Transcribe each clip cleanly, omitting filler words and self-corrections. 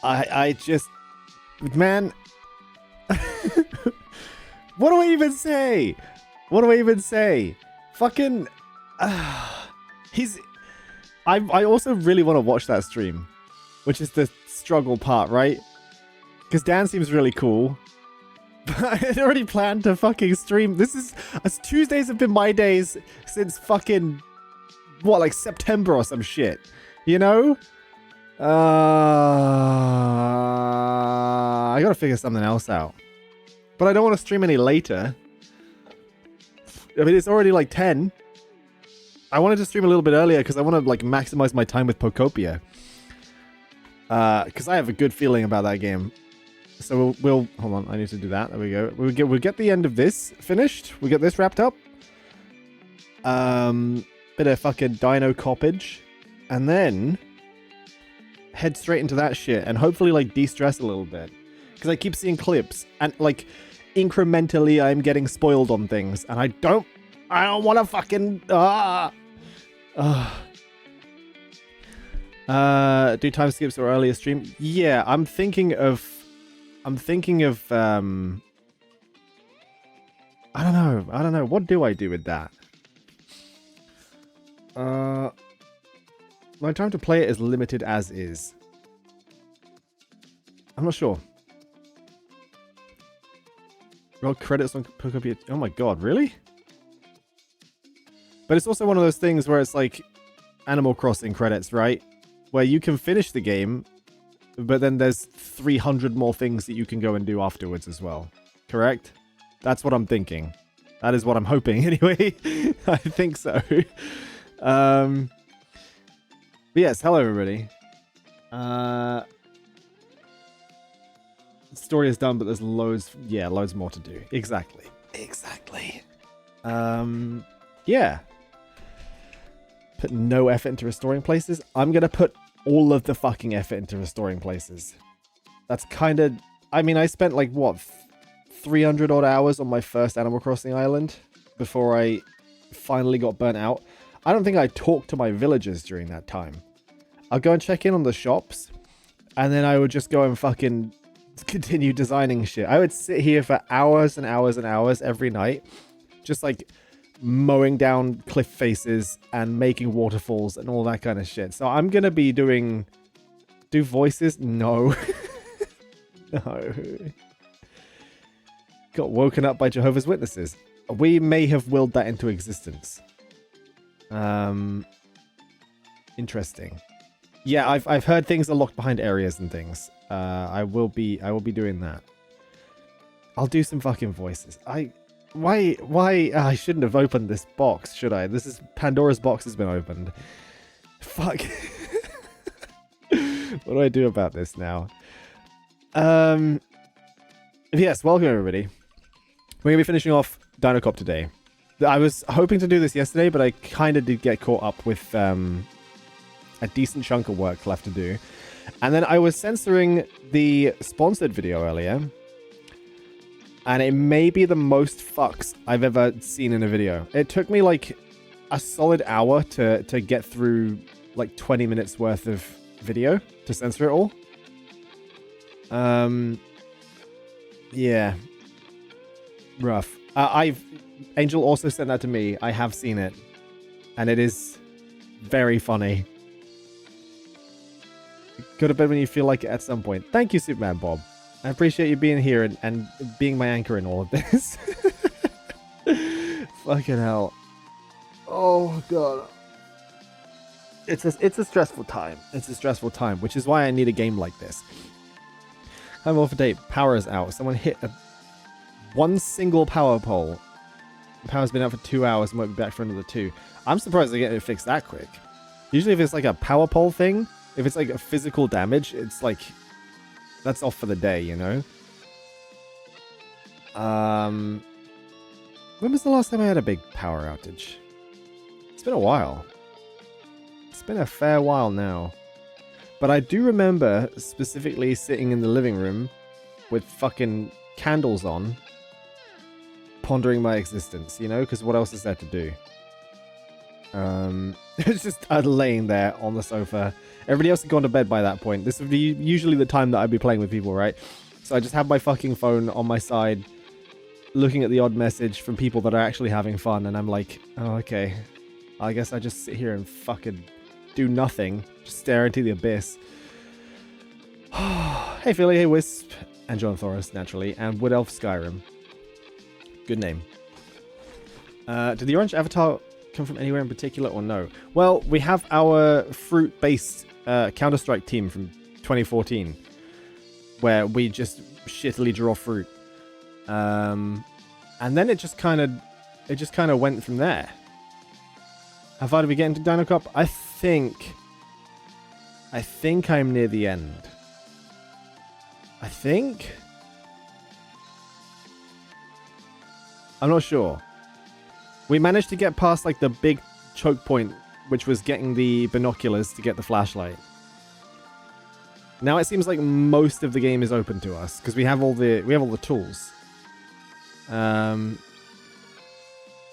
I just, man, what do I even say? What do I even say? Fucking, he's. I also really want to watch that stream, which is the struggle part, right? Because Dan seems really cool. But I had already planned to fucking stream. This is, as Tuesdays have been my days since fucking, what, like September or some shit, you know? I gotta figure something else out. But I don't want to stream any later. I mean, it's already like 10. I wanted to stream a little bit earlier because I want to like maximize my time with Pocopia. Because I have a good feeling about that game. So we'll hold on. I need to do that. There we go. We'll get the end of this finished. We get this wrapped up. Bit of fucking Dinocopage, and then head straight into that shit, and hopefully like de-stress a little bit. Because I keep seeing clips, and like incrementally, I'm getting spoiled on things, and I don't want to fucking do time skips or earlier stream. Yeah, I'm thinking of I don't know. What do I do with that? My time to play it is limited as is. I'm not sure. Roll credits on Pocopia. Oh my god, really? But it's also one of those things where it's like Animal Crossing credits, right? Where you can finish the game, but then there's 300 more things that you can go and do afterwards as well. Correct? That's what I'm thinking. That is what I'm hoping, anyway. I think so. But yes, hello everybody. The story is done, but there's loads more to do. Exactly. Yeah. Put no effort into restoring places. I'm gonna put all of the fucking effort into restoring places. That's kind of... I mean, I spent like, what, 300 odd hours on my first Animal Crossing island before I finally got burnt out. I don't think I talked to my villagers during that time. I'll go and check in on the shops, and then I would just go and fucking continue designing shit. I would sit here for hours and hours and hours every night, just like mowing down cliff faces and making waterfalls and all that kind of shit. So I'm gonna be do voices? No. No. Got woken up by Jehovah's Witnesses. We may have willed that into existence. Interesting. Yeah, I've heard things are locked behind areas and things. I will be doing that. I'll do some fucking voices. Why? I shouldn't have opened this box, should I? Pandora's box has been opened. Fuck. What do I do about this now? Yes, welcome everybody. We're gonna be finishing off Dinocop today. I was hoping to do this yesterday, but I kind of did get caught up with a decent chunk of work left to do. And then I was censoring the sponsored video earlier, and it may be the most fucks I've ever seen in a video. It took me like a solid hour to get through like 20 minutes worth of video to censor it all. Yeah. Rough. Angel also sent that to me. I have seen it, and it is very funny. Go to bed when you feel like it at some point. Thank you, Superman Bob. I appreciate you being here and being my anchor in all of this. Fucking hell. Oh, God. It's a stressful time. It's a stressful time, which is why I need a game like this. I'm off a date. Power is out. Someone hit one single power pole. The power's been out for 2 hours and won't be back for another 2. I'm surprised they get it fixed that quick. Usually if it's like a power pole thing, if it's like a physical damage, it's like... that's off for the day, you know? When was the last time I had a big power outage? It's been a while. It's been a fair while now. But I do remember specifically sitting in the living room with fucking candles on, pondering my existence, you know? Because what else is there to do? It's just laying there on the sofa. Everybody else had gone to bed by that point. This would be usually the time that I'd be playing with people, right? So I just have my fucking phone on my side, looking at the odd message from people that are actually having fun, and I'm like, oh, okay. I guess I just sit here and fucking do nothing. Just stare into the abyss. Hey Philly, hey Wisp, and John Thoris, naturally, and Wood Elf Skyrim. Good name. Did the orange avatar come from anywhere in particular or no? Well, we have our fruit-based Counter-Strike team from 2014, where we just shittily draw fruit. And then it just kind of went from there. How far did we get into Dinocop? I think I'm near the end. I think? I'm not sure. We managed to get past like the big choke point, which was getting the binoculars to get the flashlight. Now it seems like most of the game is open to us because we have all the tools.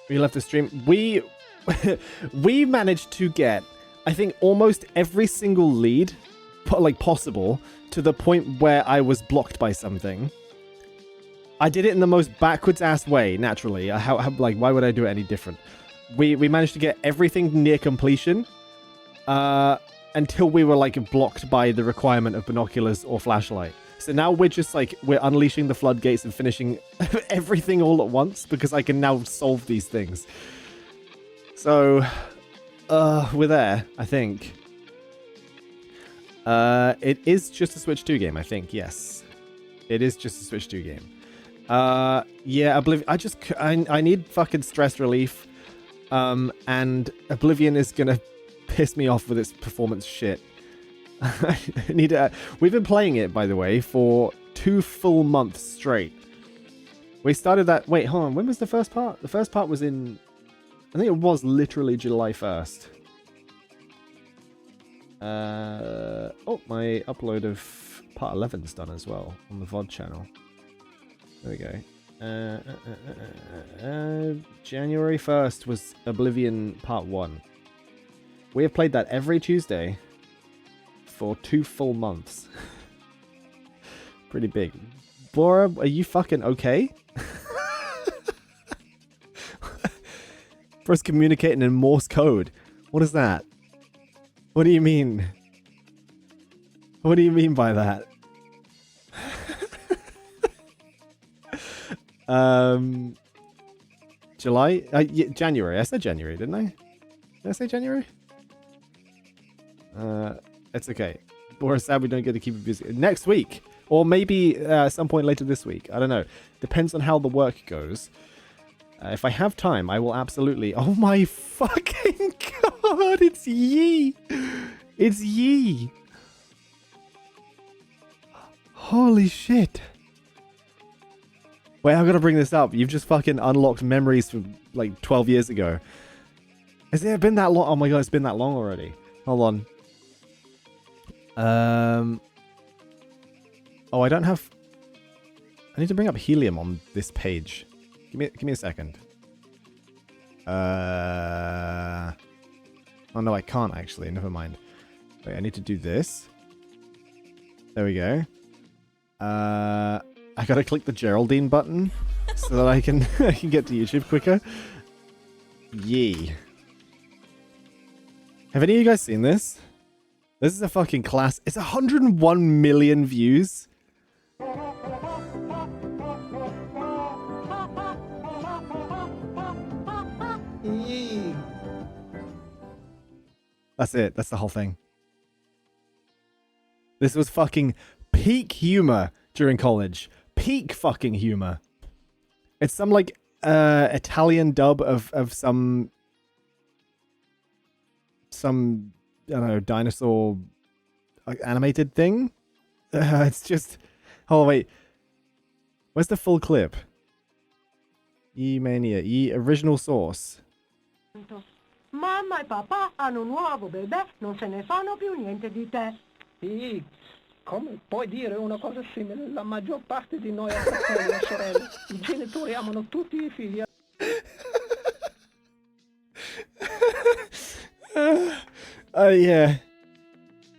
We left the stream. We managed to get, I think, almost every single lead like possible to the point where I was blocked by something. I did it in the most backwards ass way, naturally. Like, why would I do it any different? We managed to get everything near completion until we were like blocked by the requirement of binoculars or flashlight. So now we're just like, we're unleashing the floodgates and finishing everything all at once because I can now solve these things. So, we're there, I think. It is just a Switch 2 game, I think, yes. It is just a Switch 2 game. Yeah, Oblivion. I need fucking stress relief. And Oblivion is gonna piss me off with its performance shit. I need to. We've been playing it, by the way, for 2 full months straight. We started that. Wait, hold on. When was the first part? The first part was in. I think it was literally July 1st. Oh, my upload of part 11's done as well on the VOD channel. There we go. January 1st was Oblivion Part 1. We have played that every Tuesday for 2 full months. Pretty big. Bora, are you fucking okay? For us communicating in Morse code. What is that? What do you mean? What do you mean by that? July? Yeah, January. I said January, didn't I? Did I say January? It's okay. Boris said we don't get to keep it busy. Next week. Or maybe some point later this week. I don't know. Depends on how the work goes. If I have time, I will absolutely... Oh my fucking god! It's Yi! It's Yi! Holy shit! Wait, I've got to bring this up. You've just fucking unlocked memories from like 12 years ago. Has it been that long? Oh my god, it's been that long already. Hold on. Oh, I don't have... I need to bring up helium on this page. Give me a second. Oh no, I can't actually. Never mind. Wait, I need to do this. There we go. I gotta click the Geraldine button so that I can get to YouTube quicker. Yee. Have any of you guys seen this? This is a fucking class. It's 101 million views. That's it. That's the whole thing. This was fucking peak humor during college. Peak fucking humor. It's some like Italian dub of some I don't know, dinosaur animated thing. It's just... Oh wait. Where's the full clip? E-Mania. Original source. Mamma e papà hanno un nuovo bebè, non se ne fanno più niente di te. Sì, come puoi dire una cosa simile? La maggior parte di noi ha fratelli e sorelle. I genitori amano tutti i figli. Yeah.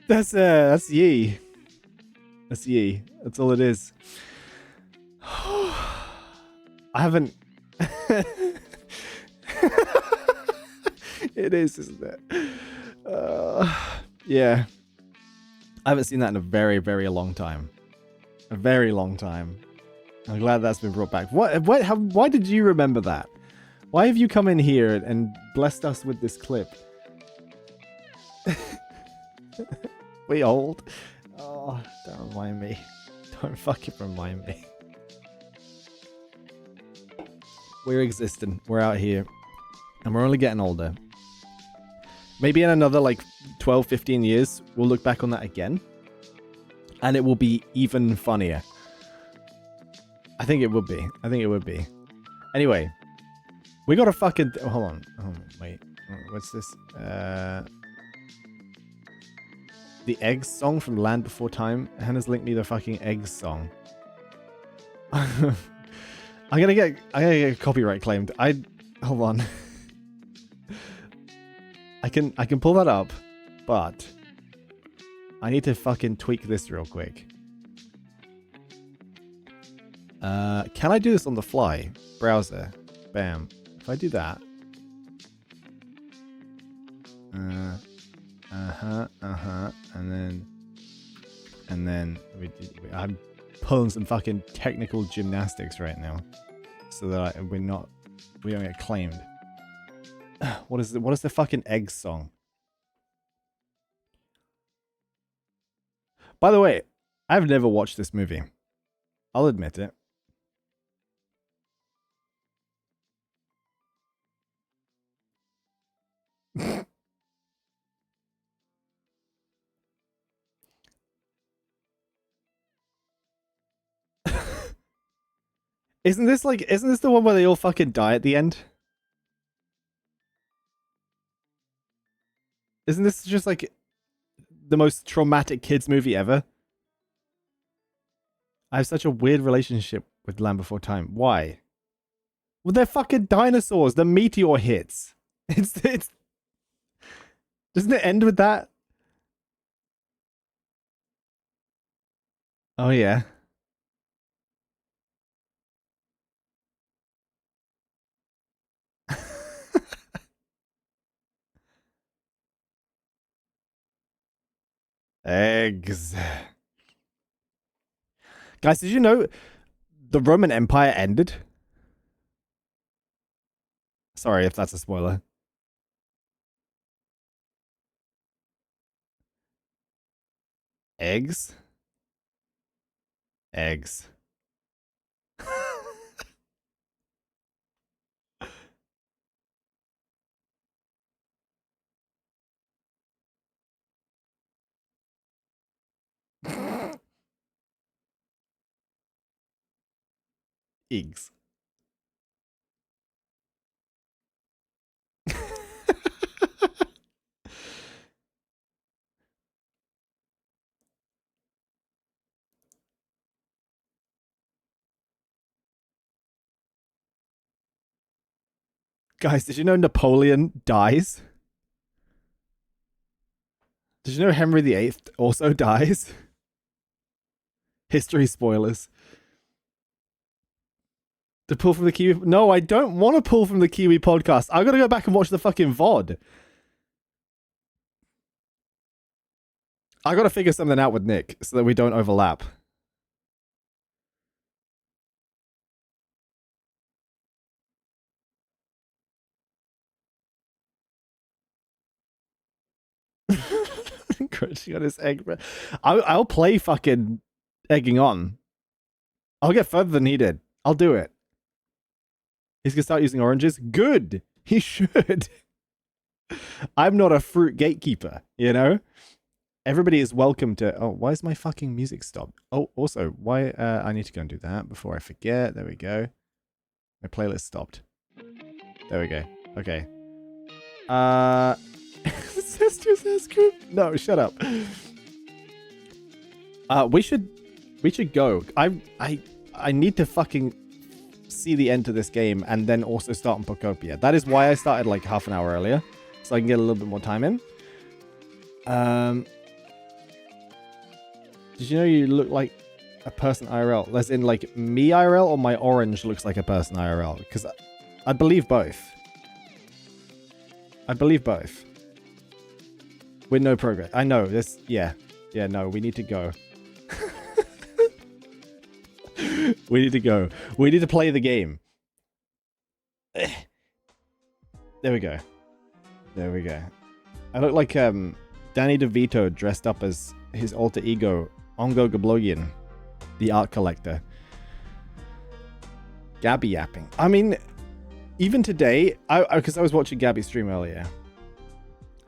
That's Yi. That's Yi. That's all it is. I haven't... It is, isn't it? Yeah. I haven't seen that in a very, very long time. A very long time. I'm glad that's been brought back. Why did you remember that? Why have you come in here and blessed us with this clip? We old? Oh, don't remind me. Don't fucking remind me. We're existing. We're out here. And we're only getting older. Maybe in another, like, 12, 15 years, we'll look back on that again. And it will be even funnier. I think it would be. I think it would be. Anyway. We got a fucking... Oh, hold on. Oh, wait. What's this? The Eggs song from Land Before Time. Hannah's linked me the fucking Eggs song. I'm gonna get copyright claimed. Hold on. I can pull that up, but I need to fucking tweak this real quick. Can I do this on the fly? Browser. Bam. If I do that. And then I'm pulling some fucking technical gymnastics right now, so that we don't get claimed. What is the fucking Eggs song? By the way, I've never watched this movie. I'll admit it. Isn't this the one where they all fucking die at the end? Isn't this just like the most traumatic kids movie ever? I have such a weird relationship with Land Before Time. Why? Well, they're fucking dinosaurs. The meteor hits. It's doesn't it end with that? Oh yeah. Eggs. Guys, did you know the Roman Empire ended? Sorry if that's a spoiler. Eggs? Eggs. Eggs. Guys, did you know Napoleon dies? Did you know Henry VIII also dies? History spoilers. To pull from the Kiwi... No, I don't want to pull from the Kiwi podcast. I gotta go back and watch the fucking VOD. I gotta figure something out with Nick so that we don't overlap. Crunching on his egg. I'll play fucking egging on. I'll get further than he did. I'll do it. He's gonna start using oranges? Good! He should. I'm not a fruit gatekeeper, you know? Everybody is welcome to... Oh, why is my fucking music stopped? Oh, also, why... I need to go and do that before I forget. There we go. My playlist stopped. There we go. Okay. Sister's group? No, shut up. We should go. I need to fucking see the end to this game and then also start on Pocopia. That is why I started like half an hour earlier, so I can get a little bit more time in. Did you know you look like a person IRL? As in, like, me IRL, or my orange looks like a person IRL? Because I believe both. I believe both. With no progress. I know, this... Yeah. Yeah, no, we need to go. We need to go. We need to play the game. There we go. There we go. I look like, Danny DeVito dressed up as his alter ego, Ongo Gablogian, the art collector. Gabby yapping. I mean, even today, because I was watching Gabby stream earlier.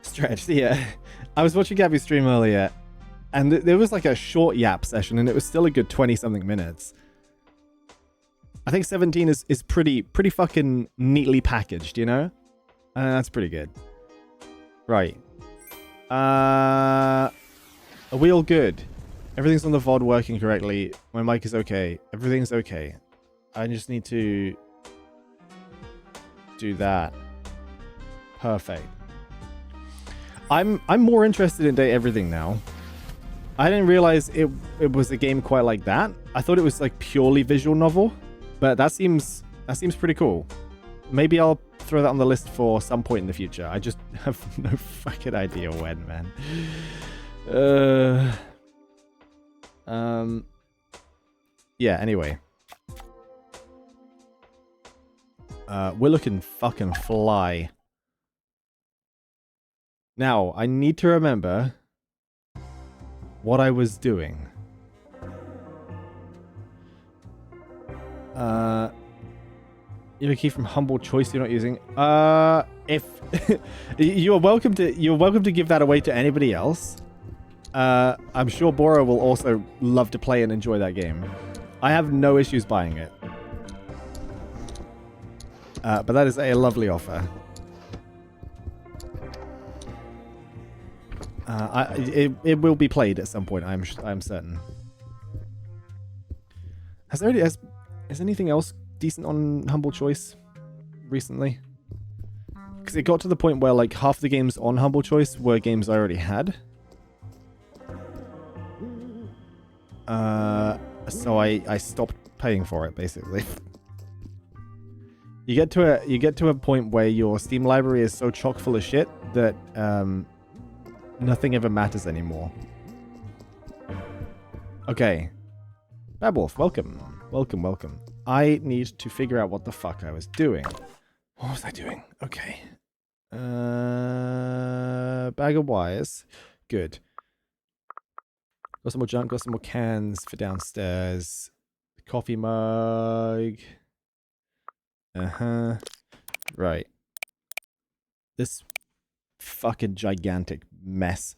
Stretched, yeah. I was watching Gabby stream earlier, and there was like a short yap session, and it was still a good 20-something minutes. I think 17 is pretty fucking neatly packaged, you know? That's pretty good. Right. Are we all good? Everything's on the VOD working correctly. My mic is okay. Everything's okay. I just need to do that. Perfect. I'm more interested in Date Everything now. I didn't realize it was a game quite like that. I thought it was like purely visual novel, but that seems pretty cool. Maybe I'll throw that on the list for some point in the future. I just have no fucking idea when, man. Yeah, anyway. We're looking fucking fly. Now, I need to remember what I was doing. You have a key from Humble Choice you're not using. If you're welcome to give that away to anybody else. I'm sure Bora will also love to play and enjoy that game. I have no issues buying it. But that is a lovely offer. It will be played at some point. I'm certain. Has anything else decent on Humble Choice recently? Because it got to the point where like half the games on Humble Choice were games I already had. So I stopped paying for it basically. You get to a point where your Steam library is so chock full of shit that nothing ever matters anymore. Okay. Babwolf, welcome. Welcome. I need to figure out what the fuck I was doing. What was I doing? Okay. Bag of wires. Good. Got some more junk, got some more cans for downstairs. Coffee mug. Right. This fucking gigantic mess.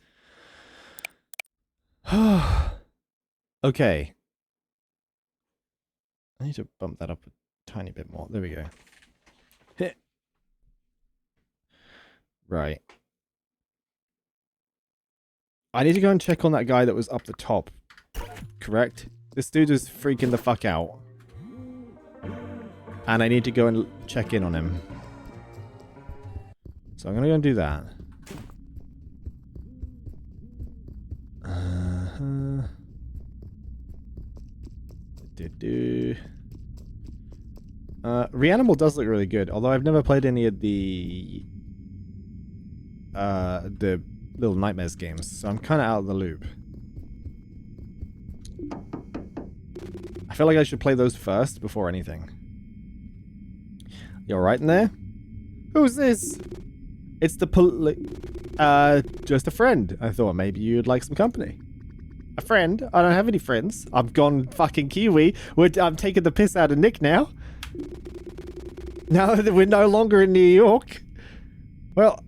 Okay. I need to bump that up a tiny bit more. There we go. Hit. Right. I need to go and check on that guy that was up the top. Correct? This dude is freaking the fuck out. And I need to go and check in on him. So I'm gonna go and do that. Reanimal does look really good, although I've never played any of the Little Nightmares games, so I'm kind of out of the loop. I feel like I should play those first before anything. You alright in there? Who's this? It's the just a friend. I thought maybe you'd like some company. A friend? I don't have any friends. I've gone fucking Kiwi. I'm taking the piss out of Nick now. Now that we're no longer in New York. Well,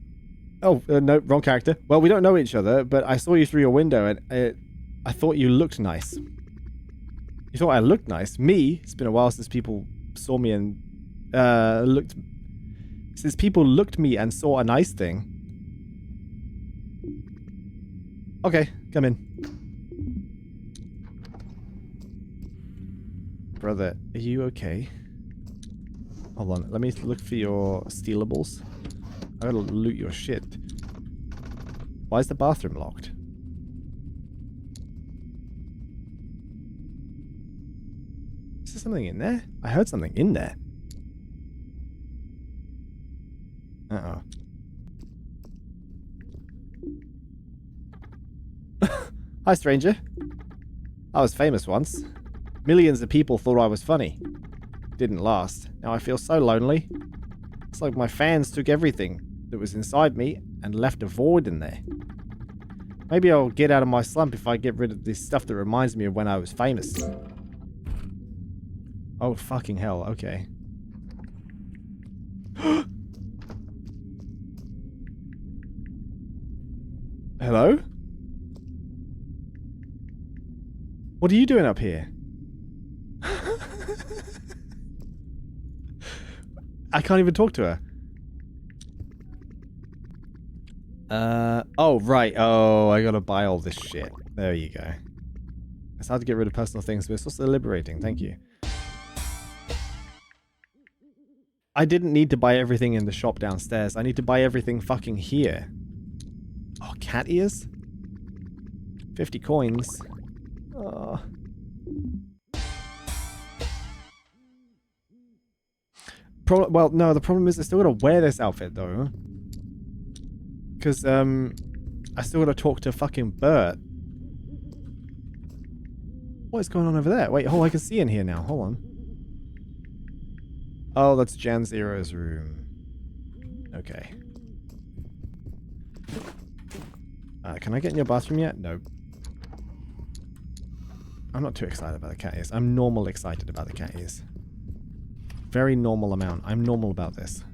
oh, no, wrong character. Well, we don't know each other, but I saw you through your window and I thought you looked nice. You thought I looked nice? Me? It's been a while since people saw me and since people looked me and saw a nice thing. Okay, come in. Brother, are you okay? Hold on, let me look for your stealables. I gotta loot your shit. Why is the bathroom locked? Is there something in there? I heard something in there. Uh-oh. Hi, stranger. I was famous once. Millions of people thought I was funny. Didn't last. Now I feel so lonely. It's like my fans took everything that was inside me and left a void in there. Maybe I'll get out of my slump if I get rid of this stuff that reminds me of when I was famous. Oh, fucking hell. Okay. Hello? What are you doing up here? I can't even talk to her. Oh, right. Oh, I gotta buy all this shit. There you go. It's hard to get rid of personal things, but it's also liberating. Thank you. I didn't need to buy everything in the shop downstairs. I need to buy everything fucking here. Oh, cat ears? 50 coins. Oh. Well, no, the problem is I still gotta wear this outfit, though. Because, I still gotta talk to fucking Bert. What is going on over there? Wait, oh, I can see in here now. Hold on. Oh, that's Jan Zero's room. Okay. Can I get in your bathroom yet? Nope. I'm not too excited about the cat ears. I'm normal excited about the cat ears. Very normal amount. I'm normal about this.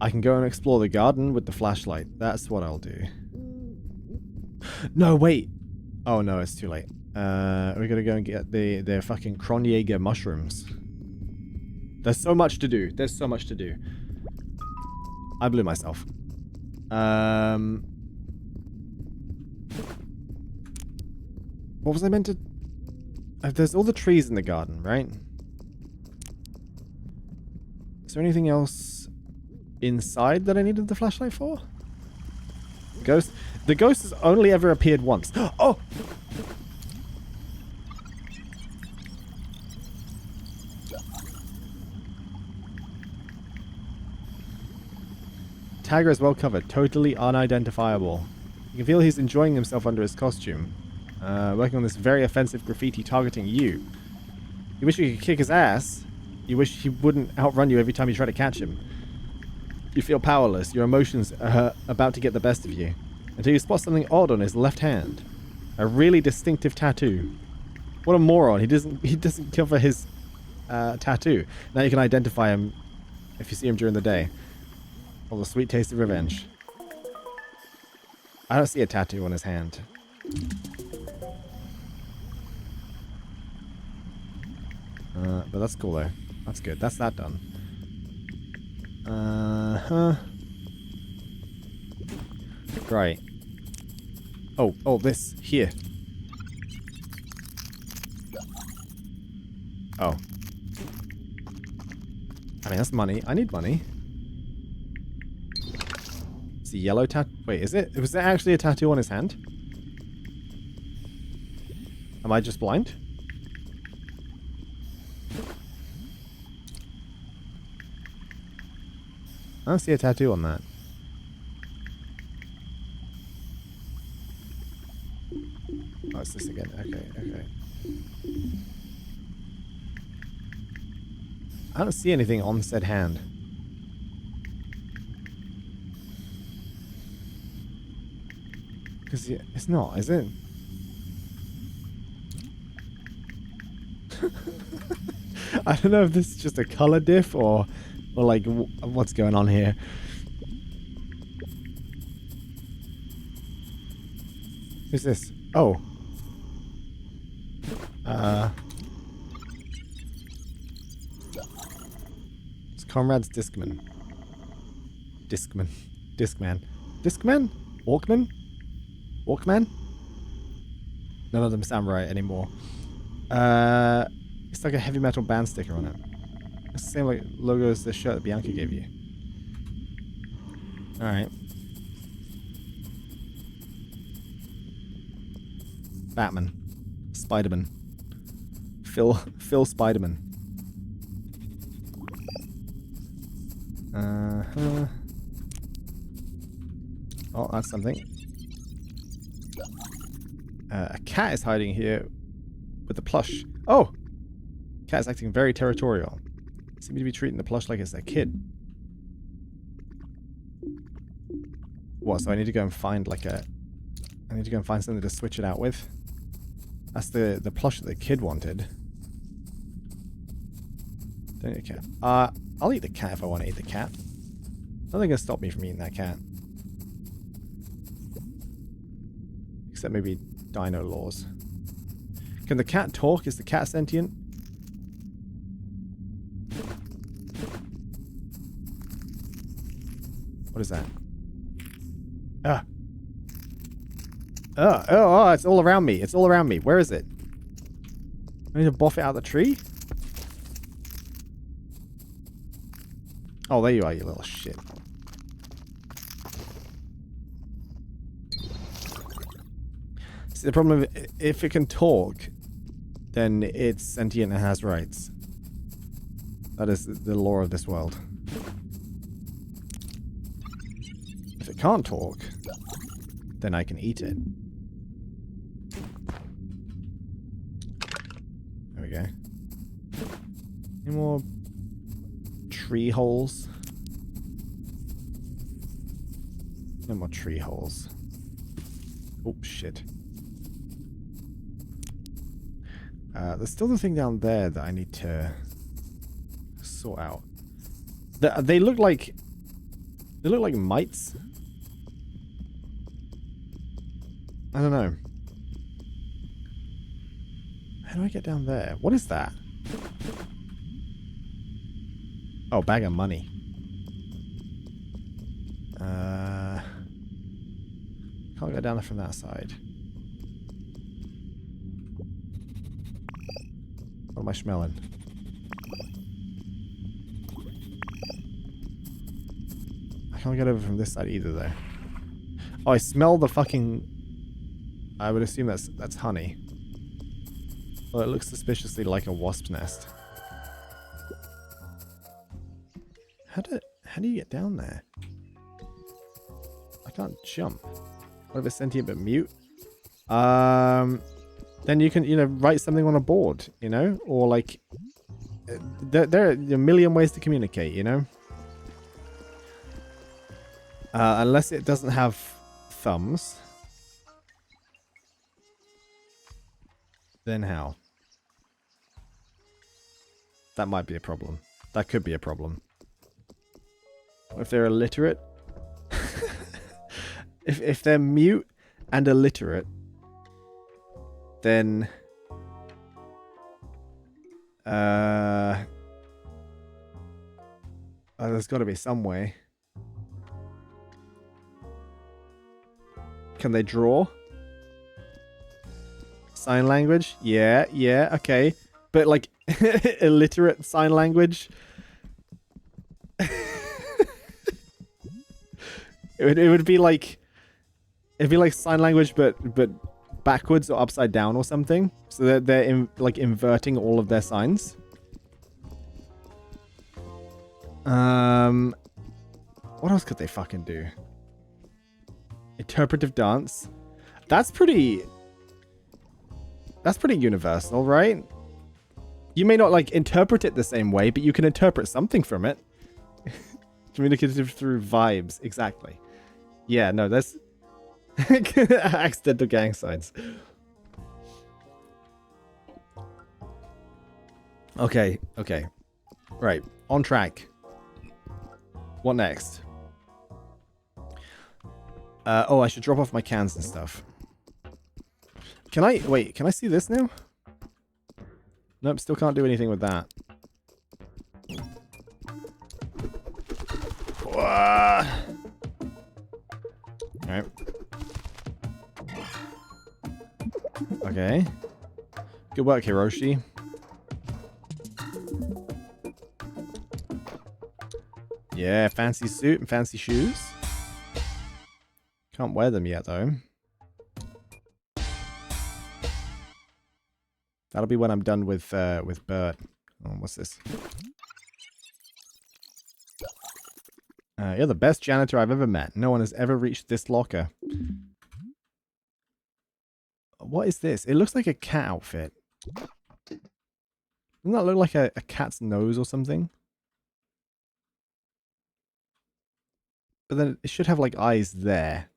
I can go and explore the garden with the flashlight. That's what I'll do. No, wait. Oh, no, it's too late. We gotta go and get the fucking Kronjäger mushrooms. There's so much to do. There's so much to do. I blew myself. What was I meant to... There's all the trees in the garden, right? Is there anything else inside that I needed the flashlight for? Ghost? The ghost has only ever appeared once. Oh! Tagger is well covered. Totally unidentifiable. You can feel he's enjoying himself under his costume. Working on this very offensive graffiti targeting you. You wish you could kick his ass. You wish he wouldn't outrun you every time you try to catch him. You feel powerless. Your emotions are about to get the best of you. Until you spot something odd on his left hand. A really distinctive tattoo. What a moron. He doesn't cover his tattoo. Now you can identify him if you see him during the day. Oh, the sweet taste of revenge. I don't see a tattoo on his hand. But that's cool though. That's good. That's that done. Right. Oh, this. Here. Oh. I mean, that's money. I need money. It's a yellow tattoo. Wait, is it? Was there actually a tattoo on his hand? Am I just blind? I don't see a tattoo on that. Oh, it's this again. Okay. I don't see anything on said hand. Because it's not, is it? I don't know if this is just a color diff or like what's going on here. Who's this? Oh. It's Comrade's Discman. Discman. Walkman? None of them sound right anymore. It's like a heavy metal band sticker on it. It's the same like logo as the shirt that Bianca gave you. Alright. Batman. Spider-Man. Phil Spider-Man. Uh-huh. Oh, that's something. A cat is hiding here with the plush. Oh! Cat is acting very territorial. Seem to be treating the plush like it's their kid. What, so I need to go and find like a... I need to go and find something to switch it out with? That's the plush that the kid wanted. Don't eat the cat. I'll eat the cat if I want to eat the cat. Nothing can stop me from eating that cat. Except maybe dino laws. Can the cat talk? Is the cat sentient? What is that? Ah. Oh, it's all around me. It's all around me. Where is it? I need to buff it out of the tree? Oh, there you are, you little shit. See, the problem is, if it can talk, then it's sentient and has rights. That is the law of this world. If it can't talk, then I can eat it. There we go. Any more tree holes? No more tree holes. Oh, shit. There's still the thing down there that I need to sort out. They look like... They look like mites. I don't know. How do I get down there? What is that? Oh, bag of money. Can't go down there from that side. What am I smelling? I can't get over from this side either, though. Oh, I smell the fucking... I would assume that's honey. Well, it looks suspiciously like a wasp's nest. How do you get down there? I can't jump. What if it's sentient but mute? Then you can, write something on a board, or like, there are a million ways to communicate, unless it doesn't have thumbs. Then how? That might be a problem. That could be a problem. What if they're illiterate? If they're mute and illiterate, then there's got to be some way. Can they draw? Sign language? Yeah, okay. But like illiterate sign language? it would be like sign language but backwards or upside down or something. So that they're inverting all of their signs. What else could they fucking do? Interpretive dance. That's pretty universal, right? You may not interpret it the same way, but you can interpret something from it. Communicative through vibes, exactly. Yeah, no, that's accidental gang signs. Okay. Right, on track. What next? Oh, I should drop off my cans and stuff. Can I see this now? Nope, still can't do anything with that. Alright. Okay. Good work, Hiroshi. Yeah, fancy suit and fancy shoes. Can't wear them yet, though. That'll be when I'm done with Bert. Oh, what's this? You're the best janitor I've ever met. No one has ever reached this locker. What is this? It looks like a cat outfit. Doesn't that look like a cat's nose or something? But then it should have like eyes there,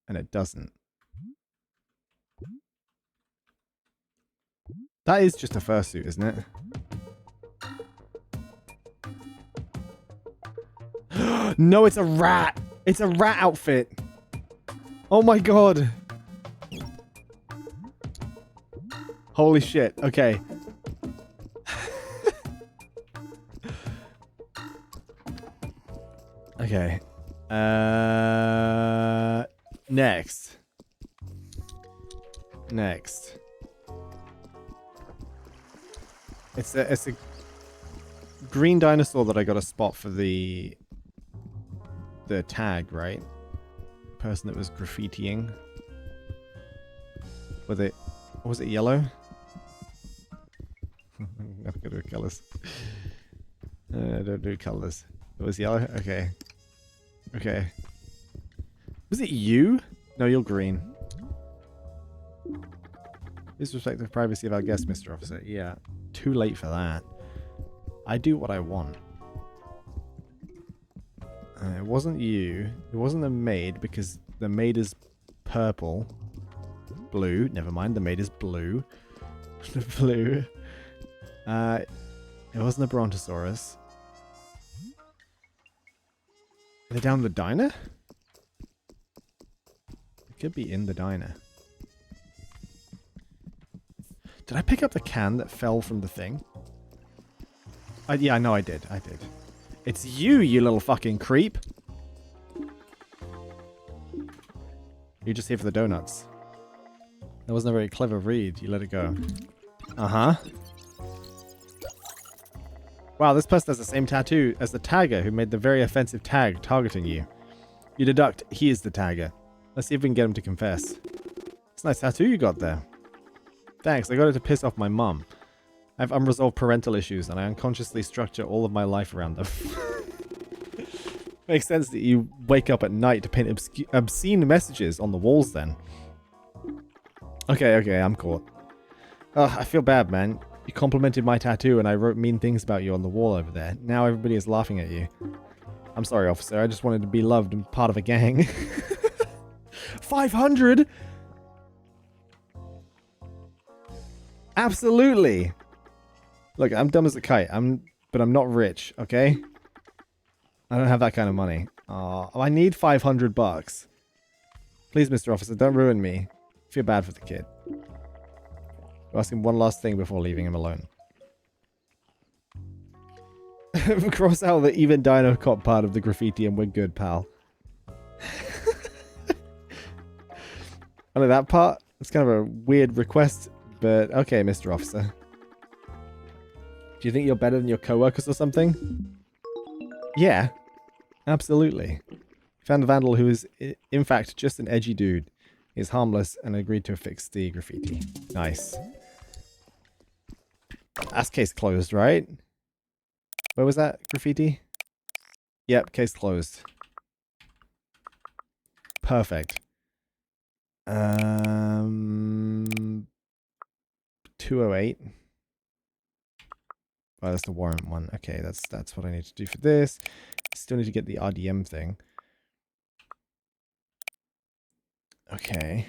and it doesn't. That is just a fursuit, isn't it? No, it's a rat! It's a rat outfit! Oh my god! Holy shit, okay. Okay. Next. Next. It's a green dinosaur that I got a spot for the tag, right? Person that was graffitiing. Was it yellow? I'm not gonna do colors. I don't do colors. It was yellow? Okay. Okay. Was it you? No, you're green. Please respect the privacy of our guest, Mr. Officer. Yeah. Too late for that. I do what I want. It wasn't you. It wasn't the maid, because the maid is purple. Blue. Never mind, the maid is blue. Blue. It wasn't a Brontosaurus. Are they down the diner? It could be in the diner. Did I pick up the can that fell from the thing? Yeah, I know I did. I did. It's you, you little fucking creep. You're just here for the donuts. That wasn't a very clever read. You let it go. Uh-huh. Wow, this person has the same tattoo as the tagger who made the very offensive tag targeting you. You deduct he is the tagger. Let's see if we can get him to confess. It's a nice tattoo you got there. Thanks, I got it to piss off my mum. I have unresolved parental issues and I unconsciously structure all of my life around them. Makes sense that you wake up at night to paint obscene messages on the walls then. Okay, I'm caught. I feel bad, man. You complimented my tattoo and I wrote mean things about you on the wall over there. Now everybody is laughing at you. I'm sorry, officer. I just wanted to be loved and part of a gang. 500? Absolutely. Look, I'm dumb as a kite. But I'm not rich, okay? I don't have that kind of money. I need 500 bucks. Please, Mr. Officer, don't ruin me. I feel bad for the kid. I'll ask him one last thing before leaving him alone. Cross out the even Dinocop part of the graffiti and we're good, pal. Only that part? It's kind of a weird request, but okay, Mr. Officer. Do you think you're better than your coworkers or something? Yeah, absolutely. Found a vandal who is, in fact, just an edgy dude. He's harmless and agreed to fix the graffiti. Nice. That's case closed, right? Where was that graffiti? Yep, case closed. Perfect. 208. Oh, that's the warrant one. Okay, that's what I need to do for this. Still need to get the RDM thing. Okay.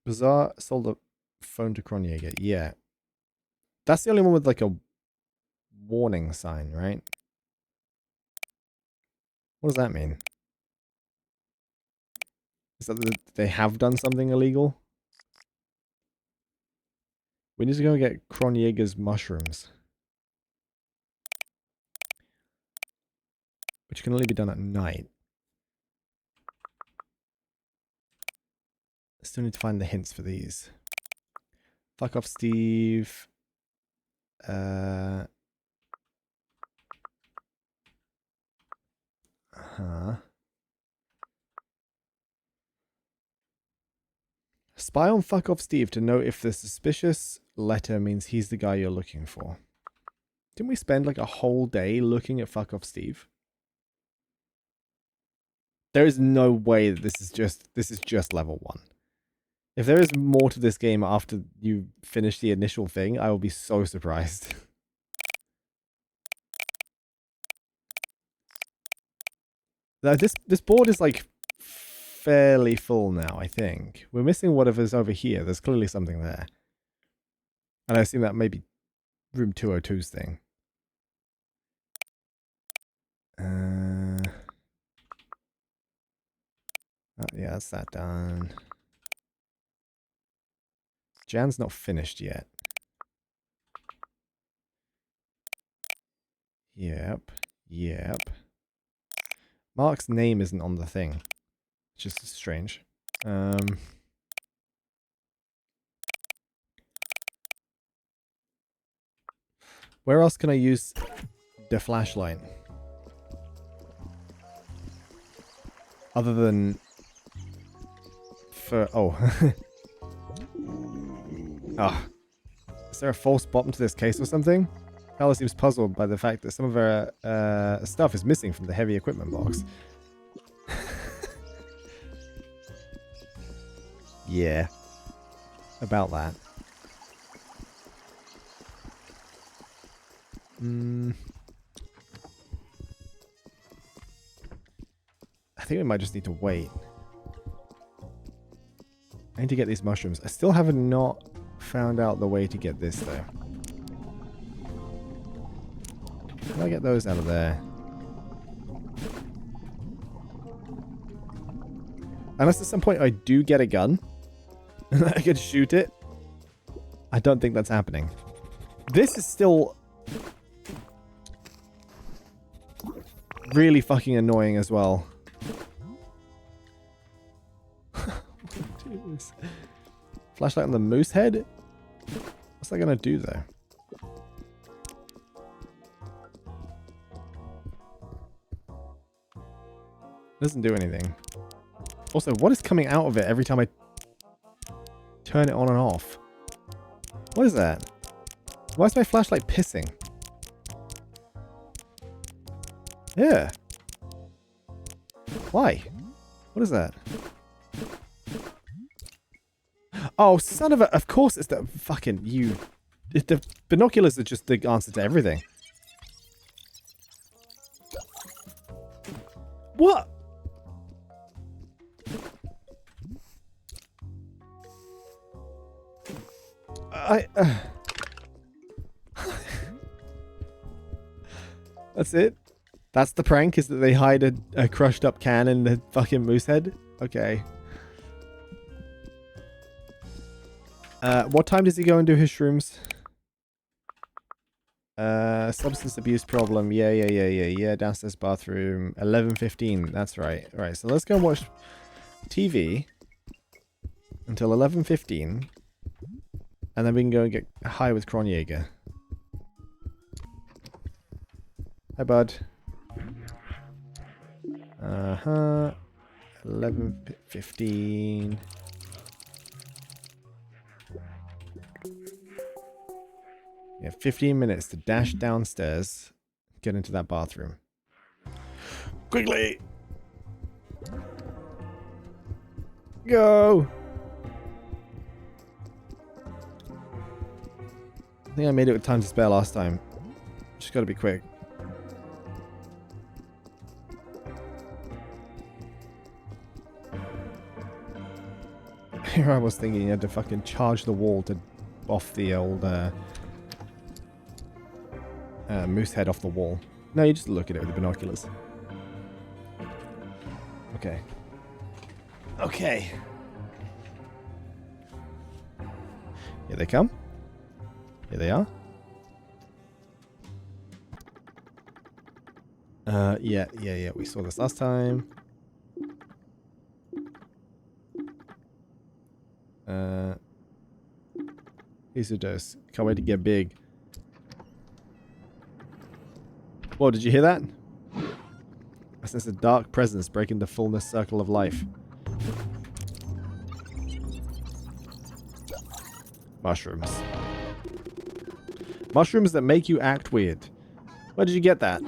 Bazaar sold a phone to Kronjaeger. Yeah. That's the only one with like a warning sign, right? What does that mean? Is that they have done something illegal? We need to go and get Kronjaeger's mushrooms. Which can only be done at night. Still need to find the hints for these. Fuck off, Steve. Spy on Fuck Off Steve to know if the suspicious letter means he's the guy you're looking for. Didn't we spend like a whole day looking at Fuck Off Steve? There is no way that this is just level 1. If there is more to this game after you finish the initial thing, I will be so surprised. Now, this board is like fairly full now, I think. We're missing whatever's over here. There's clearly something there. And I assume that may be room 202's thing. Oh, yeah, that's that done. Jan's not finished yet. Yep. Yep. Mark's name isn't on the thing. It's just strange. Where else can I use the flashlight? Other than for ah. Is there a false bottom to this case or something? Carla seems puzzled by the fact that some of her stuff is missing from the heavy equipment box. Yeah. About that. I think we might just need to wait. I need to get these mushrooms. I still have not found out the way to get this, though. How do I get those out of there? Unless at some point I do get a gun and I can shoot it. I don't think that's happening. This is still really fucking annoying as well. Flashlight on the moose head? What's that gonna do though? Doesn't do anything. Also, what is coming out of it every time I turn it on and off? What is that? Why is my flashlight pissing? Yeah. Why? What is that? Oh, son of a... Of course it's the fucking... The binoculars are just the answer to everything. What? That's it? That's the prank, is that they hide a crushed up can in the fucking moose head? Okay. What time does he go and do his shrooms? Substance abuse problem. Yeah. Downstairs bathroom. 11:15. That's right. Right, so let's go and watch TV until 11:15. And then we can go and get high with Kronjäger. Hi, bud. 11:15. Yeah, 15 minutes to dash downstairs, get into that bathroom. Quickly! Go! I think I made it with time to spare last time. Just gotta be quick. Here I was thinking you had to fucking charge the wall to off the old moose head off the wall. No, you just look at it with the binoculars. Okay. Okay. Here they come. Here they are. Yeah. We saw this last time. Here's a dose. Can't wait to get big. Whoa, did you hear that? I sense a dark presence breaking the fullness circle of life. Mushrooms. Mushrooms that make you act weird. Where did you get that?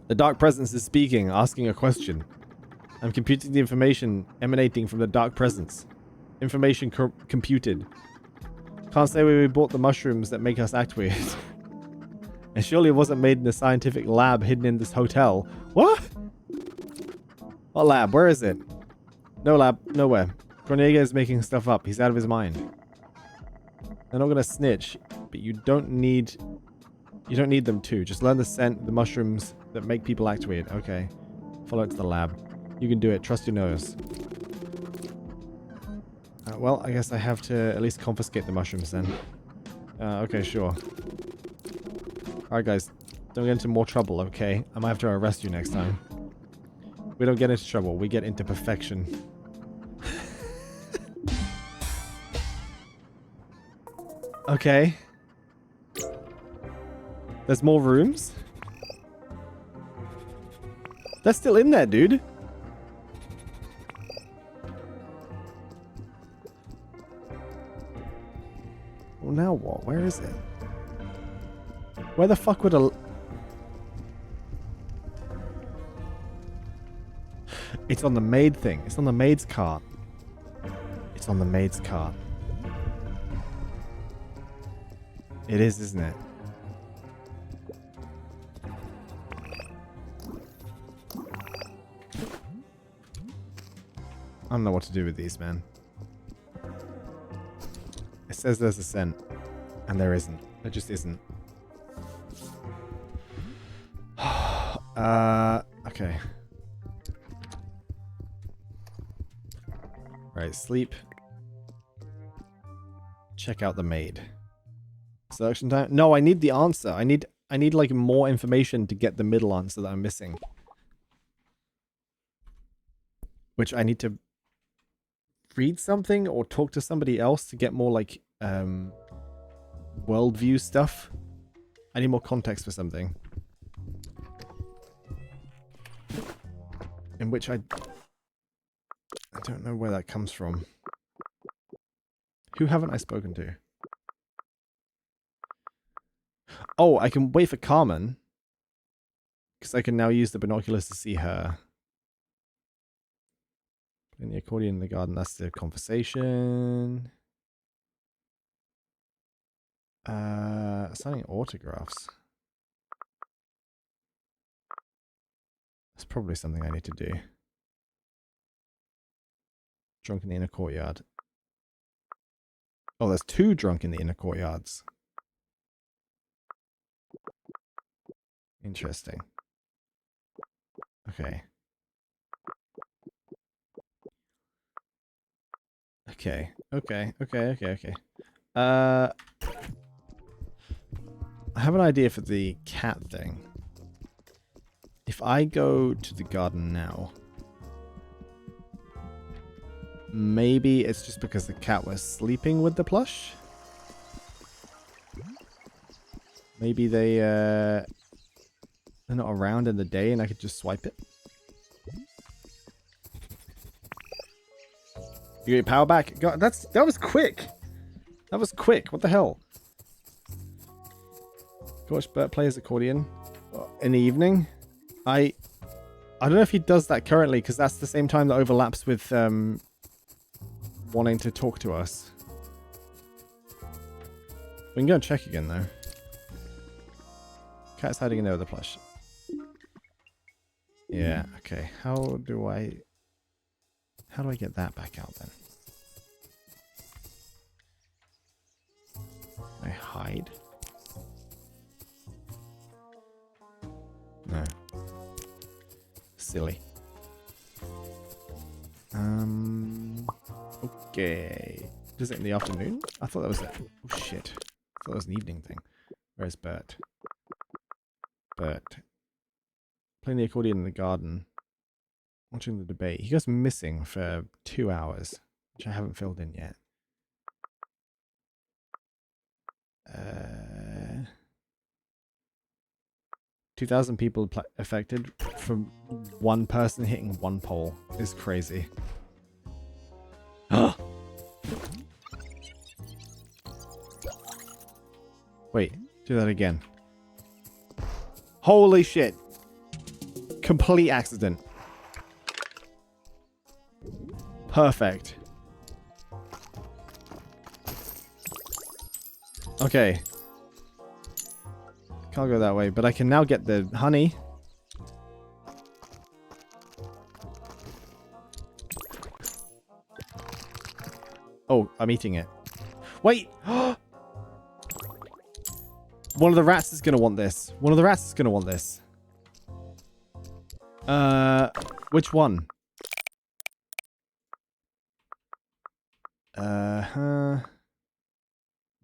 The dark presence is speaking, asking a question. I'm computing the information emanating from the dark presence. Information computed. Can't say where we bought the mushrooms that make us act weird. And surely it wasn't made in a scientific lab hidden in this hotel. What? What lab? Where is it? No lab. Nowhere. Cornega is making stuff up. He's out of his mind. They're not gonna snitch, but you don't need them to. Just learn the scent, the mushrooms that make people act weird. Okay. Follow it to the lab. You can do it. Trust your nose. Well, I guess I have to at least confiscate the mushrooms then. Okay, sure. Alright guys, don't get into more trouble, okay? I might have to arrest you next time. We don't get into trouble, we get into perfection. Okay. There's more rooms? They're still in there, dude. Well, now what? Where is it? Where the fuck would a... It's on the maid thing. It's on the maid's cart. It's on the maid's cart. It is, isn't it? I don't know what to do with these, man. It says there's a scent, and there isn't. There just isn't. Okay. Right, sleep. Check out the maid. Selection time? No, I need the answer. I need like more information to get the middle answer that I'm missing. Which I need to read something or talk to somebody else to get more like worldview stuff. I need more context for something. In which I don't know where that comes from. Who haven't I spoken to? Oh, I can wait for Carmen. Because I can now use the binoculars to see her. In the accordion in the garden, that's the conversation. Signing autographs. That's probably something I need to do. Drunk in the inner courtyard. Oh, there's 2 drunk in the inner courtyards. Interesting. Okay. Okay. I have an idea for the cat thing. If I go to the garden now, maybe it's just because the cat was sleeping with the plush? Maybe they're not around in the day and I could just swipe it? You get your power back? God, that was quick! That was quick, what the hell? Watch Bert play his accordion in the evening. I don't know if he does that currently, because that's the same time that overlaps with wanting to talk to us. We can go and check again, though. Cat's hiding in there with the plush. Yeah, okay. How do I get that back out, then? I hide? No. Silly. Okay. Is it in the afternoon? I thought that was it. Oh shit. I thought that was an evening thing. Where's Bert? Bert. Playing the accordion in the garden. Watching the debate. He goes missing for 2 hours, which I haven't filled in yet. 2 2,000 people affected from one person hitting one pole is crazy. Wait, do that again. Holy shit. Complete accident. Perfect. Okay. Can't go that way, but I can now get the honey. Oh, I'm eating it. Wait! One of the rats is gonna want this. One of the rats is gonna want this. Which one?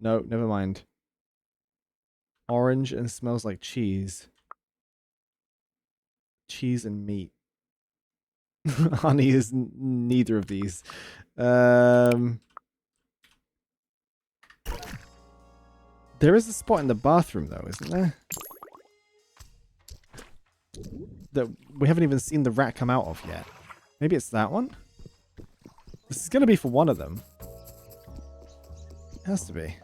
No, never mind. Orange and smells like cheese. Cheese and meat. Honey is neither of these. There is a spot in the bathroom though, isn't there? That we haven't even seen the rat come out of yet. Maybe it's that one? This is going to be for one of them. It has to be.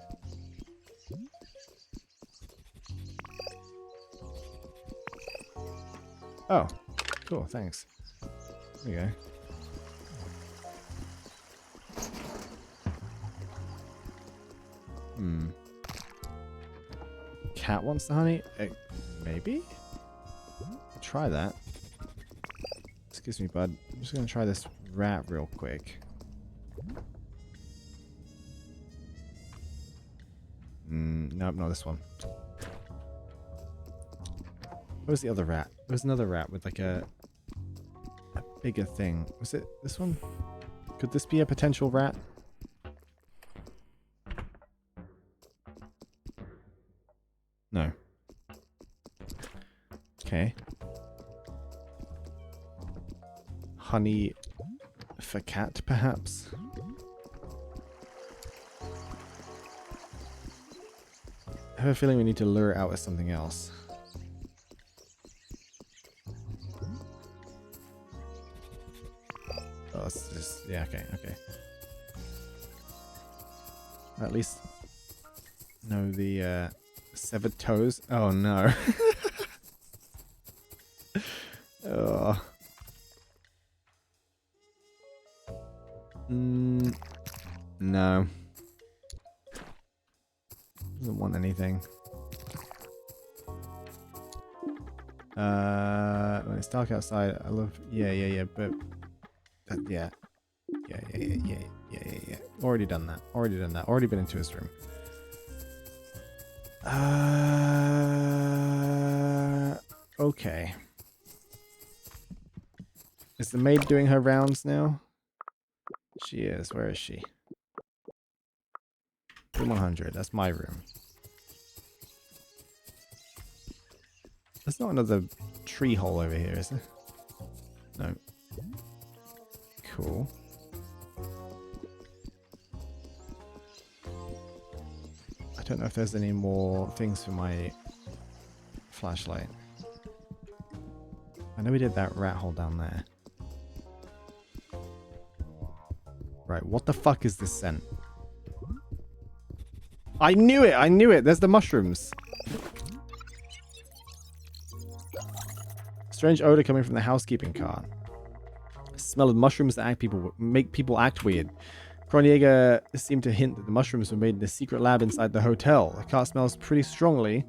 Oh, cool, thanks. There you go. Cat wants the honey? Maybe? Try that. Excuse me, bud. I'm just gonna try this rat real quick. Nope, not this one. Where's the other rat? There's another rat with like a bigger thing. Was it this one? Could this be a potential rat? No. Okay. Honey for cat, perhaps? I have a feeling we need to lure it out with something else. Oh, it's just... yeah, okay, okay. At least know the severed toes. Oh, no. Oh. No. Doesn't want anything. When it's dark outside, I love... yeah, but... yeah. Yeah. Already done that. Already been into his room. Okay. Is the maid doing her rounds now? She is. Where is she? Room 100. That's my room. There's not another tree hole over here, is there? No. Cool. I don't know if there's any more things for my flashlight. I know we did that rat hole down there. Right, what the fuck is this scent? I knew it! There's the mushrooms! Strange odor coming from the housekeeping cart. Smell of mushrooms that make people act weird. Kronjäger seemed to hint that the mushrooms were made in a secret lab inside the hotel. The cart smells pretty strongly.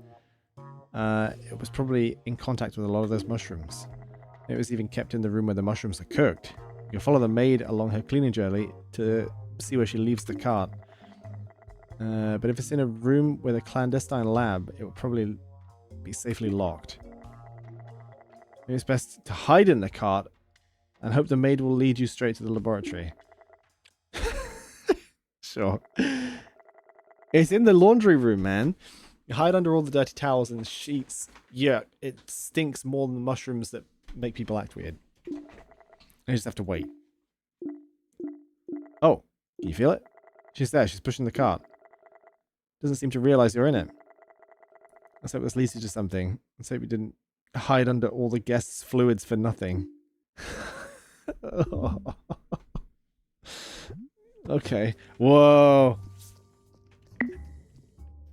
It was probably in contact with a lot of those mushrooms. It was even kept in the room where the mushrooms are cooked. You can follow the maid along her cleaning journey to see where she leaves the cart. But if it's in a room with a clandestine lab, it will probably be safely locked. Maybe it's best to hide in the cart and hope the maid will lead you straight to the laboratory. Sure. It's in the laundry room, man. You hide under all the dirty towels and sheets. Yeah, it stinks more than the mushrooms that make people act weird. You just have to wait. Oh, can you feel it? She's there. She's pushing the cart. Doesn't seem to realize you're in it. Let's hope this leads you to something. Let's hope you didn't hide under all the guests' fluids for nothing. Okay. Whoa.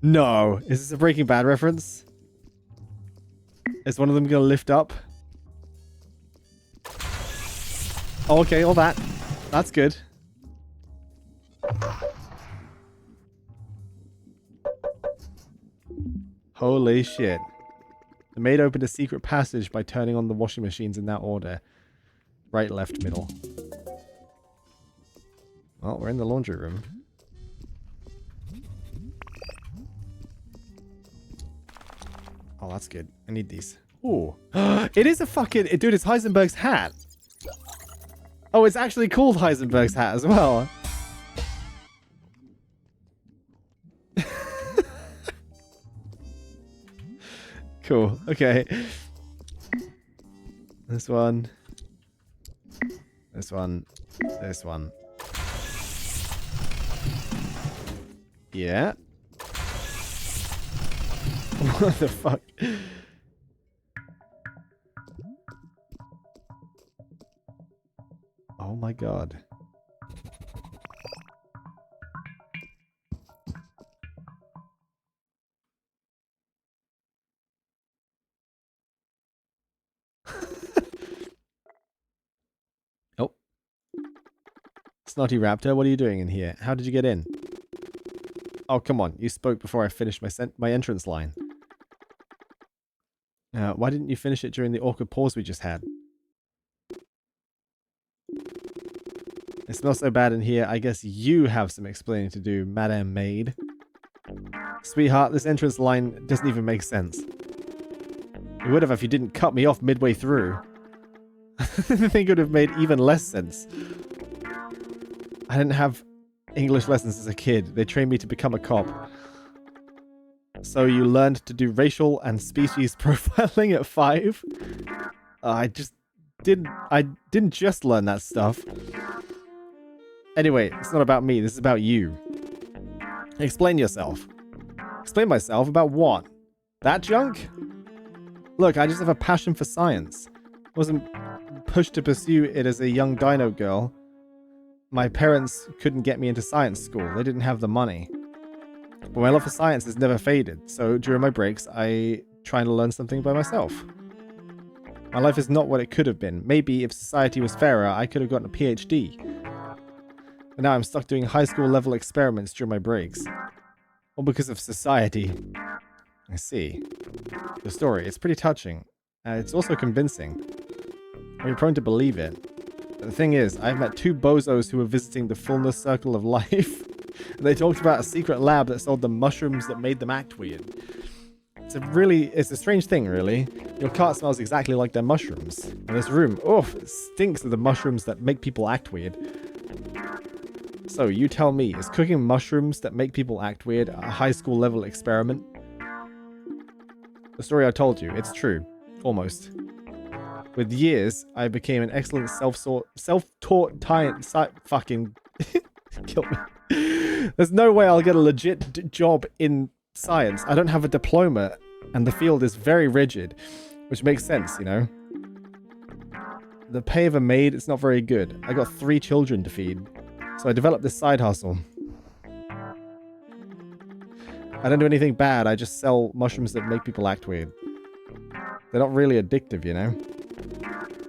No. Is this a Breaking Bad reference? Is one of them gonna lift up? Oh, okay, all that. That's good. Holy shit. The maid opened a secret passage by turning on the washing machines in that order. Right, left, middle. Well, we're in the laundry room. Oh, that's good. I need these. Ooh. It is a fucking... Dude, it's Heisenberg's hat. Oh, it's actually called Heisenberg's hat as well. Cool. Okay. This one. This one. This one. Yeah. What the fuck? Oh my god. Oh. Snotty Raptor, what are you doing in here? How did you get in? Oh, come on. You spoke before I finished my entrance line. Why didn't you finish it during the awkward pause we just had? It smells so bad in here, I guess you have some explaining to do, Madame Maid. Sweetheart, this entrance line doesn't even make sense. It would have if you didn't cut me off midway through. I think it would have made even less sense. I didn't have English lessons as a kid. They trained me to become a cop. So you learned to do racial and species profiling at 5? I didn't just learn that stuff. Anyway, it's not about me. This is about you. Explain yourself. Explain myself about what? That junk? Look, I just have a passion for science. Wasn't pushed to pursue it as a young dino girl. My parents couldn't get me into science school. They didn't have the money. But my love for science has never faded, so during my breaks, I try to learn something by myself. My life is not what it could have been. Maybe if society was fairer, I could have gotten a PhD. But now I'm stuck doing high school level experiments during my breaks. All because of society. I see. The story, it's pretty touching. It's also convincing. I'm prone to believe it. But the thing is, I've met 2 bozos who were visiting the fullness circle of life. And they talked about a secret lab that sold them mushrooms that made them act weird. It's a strange thing, really. Your cart smells exactly like their mushrooms. And this room, it stinks of the mushrooms that make people act weird. So, you tell me, is cooking mushrooms that make people act weird a high school level experiment? The story I told you, it's true. Almost. With years, I became an excellent self-taught fucking... kill me. There's no way I'll get a legit job in science. I don't have a diploma, and the field is very rigid, which makes sense, you know? The pay of a maid, it's not very good. I got 3 children to feed, so I developed this side hustle. I don't do anything bad, I just sell mushrooms that make people act weird. They're not really addictive, you know?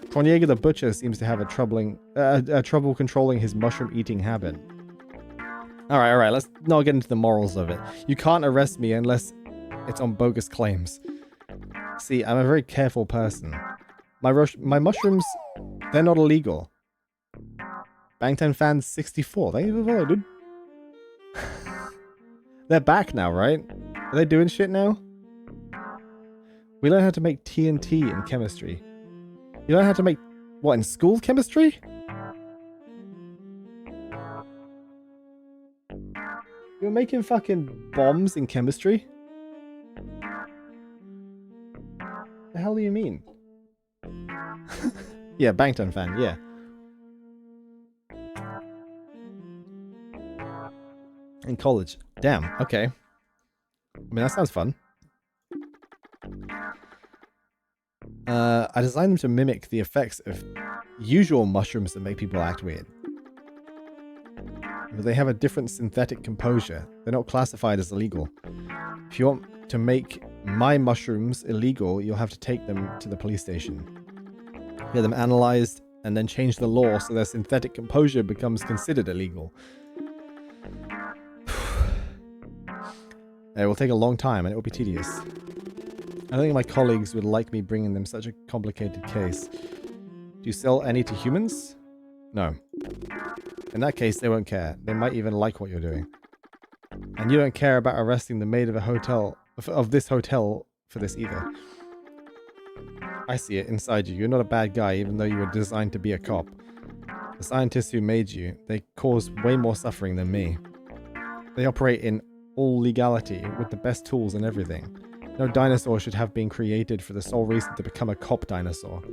Corniega the Butcher seems to have trouble controlling his mushroom-eating habit. Alright, let's not get into the morals of it. You can't arrest me unless it's on bogus claims. See, I'm a very careful person. My mushrooms, they're not illegal. Bangtan fans 64, thank you for following, dude. They're back now, right? Are they doing shit now? We learn how to make TNT in chemistry. You learn how to make, what, in school chemistry? You're making fucking bombs in chemistry? The hell do you mean? Yeah, Bangtan fan, yeah. In college. Damn, okay. I mean, that sounds fun. I designed them to mimic the effects of usual mushrooms that make people act weird. But they have a different synthetic composure. They're not classified as illegal. If you want to make my mushrooms illegal, you'll have to take them to the police station. Get them analyzed, and then change the law so their synthetic composure becomes considered illegal. It will take a long time, and it will be tedious. I don't think my colleagues would like me bringing them such a complicated case. Do you sell any to humans? No. In that case, they won't care. They might even like what you're doing. And you don't care about arresting the maid of a hotel, of this hotel, for this either. I see it inside you. You're not a bad guy, even though you were designed to be a cop. The scientists who made you, they cause way more suffering than me. They operate in all legality, with the best tools and everything. No dinosaur should have been created for the sole reason to become a cop dinosaur.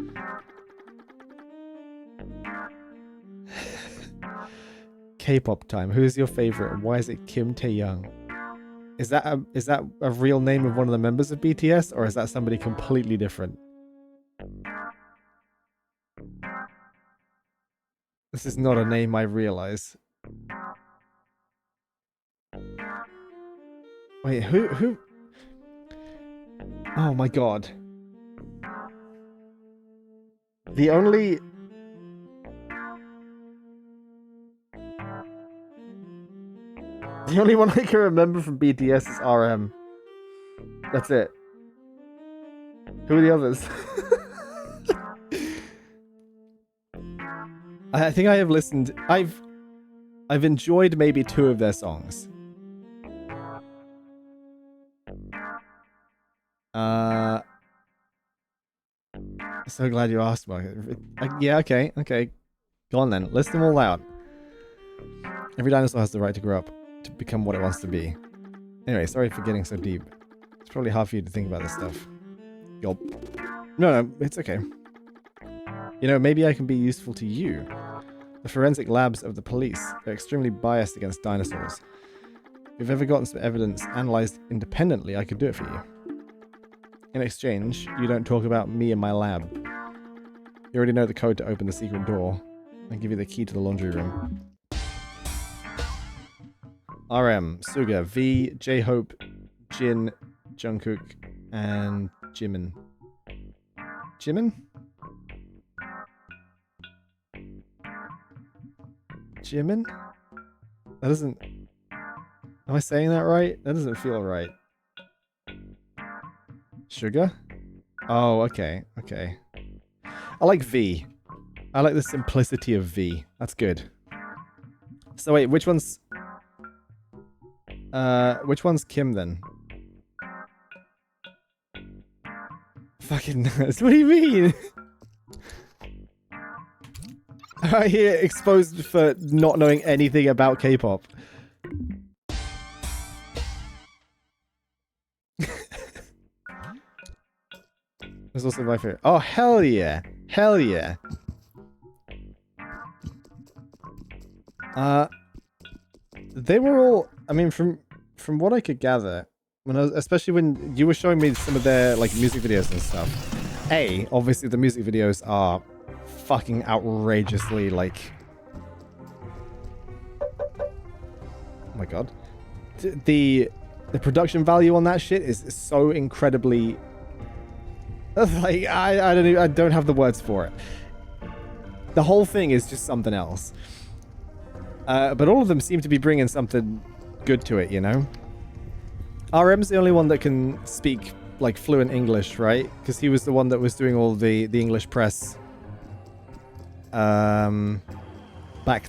K-pop time. Who is your favorite and why is it Kim Tae-young? Is that a real name of one of the members of BTS, or is that somebody completely different? This is not a name I realize. Wait, who? Oh my god. The only one I can remember from BTS is RM. That's it. Who are the others? I think I have listened. I've enjoyed maybe 2 of their songs. So glad you asked, Mark. Yeah, okay. Go on then. List them all out. Every dinosaur has the right to grow up, to become what it wants to be. Anyway, sorry for getting so deep. It's probably hard for you to think about this stuff. Yelp. No, it's okay. You know, maybe I can be useful to you. The forensic labs of the police are extremely biased against dinosaurs. If you've ever gotten some evidence analyzed independently, I could do it for you. In exchange, you don't talk about me and my lab. You already know the code to open the secret door. I'll give you the key to the laundry room. RM, Suga, V, J-Hope, Jin, Jungkook, and Jimin. Jimin? Jimin? That doesn't... Am I saying that right? That doesn't feel right. Sugar? Oh, okay. I like V. I like the simplicity of V. That's good. So wait, which one's Kim then? Fucking nuts. What do you mean? I hear exposed for not knowing anything about K-pop. That's also my favorite. Oh, hell yeah. Hell yeah. They were all, I mean, from what I could gather, especially when you were showing me some of their like music videos and stuff. Obviously the music videos are fucking outrageously like, oh my god, the production value on that shit is so incredibly like I don't have the words for it. The whole thing is just something else. But all of them seem to be bringing something good to it, you know? RM's the only one that can speak like fluent English, right? Because he was the one that was doing all the English press back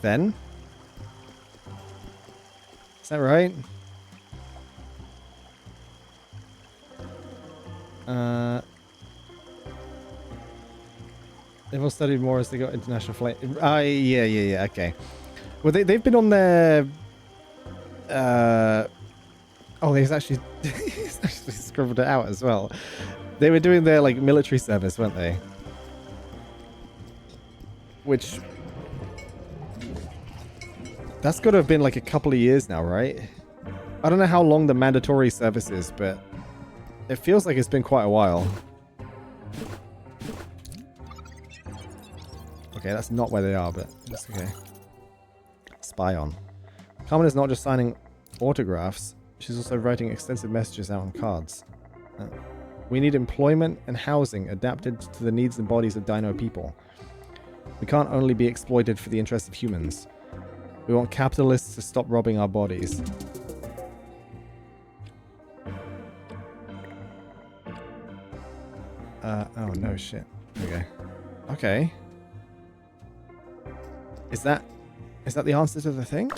then. Is that right? They've all studied more as they got international flight. Yeah, okay. Well, they've been on their... Oh, he's actually scribbled it out as well. They were doing their, like, military service, weren't they? Which... That's got to have been, like, a couple of years now, right? I don't know how long the mandatory service is, but... It feels like it's been quite a while. Okay, that's not where they are, but that's okay. Spy on. Carmen is not just signing autographs, she's also writing extensive messages out on cards. We need employment and housing adapted to the needs and bodies of dino people. We can't only be exploited for the interests of humans. We want capitalists to stop robbing our bodies. Oh no, shit. Okay. Okay. Is that the answer to the thing?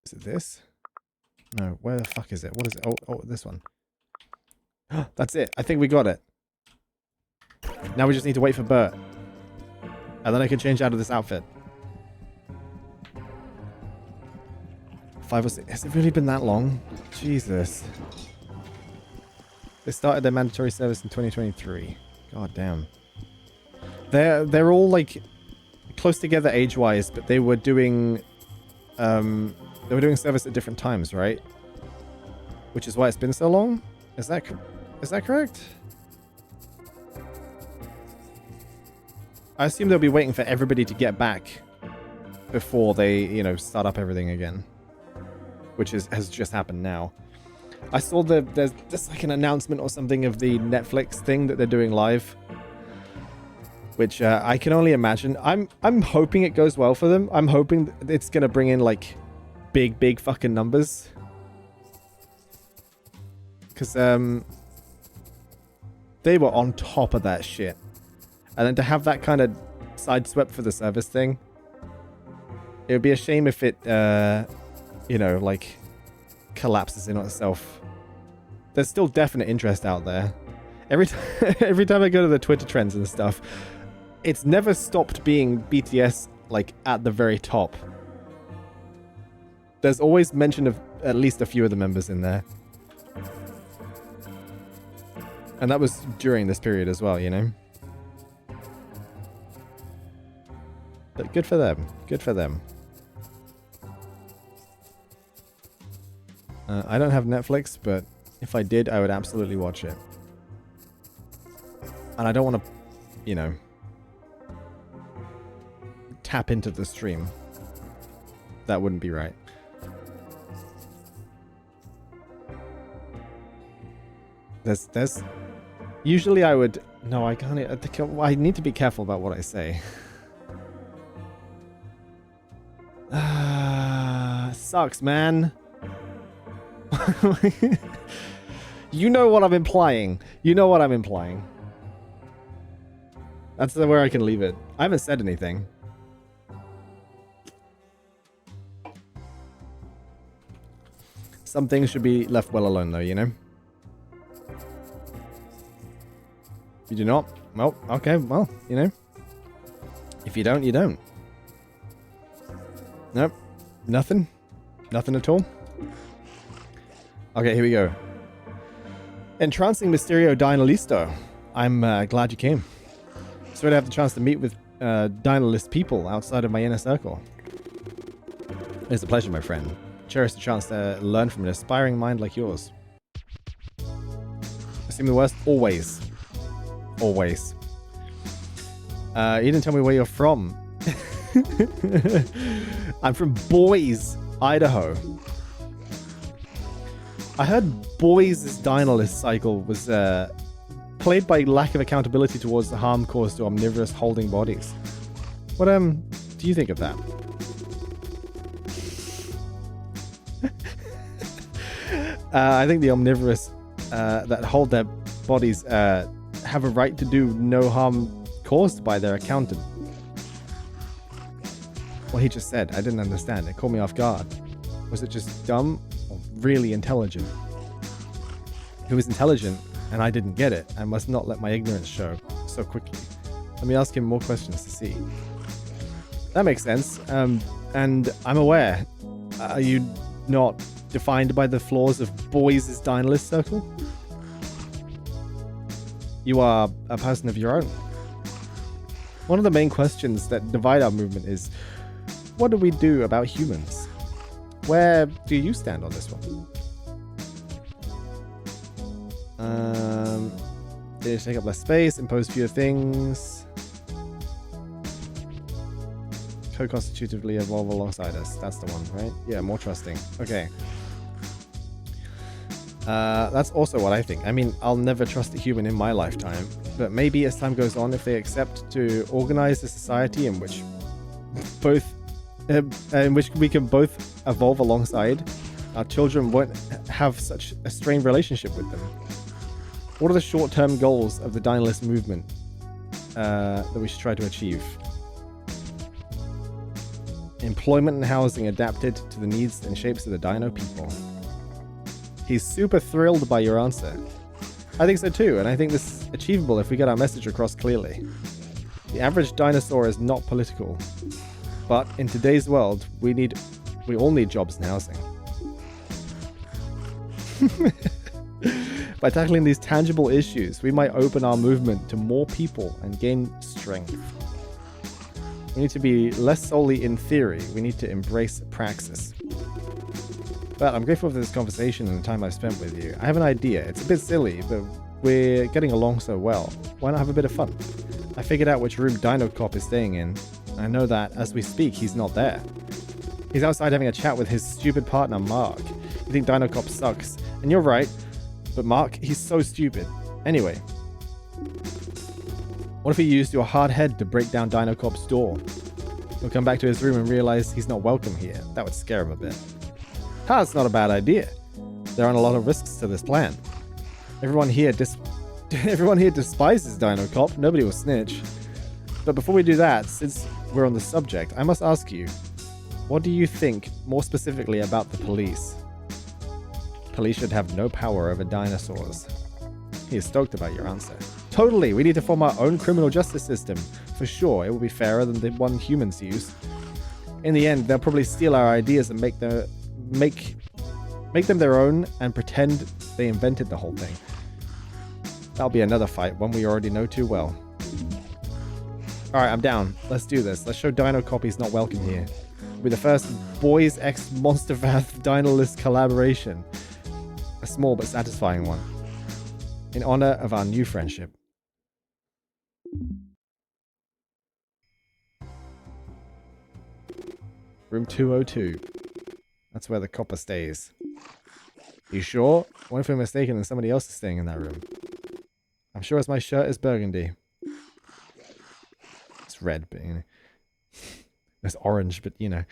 Is it this? No, where the fuck is it? What is it? Oh, this one. That's it. I think we got it. Now we just need to wait for Bert. And then I can change out of this outfit. 5 or 6. Has it really been that long? Jesus. They started their mandatory service in 2023. God damn. They're all like close together age-wise, but they were doing service at different times, right? Which is why it's been so long. Is that correct? I assume they'll be waiting for everybody to get back before they, you know, start up everything again, which has just happened now. I saw there's just like an announcement or something of the Netflix thing that they're doing live, which I can only imagine. I'm hoping it goes well for them. I'm hoping it's gonna bring in like big fucking numbers, because they were on top of that shit, and then to have that kind of sideswept for the service thing, it would be a shame if it you know, like collapses in on itself. There's still definite interest out there. Every time I go to the Twitter trends and stuff, it's never stopped being BTS like at the very top. There's always mention of at least a few of the members in there. And that was during this period as well, you know? But good for them. Good for them. I don't have Netflix, but if I did, I would absolutely watch it. And I don't want to, you know, tap into the stream. That wouldn't be right. There's usually I would, no, I can't, I need to be careful about what I say. Sucks, man. You know what I'm implying. You know what I'm implying. That's where I can leave it. I haven't said anything. Some things should be left well alone, though, you know? You do not? Well, okay, well, you know. If you don't, you don't. Nope. Nothing? Nothing at all? Okay, here we go. Entrancing Mysterio Dinalisto. I'm glad you came. So I have the chance to meet with Dinalist people outside of my inner circle. It's a pleasure, my friend. Cherish the chance to learn from an aspiring mind like yours. Assume the worst? Always. Always. You didn't tell me where you're from. I'm from Boise, Idaho. I heard Boyce's Dynalist cycle was played by lack of accountability towards the harm caused to omnivorous holding bodies. What do you think of that? I think the omnivorous that hold their bodies have a right to do no harm caused by their accountant. What he just said, I didn't understand. It caught me off guard. Was it just dumb or really intelligent? If it was intelligent and I didn't get it, I must not let my ignorance show so quickly. Let me ask him more questions to see. That makes sense. And I'm aware. Are you not defined by the flaws of Boyce's Dynalist circle? You are a person of your own. One of the main questions that divide our movement is, what do we do about humans? Where do you stand on this one? They take up less space, impose fewer things. Co-constitutively evolve alongside us. That's the one, right? Yeah, more trusting. Okay. That's also what I think. I mean, I'll never trust a human in my lifetime, but maybe as time goes on, if they accept to organize a society in which we can both evolve alongside, our children won't have such a strained relationship with them. What are the short-term goals of the Dynalist movement that we should try to achieve? Employment and housing adapted to the needs and shapes of the Dino people. He's super thrilled by your answer. I think so too, and I think this is achievable if we get our message across clearly. The average dinosaur is not political, but in today's world, we all need jobs and housing. By tackling these tangible issues, we might open our movement to more people and gain strength. We need to be less solely in theory, we need to embrace praxis. But I'm grateful for this conversation and the time I've spent with you. I have an idea. It's a bit silly, but we're getting along so well. Why not have a bit of fun? I figured out which room Dinocop is staying in. I know that, as we speak, he's not there. He's outside having a chat with his stupid partner, Mark. You think Dinocop sucks, and you're right, but Mark, he's so stupid. Anyway, what if you used your hard head to break down Dinocop's door? He'll come back to his room and realize he's not welcome here. That would scare him a bit. That's not a bad idea. There aren't a lot of risks to this plan. Everyone here despises Dinocop. Nobody will snitch. But before we do that, since we're on the subject, I must ask you, what do you think more specifically about the police? Police should have no power over dinosaurs. He is stoked about your answer. Totally, we need to form our own criminal justice system. For sure, it will be fairer than the one humans use. In the end, they'll probably steal our ideas and make them their own and pretend they invented the whole thing. That'll be another fight, one we already know too well. Alright, I'm down. Let's do this. Let's show Dinocop he's not welcome here. It'll be the first Boys X Monstervath Dynalist collaboration. A small but satisfying one. In honor of our new friendship. Room 202. That's where the copper stays. You sure? What if we're mistaken and somebody else is staying in that room? I'm sure as my shirt is burgundy. It's red, but you know. It's orange, but you know.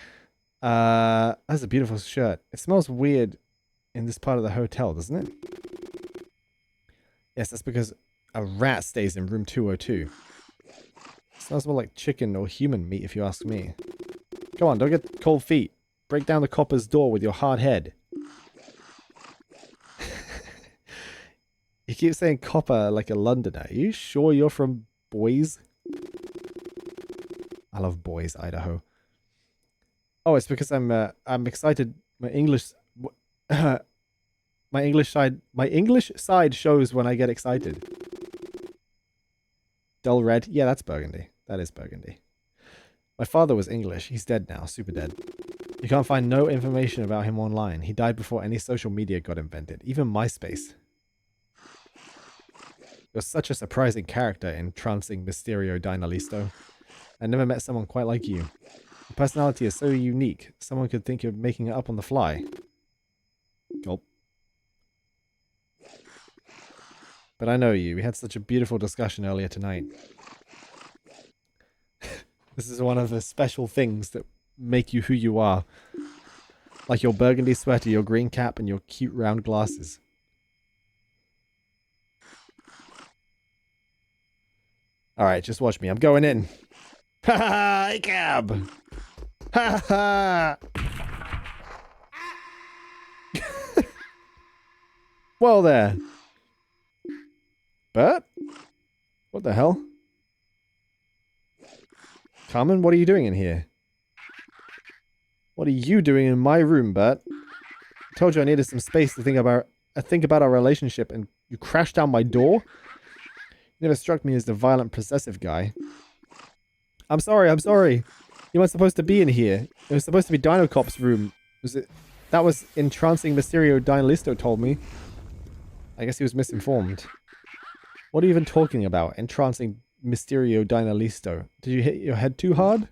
That's a beautiful shirt. It smells weird in this part of the hotel, doesn't it? Yes, that's because a rat stays in room 202. It smells more like chicken or human meat if you ask me. Come on, don't get cold feet. Break down the copper's door with your hard head. You keep saying copper like a Londoner. Are you sure you're from Boise? I love Boise, Idaho. Oh, it's because I'm excited. My English side shows when I get excited. Dull red. Yeah, that's burgundy. That is burgundy. My father was English. He's dead now. Super dead. You can't find no information about him online. He died before any social media got invented. Even MySpace. You're such a surprising character, entrancing Mysterio Dynalisto. I never met someone quite like you. Your personality is so unique. Someone could think you're making it up on the fly. Gulp. But I know you. We had such a beautiful discussion earlier tonight. This is one of the special things that make you who you are. Like your burgundy sweater, your green cap, and your cute round glasses. Alright, just watch me. I'm going in. Ha ha! Hey, cab! Ha ha! Well there. Bert? What the hell? Carmen, what are you doing in here? What are you doing in my room, Bert? I told you I needed some space to think about our relationship, and you crashed down my door? You never struck me as the violent, possessive guy. I'm sorry. You weren't supposed to be in here. It was supposed to be Dinocop's room. Was it? That was entrancing Mysterio Dinalisto told me. I guess he was misinformed. What are you even talking about? Entrancing Mysterio Dinalisto. Did you hit your head too hard?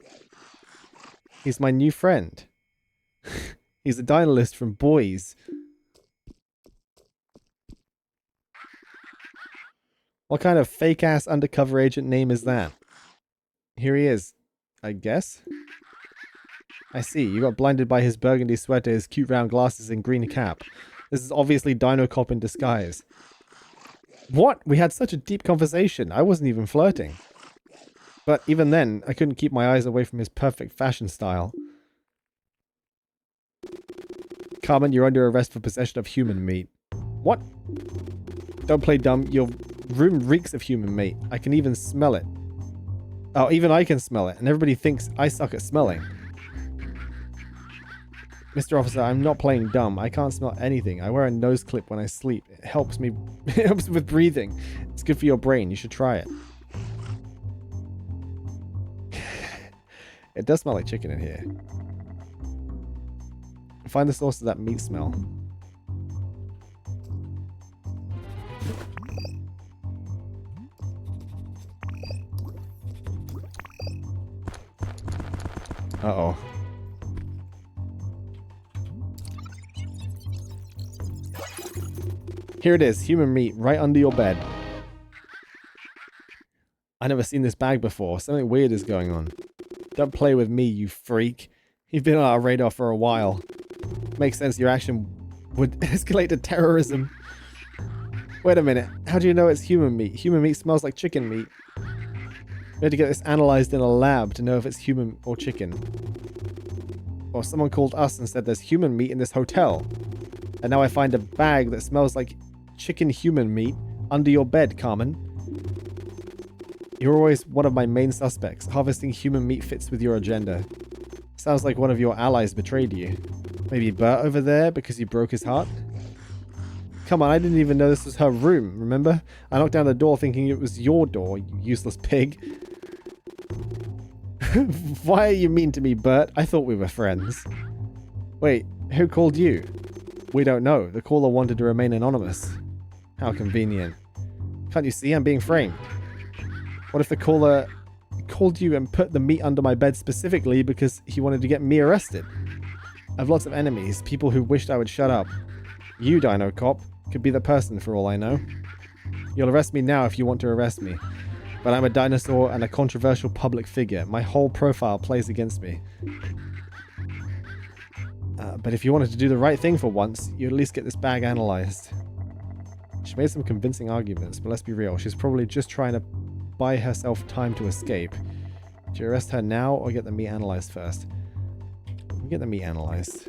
He's my new friend. He's a Dynalist from Boys. What kind of fake-ass undercover agent name is that? Here he is, I guess. I see, you got blinded by his burgundy sweater, his cute round glasses, and green cap. This is obviously Dinocop in disguise. What? We had such a deep conversation. I wasn't even flirting. But even then, I couldn't keep my eyes away from his perfect fashion style. Carmen, you're under arrest for possession of human meat. What? Don't play dumb. Your room reeks of human meat. I can even smell it. Oh, even I can smell it, and everybody thinks I suck at smelling. Mr. Officer, I'm not playing dumb. I can't smell anything. I wear a nose clip when I sleep. It helps me. It helps with breathing. It's good for your brain. You should try it. It does smell like chicken in here. Find the source of that meat smell. Uh-oh. Here it is, human meat, right under your bed. I never seen this bag before. Something weird is going on. Don't play with me, you freak. You've been on our radar for a while. Makes sense your action would escalate to terrorism. Wait a minute. How do you know it's human meat? Human meat smells like chicken meat. We had to get this analyzed in a lab to know if it's human or chicken. Or someone called us and said there's human meat in this hotel. And now I find a bag that smells like chicken human meat under your bed, Carmen. You're always one of my main suspects. Harvesting human meat fits with your agenda. Sounds like one of your allies betrayed you. Maybe Bert over there because you broke his heart? Come on, I didn't even know this was her room, remember? I knocked down the door thinking it was your door, you useless pig. Why are you mean to me, Bert? I thought we were friends. Wait, who called you? We don't know. The caller wanted to remain anonymous. How convenient. Can't you see I'm being framed? What if the caller called you and put the meat under my bed specifically because he wanted to get me arrested? I have lots of enemies, people who wished I would shut up. You, Dinocop, could be the person for all I know. You'll arrest me now if you want to arrest me. But I'm a dinosaur and a controversial public figure. My whole profile plays against me. But if you wanted to do the right thing for once, you'd at least get this bag analyzed. She made some convincing arguments, but let's be real, she's probably just trying to buy herself time to escape. Do you arrest her now or get the meat analyzed first? We'll get the meat analyzed.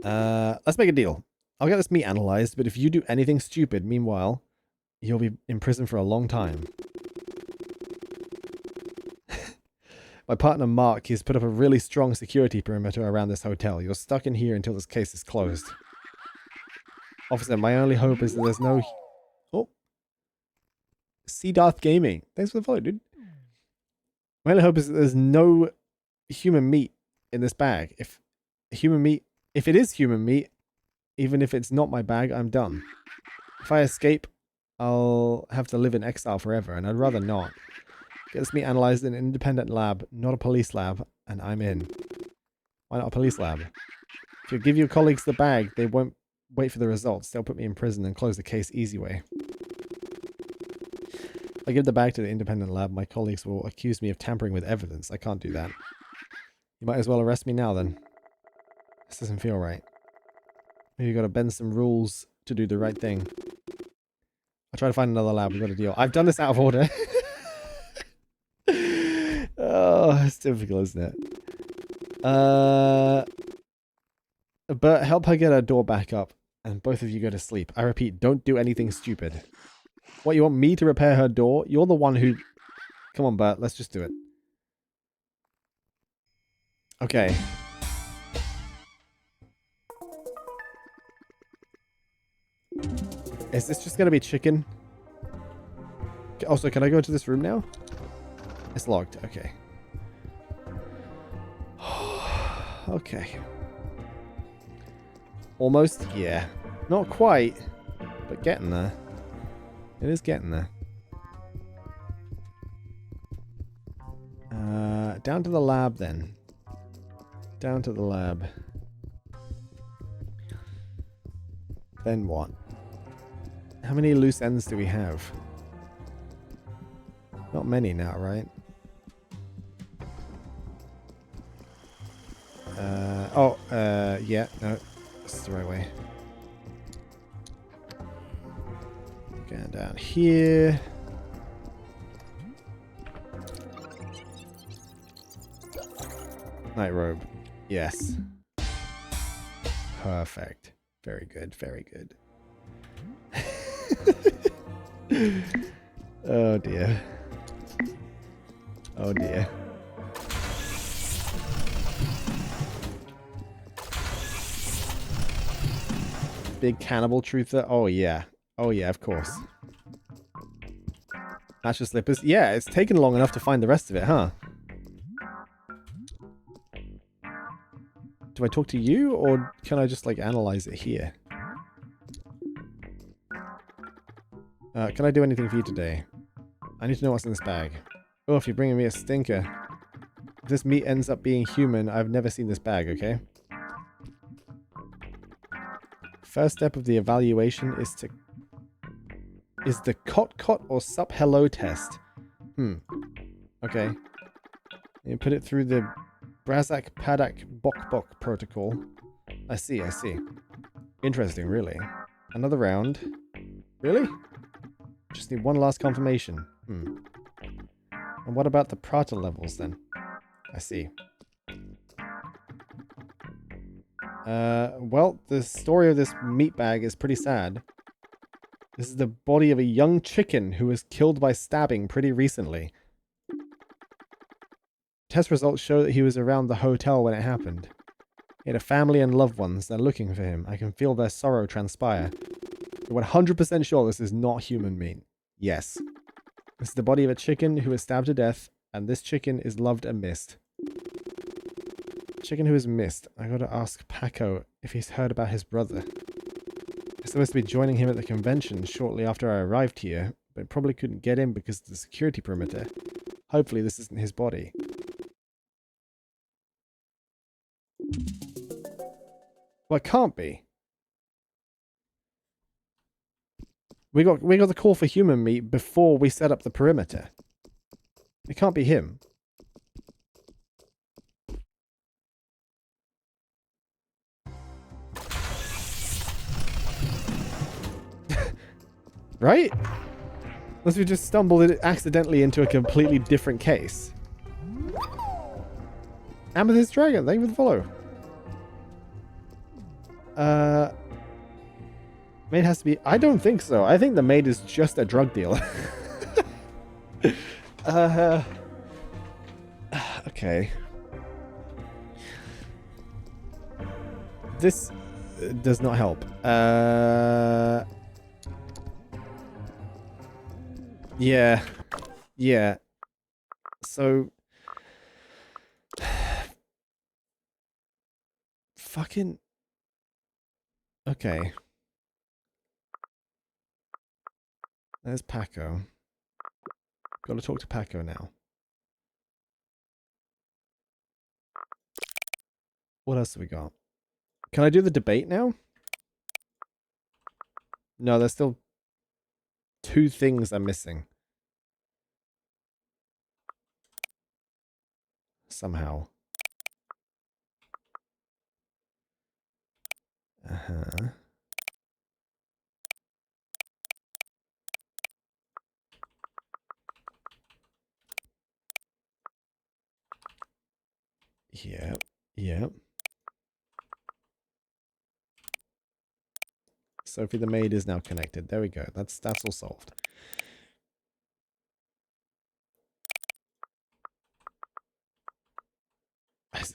Let's make a deal. I'll get this meat analyzed, but if you do anything stupid, meanwhile, you'll be in prison for a long time. My partner Mark, he's put up a really strong security perimeter around this hotel. You're stuck in here until this case is closed. Officer, my only hope is that there's no... Oh. Sea Darth Gaming. Thanks for the follow, dude. My only hope is that there's no human meat in this bag. If it is human meat, even if it's not my bag, I'm done. If I escape, I'll have to live in exile forever, and I'd rather not. Get this meat analyzed in an independent lab, not a police lab, and I'm in. Why not a police lab? If you give your colleagues the bag, they won't wait for the results. They'll put me in prison and close the case easy way. If I give the bag to the independent lab, my colleagues will accuse me of tampering with evidence. I can't do that. You might as well arrest me now then. This doesn't feel right. Maybe you gotta bend some rules to do the right thing. I'll try to find another lab. We've got a deal. I've done this out of order. Oh, it's difficult, isn't it? But help her get her door back up, and both of you go to sleep. I repeat, don't do anything stupid. What, you want me to repair her door? You're the one who... Come on, Bert, let's just do it. Okay. Is this just gonna be chicken? Also, can I go into this room now? It's locked. Okay. Okay. Almost? Yeah. Not quite, but getting there. It is getting there. Down to the lab then. Down to the lab. Then what? How many loose ends do we have? Not many now, right? Yeah, no. This is the right way. Going down here. Night robe. Yes. Perfect. Very good, very good. Oh dear. Oh dear. Big cannibal truther. Oh yeah. Oh yeah, of course. Match of slippers. Yeah, it's taken long enough to find the rest of it, huh? Do I talk to you, or can I just, like, analyze it here? Can I do anything for you today? I need to know what's in this bag. Oh, if you're bringing me a stinker. If this meat ends up being human, I've never seen this bag, okay? First step of the evaluation is the cot or sup hello test. Okay. You put it through the Brazak Padak Bok Bok protocol. I see, I see. Interesting, really. Another round. Really? Just need one last confirmation. And what about the Prata levels then? I see. Well, the story of this meat bag is pretty sad. This is the body of a young chicken who was killed by stabbing pretty recently. Test results show that he was around the hotel when it happened. He had a family and loved ones. They're looking for him. I can feel their sorrow transpire. You're 100% sure this is not human meat. Yes. This is the body of a chicken who was stabbed to death, and this chicken is loved and missed. Chicken who is missed. I gotta ask Paco if he's heard about his brother. I'm supposed to be joining him at the convention shortly after I arrived here, but probably couldn't get in because of the security perimeter. Hopefully this isn't his body. Well, it can't be. We got the call for human meat before we set up the perimeter. It can't be him. Right? Unless we just stumbled accidentally into a completely different case. Amethyst Dragon, thank you for the follow. Maid has to be... I don't think so. I think the maid is just a drug dealer. Okay. This does not help. Yeah. Yeah. So... Fucking... Okay. There's Paco. Gotta talk to Paco now. What else have we got? Can I do the debate now? No, there's still 2 things I'm missing. Somehow. Uh-huh. Yep. Yep. Sophie the maid is now connected. There we go. That's all solved.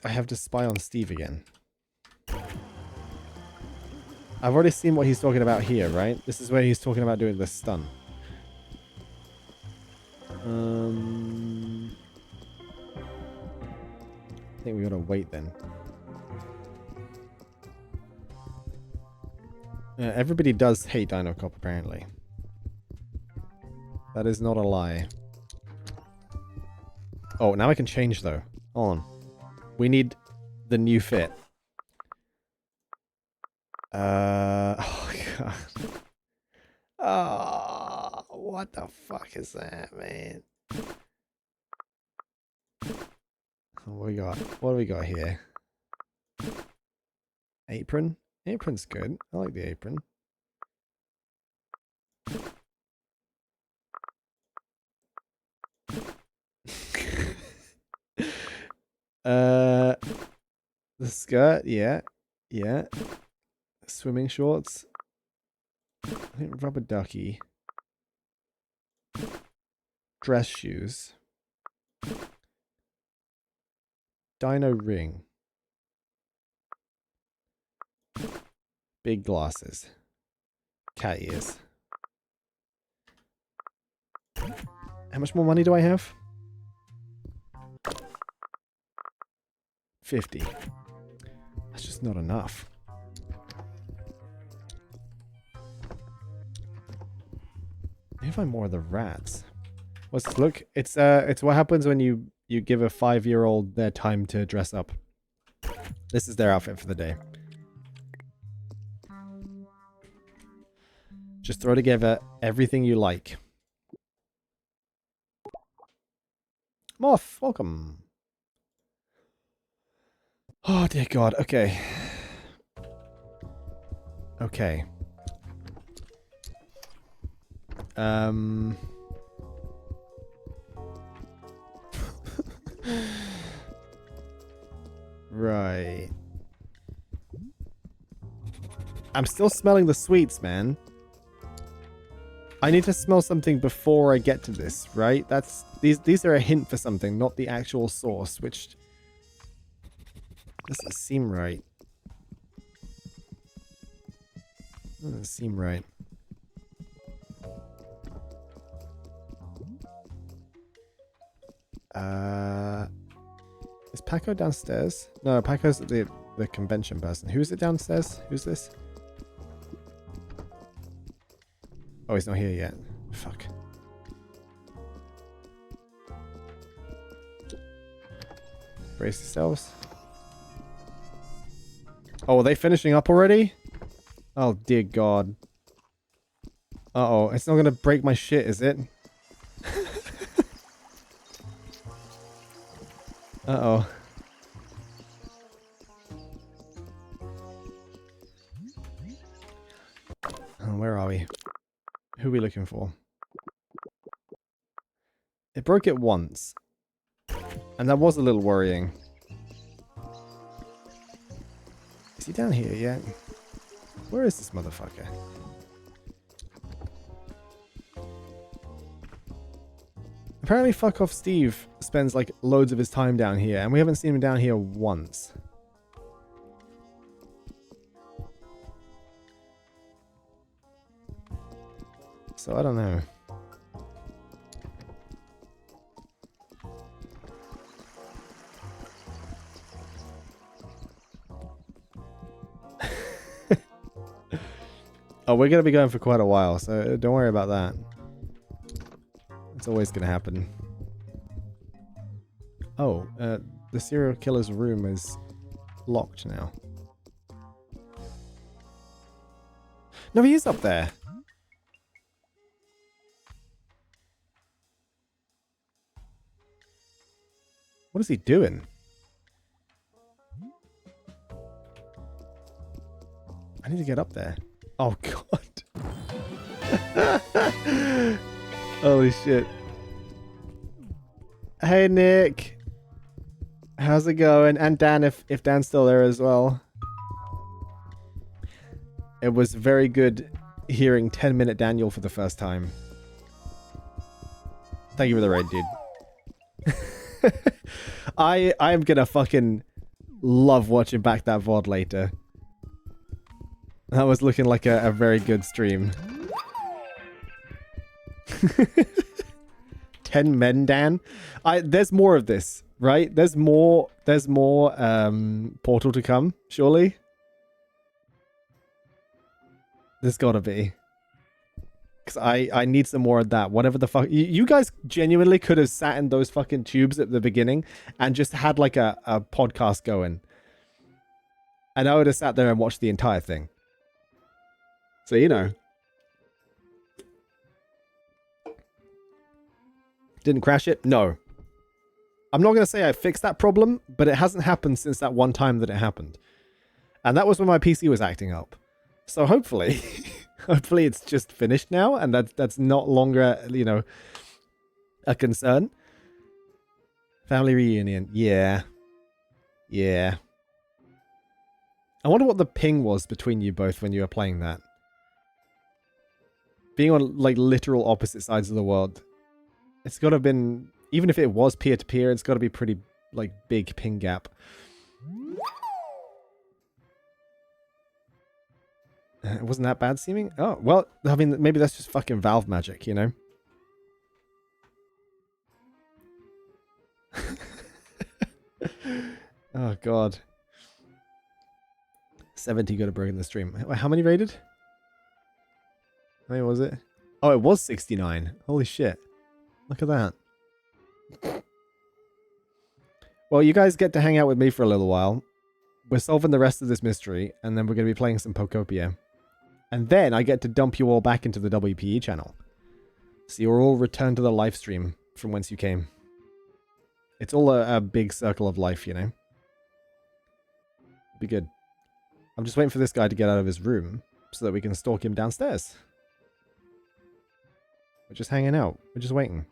I have to spy on Steve again. I've already seen what he's talking about here, right? This is where he's talking about doing the stun. I think we gotta wait then. Everybody does hate Dinocop, apparently. That is not a lie. Oh, now I can change, though. Hold on. We need the new fit. Oh, God. Oh, what the fuck is that, man? What we got? What do we got here? Apron? Apron's good. I like the apron. The skirt, yeah. Yeah. Swimming shorts. I think rubber ducky. Dress shoes. Dino ring. Big glasses. Cat ears. How much more money do I have? 50. That's just not enough. Maybe find more of the rats. What's this? Look, it's what happens when you give a 5-year-old their time to dress up. This is their outfit for the day. Just throw together everything you like. Moth, welcome. Oh dear God. Okay. Okay. Right. I'm still smelling the sweets, man. I need to smell something before I get to this, right? These are a hint for something, not the actual source, which doesn't seem right. Doesn't seem right. Is Paco downstairs? No, Paco's the convention person. Who is it downstairs? Who's this? Oh, he's not here yet. Fuck. Brace yourselves. Oh, are they finishing up already? Oh, dear God. Uh-oh, it's not gonna break my shit, is it? Uh-oh. Oh, where are we? Who are we looking for? It broke it once. And that was a little worrying. Is he down here yet? Where is this motherfucker? Apparently Fuck Off Steve spends like loads of his time down here, and we haven't seen him down here once. So I don't know. Oh, we're going to be going for quite a while, so don't worry about that. It's always going to happen. Oh, the serial killer's room is locked now. No, he is up there. What is he doing? I need to get up there. Oh, God. Holy shit. Hey, Nick. How's it going? And Dan, if Dan's still there as well. It was very good hearing 10-minute Daniel for the first time. Thank you for the raid, dude. I'm gonna fucking love watching back that VOD later. That was looking like a very good stream. 10 men, Dan. There's more of this, right? There's more Portal to come, surely. There's gotta be. Because I need some more of that. Whatever the fuck. You guys genuinely could have sat in those fucking tubes at the beginning and just had like a podcast going. And I would have sat there and watched the entire thing. So, you know. Didn't crash it? No. I'm not going to say I fixed that problem, but it hasn't happened since that one time that it happened. And that was when my PC was acting up. So hopefully, hopefully it's just finished now, and that's not longer, you know, a concern. Family reunion. Yeah. Yeah. I wonder what the ping was between you both when you were playing that. Being on, like, literal opposite sides of the world. It's got to have been, even if it was peer-to-peer, it's got to be pretty, like, big ping gap. It wasn't that bad seeming? Oh, well, I mean, maybe that's just fucking Valve magic, you know? Oh, God. 70 got a break in the stream. How many rated? How many was it? Oh, it was 69. Holy shit. Look at that. Well, you guys get to hang out with me for a little while. We're solving the rest of this mystery, and then we're going to be playing some Pokopia. And then I get to dump you all back into the WPE channel. So you're all returned to the live stream from whence you came. It's all a big circle of life, you know? Be good. I'm just waiting for this guy to get out of his room so that we can stalk him downstairs. We're just hanging out. We're just waiting.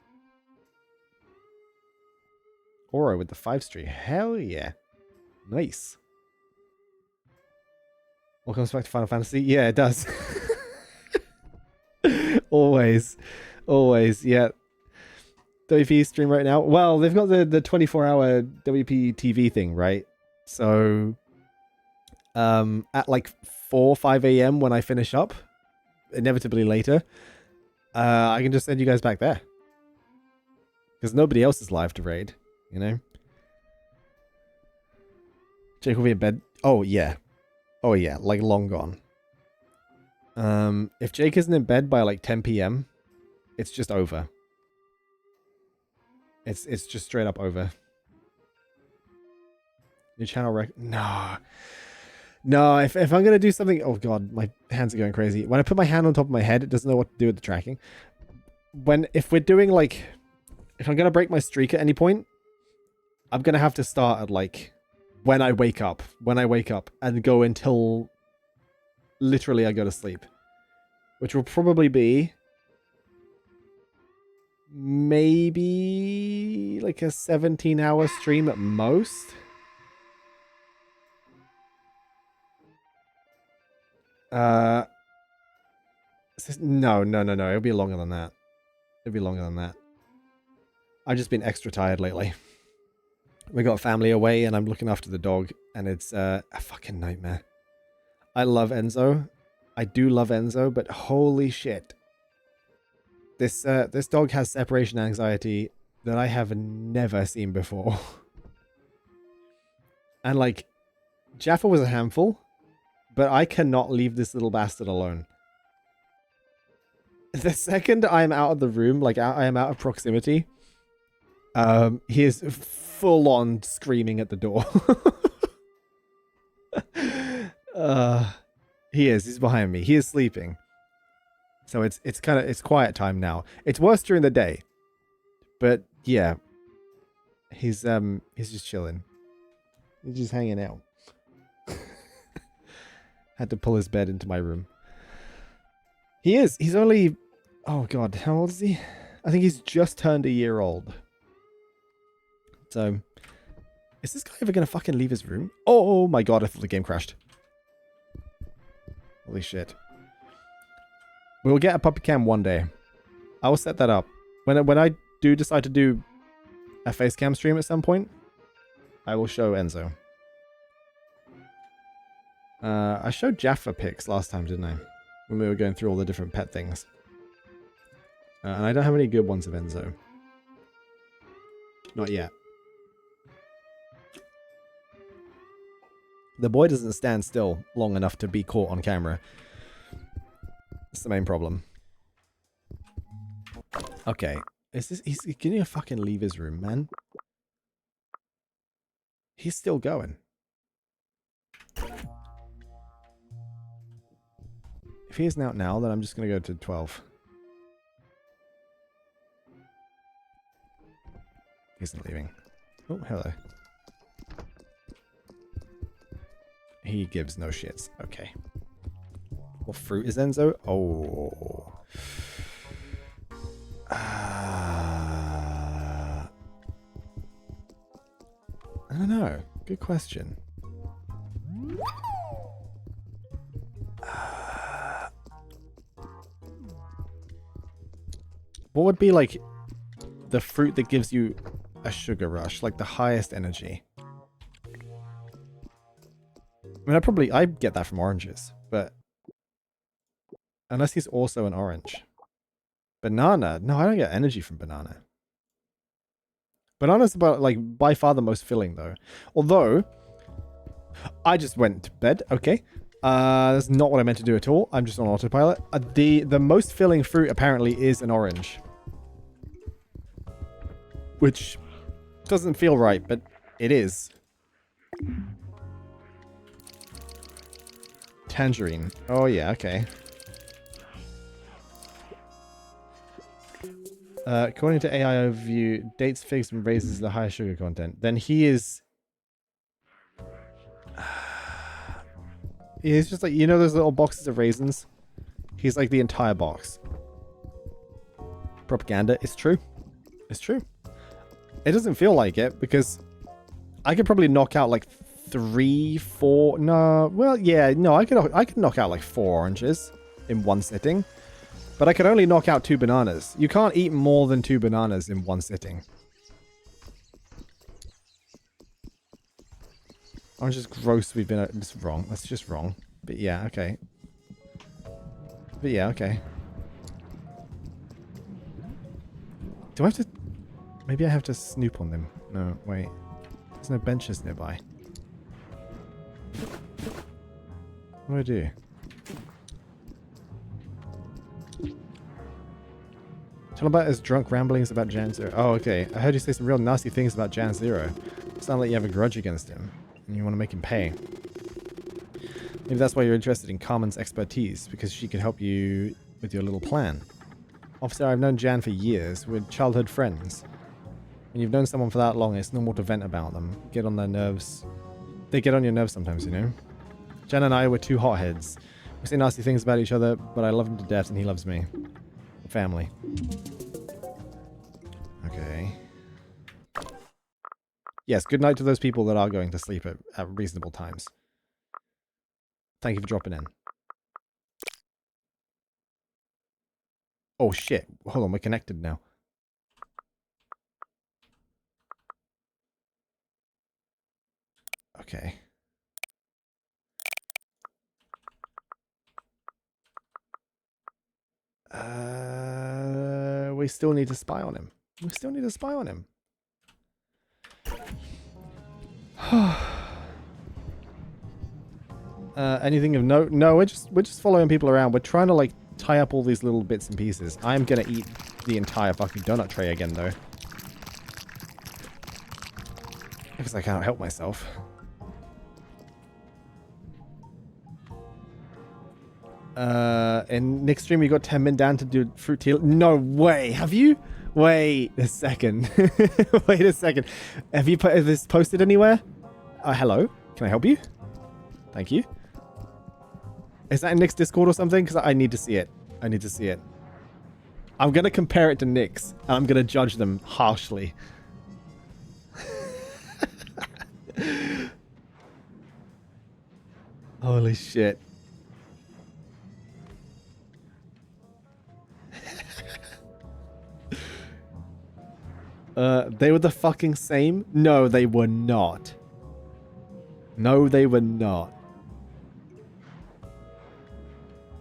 Aura with the 5-street. Hell yeah. Nice. All comes back to Final Fantasy? Yeah, it does. Always. Always, yeah. WP stream right now? Well, they've got the 24-hour WP TV thing, right? So, at like 4 5 a.m. when I finish up, inevitably later, I can just send you guys back there. Because nobody else is live to raid, you know? Jake will be in bed. Oh, yeah. Oh, yeah. Like, long gone. If Jake isn't in bed by, like, 10 p.m., it's just over. It's just straight up over. Your channel rec... No. No, if I'm going to do something... Oh, God. My hands are going crazy. When I put my hand on top of my head, it doesn't know what to do with the tracking. If we're doing, like... If I'm going to break my streak at any point, I'm going to have to start at, like... When I wake up, and go until literally I go to sleep, which will probably be maybe like a 17-hour stream at most. No. It'll be longer than that. It'll be longer than that. I've just been extra tired lately. We got family away, and I'm looking after the dog, and it's a fucking nightmare. I love Enzo. I do love Enzo, but holy shit. This dog has separation anxiety that I have never seen before. And, like, Jaffa was a handful, but I cannot leave this little bastard alone. The second I'm out of the room, like, I am out of proximity, he is full on screaming at the door. He's behind me. He is sleeping. So it's quiet time now. It's worse during the day. But yeah. He's just chilling. He's just hanging out. Had to pull his bed into my room. He's only, oh God, how old is he? I think he's just turned a year old. So, is this guy ever going to fucking leave his room? Oh my God, I thought the game crashed. Holy shit. We'll get a puppy cam one day. I will set that up. When I do decide to do a face cam stream at some point, I will show Enzo. I showed Jaffa pics last time, didn't I? When we were going through all the different pet things. And I don't have any good ones of Enzo. Not yet. The boy doesn't stand still long enough to be caught on camera. That's the main problem. Okay. He's can you fucking leave his room, man? He's still going. If he isn't out now, then I'm just gonna go to 12. He's not leaving. Oh, hello. He gives no shits. Okay. What fruit is Enzo? Oh. I don't know. Good question. What would be like the fruit that gives you a sugar rush, like the highest energy? I mean, I get that from oranges, but unless he's also an orange. Banana? No, I don't get energy from banana. Banana's about, like, by far the most filling, though. Although, I just went to bed, okay. That's not what I meant to do at all. I'm just on autopilot. The most filling fruit, apparently, is an orange. Which doesn't feel right, but it is. Tangerine. Oh, yeah, okay. According to AI overview, dates, figs, and raisins the highest sugar content. Then he is... He's just like, you know those little boxes of raisins? He's like the entire box. Propaganda. It's true. It's true. It doesn't feel like it, because I could probably knock out like 3, 4... No, well, yeah, no, I could knock out like 4 oranges in one sitting. But I could only knock out 2 bananas. You can't eat more than 2 bananas in one sitting. Orange is gross. We've been... It's wrong. That's just wrong. But yeah, okay. But yeah, okay. Do I have to... Maybe I have to snoop on them. No, wait. There's no benches nearby. What do I do? Tell about his drunk ramblings about Jan Zero. Oh, okay. I heard you say some real nasty things about Jan Zero. Sound like you have a grudge against him, and you want to make him pay. Maybe that's why you're interested in Carmen's expertise, because she could help you with your little plan. Officer, I've known Jan for years. We're childhood friends. When you've known someone for that long, it's normal to vent about them. Get on their nerves. They get on your nerves sometimes, you know? Jan and I were 2 hotheads. We say nasty things about each other, but I love him to death and he loves me. Family. Okay. Yes, good night to those people that are going to sleep at reasonable times. Thank you for dropping in. Oh shit. Hold on, we're connected now. Okay. We still need to spy on him. We still need to spy on him. Anything of note? No, we're just following people around. We're trying to like tie up all these little bits and pieces. I'm gonna eat the entire fucking donut tray again though. Because I can't help myself. In Nick's stream, you got 10 min down to do fruit tea. No way. Have you? Wait a second. Wait a second. Have you put this posted anywhere? Hello? Can I help you? Thank you. Is that in Nick's Discord or something? Because I need to see it. I need to see it. I'm going to compare it to Nick's, and I'm going to judge them harshly. Holy shit. They were the fucking same? No, they were not. No, they were not.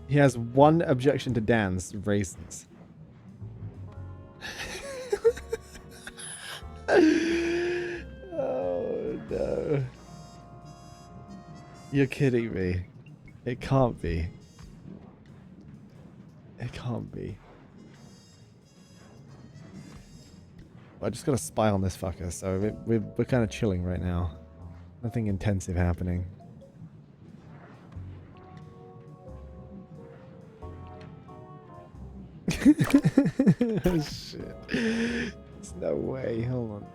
He has one objection to Dan's raisins. Oh, no. You're kidding me. It can't be. It can't be. I just got a spy on this fucker, so we're kind of chilling right now. Nothing intensive happening. Oh, shit. There's no way. Hold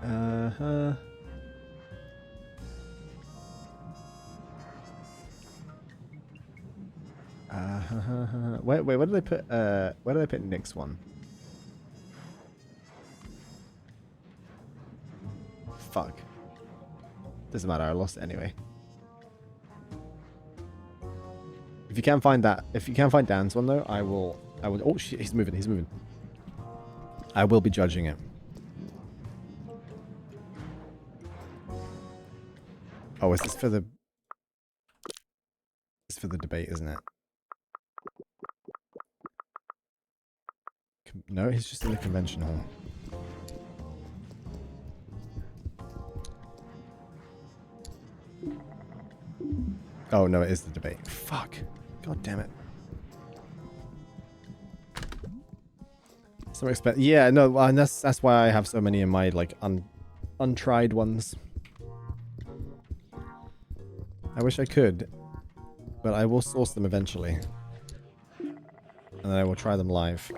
on. Uh-huh. Wait, where did they put where did they put Nick's one? Fuck. Doesn't matter, I lost it anyway. If you can find that, if you can find Dan's one though, I will oh shit, he's moving. I will be judging it. Oh, is this for the it's for the debate, isn't it? No, he's just in the convention hall. Oh no, it is the debate. Fuck. God damn it. Some expect. Yeah, no, and that's why I have so many in my like untried ones. I wish I could, but I will source them eventually, and then I will try them live.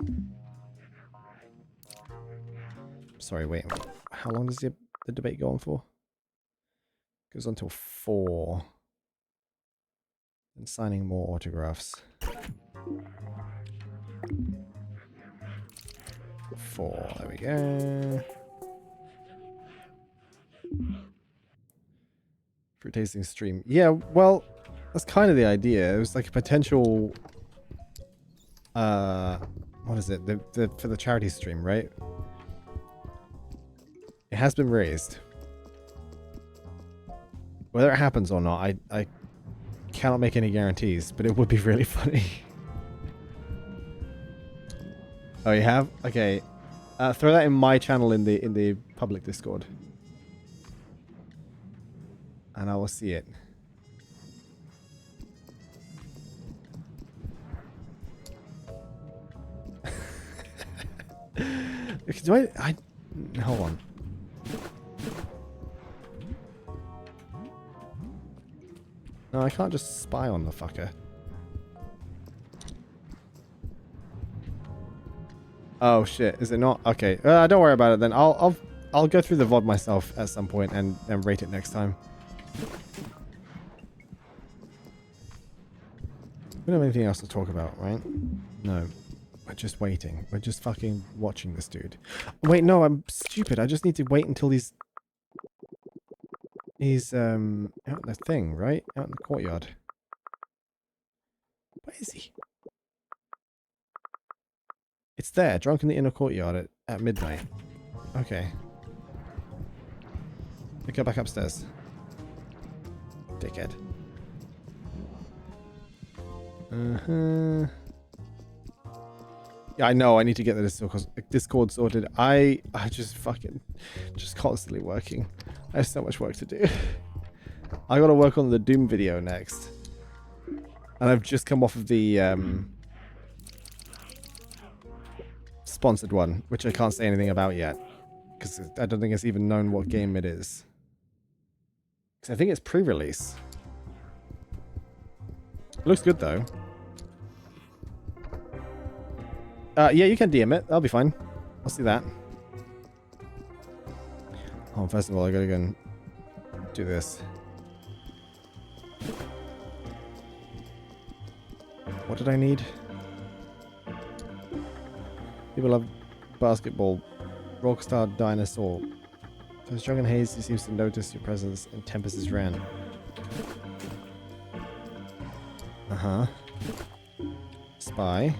Sorry, wait. How long does the debate go on for? Goes on until 4. And signing more autographs. 4. There we go. Fruit tasting stream. Yeah, well, that's kind of the idea. It was like a potential. What is it? For the charity stream, right? It has been raised. Whether it happens or not, I cannot make any guarantees, but it would be really funny. Oh, you have? Okay. Throw that in my channel in the public Discord. And I will see it. Do I hold on. No, I can't just spy on the fucker. Oh shit, is it not? Okay, don't worry about it then. I'll go through the VOD myself at some point and rate it next time. We don't have anything else to talk about, right? No. We're just waiting. We're just fucking watching this dude. Wait, no, I'm stupid. I just need to wait until he's out in the thing, right? Out in the courtyard. Where is he? It's there, drunk in the inner courtyard at midnight. Okay. Go back upstairs. Dickhead. Yeah, I know. I need to get the Discord sorted. I just constantly working. I have so much work to do. I got to work on the Doom video next, and I've just come off of the sponsored one, which I can't say anything about yet because I don't think it's even known what game it is. Because I think it's pre-release. It looks good though. Yeah, you can DM it. That'll be fine. I'll see that. Oh, first of all, I gotta go and do this. What did I need? People love basketball. Rockstar Dinosaur. There's Dragon Haze, he seems to notice your presence and tempers his rant. Uh-huh. Spy.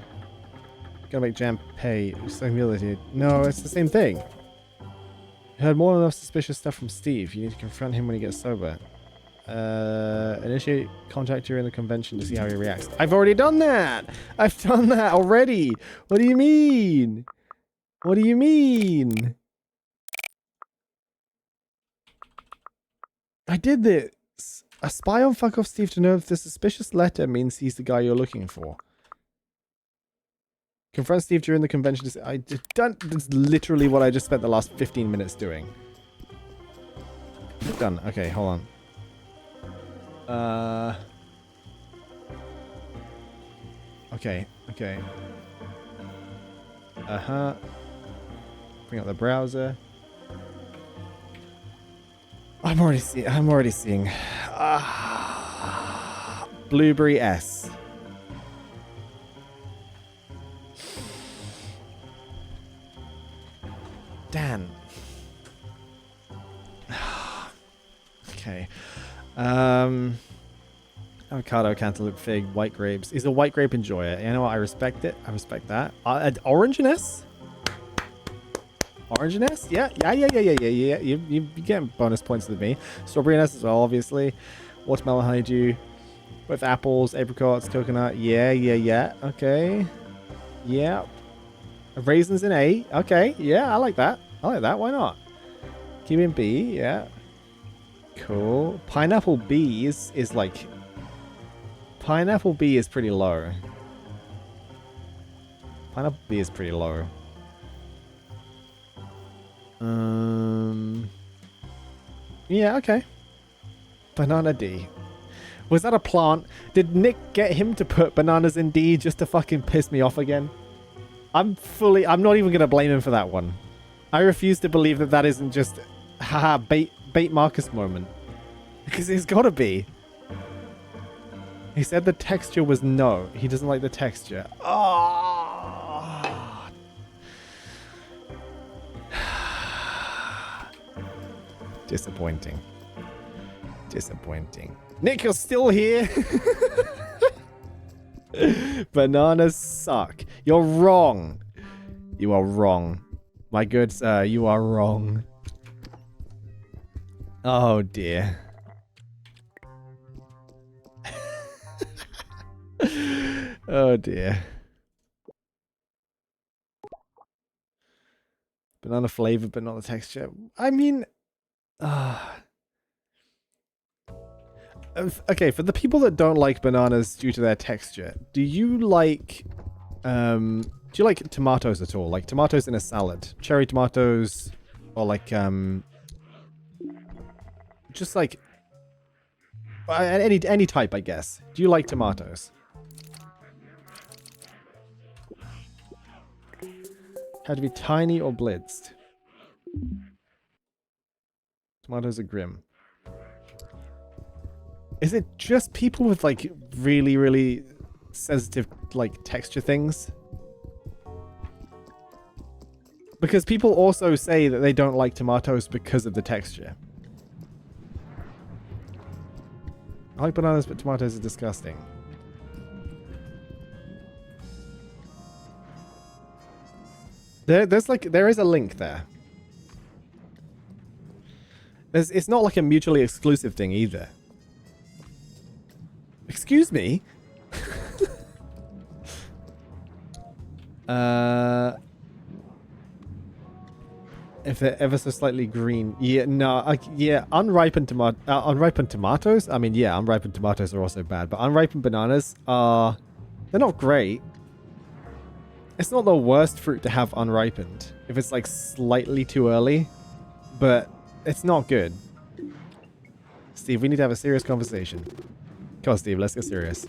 Gotta make Jam pay. Humility. No, it's the same thing. You heard more than enough suspicious stuff from Steve. You need to confront him when he gets sober. Initiate contact during the convention to see how he reacts. I've already done that! I've done that already! What do you mean? What do you mean? I did this! A spy on Fuck Off Steve to know if the suspicious letter means he's the guy you're looking for. Confront Steve during the convention. I just done. That's literally what I just spent the last 15 minutes doing. Done. Okay, hold on. Okay. Okay. Bring up the browser. I'm already seeing. Blueberry S. Dan. Okay. Avocado, cantaloupe, fig, white grapes. He's a white grape enjoyer. You know what? I respect it. I respect that. Orange and S? Orange and S? Yeah. You get bonus points with me. Strawberry and S as well, obviously. Watermelon, honeydew. With apples, apricots, coconut. Yeah. Okay. Yeah. Raisins in A. Okay. Yeah, I like that. Why not? Kiwi and B. Yeah. Cool. Pineapple B is like... Pineapple B is pretty low. Pineapple B is pretty low. Yeah, okay. Banana D. Was that a plant? Did Nick get him to put bananas in D just to fucking piss me off again? I'm not even going to blame him for that one. I refuse to believe that that isn't just haha bait Marcus moment. Because it's got to be. He said the texture was no. He doesn't like the texture. Oh. Disappointing. Nick, you're still here. Bananas suck. You're wrong. You are wrong. My good sir, you are wrong. Oh dear. Oh dear. Banana flavor, but not the texture. I mean, okay, for the people that don't like bananas due to their texture, do you like tomatoes at all? Like tomatoes in a salad, cherry tomatoes, or like just like any type, I guess. Do you like tomatoes? Had to be tiny or blitzed. Tomatoes are grim. Is it just people with like really, really sensitive like texture things? Because people also say that they don't like tomatoes because of the texture. I like bananas, but tomatoes are disgusting. There is a link there. It's not like a mutually exclusive thing either. Excuse me? If they're ever so slightly green. Yeah, no, yeah, unripened tomatoes? I mean, yeah, unripened tomatoes are also bad, but unripened bananas are... They're not great. It's not the worst fruit to have unripened, if it's like slightly too early, but it's not good. Steve, we need to have a serious conversation. Come on, Steve, let's get serious.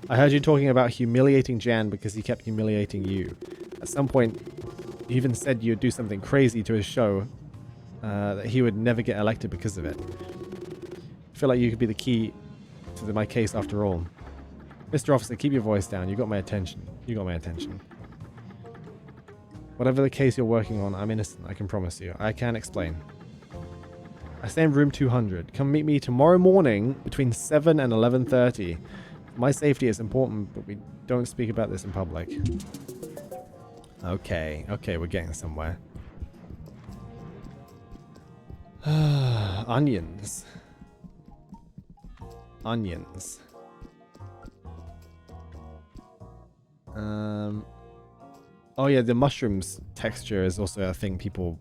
I heard you talking about humiliating Jan because he kept humiliating you. At some point, you even said you'd do something crazy to his show, that he would never get elected because of it. I feel like you could be the key to my case after all. Mr. Officer, keep your voice down. You got my attention. Whatever the case you're working on, I'm innocent, I can promise you. I can explain. I stay in room 200. Come meet me tomorrow morning between 7 and 11:30. My safety is important, but we don't speak about this in public. Okay, we're getting somewhere. Onions. Oh yeah, the mushrooms texture is also a thing people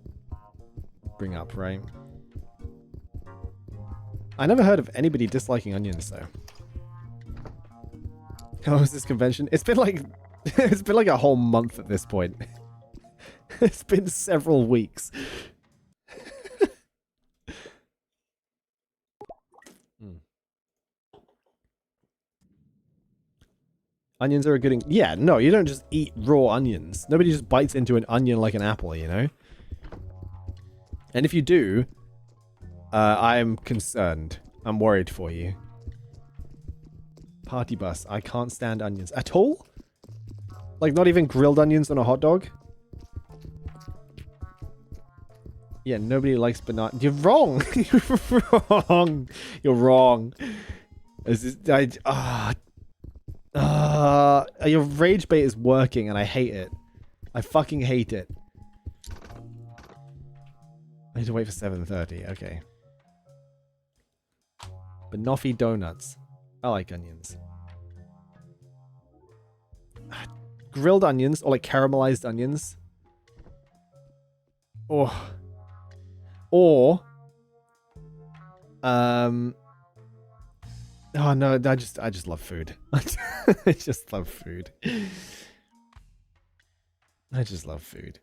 bring up, right? I never heard of anybody disliking onions, though. How long is this convention? It's been like... it's been like a whole month at this point. It's been several weeks. Onions are a good... Yeah, no, you don't just eat raw onions. Nobody just bites into an onion like an apple, you know? And if you do, I'm concerned. I'm worried for you. Party bus. I can't stand onions. At all? Like, not even grilled onions on a hot dog? Yeah, nobody likes banana. You're wrong! You're wrong! You're wrong. This is... your rage bait is working and I hate it. I fucking hate it. I need to wait for 7:30. Okay. Banoffee donuts. I like onions. Grilled onions or like caramelized onions. Or oh no, I just love food. I just love food. I just love food.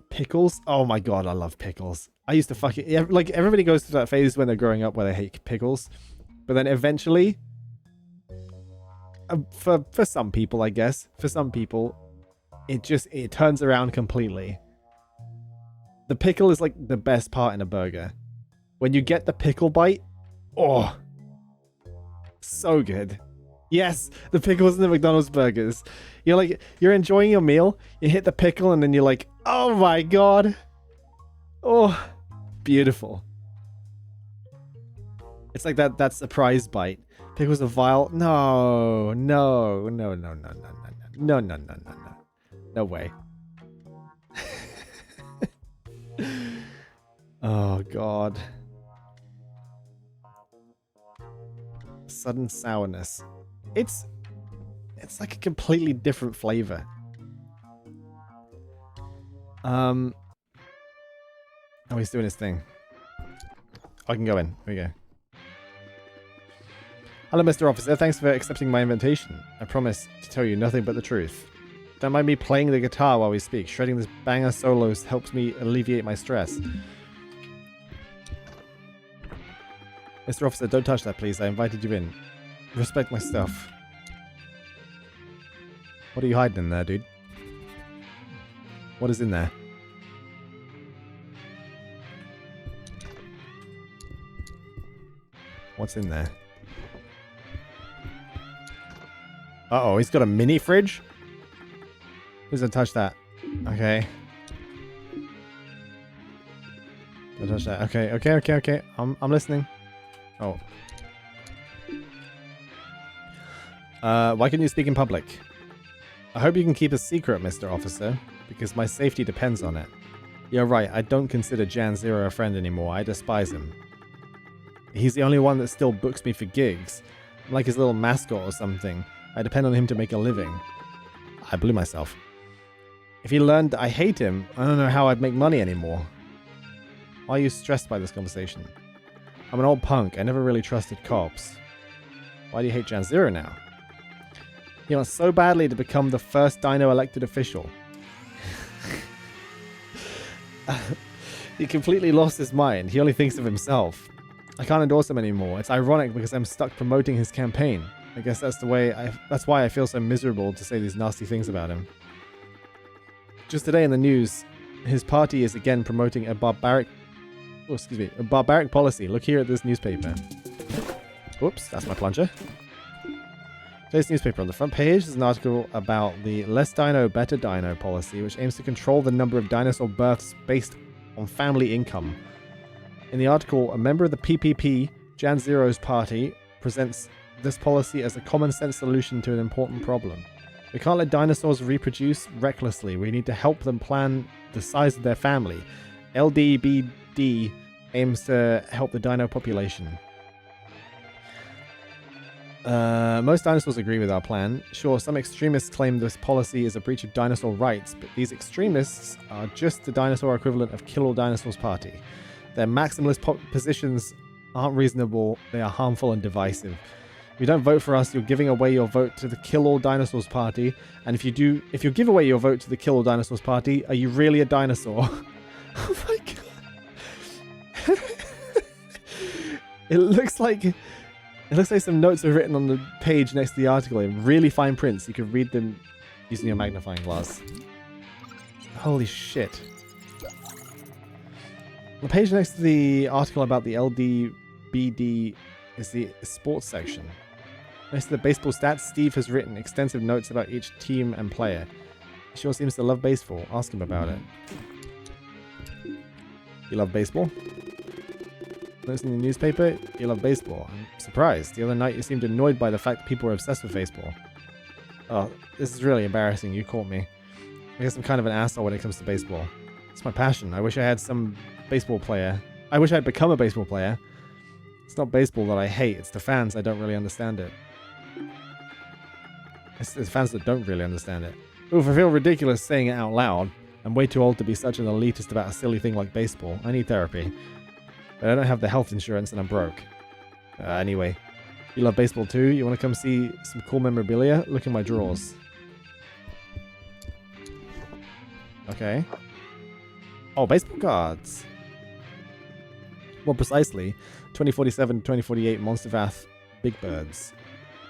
Pickles? Oh my god, I love pickles. I used to fucking... like, everybody goes through that phase when they're growing up where they hate pickles. But then eventually... for some people, I guess. For some people, it turns around completely. The pickle is like the best part in a burger. When you get the pickle bite... oh, so good. Yes, the pickles in the McDonald's burgers. You're enjoying your meal, you hit the pickle, and then you're like, oh my god. Oh, beautiful. It's like that surprise bite. Pickles are vile. No. No way. Oh god. Sudden sourness. It's like a completely different flavor. Oh, he's doing his thing. I can go in. Here we go. Hello, Mr. Officer. Thanks for accepting my invitation. I promise to tell you nothing but the truth. Don't mind me playing the guitar while we speak. Shredding this banger solos helps me alleviate my stress. Mr. Officer, don't touch that, please. I invited you in. Respect my stuff. What are you hiding in there, dude? What is in there? What's in there? Uh-oh, he's got a mini fridge? Who's gonna touch that? Okay. Don't touch that. Okay. I'm listening. Oh. Why can't you speak in public? I hope you can keep a secret, Mr. Officer, because my safety depends on it. You're right, I don't consider Jan Zero a friend anymore. I despise him. He's the only one that still books me for gigs. I'm like his little mascot or something. I depend on him to make a living. I blew myself. If he learned that I hate him, I don't know how I'd make money anymore. Why are you stressed by this conversation? I'm an old punk. I never really trusted cops. Why do you hate Jan Zero now? He wants so badly to become the first Dino elected official. He completely lost his mind. He only thinks of himself. I can't endorse him anymore. It's ironic because I'm stuck promoting his campaign. I guess that's why I feel so miserable to say these nasty things about him. Just today in the news, his party is again promoting a barbaric policy. Look here at this newspaper. Whoops, that's my plunger. Today's newspaper, on the front page is an article about the Less Dino, Better Dino policy, which aims to control the number of dinosaur births based on family income. In the article, a member of the PPP, Jan Zero's party, presents this policy as a common sense solution to an important problem. We can't let dinosaurs reproduce recklessly. We need to help them plan the size of their family. LDBD aims to help the dino population. Most dinosaurs agree with our plan. Sure, some extremists claim this policy is a breach of dinosaur rights, but these extremists are just the dinosaur equivalent of Kill All Dinosaurs Party. Their maximalist positions aren't reasonable, they are harmful and divisive. If you don't vote for us, you're giving away your vote to the Kill All Dinosaurs Party. And if you give away your vote to the Kill All Dinosaurs Party, are you really a dinosaur? Oh my god. It looks like some notes are written on the page next to the article in really fine print, so you can read them using your magnifying glass. Holy shit. The page next to the article about the LDBD is the sports section. Next to the baseball stats, Steve has written extensive notes about each team and player. He sure seems to love baseball. Ask him about it. You love baseball? Notes in the newspaper? You love baseball. I'm surprised. The other night you seemed annoyed by the fact that people were obsessed with baseball. Oh, this is really embarrassing. You caught me. I guess I'm kind of an asshole when it comes to baseball. It's my passion. I wish I had some baseball player. I wish I'd become a baseball player. It's not baseball that I hate. It's the fans. I don't really understand it. It's the fans that don't really understand it. Oof, I feel ridiculous saying it out loud. I'm way too old to be such an elitist about a silly thing like baseball. I need therapy. But I don't have the health insurance and I'm broke. Anyway, you love baseball too? You want to come see some cool memorabilia? Look in my drawers. Okay. Oh, baseball cards. More precisely, 2047-2048 Monstervath Big Birds.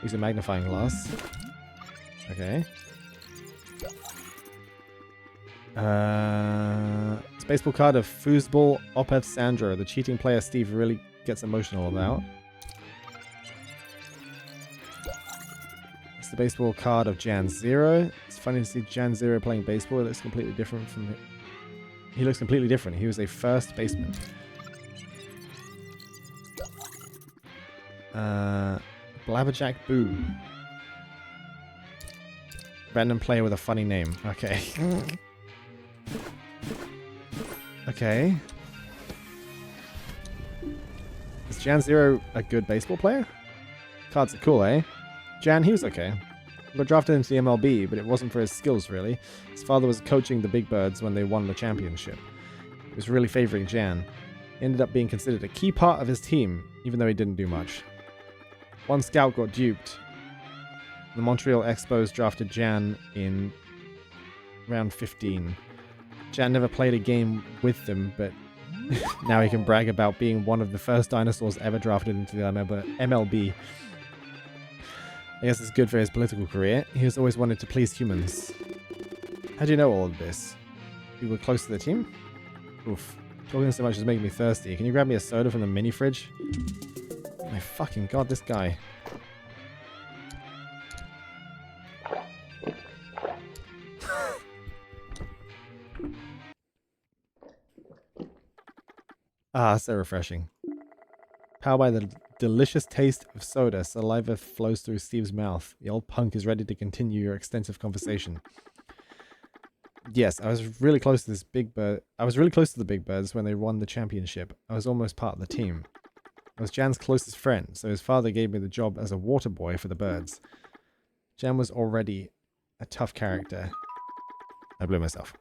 Use a magnifying glass. Okay. It's a baseball card of Foosball Opeth Sandro, the cheating player Steve really gets emotional about. It's the baseball card of Jan Zero. It's funny to see Jan Zero playing baseball. It looks completely different from him. He looks completely different. He was a first baseman. Blabberjack Boo. Random player with a funny name. Okay. Okay. Is Jan Zero a good baseball player? Cards are cool, eh? Jan, he was okay. He got drafted into the MLB, but it wasn't for his skills, really. His father was coaching the Big Birds when they won the championship. He was really favoring Jan. He ended up being considered a key part of his team, even though he didn't do much. One scout got duped. The Montreal Expos drafted Jan in round 15. Jan never played a game with them, but now he can brag about being one of the first dinosaurs ever drafted into the MLB. I guess it's good for his political career. He has always wanted to please humans. How do you know all of this? You were close to the team? Oof. Talking so much is making me thirsty. Can you grab me a soda from the mini fridge? Oh my fucking god, this guy. Ah, so refreshing. Powered by the delicious taste of soda, saliva flows through Steve's mouth. The old punk is ready to continue your extensive conversation. Yes, I was really close to this big bird. I was really close to the Big Birds when they won the championship. I was almost part of the team. I was Jan's closest friend, so his father gave me the job as a water boy for the birds. Jan was already a tough character. I blew myself.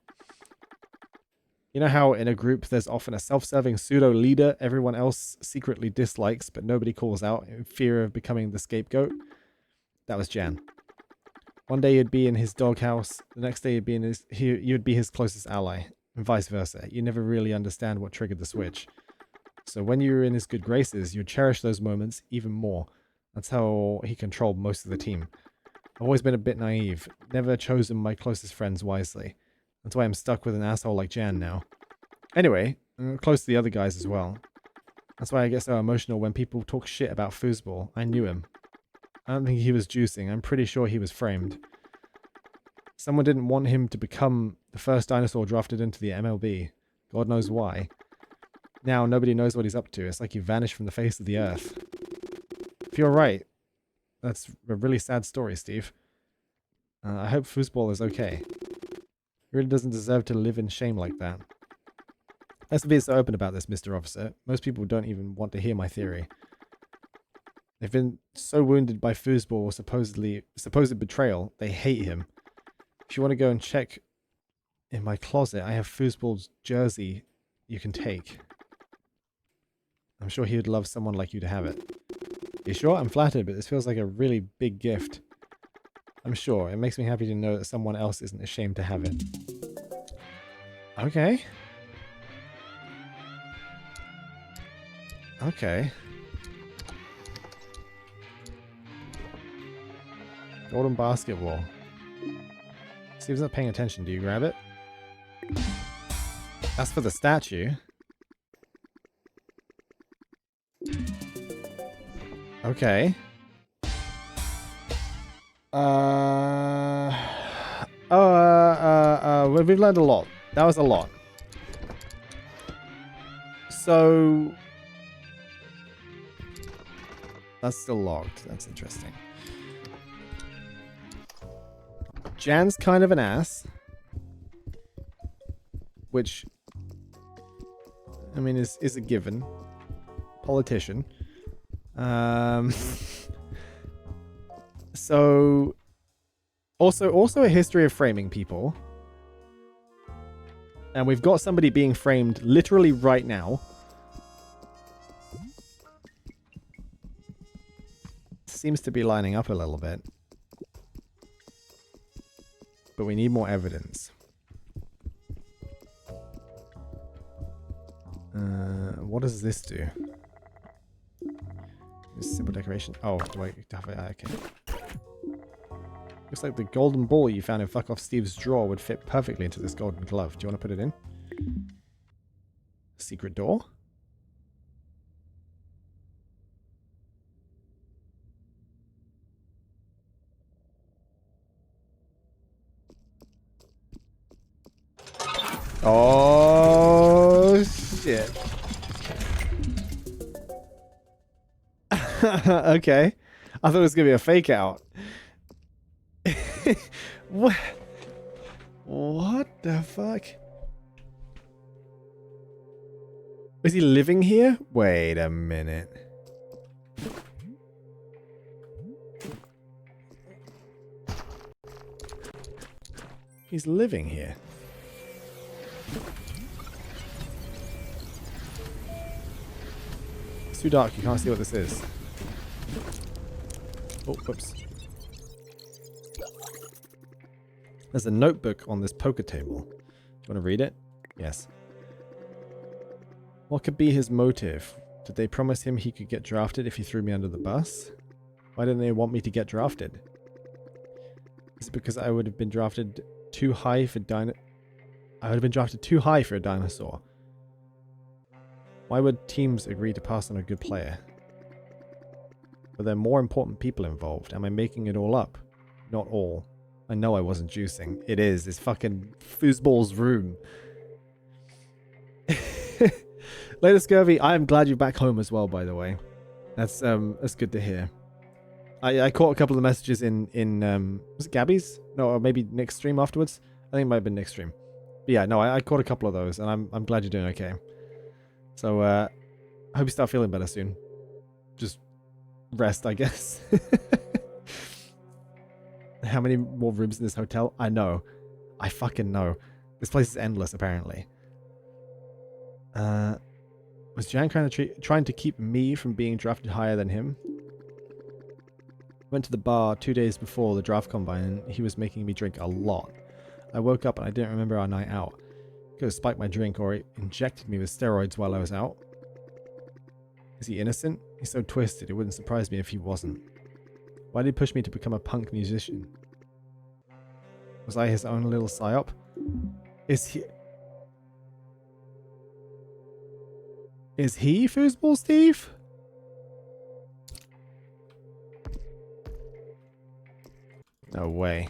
You know how in a group there's often a self-serving pseudo-leader everyone else secretly dislikes but nobody calls out in fear of becoming the scapegoat? That was Jan. One day you'd be in his doghouse, the next day you'd be his closest ally, and vice versa. You never really understand what triggered the switch. So when you were in his good graces, you'd cherish those moments even more. That's how he controlled most of the team. I've always been a bit naive, never chosen my closest friends wisely. That's why I'm stuck with an asshole like Jan now. Anyway, I'm close to the other guys as well. That's why I get so emotional when people talk shit about foosball. I knew him. I don't think he was juicing. I'm pretty sure he was framed. Someone didn't want him to become the first dinosaur drafted into the MLB. God knows why. Now nobody knows what he's up to. It's like he vanished from the face of the earth. If you're right, that's a really sad story, Steve. I hope foosball is okay. He really doesn't deserve to live in shame like that. Thanks for being so open about this, Mr. Officer. Most people don't even want to hear my theory. They've been so wounded by foosball or supposed betrayal, they hate him. If you want to go and check in my closet, I have foosball's jersey you can take. I'm sure he would love someone like you to have it. You sure? I'm flattered, but this feels like a really big gift. I'm sure. It makes me happy to know that someone else isn't ashamed to have it. Okay. Okay. Golden basketball. Steve's not paying attention. Do you grab it? As for the statue. Okay. We've learned a lot. That was a lot. So... That's still logged. That's interesting. Jan's kind of an ass. Which... I mean, is a given. Politician. So... Also a history of framing people. And we've got somebody being framed literally right now. Seems to be lining up a little bit. But we need more evidence. What does this do? This simple decoration. Oh, do I have it? Okay. Looks like the golden ball you found in Fuck Off Steve's drawer would fit perfectly into this golden glove. Do you want to put it in? Secret door? Oh, shit. Okay. I thought it was going to be a fake out. What? What the fuck? Is he living here? Wait a minute. He's living here. It's too dark. You can't see what this is. Oh, whoops. There's a notebook on this poker table. Do you want to read it? Yes. What could be his motive? Did they promise him he could get drafted if he threw me under the bus? Why didn't they want me to get drafted? Is it because I would have been drafted too high for I would have been drafted too high for a dinosaur? Why would teams agree to pass on a good player? Were there more important people involved? Am I making it all up? Not all. I know I wasn't juicing. It is. It's fucking foosball's room. Later, Scurvy. I am glad you're back home as well, by the way. That's good to hear. I caught a couple of messages in was it Gabby's? No, or maybe Nick's stream afterwards. I think it might have been Nick's stream. But yeah, no, I caught a couple of those, and I'm glad you're doing okay. So I hope you start feeling better soon. Just rest, I guess. How many more rooms in this hotel? I know. I fucking know. This place is endless, apparently. Was Jan trying to keep me from being drafted higher than him? Went to the bar 2 days before the draft combine and he was making me drink a lot. I woke up and I didn't remember our night out. Could have spiked my drink or he injected me with steroids while I was out. Is he innocent? He's so twisted, it wouldn't surprise me if he wasn't. Why did he push me to become a punk musician? Was I his own little psyop? Is he Foosball Steve? No way.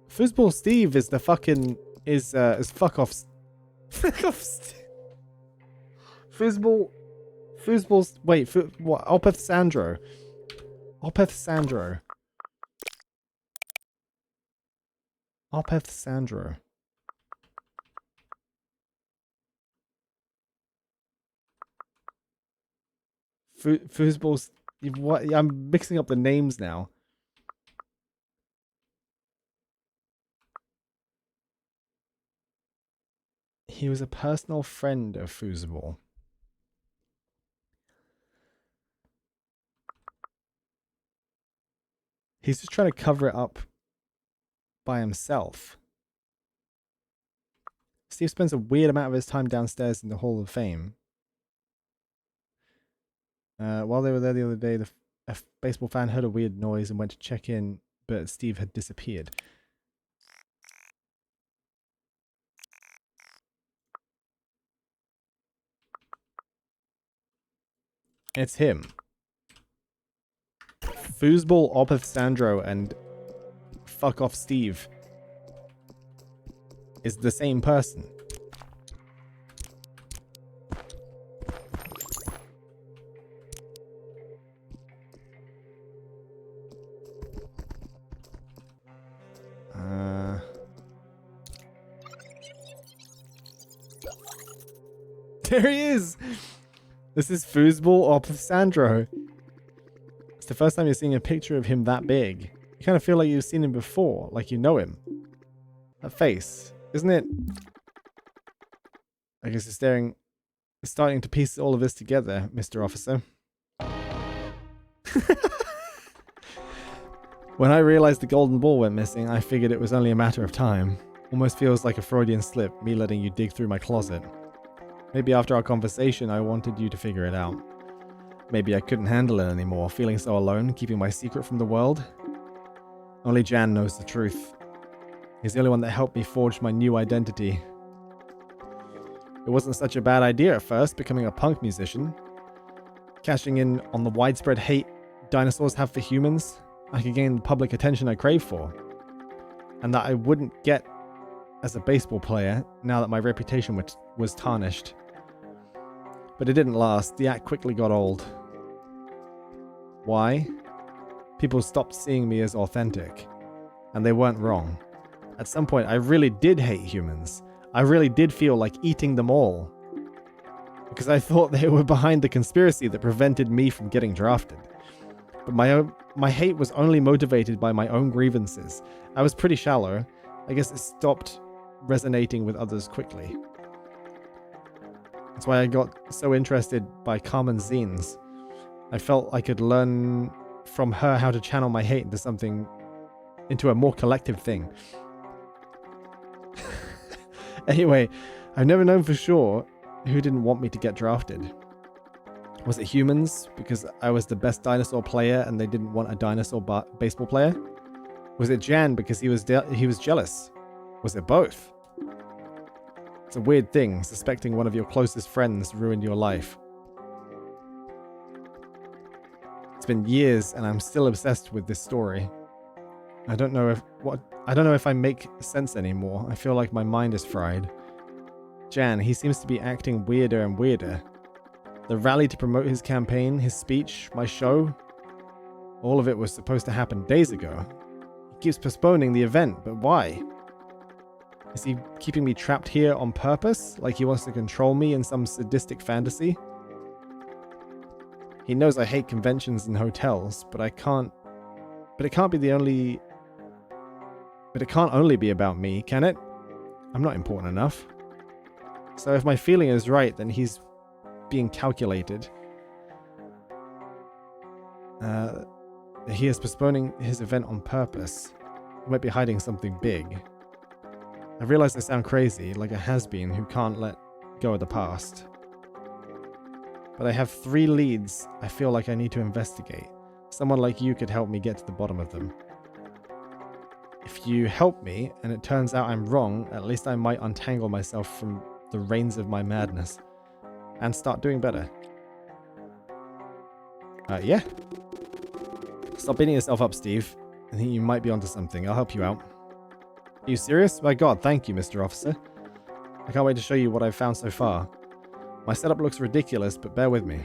Foosball Steve is the fucking is fuck off. Fuck off. Foosball's wait, what? Opeth Sandro. Opeth Sandro. Opeth Sandro. Foosball's what? I'm mixing up the names now. He was a personal friend of Foosball. He's just trying to cover it up by himself. Steve spends a weird amount of his time downstairs in the Hall of Fame. While they were there the other day, a baseball fan heard a weird noise and went to check in, but Steve had disappeared. It's him. Foosball, Opeth Sandro, and Fuck Off Steve is the same person. There he is! This is Foosball Opeth Sandro. It's the first time you're seeing a picture of him that big. You kind of feel like you've seen him before, like you know him. That face, isn't it? I guess you're starting to piece all of this together, Mr. Officer. When I realized the golden ball went missing, I figured it was only a matter of time. Almost feels like a Freudian slip, me letting you dig through my closet. Maybe after our conversation, I wanted you to figure it out. Maybe I couldn't handle it anymore, feeling so alone, keeping my secret from the world. Only Jan knows the truth. He's the only one that helped me forge my new identity. It wasn't such a bad idea at first, becoming a punk musician. Cashing in on the widespread hate dinosaurs have for humans, I could gain the public attention I crave for. And that I wouldn't get as a baseball player now that my reputation was tarnished. But it didn't last. The act quickly got old. Why? People stopped seeing me as authentic. And they weren't wrong. At some point, I really did hate humans. I really did feel like eating them all. Because I thought they were behind the conspiracy that prevented me from getting drafted. But my hate was only motivated by my own grievances. I was pretty shallow. I guess it stopped resonating with others quickly. That's why I got so interested by Carmen's zines. I felt I could learn from her how to channel my hate into a more collective thing. Anyway, I've never known for sure who didn't want me to get drafted. Was it humans because I was the best dinosaur player and they didn't want a dinosaur baseball player? Was it Jan because he was jealous? Was it both? It's a weird thing, suspecting one of your closest friends ruined your life. It's been years and I'm still obsessed with this story. I don't know if I make sense anymore. I feel like my mind is fried. Jan, he seems to be acting weirder and weirder. The rally to promote his campaign, his speech, my show, all of it was supposed to happen days ago. He keeps postponing the event, but why? Is he keeping me trapped here on purpose, like he wants to control me in some sadistic fantasy? He knows I hate conventions and hotels, but it can't only be about me, can it? I'm not important enough. So if my feeling is right, then he's being calculated. He is postponing his event on purpose. He might be hiding something big. I realize I sound crazy, like a has-been who can't let go of the past. But I have 3 leads I feel like I need to investigate. Someone like you could help me get to the bottom of them. If you help me, and it turns out I'm wrong, at least I might untangle myself from the reins of my madness. And start doing better. Yeah. Stop beating yourself up, Steve. I think you might be onto something. I'll help you out. Are you serious? My god, thank you, Mr. Officer. I can't wait to show you what I've found so far. My setup looks ridiculous, but bear with me.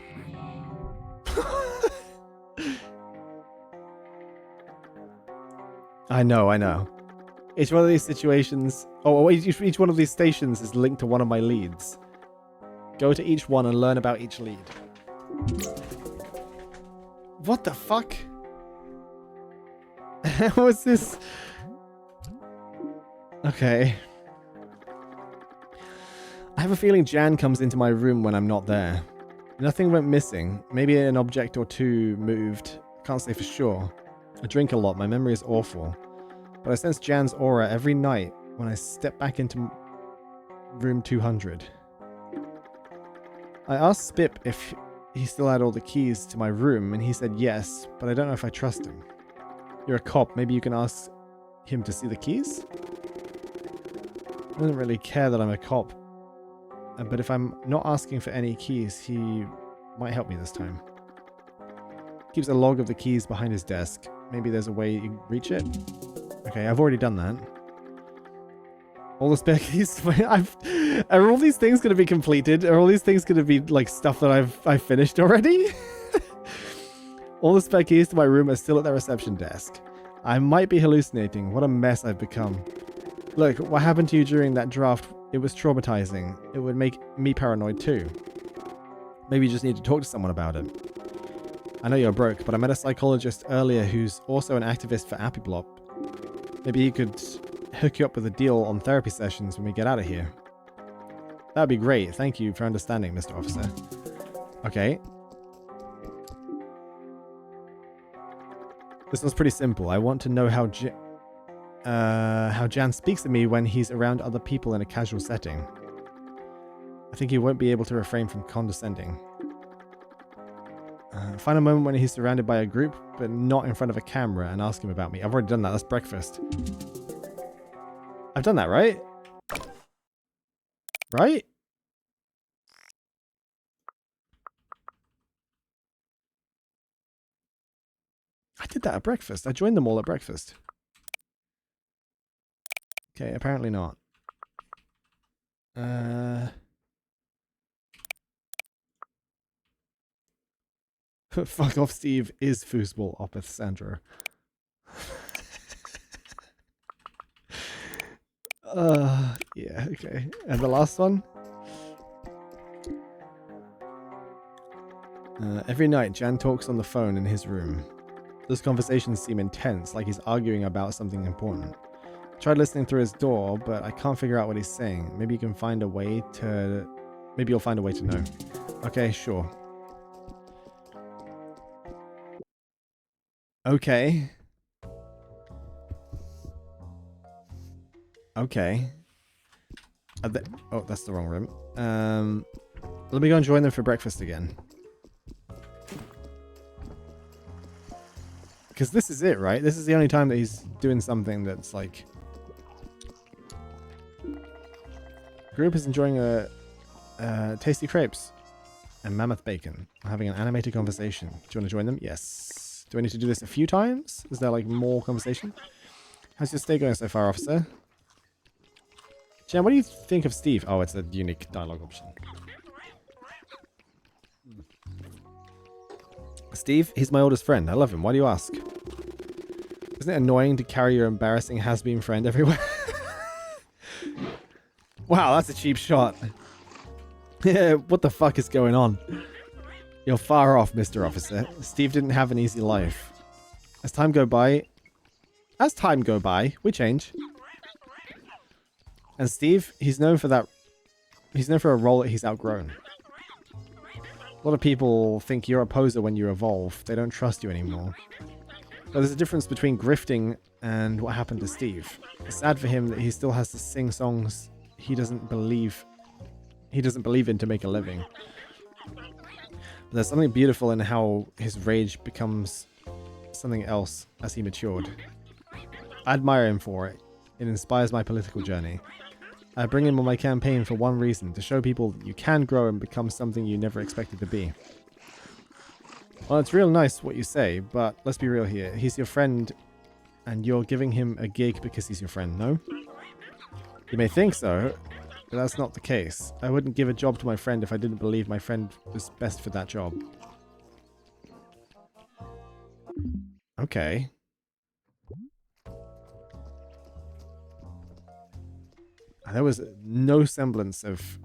I know. Each one of these situations... each one of these stations is linked to one of my leads. Go to each one and learn about each lead. What the fuck? How is this? Okay. I have a feeling Jan comes into my room when I'm not there. Nothing went missing. Maybe an object or two moved. Can't say for sure. I drink a lot. My memory is awful. But I sense Jan's aura every night when I step back into room 200. I asked Spip if he still had all the keys to my room, and he said yes, but I don't know if I trust him. You're a cop. Maybe you can ask him to see the keys? He doesn't really care that I'm a cop. But if I'm not asking for any keys, he might help me this time. Keeps a log of the keys behind his desk. Maybe there's a way you can reach it? Okay, I've already done that. All the spare keys. Are all these things going to be completed? Are all these things going to be like stuff that I've finished already? All the spare keys to my room are still at the reception desk. I might be hallucinating. What a mess I've become. Look, what happened to you during that draft? It was traumatizing. It would make me paranoid too. Maybe you just need to talk to someone about it. I know you're broke, but I met a psychologist earlier who's also an activist for Appyblop. Maybe he could hook you up with a deal on therapy sessions when we get out of here. That would be great. Thank you for understanding, Mr. Officer. Okay. This one's pretty simple. I want to know how Jan speaks to me when he's around other people in a casual setting. I think he won't be able to refrain from condescending. Find a moment when he's surrounded by a group, but not in front of a camera, and ask him about me. I've already done that. That's breakfast. I've done that, right? Right? I did that at breakfast. I joined them all at breakfast. Okay, apparently not. Fuck off, Steve is foosball, Opeth Sandro. Yeah, okay. And the last one? Every night, Jan talks on the phone in his room. Those conversations seem intense, like he's arguing about something important. I tried listening through his door, but I can't figure out what he's saying. Maybe you can find a way to... Maybe you'll find a way to know. Okay, sure. Okay. Okay. Oh, that's the wrong room. Let me go and join them for breakfast again. Because this is it, right? This is the only time that he's doing something that's like... Group is enjoying tasty crepes and mammoth bacon. Having an animated conversation. Do you want to join them? Yes. Do I need to do this a few times? Is there like more conversation? How's your stay going so far, officer? Jen, what do you think of Steve? Oh, it's a unique dialogue option. Steve, he's my oldest friend. I love him. Why do you ask? Isn't it annoying to carry your embarrassing has-been friend everywhere? Wow, that's a cheap shot. Yeah, what the fuck is going on? You're far off, Mr. Officer. Steve didn't have an easy life. As time go by, we change. And Steve, he's known for that. He's known for a role that he's outgrown. A lot of people think you're a poser when you evolve. They don't trust you anymore. But there's a difference between grifting and what happened to Steve. It's sad for him that he still has to sing songs he doesn't believe in to make a living. But there's something beautiful in how his rage becomes something else as he matured. I admire him for it. It inspires my political journey. I bring him on my campaign for one reason, to show people that you can grow and become something you never expected to be. Well, it's real nice what you say, but let's be real here. He's your friend, and you're giving him a gig because he's your friend, no? You may think so, but that's not the case. I wouldn't give a job to my friend if I didn't believe my friend was best for that job. Okay. There was no semblance of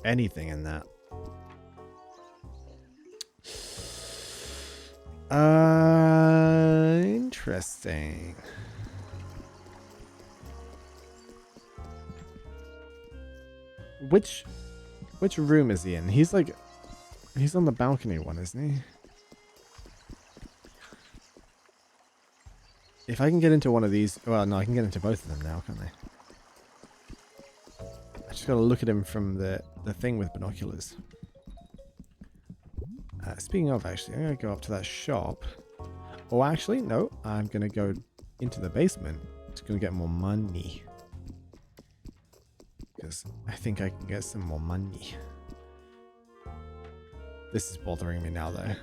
anything in that. Interesting. Which room is he in? He's like, he's on the balcony one, isn't he? If I can get into one of these, well, no, I can get into both of them now, can't I? I just gotta look at him from the thing with binoculars. Speaking of, actually, I'm gonna go up to that shop. Oh, actually, no, I'm gonna go into the basement to go get more money. Because I think I can get some more money. This is bothering me now, though.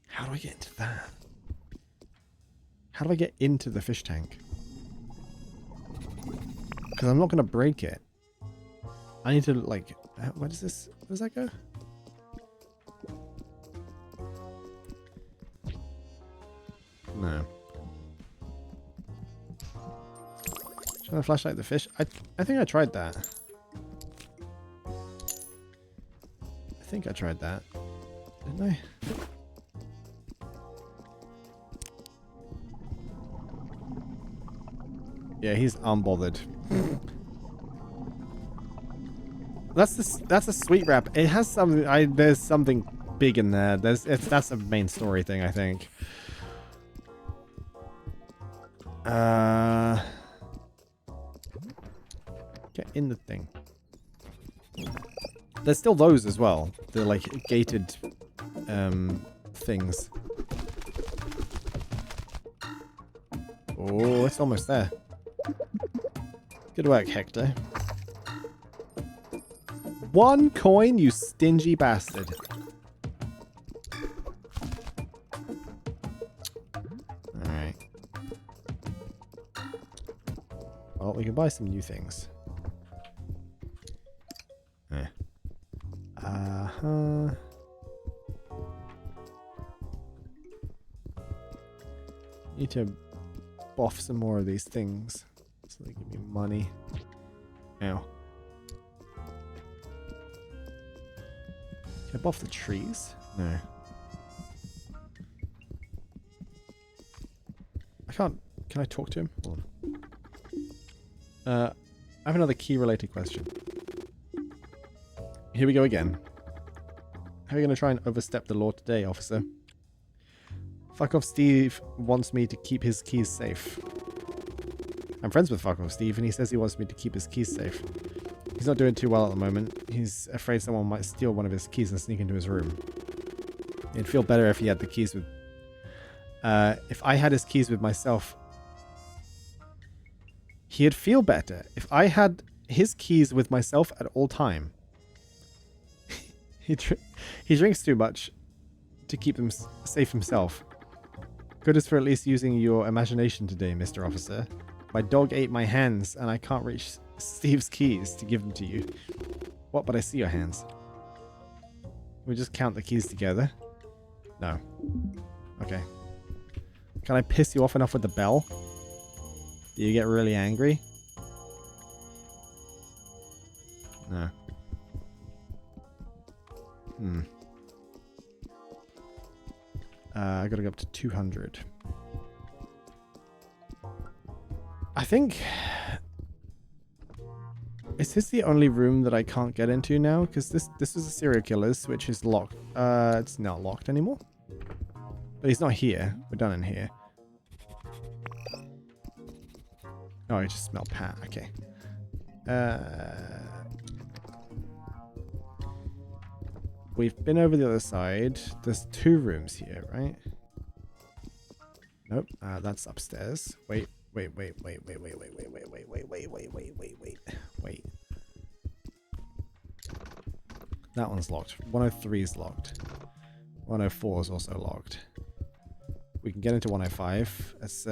How do I get into that? How do I get into the fish tank? Because I'm not going to break it. I need to, like... What is this? Where does that go? No. Trying to flashlight the fish? I think I tried that. I think I tried that. Didn't I? Yeah, he's unbothered. That's a sweet wrap. It has something. There's something big in there. That's a main story thing, I think. Get in the thing. There's still those as well. The like gated things. Oh, it's almost there. Good work, Hector. 1 coin, you stingy bastard. Alright. Well, we can buy some new things. Uh-huh. Need to buff some more of these things. So they give me money. Ow. Can I buff the trees? No. I can't. Can I talk to him? Hold on. I have another key related question. Here we go again. How are you going to try and overstep the law today, officer? Fuck off Steve wants me to keep his keys safe. I'm friends with Fuck off Steve and he says he wants me to keep his keys safe. He's not doing too well at the moment. He's afraid someone might steal one of his keys and sneak into his room. It'd feel better if he had the keys with... if I had his keys with myself... He'd feel better if I had his keys with myself at all time. He drinks too much to keep him safe himself. Good as for at least using your imagination today, Mr. Officer. My dog ate my hands and I can't reach Steve's keys to give them to you. What? But I see your hands. We just count the keys together? No. Okay. Can I piss you off enough with the bell? Do you get really angry? No. I gotta go up to 200. I think... Is this the only room that I can't get into now? Because this is a serial killer's, which is locked. It's not locked anymore. But he's not here. We're done in here. Oh, I just smelled Pat. Okay. We've been over the other side. There's 2 rooms here, right? Nope. That's upstairs. Wait. That one's locked. 103 is locked. 104 is also locked. We can get into 105. That's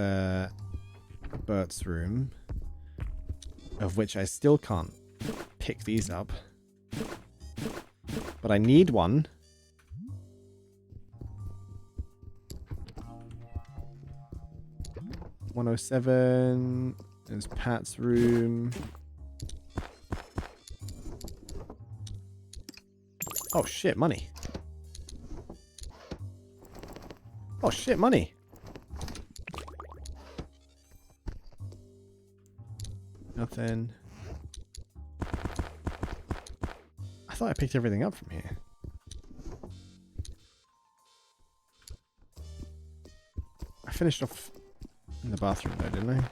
Bert's room, of which I still can't pick these up. But I need one. $107 is Pat's room. Oh shit, money. Oh shit, money. Nothing. I thought I picked everything up from here. I finished off in the bathroom though, didn't I?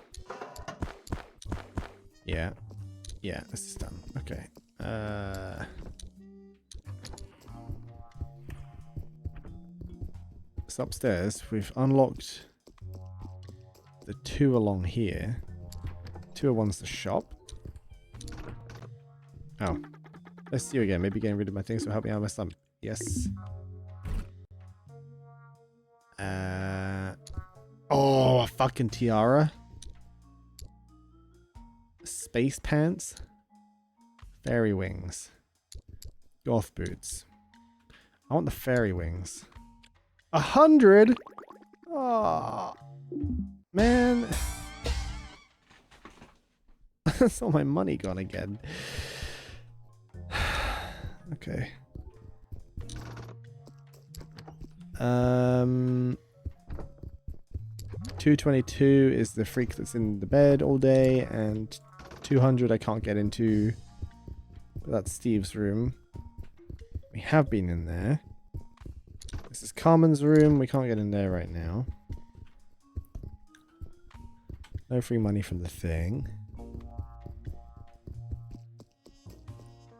Yeah. Yeah, this is done. Okay. So upstairs, we've unlocked the 2 along here. 201's the shop. Oh. Let's see you again. Maybe getting rid of my things will help me out of my stomach. Yes. Oh, a fucking tiara. Space pants. Fairy wings. Goth boots. I want the fairy wings. 100? Oh, man. That's all my money gone again. Okay. 222 is the freak that's in the bed all day, and 200 I can't get into. That's Steve's room. We have been in there. This is Carmen's room. We can't get in there right now. No free money from the thing.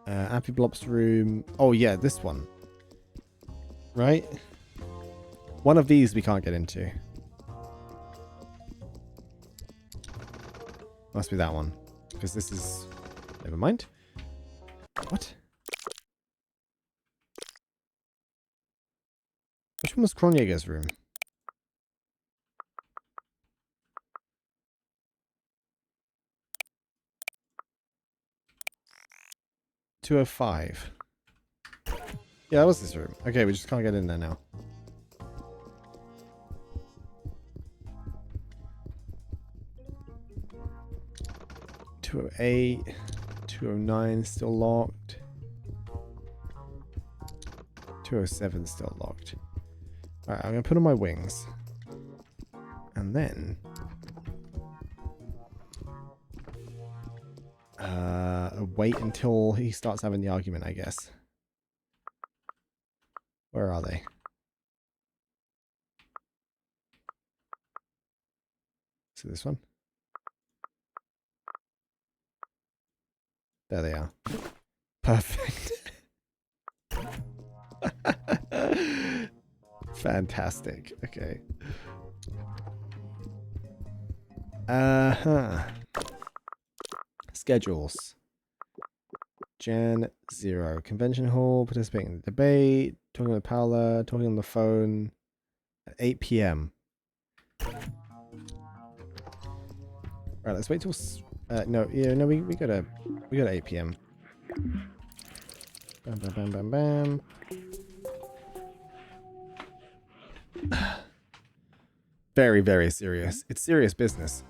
Appy Blop's room. Oh yeah, this one. Right? One of these we can't get into. Must be that one. Because this is... Never mind. What? Which one was Kronjager's room? $205. Yeah, that was this room. Okay, we just can't get in there now. $208. 209 still locked. 207 still locked. Alright, I'm gonna put on my wings. And then... wait until he starts having the argument, I guess. Where are they? See this one? There they are. Perfect. Fantastic. Okay. Schedules. Jan 0. Convention hall. Participating in the debate. Talking with Paula. Talking on the phone. At 8 p.m. Right, let's wait till... no, yeah, no, we got 8 p.m. Bam, bam, bam, bam, bam. Very, very serious. It's serious business.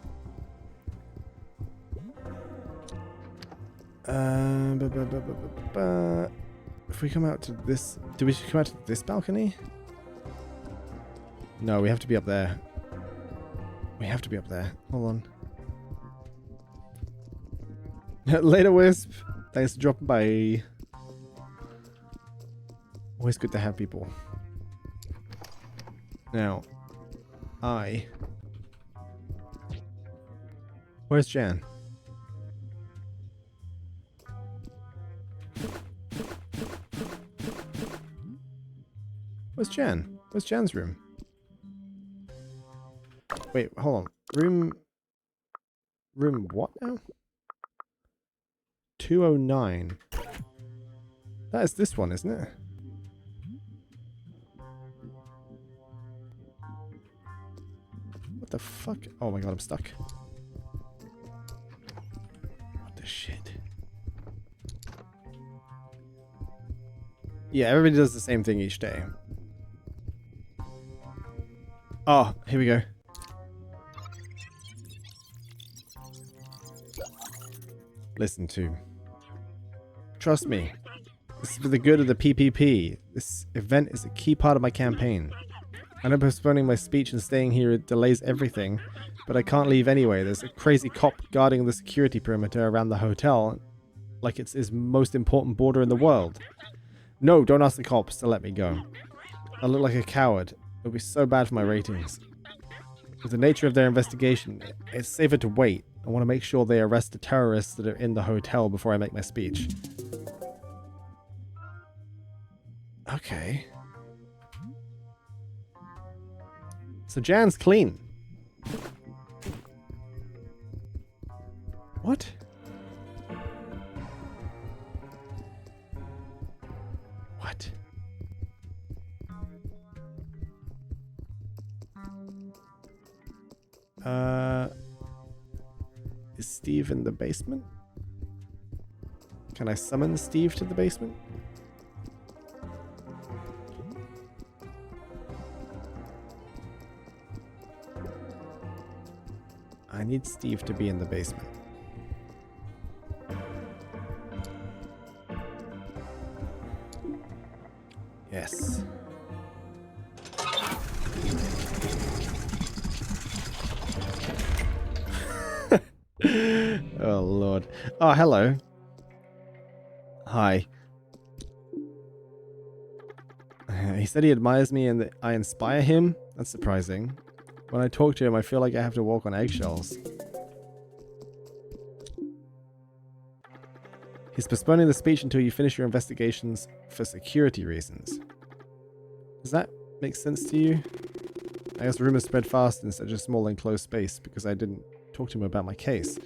If we come out to this... Do we come out to this balcony? No, we have to be up there. We have to be up there. Hold on. Later, Wisp. Thanks for dropping by. Always good to have people. Now, where's Jan? Where's Jan? Where's Jan's room? Wait, hold on. Room what now? 209. That is this one, isn't it? What the fuck? Oh my god, I'm stuck. What the shit? Yeah, everybody does the same thing each day. Oh, here we go. Listen to. Trust me. This is for the good of the PPP. This event is a key part of my campaign. I know postponing my speech and staying here delays everything, but I can't leave anyway. There's a crazy cop guarding the security perimeter around the hotel, like it's his most important border in the world. No, don't ask the cops to let me go. I look like a coward. It'll be so bad for my ratings. With the nature of their investigation, it's safer to wait. I want to make sure they arrest the terrorists that are in the hotel before I make my speech. Okay. So Jan's clean. What? What? Is Steve in the basement? Can I summon Steve to the basement? I need Steve to be in the basement. Yes. Oh, Lord. Oh, hello. Hi. He said he admires me and that I inspire him. That's surprising. When I talk to him, I feel like I have to walk on eggshells. He's postponing the speech until you finish your investigations for security reasons. Does that make sense to you? I guess rumors spread fast in such a small enclosed space because I didn't talk to him about my case.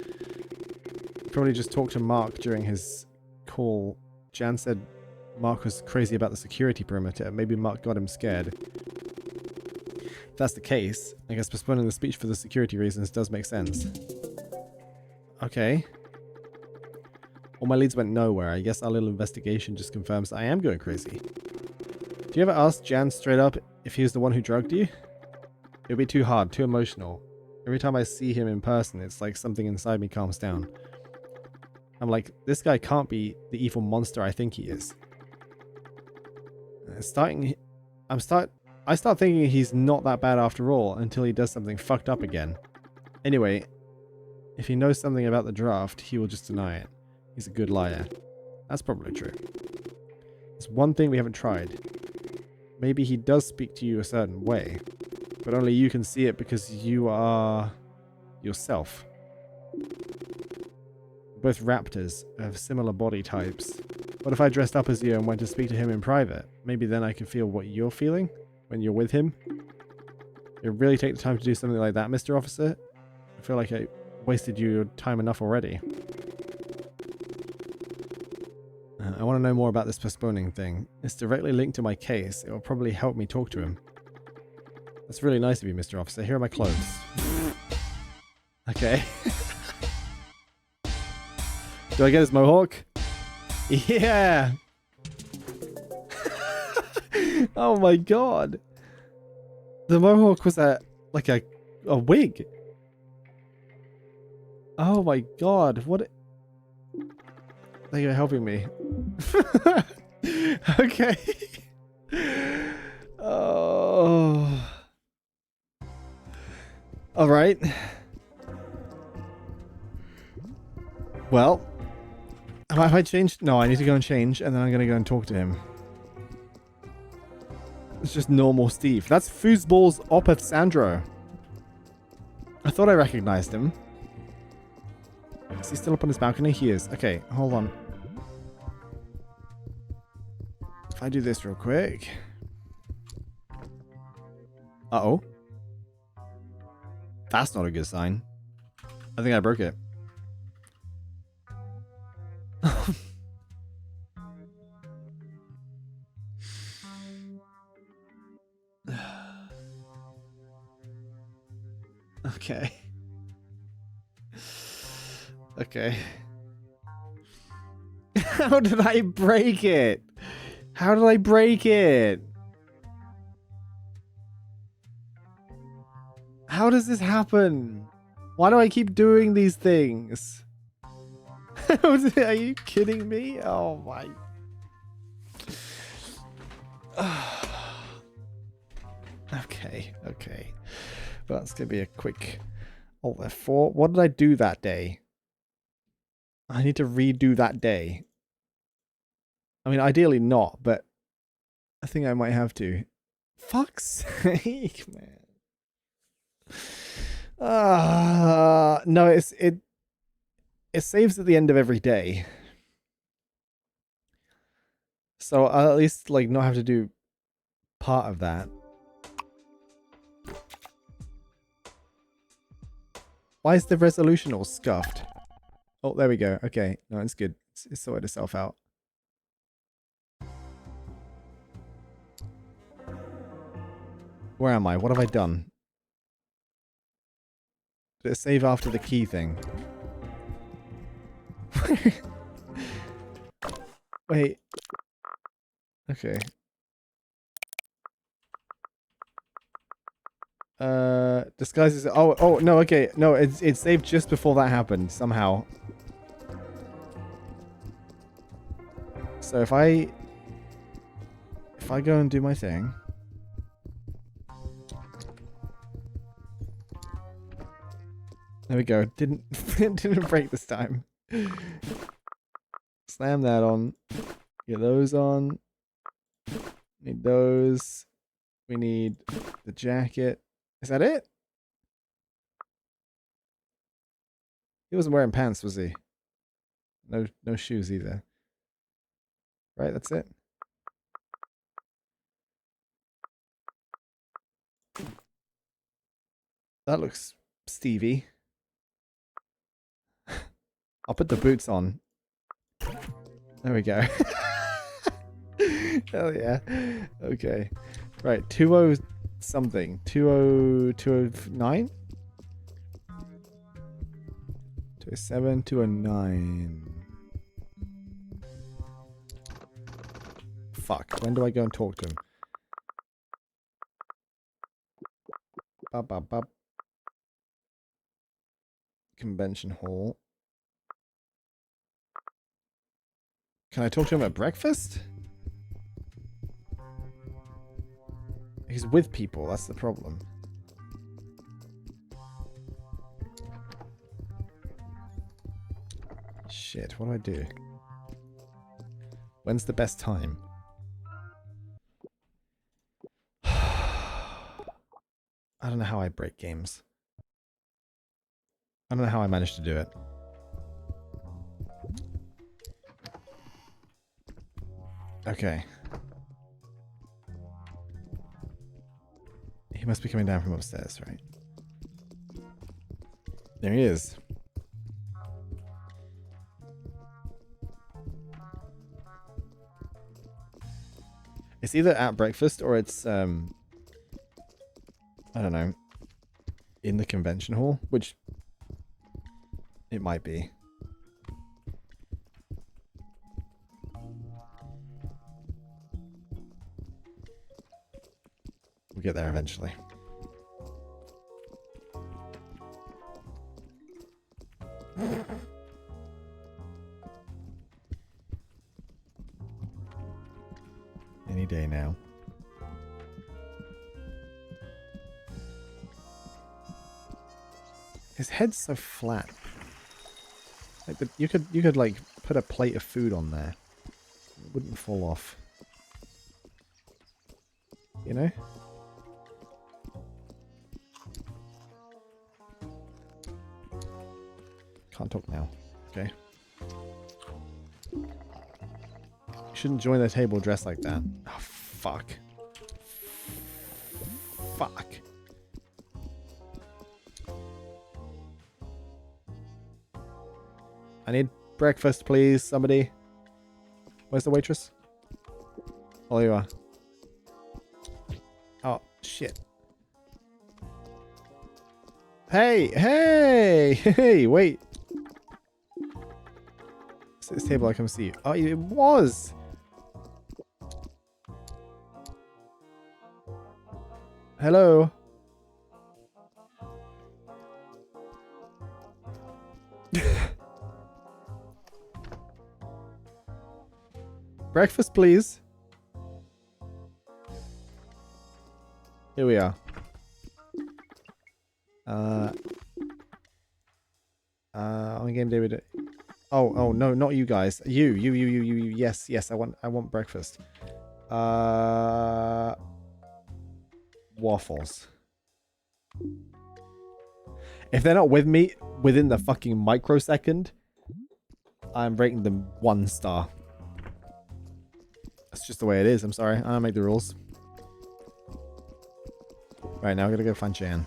Probably just talked to Mark during his call. Jan said Mark was crazy about the security perimeter. Maybe Mark got him scared. If that's the case, I guess postponing the speech for the security reasons does make sense. Okay. All my leads went nowhere. I guess our little investigation just confirms I am going crazy. Do you ever ask Jan straight up if he was the one who drugged you? It would be too hard, too emotional. Every time I see him in person, it's like something inside me calms down. I'm like, this guy can't be the evil monster I think he is. I start thinking he's not that bad after all until he does something fucked up again. Anyway, if he knows something about the draft, he will just deny it. He's a good liar. That's probably true. There's one thing we haven't tried. Maybe he does speak to you a certain way, but only you can see it because you are yourself. Both raptors have similar body types. What if I dressed up as you and went to speak to him in private? Maybe then I could feel what you're feeling when you're with him. You really take the time to do something like that, Mr. Officer? I feel like I wasted your time enough already. I want to know more about this postponing thing. It's directly linked to my case. It will probably help me talk to him. That's really nice of you, Mr. Officer. Here are my clothes. Okay. Do I get his mohawk? Yeah! Oh my god. The mohawk was like a wig. Oh my god. What? Thank you for helping me. Okay. Oh. Alright. Well. Have I changed? No, I need to go and change, and then I'm going to go and talk to him. It's just normal Steve. That's Foosball's Opeth Sandro. I thought I recognized him. Is he still up on his balcony? He is. Okay, hold on. If I do this real quick. Uh-oh. That's not a good sign. I think I broke it. Okay. Okay. How did I break it? How did I break it? How does this happen? Why do I keep doing these things? Are you kidding me? Oh my. Okay, okay. Well, that's going to be a quick Alt F4. What did I do that day? I need to redo that day. I mean, ideally not, but I think I might have to. Fuck's sake, man. No, it saves at the end of every day. So I'll at least like not have to do part of that. Why is the resolution all scuffed? Oh, there we go. Okay, no, it's good. It's sorted itself out. Where am I? What have I done? Did it save after the key thing? Wait. Okay. Disguises. Oh, no, okay. No, it saved just before that happened, somehow. So if I go and do my thing. There we go. Didn't break this time. Slam that on. Get those on. Need those. We need the jacket. Is that it? He wasn't wearing pants, was he? No shoes either. Right, that's it. That looks Stevie. I'll put the boots on. There we go. Hell yeah. Okay. Right, 20 something. 209? 207, 209. Fuck. When do I go and talk to him? Bop, bop, bop. Convention hall. Can I talk to him at breakfast? He's with people, that's the problem. Shit, what do I do? When's the best time? I don't know how I break games. I don't know how I managed to do it. Okay. He must be coming down from upstairs, right? There he is. It's either at breakfast or it's, I don't know, in the convention hall, which it might be. We'll get there eventually. Any day now. His head's so flat. Like you could like put a plate of food on there. It wouldn't fall off. You know? Can't talk now. Okay. You shouldn't join the table dressed like that. Oh, fuck. Fuck. I need breakfast, please, somebody. Where's the waitress? Oh, you are. Oh, shit. Hey, hey, hey, wait. This table, I can see you. Oh, it was. Hello. Breakfast, please. Here we are. On game day we do. Oh no, not you guys. You. Yes, I want breakfast. Waffles. If they're not with me within the fucking microsecond, I'm rating them 1 star. That's just the way it is. I'm sorry. I don't make the rules. Right, now I gotta go find Jan.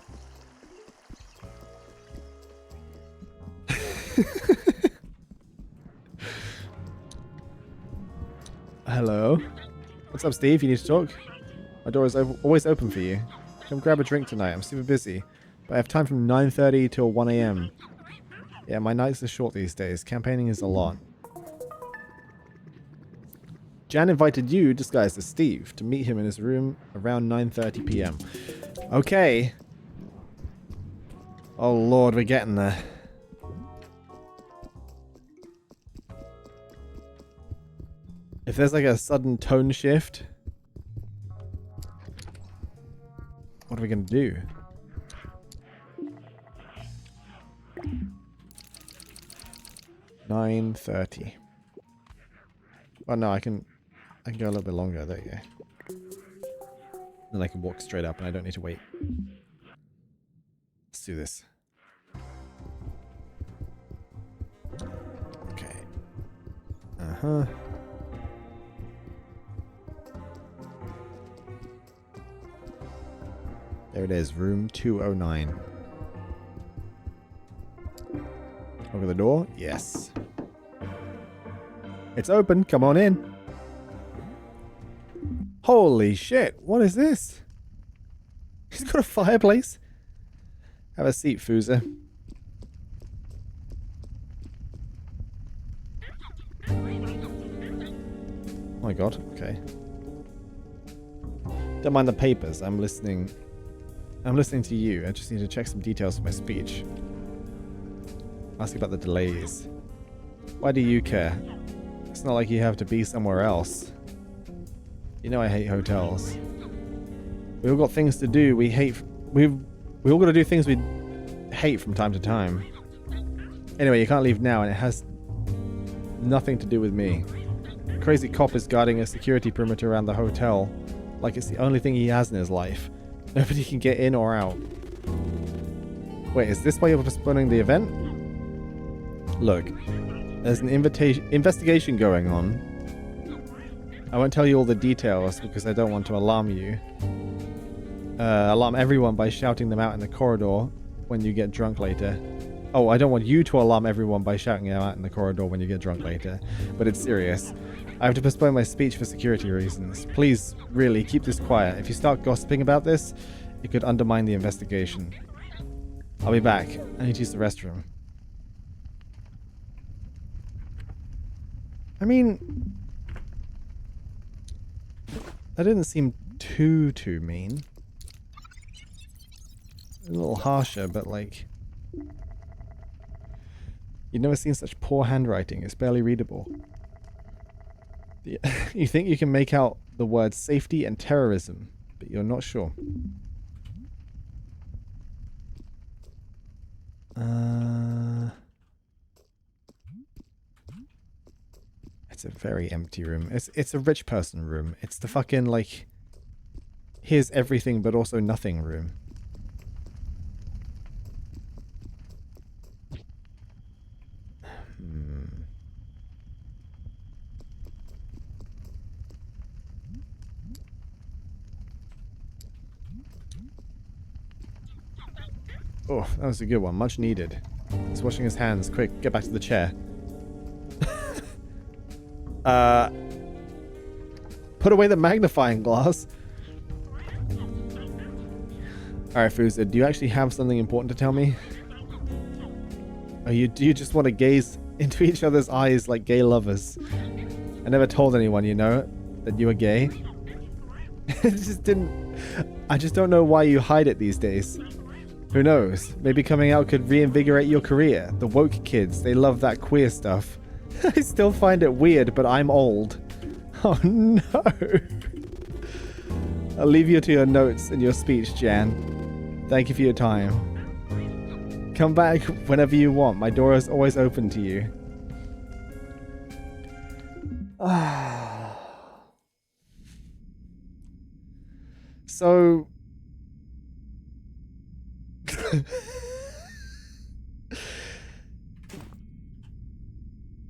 Hello. What's up, Steve? You need to talk? My door is always open for you. Come grab a drink tonight. I'm super busy, but I have time from 9:30 till 1 a.m. Yeah, my nights are short these days. Campaigning is a lot. Jan invited you, disguised as Steve, to meet him in his room around 9:30 p.m. Okay. Oh lord, we're getting there. If there's like a sudden tone shift, what are we gonna do? $9:30. Oh no, I can go a little bit longer. There you go. Then I can walk straight up and I don't need to wait. Let's do this. Okay. Uh-huh. There it is, room 209. Look at the door. Yes. It's open. Come on in. Holy shit. What is this? He's got a fireplace. Have a seat, Fuser. Oh my god. Okay. Don't mind the papers. I'm listening to you. I just need to check some details of my speech. Ask about the delays. Why do you care? It's not like you have to be somewhere else. You know I hate hotels. We all got things to do. We all got to do things we hate from time to time. Anyway, you can't leave now, and it has nothing to do with me. The crazy cop is guarding a security perimeter around the hotel, like it's the only thing he has in his life. Nobody can get in or out. Wait, is this why you're postponing the event? Look, there's an investigation going on. I won't tell you all the details because I don't want to alarm you. Alarm everyone by shouting them out in the corridor when you get drunk later. Oh, I don't want you to alarm everyone by shouting them out in the corridor when you get drunk later. But it's serious. I have to postpone my speech for security reasons. Please, really, keep this quiet. If you start gossiping about this, it could undermine the investigation. I'll be back. I need to use the restroom. I mean, that didn't seem too mean. A little harsher, but like... You've never seen such poor handwriting. It's barely readable. You think you can make out the words safety and terrorism, but you're not sure. It's a very empty room. It's a rich person room. It's the fucking like here's everything but also nothing room. Oh, that was a good one. Much needed. He's washing his hands. Quick, get back to the chair. Put away the magnifying glass. Alright, Fuza, do you actually have something important to tell me? Do you just want to gaze into each other's eyes like gay lovers? I never told anyone, you know, that you were gay. I just don't know why you hide it these days. Who knows? Maybe coming out could reinvigorate your career. The woke kids, they love that queer stuff. I still find it weird, but I'm old. Oh no. I'll leave you to your notes and your speech, Jan. Thank you for your time. Come back whenever you want. My door is always open to you. So...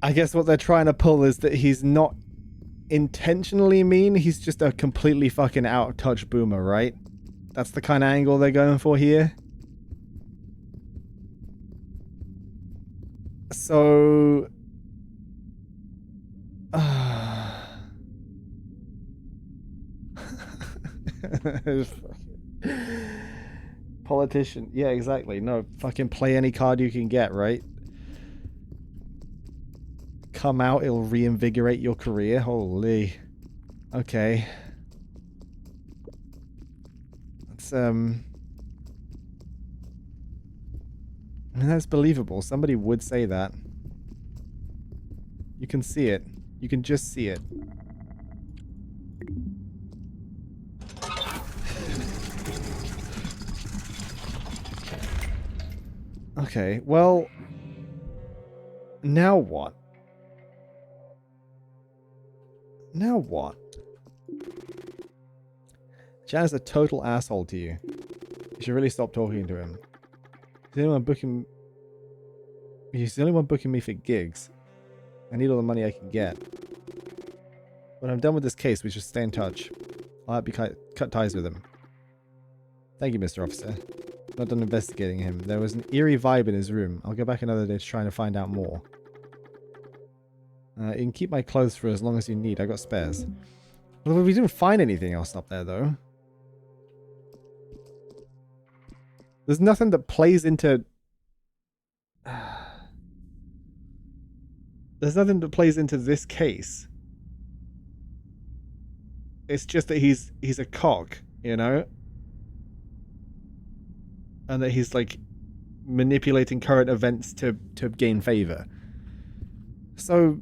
I guess what they're trying to pull is that he's not intentionally mean, he's just a completely fucking out of touch boomer, right? That's the kind of angle they're going for here. So... Politician. Yeah, exactly. No, fucking play any card you can get, right? Come out, it'll reinvigorate your career. Holy. Okay. That's, I mean, that's believable. Somebody would say that. You can see it. You can just see it. Okay, well... Now what? Now what? Jan is a total asshole to you. You should really stop talking to him. He's the only one booking... He's the only one booking me for gigs. I need all the money I can get. When I'm done with this case, we should stay in touch. I'll help you cut ties with him. Thank you, Mr. Officer. Not done investigating him. There was an eerie vibe in his room. I'll go back another day to try and find out more. You can keep my clothes for as long as you need. I got spares. Well, we didn't find anything else up there, though. There's nothing that plays into... There's nothing that plays into this case. It's just that he's a cog, you know? And that he's, like, manipulating current events to gain favor. So...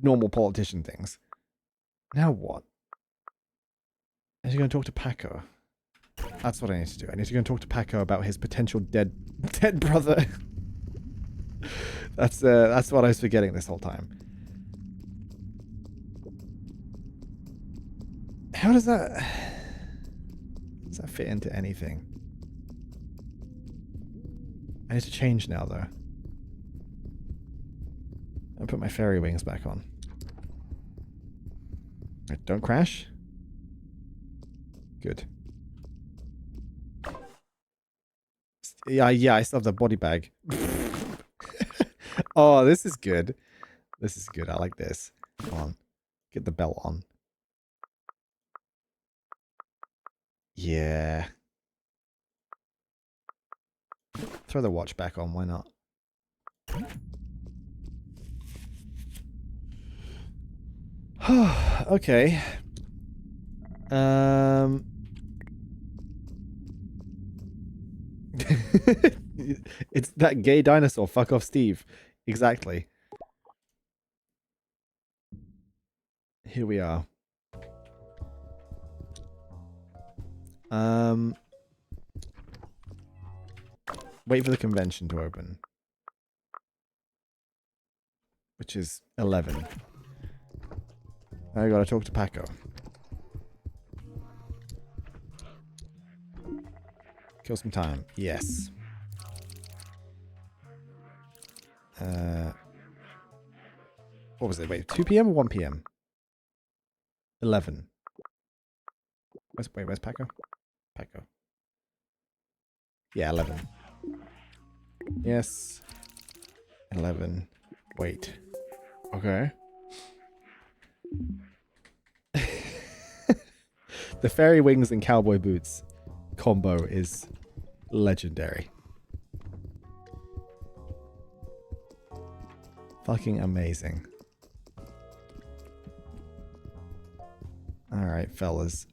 normal politician things. Now what? Is he going to talk to Paco? That's what I need to do. I need to go and talk to Paco about his potential dead brother. That's what I was forgetting this whole time. How does that fit into anything? I need to change now, though. I'll put my fairy wings back on. Right, don't crash. Good. Yeah, I still have the body bag. Oh, this is good. This is good. I like this. Come on. Get the belt on. Yeah. Throw the watch back on. Why not? Okay. It's that gay dinosaur. Fuck off, Steve. Exactly. Here we are. Wait for the convention to open. Which is 11. Now I gotta talk to Paco. Kill some time. Yes. What was it? Wait, 2 p.m. or 1 p.m.? 11. Where's Paco? Paco. Yeah, 11. Yes. 11. Wait. Okay. The fairy wings and cowboy boots combo is legendary. Fucking amazing. Alright, fellas.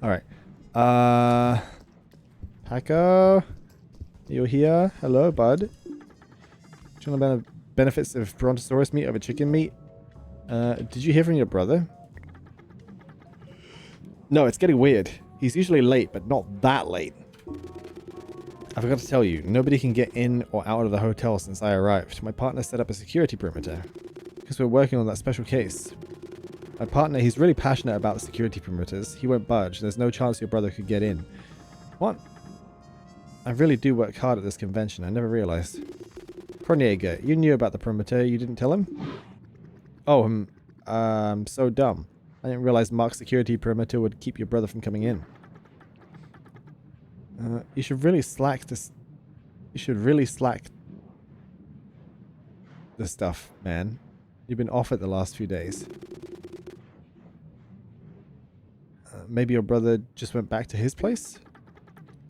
Alright. Paco? You here? Hello, bud. Do you want the benefits of brontosaurus meat over chicken meat? Did you hear from your brother? No, it's getting weird. He's usually late, but not that late. I forgot to tell you, nobody can get in or out of the hotel since I arrived. My partner set up a security perimeter, because we're working on that special case. My partner, he's really passionate about the security perimeters. He won't budge. There's no chance your brother could get in. What? I really do work hard at this convention. I never realized. Corniega, you knew about the perimeter. You didn't tell him? Oh, I'm so dumb. I didn't realize Mark's security perimeter would keep your brother from coming in. You should really slack this. You should really slack the stuff, man. You've been off it the last few days. Maybe your brother just went back to his place?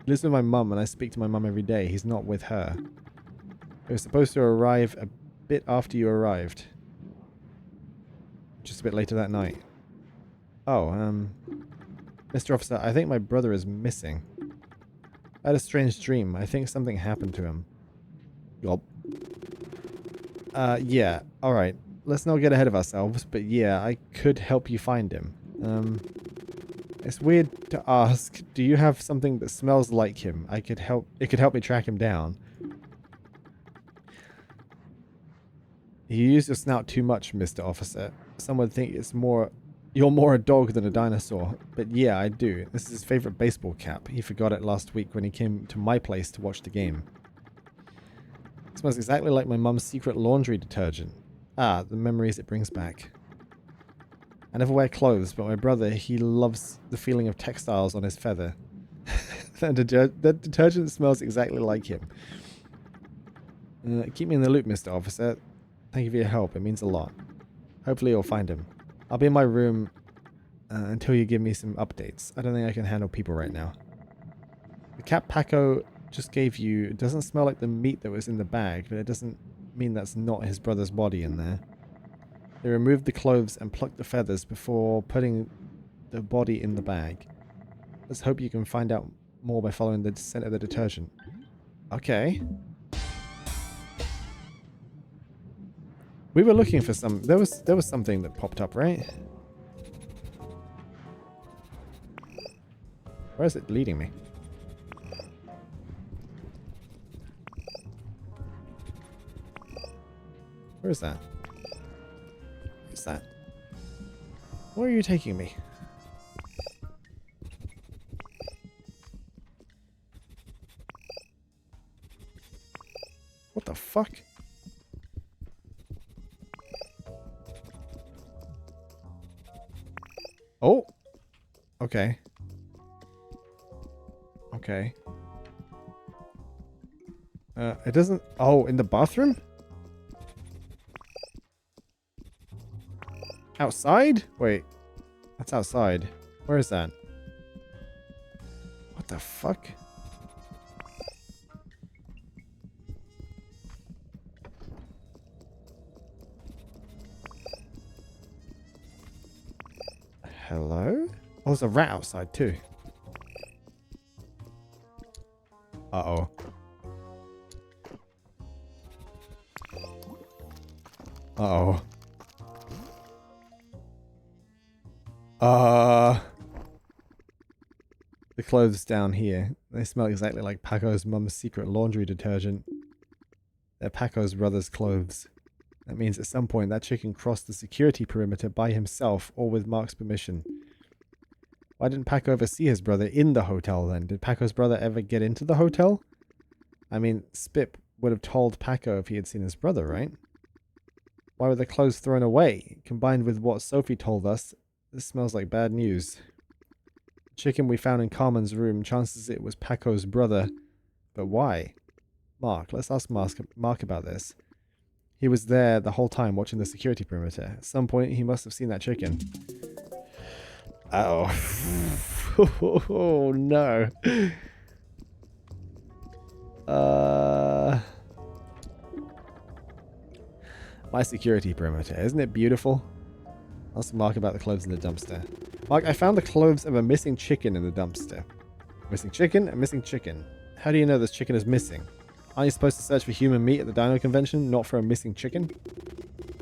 He lives with my mum and I speak to my mum every day. He's not with her. He was supposed to arrive a bit after you arrived. Just a bit later that night. Oh, Mr. Officer, I think my brother is missing. I had a strange dream. I think something happened to him. Yup. Yeah, alright. Let's not get ahead of ourselves, but yeah, I could help you find him. It's weird to ask, do you have something that smells like him? It could help me track him down. You use your snout too much, Mr. Officer. Some would think you're more a dog than a dinosaur. But yeah, I do. This is his favorite baseball cap. He forgot it last week when he came to my place to watch the game. It smells exactly like my mum's secret laundry detergent. Ah, the memories it brings back. I never wear clothes, but my brother, he loves the feeling of textiles on his feather. That detergent smells exactly like him. Keep me in the loop, Mr. Officer. Thank you for your help. It means a lot. Hopefully you'll find him. I'll be in my room until you give me some updates. I don't think I can handle people right now. The cap Paco just gave you, it doesn't smell like the meat that was in the bag, but it doesn't mean that's not his brother's body in there. They removed the clothes and plucked the feathers before putting the body in the bag. Let's hope you can find out more by following the scent of the detergent. Okay. We were looking for some... There was something that popped up, right? Where is it leading me? Where is that? What's that? Where are you taking me? What the fuck? Oh! Okay. Okay. It doesn't... Oh, in the bathroom? Outside? Wait. That's outside. Where is that? What the fuck? Hello? Oh, there's a rat outside too. Uh-oh. Uh-oh. The clothes down here. They smell exactly like Paco's mum's secret laundry detergent. They're Paco's brother's clothes. That means at some point that chicken crossed the security perimeter by himself or with Mark's permission. Why didn't Paco ever see his brother in the hotel then? Did Paco's brother ever get into the hotel? I mean, Spip would have told Paco if he had seen his brother, right? Why were the clothes thrown away? Combined with what Sophie told us, this smells like bad news. The chicken we found in Carmen's room, chances it was Paco's brother. But why? Mark, let's ask Mark about this. He was there the whole time watching the security perimeter. At some point, he must have seen that chicken. Uh-oh. Oh, no. My security perimeter. Isn't it beautiful? Ask Mark about the clothes in the dumpster. Mark, I found the clothes of a missing chicken in the dumpster. Missing chicken? A missing chicken. How do you know this chicken is missing? Aren't you supposed to search for human meat at the dino convention, not for a missing chicken?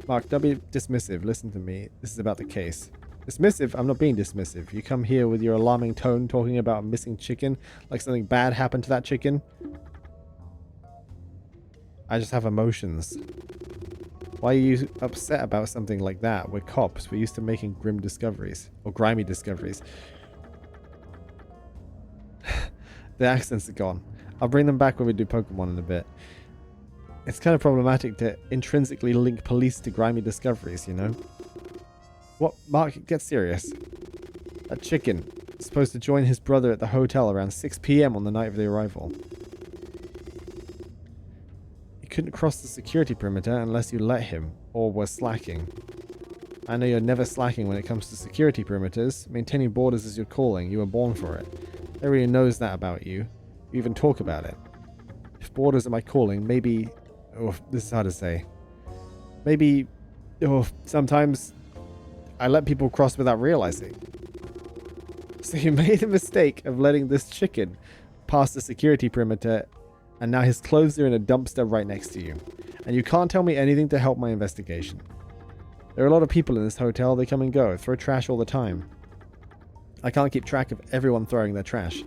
Mark, don't be dismissive. Listen to me. This is about the case. Dismissive? I'm not being dismissive. You come here with your alarming tone talking about a missing chicken like something bad happened to that chicken. I just have emotions. Why are you upset about something like that? We're cops. We're used to making grim discoveries. Or grimy discoveries. The accents are gone. I'll bring them back when we do Pokemon in a bit. It's kind of problematic to intrinsically link police to grimy discoveries, you know? What? Mark, get serious. That chicken is supposed to join his brother at the hotel around 6 p.m. on the night of the arrival. He couldn't cross the security perimeter unless you let him, or were slacking. I know you're never slacking when it comes to security perimeters. Maintaining borders is your calling. You were born for it. Everyone knows that about you. You even talk about it. If borders are my calling, maybe... Oh, this is hard to say. Maybe... Oh, sometimes... I let people cross without realizing. So you made the mistake of letting this chicken pass the security perimeter, and now his clothes are in a dumpster right next to you. And you can't tell me anything to help my investigation. There are a lot of people in this hotel. They come and go, throw trash all the time. I can't keep track of everyone throwing their trash.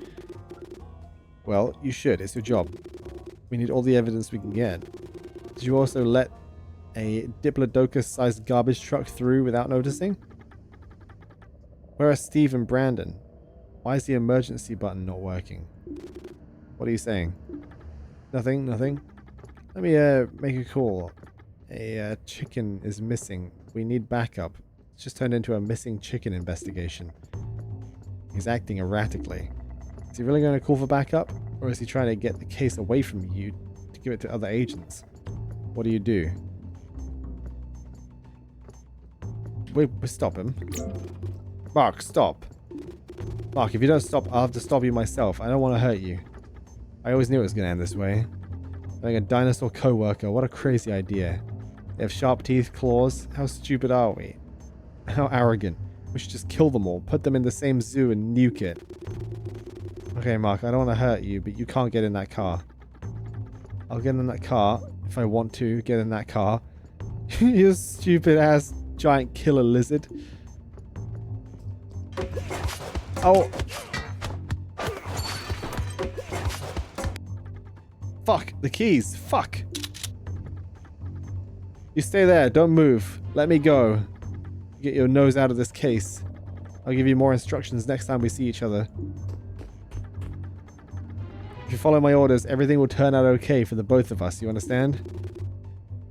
Well, you should. It's your job. We need all the evidence we can get. Did you also let a Diplodocus-sized garbage truck through without noticing? Where are Steve and Brandon? Why is the emergency button not working? What are you saying? Nothing, nothing. Let me make a call. A chicken is missing. We need backup. It's just turned into a missing chicken investigation. He's acting erratically. Is he really going to call for backup? Or is he trying to get the case away from you to give it to other agents? What do you do? We stop him. Mark, stop. Mark, if you don't stop, I'll have to stop you myself. I don't want to hurt you. I always knew it was going to end this way. Having a dinosaur co-worker, what a crazy idea. They have sharp teeth, claws. How stupid are we? How arrogant. We should just kill them all, put them in the same zoo and nuke it. Okay, Mark, I don't want to hurt you, but you can't get in that car. I'll get in that car if I want to get in that car. You stupid ass giant killer lizard. Oh. Fuck, the keys. Fuck. You stay there. Don't move. Let me go. Get your nose out of this case. I'll give you more instructions next time we see each other. If you follow my orders, everything will turn out okay for the both of us. You understand?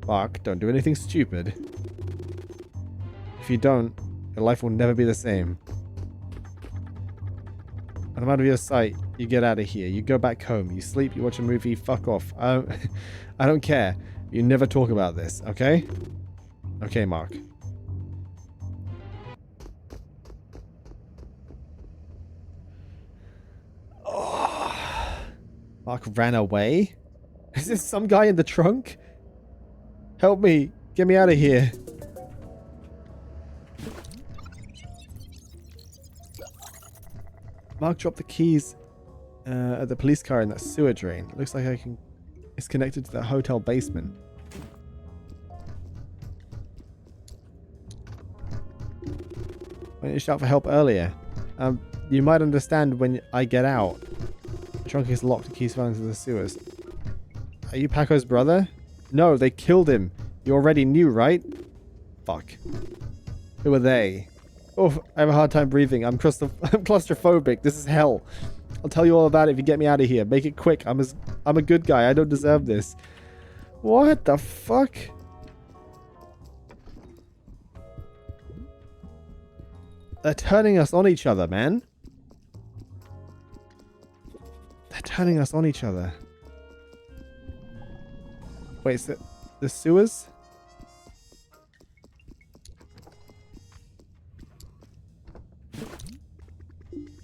Mark, don't do anything stupid. If you don't, your life will never be the same. When I'm out of your sight, you get out of here. You go back home. You sleep, you watch a movie, fuck off. I don't care. You never talk about this, okay? Okay, Mark. Oh. Mark ran away? Is this some guy in the trunk? Help me. Get me out of here. Mark dropped the keys at the police car in that sewer drain. Looks like it's connected to that hotel basement. Why didn't you shout for help earlier? You might understand when I get out. The trunk is locked, the keys fell into the sewers. Are you Paco's brother? No, they killed him. You already knew, right? Fuck. Who are they? Oh, I have a hard time breathing. I'm claustrophobic. This is hell. I'll tell you all about it if you get me out of here. Make it quick. I'm a good guy. I don't deserve this. What the fuck? They're turning us on each other, man. They're turning us on each other. Wait, is it the sewers?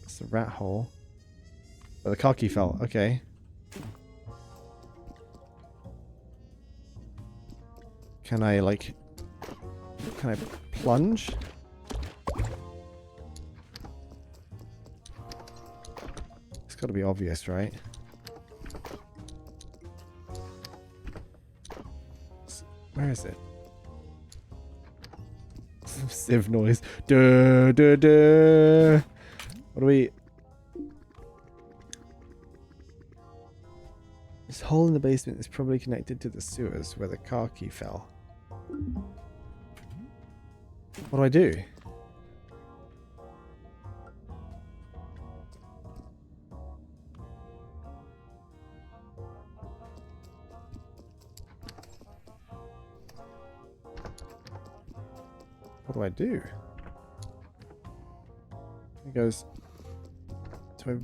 It's a rat hole. Oh, the car key fell. Okay. Can I plunge? It's got to be obvious, right? Where is it? Some sieve noise. Duh, duh, duh. What do we... This hole in the basement is probably connected to the sewers where the car key fell. What do I do? What do I do? It goes... Do I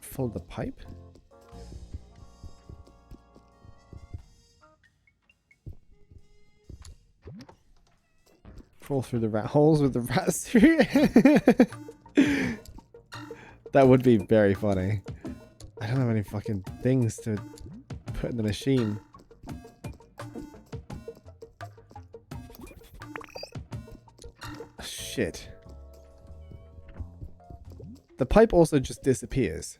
follow the pipe? Crawl through the rat holes with the rat suit? That would be very funny. I don't have any fucking things to put in the machine. Shit. The pipe also just disappears.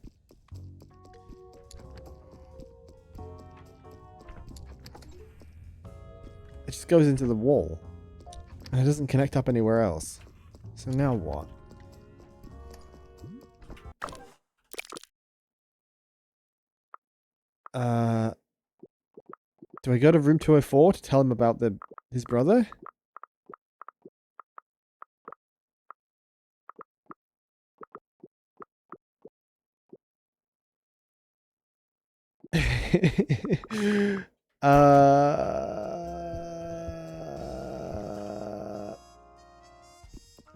It just goes into the wall. And it doesn't connect up anywhere else. So now what? Do I go to room 204 to tell him about his brother?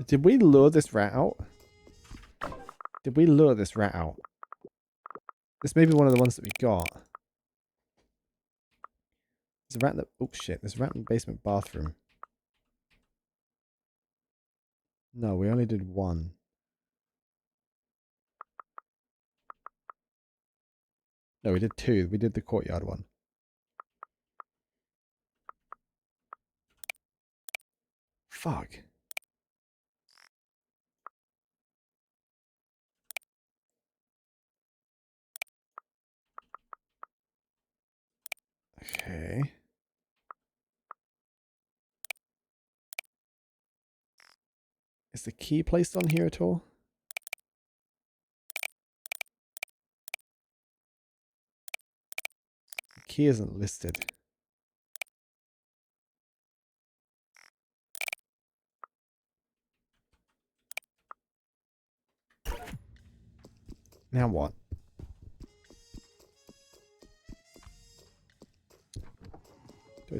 Did we lure this rat out? Did we lure this rat out? This may be one of the ones that we got. There's a rat in the... Oh shit, there's a rat in the basement bathroom. No, we only did one. No, we did two. We did the courtyard one. Fuck. Okay. Is the key placed on here at all? The key isn't listed. Now what? Do I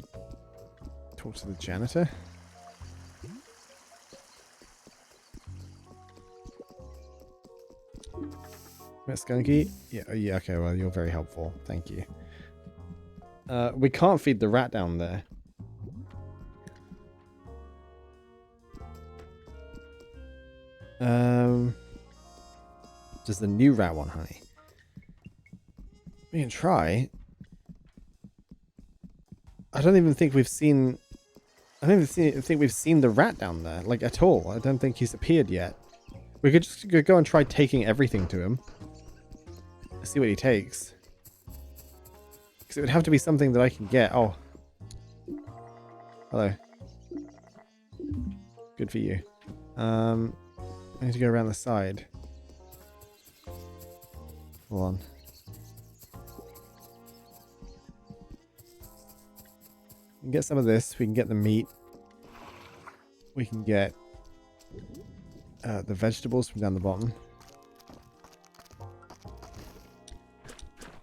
talk to the janitor? Skunky? Yeah, yeah, okay, well, you're very helpful. Thank you. We can't feed the rat down there. Does the new rat want honey? We can try. I don't even think we've seen... I don't even think we've seen the rat down there, like, at all. I don't think he's appeared yet. We could just go and try taking everything to him. See what he takes. Because it would have to be something that I can get. Oh. Hello. Good for you. I need to go around the side. Hold on. We can get some of this. We can get the meat. We can get the vegetables from down the bottom.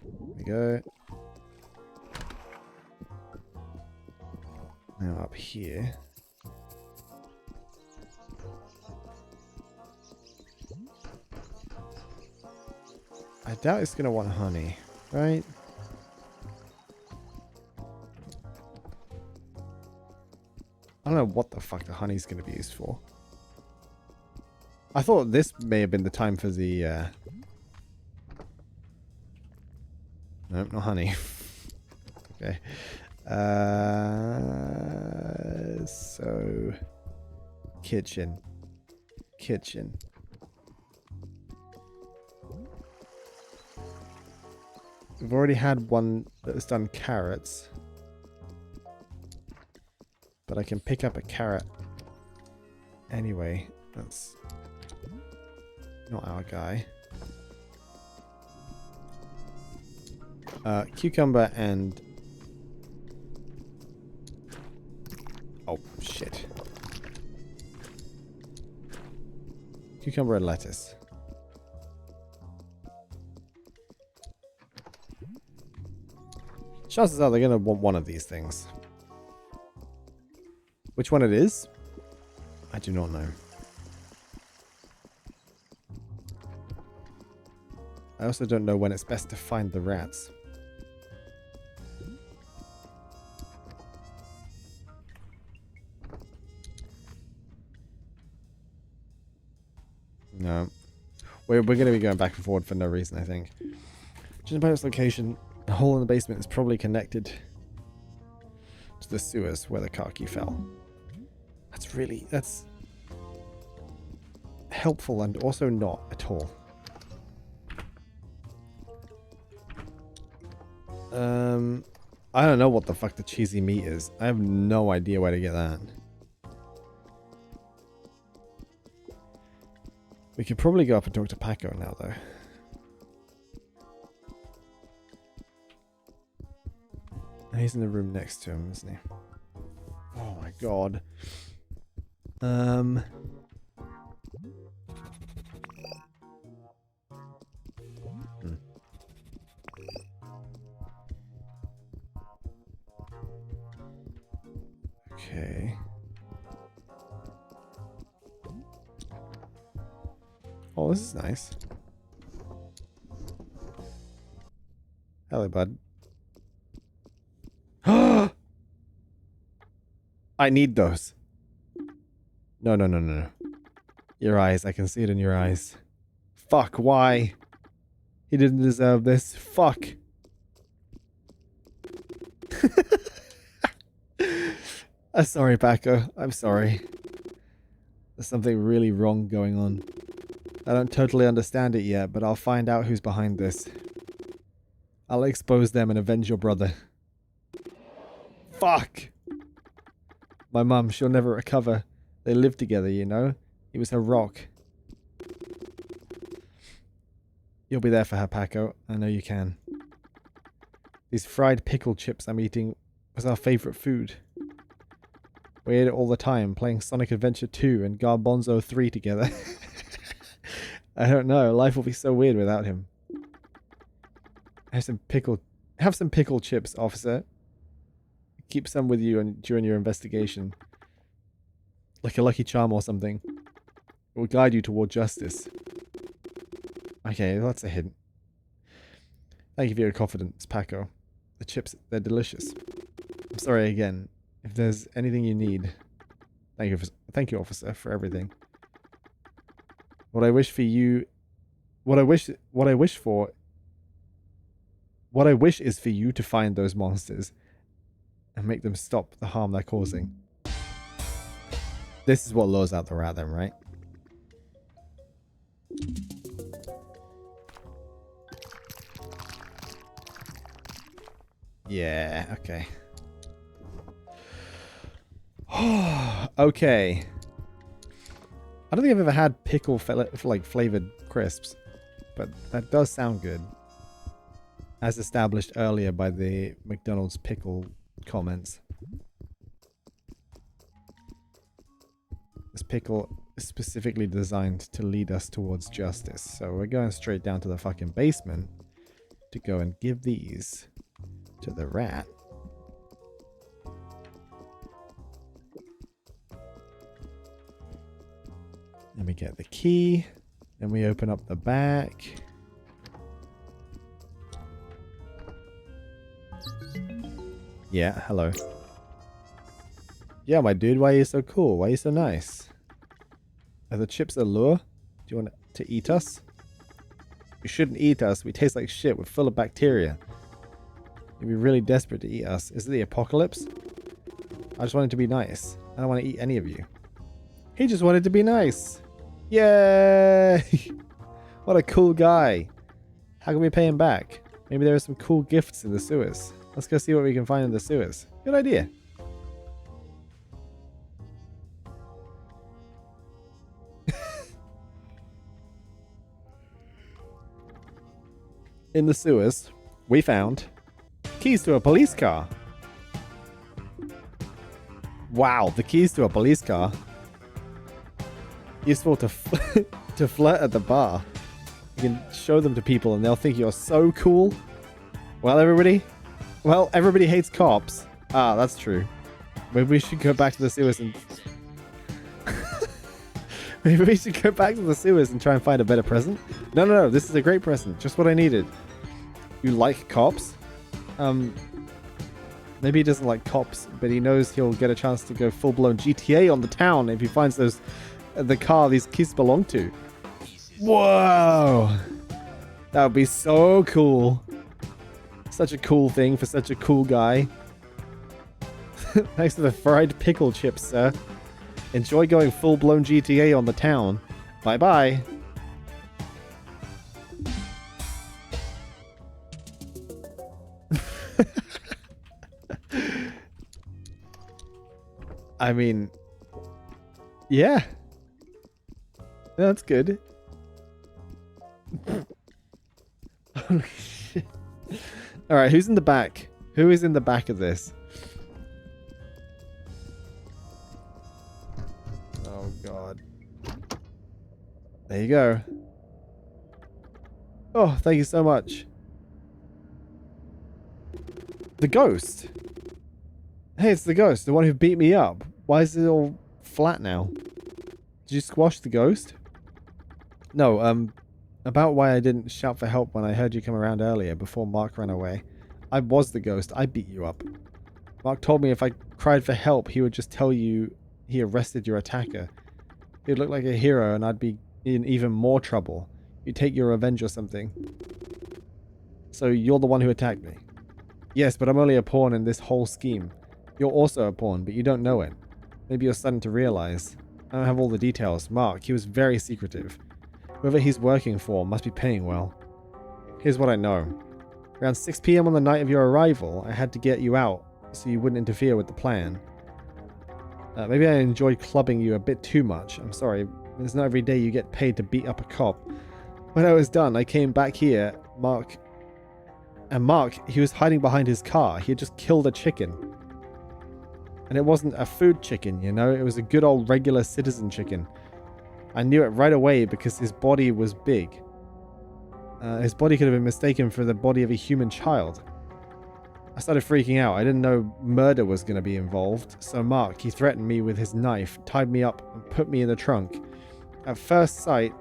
There we go. Now up here. I doubt it's going to want honey, right? I don't know what the fuck the honey's going to be used for. I thought this may have been the time for the... Nope, not honey. Okay. So... Kitchen. We've already had one that has done carrots. But I can pick up a carrot. Anyway, that's not our guy. Cucumber and... Oh, shit. Cucumber and lettuce. Chances are they're going to want one of these things. Which one it is? I do not know. I also don't know when it's best to find the rats. No. We're going to be going back and forward for no reason, I think. Just about its location, the hole in the basement is probably connected to the sewers where the car key fell. That's helpful and also not at all. I don't know what the fuck the cheesy meat is. I have no idea where to get that. We could probably go up and talk to Paco now, though. He's in the room next to him, isn't he? Oh my god. Okay. Oh, this is nice. Hello, bud. I need those. No, no, no, no, no. Your eyes. I can see it in your eyes. Fuck, why? He didn't deserve this. Fuck. I'm sorry, Paco. I'm sorry. There's something really wrong going on. I don't totally understand it yet, but I'll find out who's behind this. I'll expose them and avenge your brother. Fuck! My mum, she'll never recover. They lived together, you know? He was her rock. You'll be there for her, Paco. I know you can. These fried pickle chips I'm eating was our favorite food. We ate it all the time, playing Sonic Adventure 2 and Garbanzo 3 together. I don't know. Life will be so weird without him. Have some pickle chips, officer. Keep some with you during your investigation. Like a lucky charm or something. It will guide you toward justice. Okay, that's a hint. Thank you for your confidence, Paco. The chips, they're delicious. I'm sorry again. If there's anything you need, thank you, officer, for everything. What I wish is for you to find those monsters and make them stop the harm they're causing. This is what lures out the rat then, right? Yeah, okay. Okay. I don't think I've ever had pickle flavored crisps, but that does sound good. As established earlier by the McDonald's pickle comments. This pickle is specifically designed to lead us towards justice, so we're going straight down to the fucking basement to go and give these to the rat. Then we get the key. Then we open up the back. Yeah, hello. Yeah, my dude, why are you so cool? Why are you so nice? Are the chips a lure? Do you want to eat us? You shouldn't eat us. We taste like shit. We're full of bacteria. You'd be really desperate to eat us. Is it the apocalypse? I just wanted to be nice. I don't want to eat any of you. He just wanted to be nice. Yay! What a cool guy. How can we pay him back? Maybe there are some cool gifts in the sewers. Let's go see what we can find in the sewers. Good idea. In the sewers, we found keys to a police car. Wow, the keys to a police car. Useful to to flirt at the bar. You can show them to people and they'll think you're so cool. Well, everybody hates cops. Ah, that's true. Maybe we should go back to the sewers and... Maybe we should go back to the sewers and try and find a better present. No, this is a great present. Just what I needed. You like cops? Maybe he doesn't like cops, but he knows he'll get a chance to go full-blown GTA on the town if he finds the car these keys belong to. Whoa! That would be so cool. Such a cool thing for such a cool guy. Thanks for the fried pickle chips, sir. Enjoy going full-blown GTA on the town. Bye-bye. I mean, yeah. That's good. Holy shit. Alright, who's in the back? Who is in the back of this? Oh god. There you go. Oh, thank you so much. The ghost. Hey, it's the ghost, the one who beat me up. Why is it all flat now? Did you squash the ghost? No, about why I didn't shout for help when I heard you come around earlier before Mark ran away. I was the ghost. I beat you up. Mark told me if I cried for help, he would just tell you he arrested your attacker. He'd look like a hero and I'd be in even more trouble. You'd take your revenge or something. So you're the one who attacked me? Yes, but I'm only a pawn in this whole scheme. You're also a pawn, but you don't know it. Maybe you're starting to realize. I don't have all the details. Mark, he was very secretive. Whoever he's working for must be paying well. Here's what I know. Around 6 PM on the night of your arrival, I had to get you out so you wouldn't interfere with the plan. Maybe I enjoyed clubbing you a bit too much. I'm sorry. It's not every day you get paid to beat up a cop. When I was done, I came back here. Mark, he was hiding behind his car. He had just killed a chicken. And it wasn't a food chicken, you know? It was a good old regular citizen chicken. I knew it right away because his body was big. His body could have been mistaken for the body of a human child. I started freaking out. I didn't know murder was going to be involved. So Mark, he threatened me with his knife, tied me up, and put me in the trunk. At first sight,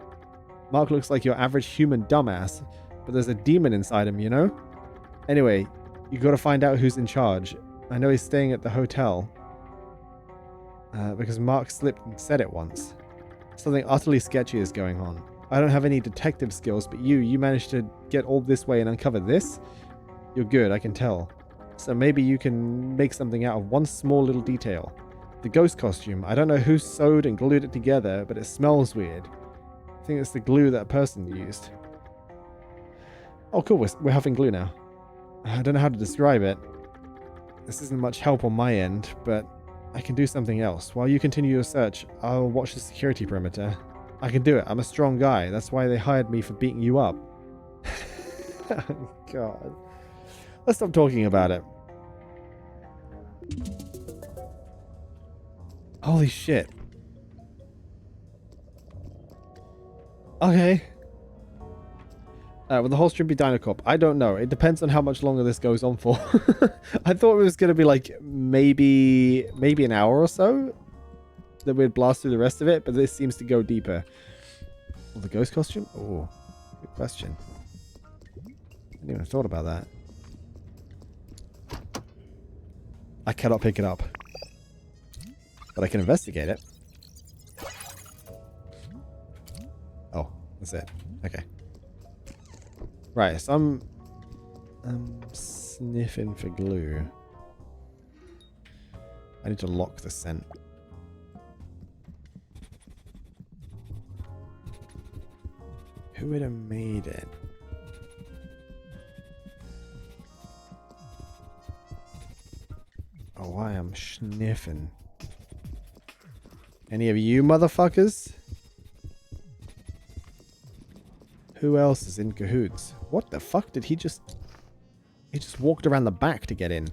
Mark looks like your average human dumbass, but there's a demon inside him, you know? Anyway, you got to find out who's in charge. I know he's staying at the hotel. Because Mark slipped and said it once. Something utterly sketchy is going on. I don't have any detective skills, but you managed to get all this way and uncover this? You're good, I can tell. So maybe you can make something out of one small little detail. The ghost costume, I don't know who sewed and glued it together, but it smells weird. I think it's the glue that person used. Oh cool, we're having glue now. I don't know how to describe it. This isn't much help on my end, but I can do something else. While you continue your search, I'll watch the security perimeter. I can do it. I'm a strong guy. That's why they hired me for beating you up. Oh, God. Let's stop talking about it. Holy shit. Okay. Will the whole stream be Dinocop? I don't know. It depends on how much longer this goes on for. I thought it was going to be like maybe an hour or so that we'd blast through the rest of it, but this seems to go deeper. Well, the ghost costume? Oh, good question. I didn't even thought about that. I cannot pick it up, but I can investigate it. Oh, that's it. Okay. Right, so I'm sniffing for glue. I need to lock the scent. Who would have made it? Oh, I am sniffing. Any of you motherfuckers? Who else is in cahoots? What the fuck did he just... He just walked around the back to get in.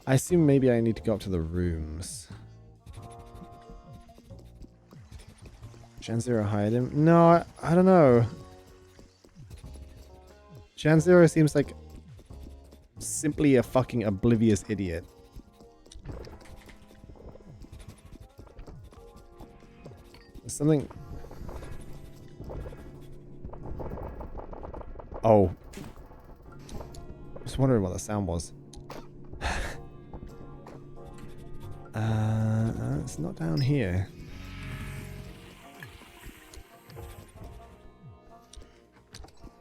I assume maybe I need to go up to the rooms. Jan Zero hired him? No, I don't know. Jan Zero seems like simply a fucking oblivious idiot. There's something... Oh. I was wondering what the sound was. It's not down here.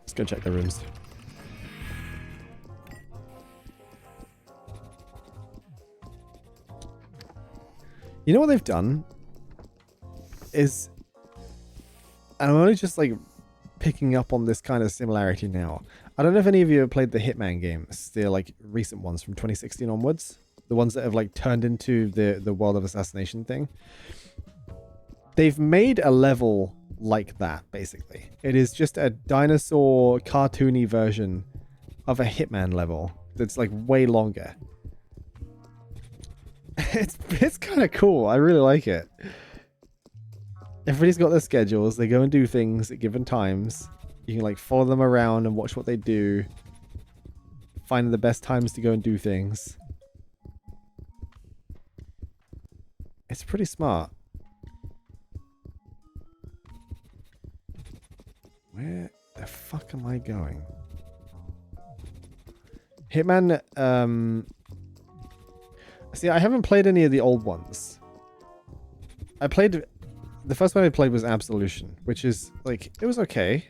Let's go check the rooms. You know what they've done? Is... And I'm only just like picking up on this kind of similarity now. I don't know if any of you have played the Hitman games. They're like recent ones from 2016 onwards. The ones that have like turned into the World of Assassination thing. They've made a level like that, basically. It is just a dinosaur cartoony version of a Hitman level that's like way longer. It's kind of cool. I really like it. Everybody's got their schedules. They go and do things at given times. You can like follow them around and watch what they do. Find the best times to go and do things. It's pretty smart. Where the fuck am I going? Hitman, see, I haven't played any of the old ones. The first one I played was Absolution, which is, like, it was okay.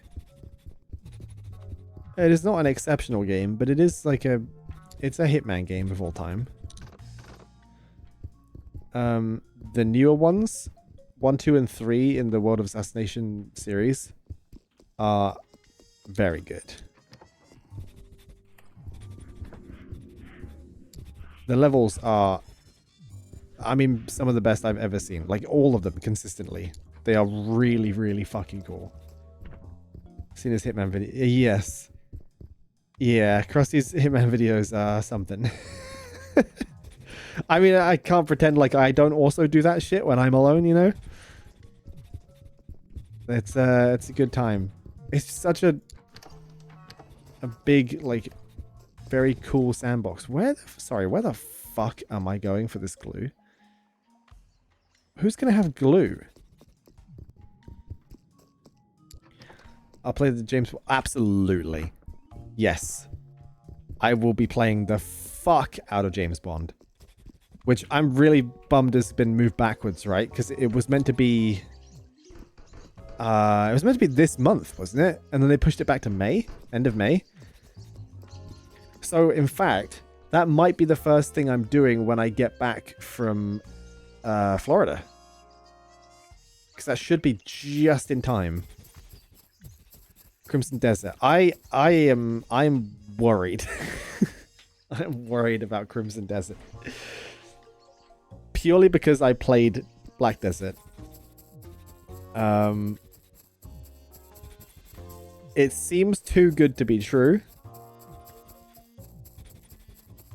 It is not an exceptional game, but it is like it's a Hitman game of all time. The newer ones, 1, 2, and 3 in the World of Assassination series are very good. The levels are, I mean, some of the best I've ever seen. Like, all of them consistently. They are really, really fucking cool. Seen his Hitman video? Yes. Yeah, Krusty's Hitman videos are something. I mean, I can't pretend like I don't also do that shit when I'm alone, you know? It's a good time. It's such a big, like, very cool sandbox. Where the fuck am I going for this glue? Who's gonna have glue? I'll play the James... Absolutely. Yes. I will be playing the fuck out of James Bond. Which I'm really bummed has been moved backwards, right? Because it was meant to be... it was meant to be this month, wasn't it? And then they pushed it back to May. End of May. So, in fact, that might be the first thing I'm doing when I get back from Florida. Because that should be just in time. Crimson Desert. I'm worried. I'm worried about Crimson Desert. Purely because I played Black Desert. It seems too good to be true.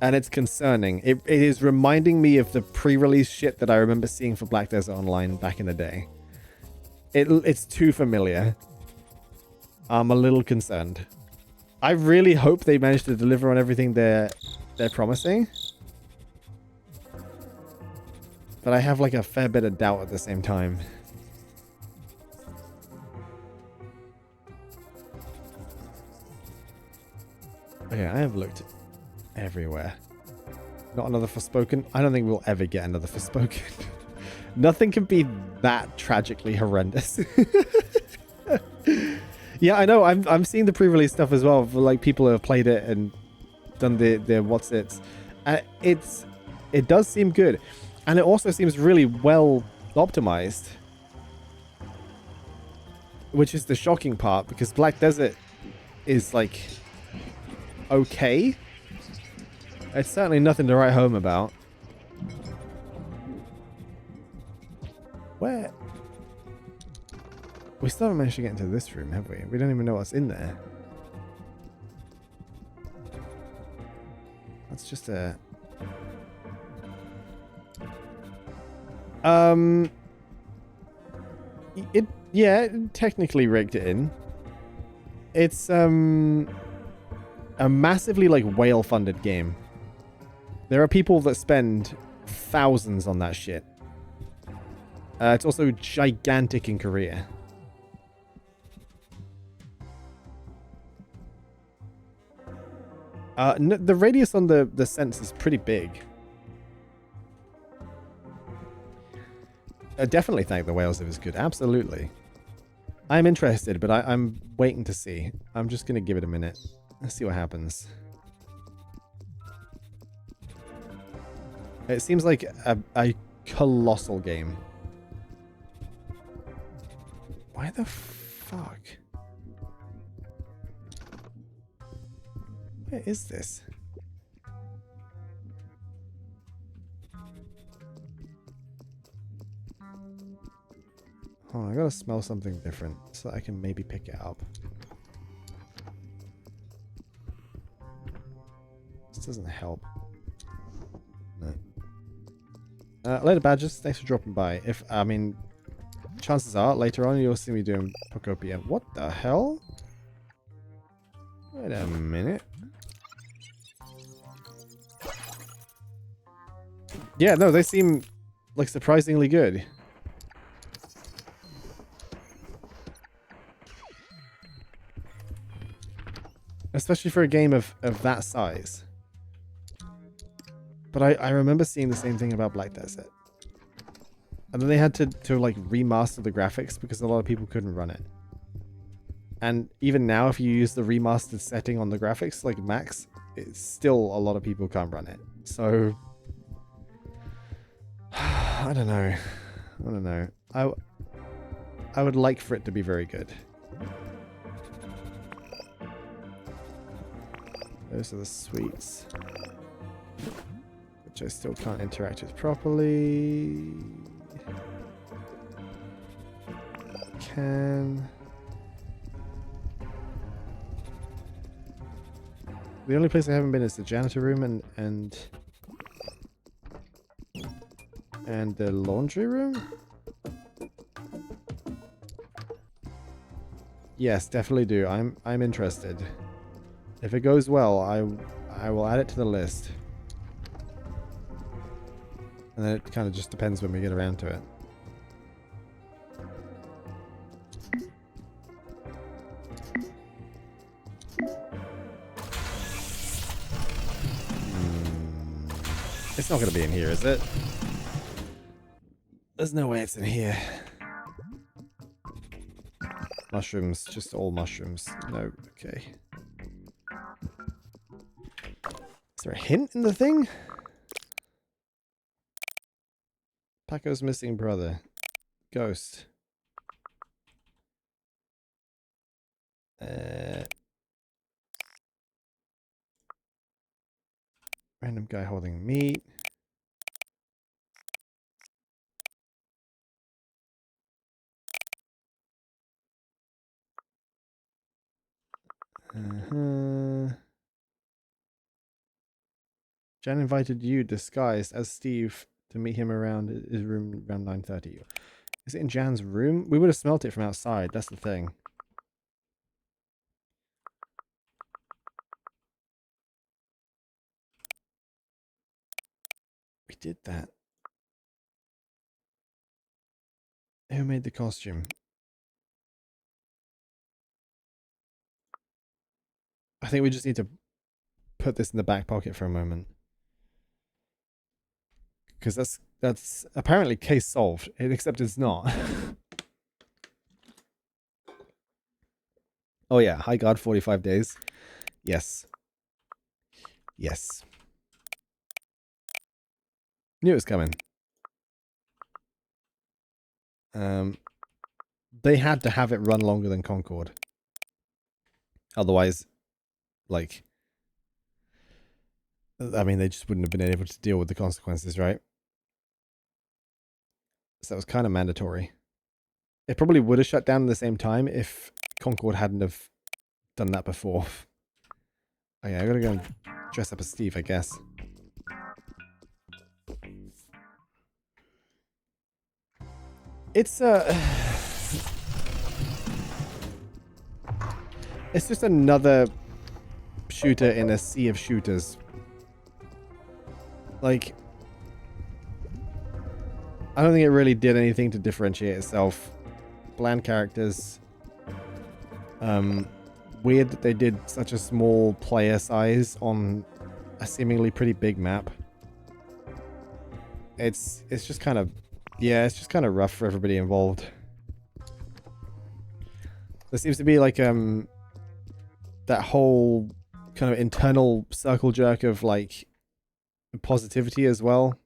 And it's concerning. It is reminding me of the pre-release shit that I remember seeing for Black Desert Online back in the day. It's too familiar. I'm a little concerned. I really hope they manage to deliver on everything they're promising. But I have like a fair bit of doubt at the same time. Okay, I have looked everywhere. Not another Forspoken. I don't think we'll ever get another Forspoken. Nothing can be that tragically horrendous. Yeah, I know. I'm seeing the pre-release stuff as well for like people who have played it and done their what's it's. It does seem good, and it also seems really well optimized, which is the shocking part because Black Desert is like okay, It's certainly nothing to write home about. Where? We still haven't managed to get into this room, have we? We don't even know what's in there. That's just a... it technically rigged it in. It's a massively like whale funded game. There are people that spend thousands on that shit. It's also gigantic in Korea. The radius on the sense is pretty big. I definitely think the whales if it's good. Absolutely. I'm interested, but I'm waiting to see. I'm just going to give it a minute. Let's see what happens. It seems like a colossal game. Why the fuck? Where is this? Oh, I gotta smell something different so I can maybe pick it up. This doesn't help. No. Later, Badges. Thanks for dropping by. I mean, chances are later on you'll see me doing Procopia. What the hell? Wait a minute. Yeah, no, they seem like surprisingly good. Especially for a game of that size. But I remember seeing the same thing about Black Desert. And then they had to like remaster the graphics because a lot of people couldn't run it. And even now, if you use the remastered setting on the graphics, like max, it's still a lot of people can't run it. So I don't know. I don't know. I would like for it to be very good. Those are the sweets. Which I still can't interact with properly. Can... The only place I haven't been is the janitor room and the laundry room? Yes, definitely do. I'm interested. If it goes well, I will add it to the list. And then it kind of just depends when we get around to it. It's not going to be in here, is it? There's no way it's in here. Mushrooms, just all mushrooms. No, okay. Is there a hint in the thing? Paco's missing brother. Ghost. Random guy holding meat. Jan invited you disguised as Steve to meet him around his room around 9:30. Is it in Jan's room? We would have smelt it from outside. That's the thing. We did that. Who made the costume? I think we just need to put this in the back pocket for a moment. Because that's apparently case solved, except it's not. Oh yeah, high guard 45 days. Yes. Yes. Knew it was coming. They had to have it run longer than Concord. Otherwise, like, I mean, they just wouldn't have been able to deal with the consequences, right? So that was kind of mandatory. It probably would have shut down at the same time if Concord hadn't have done that before. Okay, I gotta go and dress up as Steve, I guess. It's it's just another shooter in a sea of shooters. Like, I don't think it really did anything to differentiate itself. Bland characters. Weird that they did such a small player size on a seemingly pretty big map. It's just kind of, yeah, it's just kind of rough for everybody involved. There seems to be like that whole kind of internal circle jerk of like positivity as well.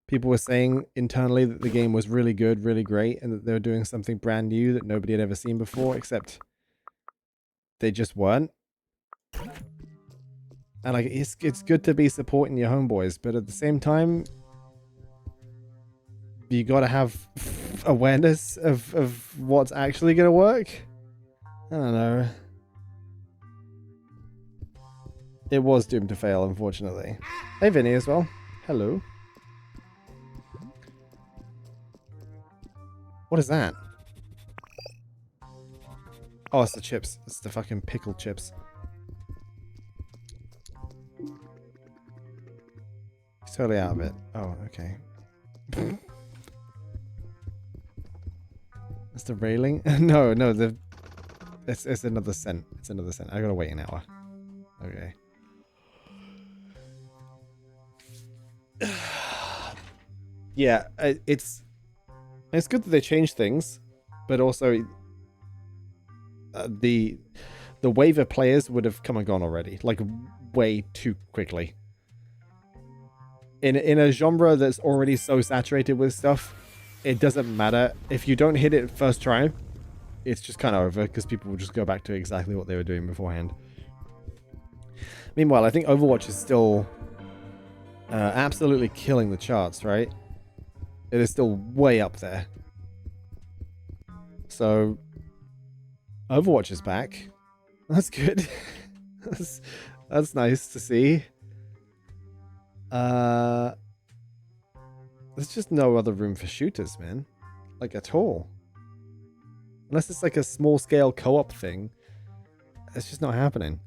People were saying internally that the game was really good, really great, and that they were doing something brand new that nobody had ever seen before, except they just weren't. And like, it's good to be supporting your homeboys, but at the same time, you gotta have awareness of what's actually gonna work. I don't know. It was doomed to fail, unfortunately. Hey, Vinny, as well. Hello. What is that? Oh, it's the chips. It's the fucking pickled chips. He's totally out of it. Oh, okay. It's the railing? No, it's another cent. It's another cent. I gotta wait an hour. Okay. Yeah, it's good that they changed things, but also the wave of players would have come and gone already, like way too quickly. In a genre that's already so saturated with stuff, it doesn't matter if you don't hit it first try. It's just kind of over because people will just go back to exactly what they were doing beforehand. Meanwhile, I think Overwatch is still absolutely killing the charts, right? It is still way up there. So, Overwatch is back. That's good. that's nice to see. There's just no other room for shooters, man. Like, at all. Unless it's like a small scale co-op thing. It's just not happening.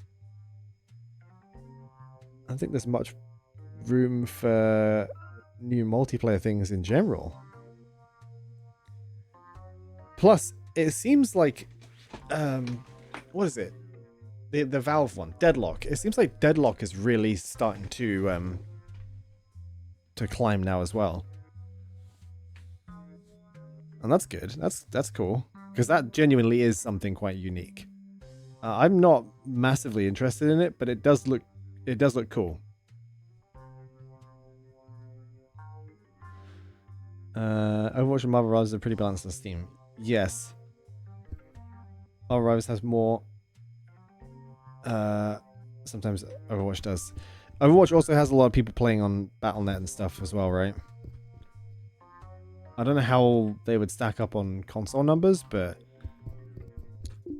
I don't think there's much room for new multiplayer things in general. Plus, it seems like what is it? The Valve one, Deadlock. It seems like Deadlock is really starting to climb now as well. And that's good. That's cool. Because that genuinely is something quite unique. I'm not massively interested in it, but it does look cool. Overwatch and Marvel Rivals are pretty balanced on Steam. Yes. Marvel Rivals has more. Sometimes Overwatch does. Overwatch also has a lot of people playing on Battle.net and stuff as well, right? I don't know how they would stack up on console numbers, but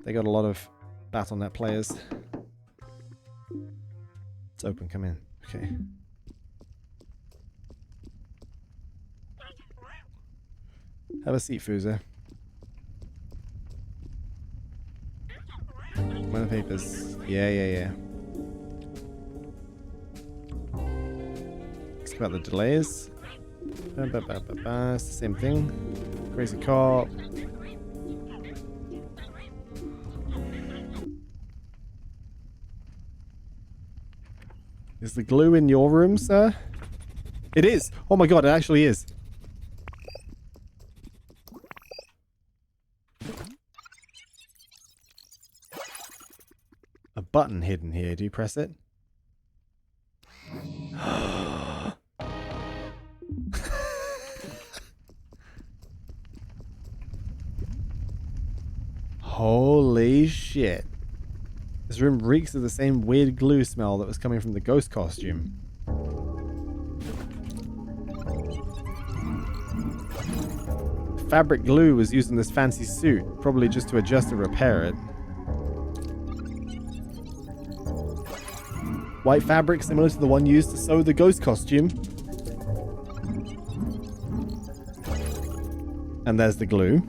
they got a lot of Battle.net players. It's open, come in. Okay. Have a seat, Fuser. One of the papers. Yeah. It's about the delays. It's the same thing. Crazy cop. Is the glue in your room, sir? It is! Oh my god, it actually is. A button hidden here. Do you press it? Holy shit. This room reeks of the same weird glue smell that was coming from the ghost costume. Fabric glue was used in this fancy suit, probably just to adjust and repair it. White fabric similar to the one used to sew the ghost costume. And there's the glue.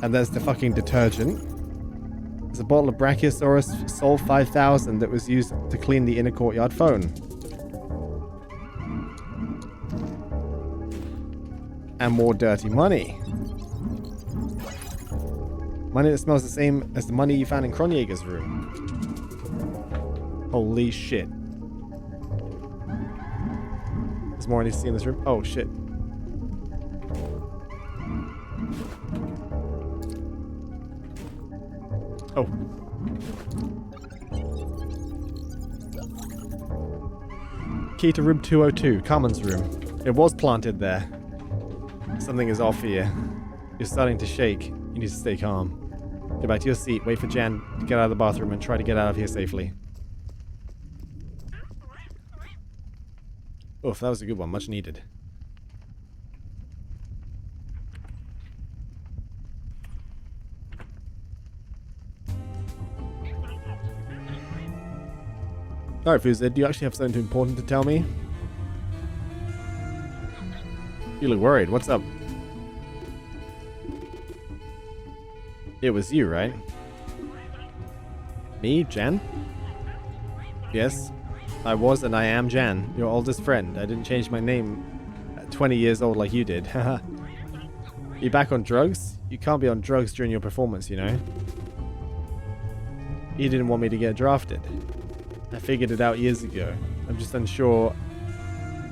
And there's the fucking detergent. There's a bottle of Brachiosaurus Sol 5000 that was used to clean the inner courtyard phone. And more dirty money. Money that smells the same as the money you found in Kronjaeger's room. Holy shit. There's more I need to see in this room. Oh shit. Oh. Key to room 202, Carmen's room. It was planted there. Something is off here. You're starting to shake. You need to stay calm. Get back to your seat, wait for Jen to get out of the bathroom, and try to get out of here safely. Oof, that was a good one. Much needed. Alright, Fuzzy, do you actually have something important to tell me? You look worried. What's up? It was you, right? Me, Jan? Yes, I was and I am Jan, your oldest friend. I didn't change my name at 20 years old like you did. Haha. You back on drugs? You can't be on drugs during your performance, you know? You didn't want me to get drafted. I figured it out years ago. I'm just unsure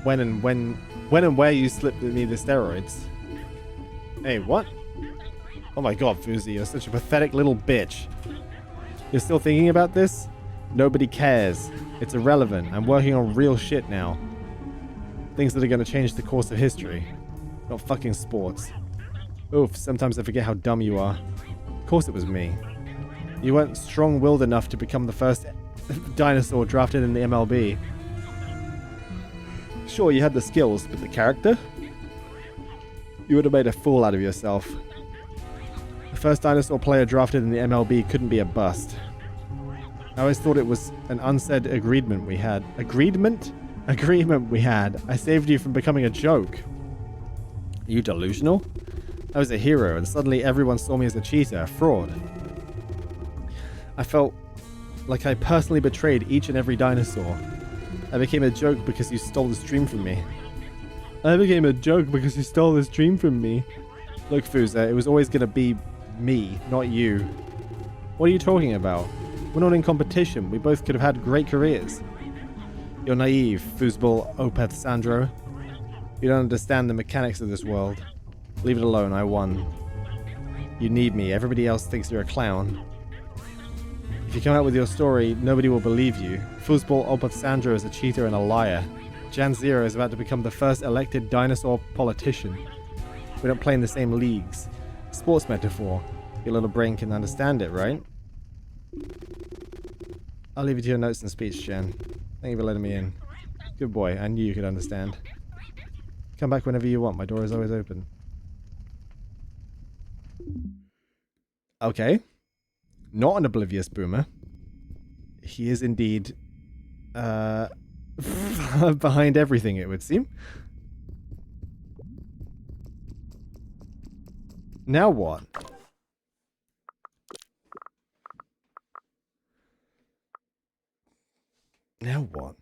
when and where you slipped me the steroids. Hey, what? Oh my god, Fuzzy, you're such a pathetic little bitch. You're still thinking about this? Nobody cares. It's irrelevant. I'm working on real shit now. Things that are going to change the course of history. Not fucking sports. Oof, sometimes I forget how dumb you are. Of course it was me. You weren't strong-willed enough to become the first dinosaur drafted in the MLB. Sure, you had the skills, but the character? You would have made a fool out of yourself. The first dinosaur player drafted in the MLB couldn't be a bust. I always thought it was an unsaid agreement we had. Agreement? Agreement we had. I saved you from becoming a joke. Are you delusional? I was a hero, and suddenly everyone saw me as a cheater, a fraud. I felt like I personally betrayed each and every dinosaur. I became a joke because you stole this dream from me. I became a joke because you stole this dream from me. Look, Fuza, it was always gonna be me, not you. What are you talking about? We're not in competition. We both could have had great careers. You're naive, foosball Opeth Sandro. You don't understand the mechanics of this world. Leave it alone, I won. You need me. Everybody else thinks you're a clown. If you come out with your story, nobody will believe you. Foosball Opeth Sandro is a cheater and a liar. Jan Zero is about to become the first elected dinosaur politician. We don't play in the same leagues. Sports metaphor. Your little brain can understand it, right? I'll leave you to your notes and speech, Jen. Thank you for letting me in. Good boy, I knew you could understand. Come back whenever you want, my door is always open. Okay. Not an oblivious boomer. He is indeed, behind everything, it would seem. Now what? Now what?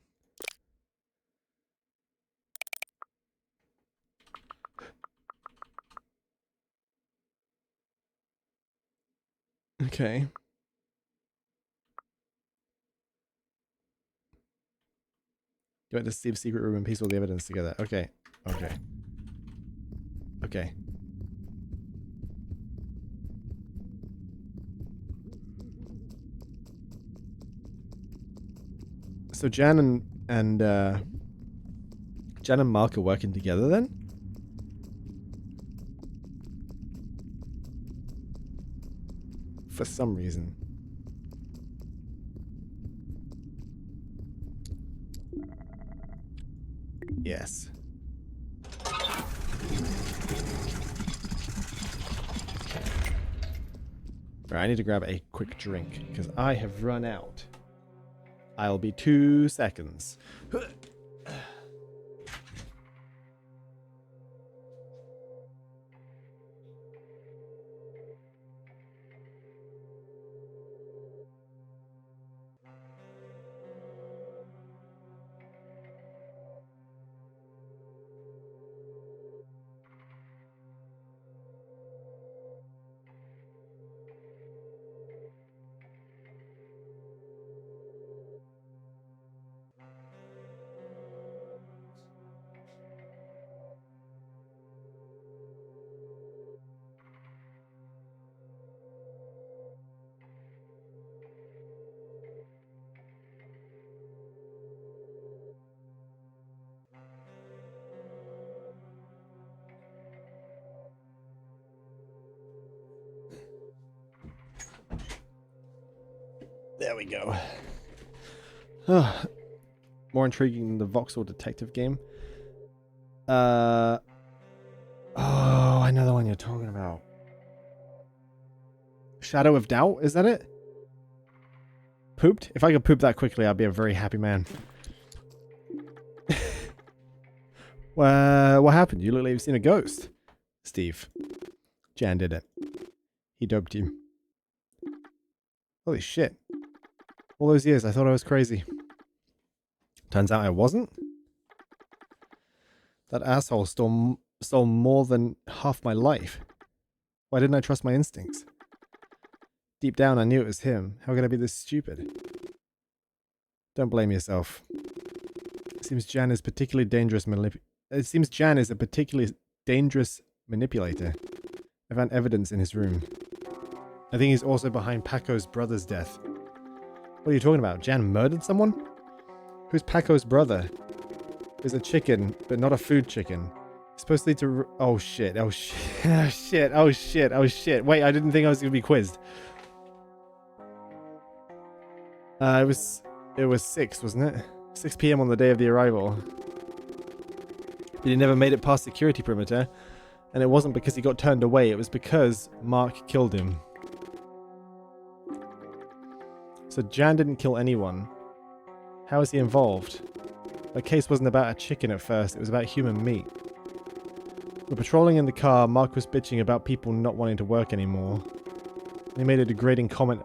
Okay. You went to Steve's secret room and piece all the evidence together. Okay. Okay. Okay. So Jan and Mark are working together then? For some reason. Yes. Right, I need to grab a quick drink because I have run out. I'll be 2 seconds. There we go. More intriguing than the Vauxhall detective game. Oh, I know the one you're talking about. Shadow of Doubt, is that it? Pooped? If I could poop that quickly, I'd be a very happy man. What happened? You look like you've seen a ghost. Steve. Jan did it. He doped you. Holy shit. All those years, I thought I was crazy. Turns out I wasn't. That asshole stole more than half my life. Why didn't I trust my instincts? Deep down, I knew it was him. How could I be this stupid? Don't blame yourself. It seems Jan is a particularly dangerous manipulator. I found evidence in his room. I think he's also behind Paco's brother's death. What are you talking about? Jan murdered someone? Who's Paco's brother? He's a chicken, but not a food chicken. Supposedly to... Oh shit, oh shit, oh shit, oh shit, oh shit. Wait, I didn't think I was going to be quizzed. It was 6, wasn't it? 6 p.m. on the day of the arrival. But he never made it past security perimeter. And it wasn't because he got turned away, it was because Mark killed him. So Jan didn't kill anyone. How is he involved? The case wasn't about a chicken at first, it was about human meat. We're patrolling in the car, Mark was bitching about people not wanting to work anymore. He made a degrading comment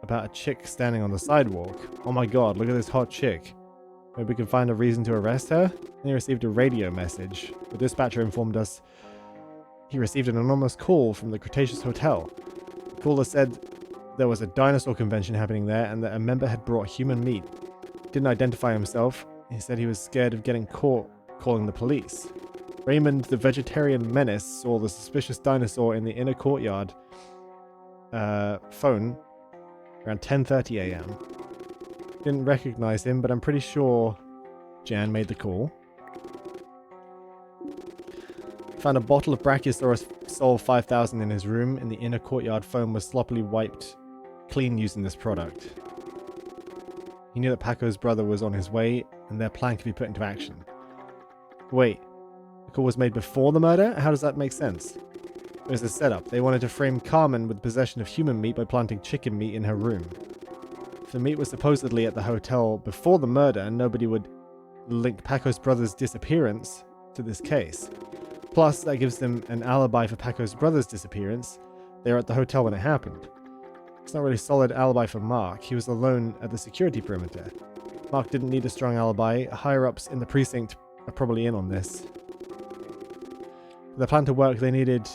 about a chick standing on the sidewalk. Oh my god, look at this hot chick. Maybe we can find a reason to arrest her? Then he received a radio message. The dispatcher informed us he received an anonymous call from the Cretaceous Hotel. The caller said there was a dinosaur convention happening there and that a member had brought human meat. He didn't identify himself. He said he was scared of getting caught calling the police. Raymond, the vegetarian menace, saw the suspicious dinosaur in the inner courtyard phone around 10:30 a.m. Didn't recognize him, but I'm pretty sure Jan made the call. Found a bottle of Brachiosaurus Sol 5000 in his room, and the inner courtyard foam was sloppily wiped clean using this product. He knew that Paco's brother was on his way, and their plan could be put into action. Wait, the call was made before the murder? How does that make sense? It was a setup. They wanted to frame Carmen with possession of human meat by planting chicken meat in her room. If the meat was supposedly at the hotel before the murder, nobody would link Paco's brother's disappearance to this case. Plus, that gives them an alibi for Paco's brother's disappearance. They were at the hotel when it happened. It's not really a solid alibi for Mark. He was alone at the security perimeter. Mark didn't need a strong alibi. Higher-ups in the precinct are probably in on this. For the plan to work, they needed...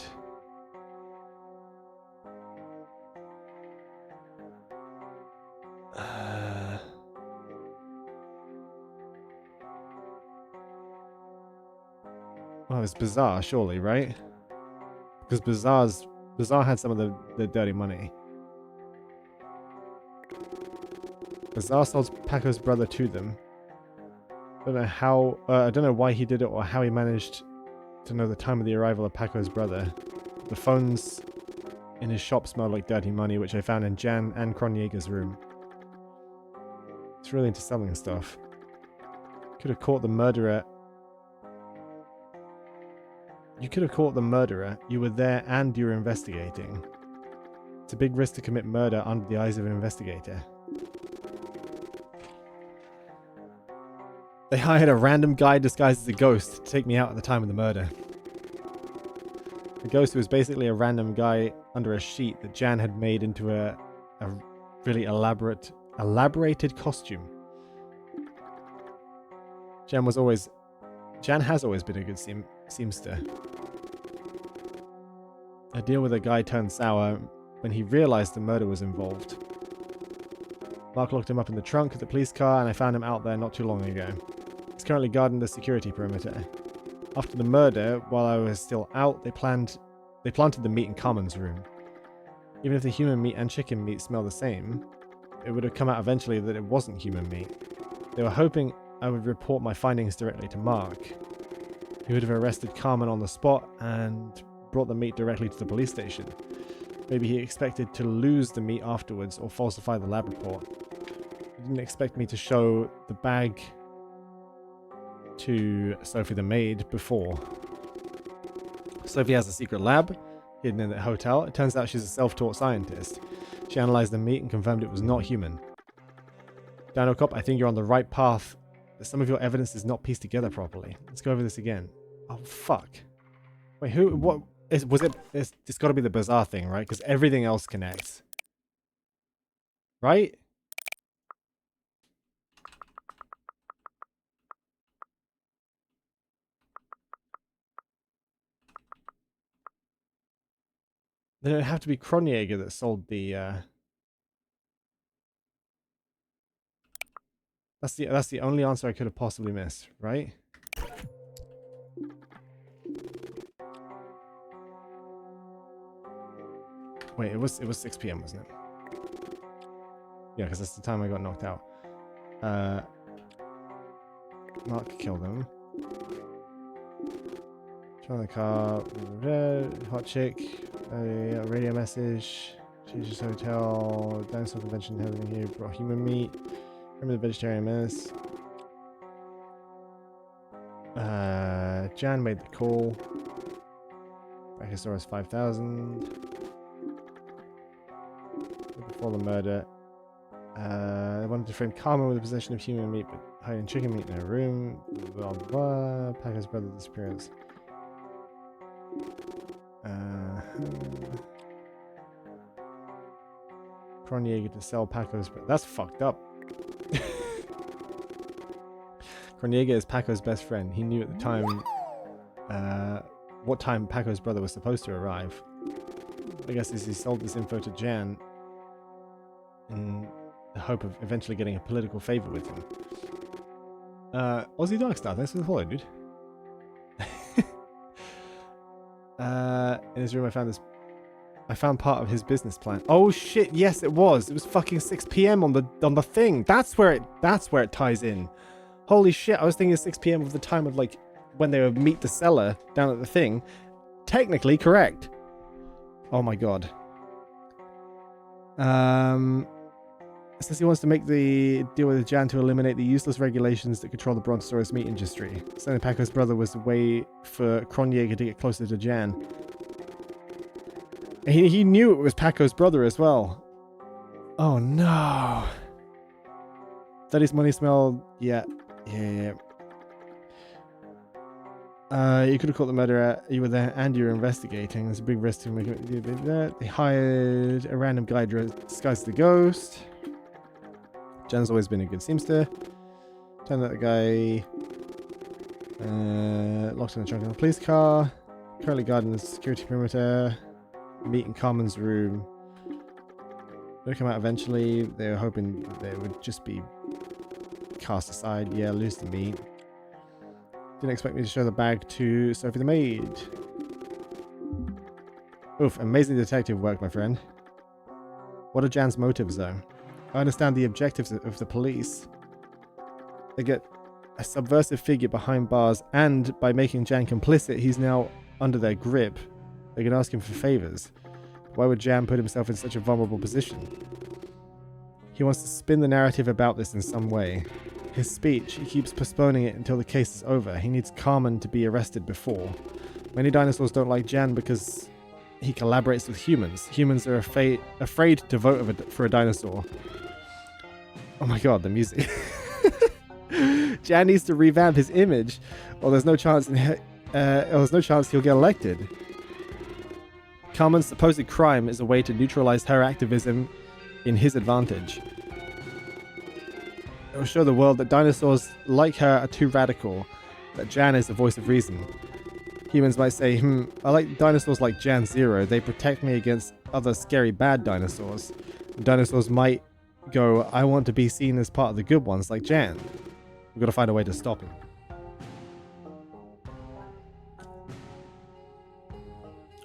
Oh, it's Bazaar, surely, right? Because Bazaar had some of the dirty money. Bazaar sold Paco's brother to them. I don't know how... I don't know why he did it or how he managed to know the time of the arrival of Paco's brother. The phones in his shop smelled like dirty money, which I found in Jan and Kronjager's room. He's really into selling stuff. Could have caught the murderer You could have caught the murderer. You were there and you were investigating. It's a big risk to commit murder under the eyes of an investigator. They hired a random guy disguised as a ghost to take me out at the time of the murder. The ghost was basically a random guy under a sheet that Jan had made into a really elaborated costume. Jan has always been a good seamster. A deal with a guy turned sour when he realized the murder was involved. Mark locked him up in the trunk of the police car and I found him out there not too long ago. He's currently guarding the security perimeter. After the murder, while I was still out, they planted the meat in Carmen's room. Even if the human meat and chicken meat smell the same, it would have come out eventually that it wasn't human meat. They were hoping I would report my findings directly to Mark. He would have arrested Carmen on the spot and brought the meat directly to the police station. Maybe he expected to lose the meat afterwards or falsify the lab report. He didn't expect me to show the bag to Sophie the maid before. Sophie has a secret lab hidden in the hotel. It turns out she's a self-taught scientist. She analyzed the meat and confirmed it was not human. Dinocop, I think you're on the right path. Some of your evidence is not pieced together properly. Let's go over this again. Oh, fuck. Wait, it's got to be the bizarre thing, right? Because everything else connects. Right? Then it'd have to be Kronjaeger that sold the, That's the only answer I could have possibly missed, right? Wait, it was 6 p.m., wasn't it? Yeah, because that's the time I got knocked out. Mark killed him. Turn the car. Red, hot chick. Radio message. Changes hotel. Dinosaur convention happening here. Brought human meat. Remember the vegetarian menace. Jan made the call. Brachiosaurus 5000. Before the murder. They wanted to frame Carmen with the possession of human meat, but hiding chicken meat in her room. Blah blah blah. Paco's brother disappearance. Kronjaeger to sell Paco's. That's fucked up. Kronjaeger is Paco's best friend. He knew at the time what time Paco's brother was supposed to arrive. I guess he sold this info to Jan in the hope of eventually getting a political favor with him. Aussie Darkstar, thanks for the follow, dude. In his room I found part of his business plan. Oh shit, yes it was. It was fucking 6 p.m. on the thing. That's where it ties in. Holy shit, I was thinking 6 p.m. of the time of like when they would meet the seller down at the thing. Technically correct. Oh my god. Says he wants to make the deal with Jan to eliminate the useless regulations that control the Brontosaurus meat industry. Sending Paco's brother was a way for Kronjaeger to get closer to Jan. He knew it was Paco's brother as well. Oh no. That his money smelled. Yeah. You could have caught the murderer. You were there and you were investigating. There's a big risk to make it. They hired a random guy disguised as the ghost. Jan's always been a good seamster. Turned out the guy locked in the trunk of the police car. Currently guarding the security perimeter. Meet in Carmen's room. They'll come out eventually. They were hoping they would just be cast aside. Yeah, lose the meat. Didn't expect me to show the bag to Sophie the maid. Oof, amazing detective work, my friend. What are Jan's motives, though? I understand the objectives of the police. They get a subversive figure behind bars, and by making Jan complicit, he's now under their grip. They can ask him for favors. Why would Jan put himself in such a vulnerable position? He wants to spin the narrative about this in some way. His speech, he keeps postponing it until the case is over. He needs Carmen to be arrested before. Many dinosaurs don't like Jan because he collaborates with humans. Humans are afraid to vote for a dinosaur. Oh my god, the music. Jan needs to revamp his image, or there's no chance he'll get elected. Carmen's supposed crime is a way to neutralize her activism in his advantage. It will show the world that dinosaurs like her are too radical, that Jan is the voice of reason. Humans might say, I like dinosaurs like Jan Zero, they protect me against other scary bad dinosaurs. And dinosaurs might go, I want to be seen as part of the good ones like Jan. We've got to find a way to stop him.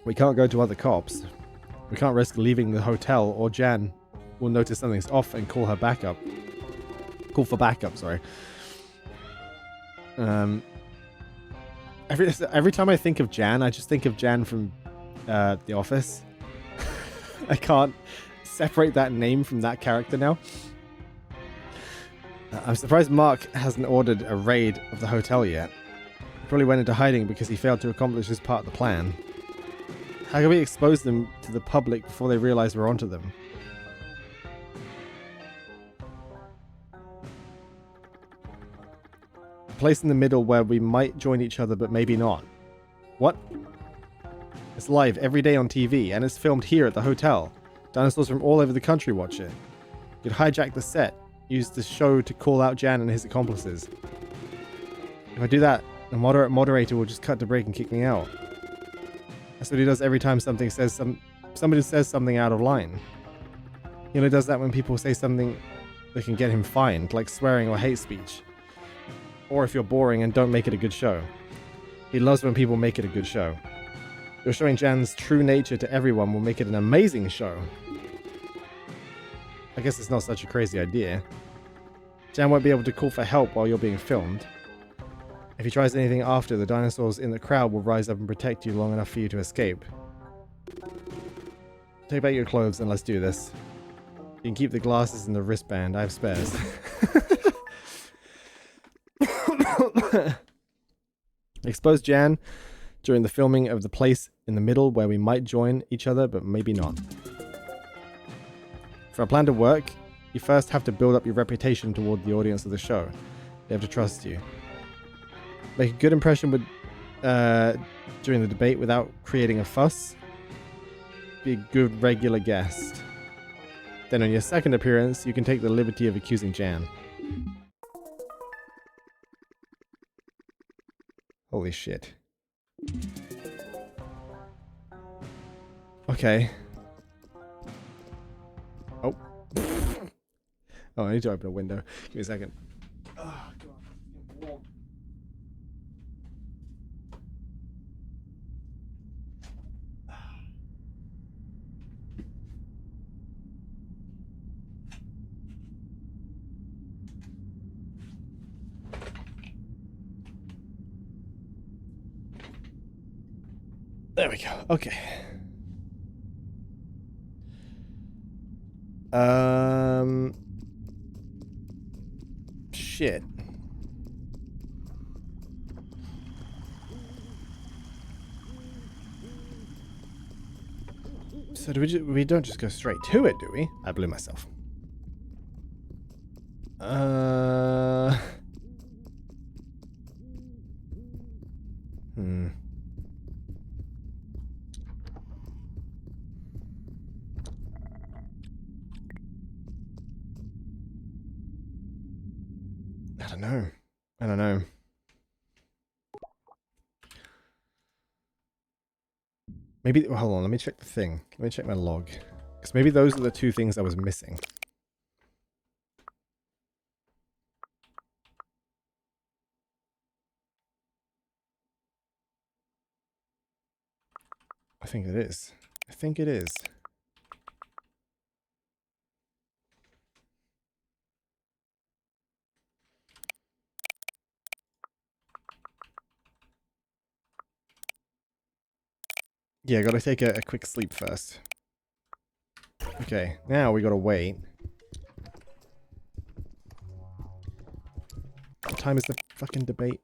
We can't go to other cops. We can't risk leaving the hotel, or Jan will notice something's off and call for backup, sorry. Every time I think of Jan, I just think of Jan from The Office. I can't separate that name from that character now. I'm surprised Mark hasn't ordered a raid of the hotel yet. He probably went into hiding because he failed to accomplish his part of the plan. How can we expose them to the public before they realize we're onto them? A place in the middle where we might join each other but maybe not. What? It's live every day on TV and it's filmed here at the hotel. Dinosaurs from all over the country watch it. You could hijack the set, use the show to call out Jan and his accomplices. If I do that, the moderator will just cut to break and kick me out. That's what he does every time somebody says something out of line. He only does that when people say something that can get him fined, like swearing or hate speech. Or if you're boring and don't make it a good show. He loves when people make it a good show. You're showing Jan's true nature to everyone will make it an amazing show. I guess it's not such a crazy idea. Jan won't be able to call for help while you're being filmed. If he tries anything after, the dinosaurs in the crowd will rise up and protect you long enough for you to escape. Take back your clothes and let's do this. You can keep the glasses and the wristband. I have spares. Expose Jan during the filming of the place in the middle where we might join each other, but maybe not. For a plan to work, you first have to build up your reputation toward the audience of the show. They have to trust you. Make a good impression with during the debate without creating a fuss. Be a good regular guest. Then on your second appearance, you can take the liberty of accusing Jan. Holy shit. Okay. Oh. Oh, I need to open a window. Give me a second. Oh, God. It's warm. There we go. Okay. Shit. So do we don't just go straight to it, do we? I blew myself. I don't know. Maybe, hold on, let me check the thing. Let me check my log. Because maybe those are the two things I was missing. I think it is. I think it is. Yeah, gotta take a quick sleep first. Okay, now we gotta wait. What time is the fucking debate?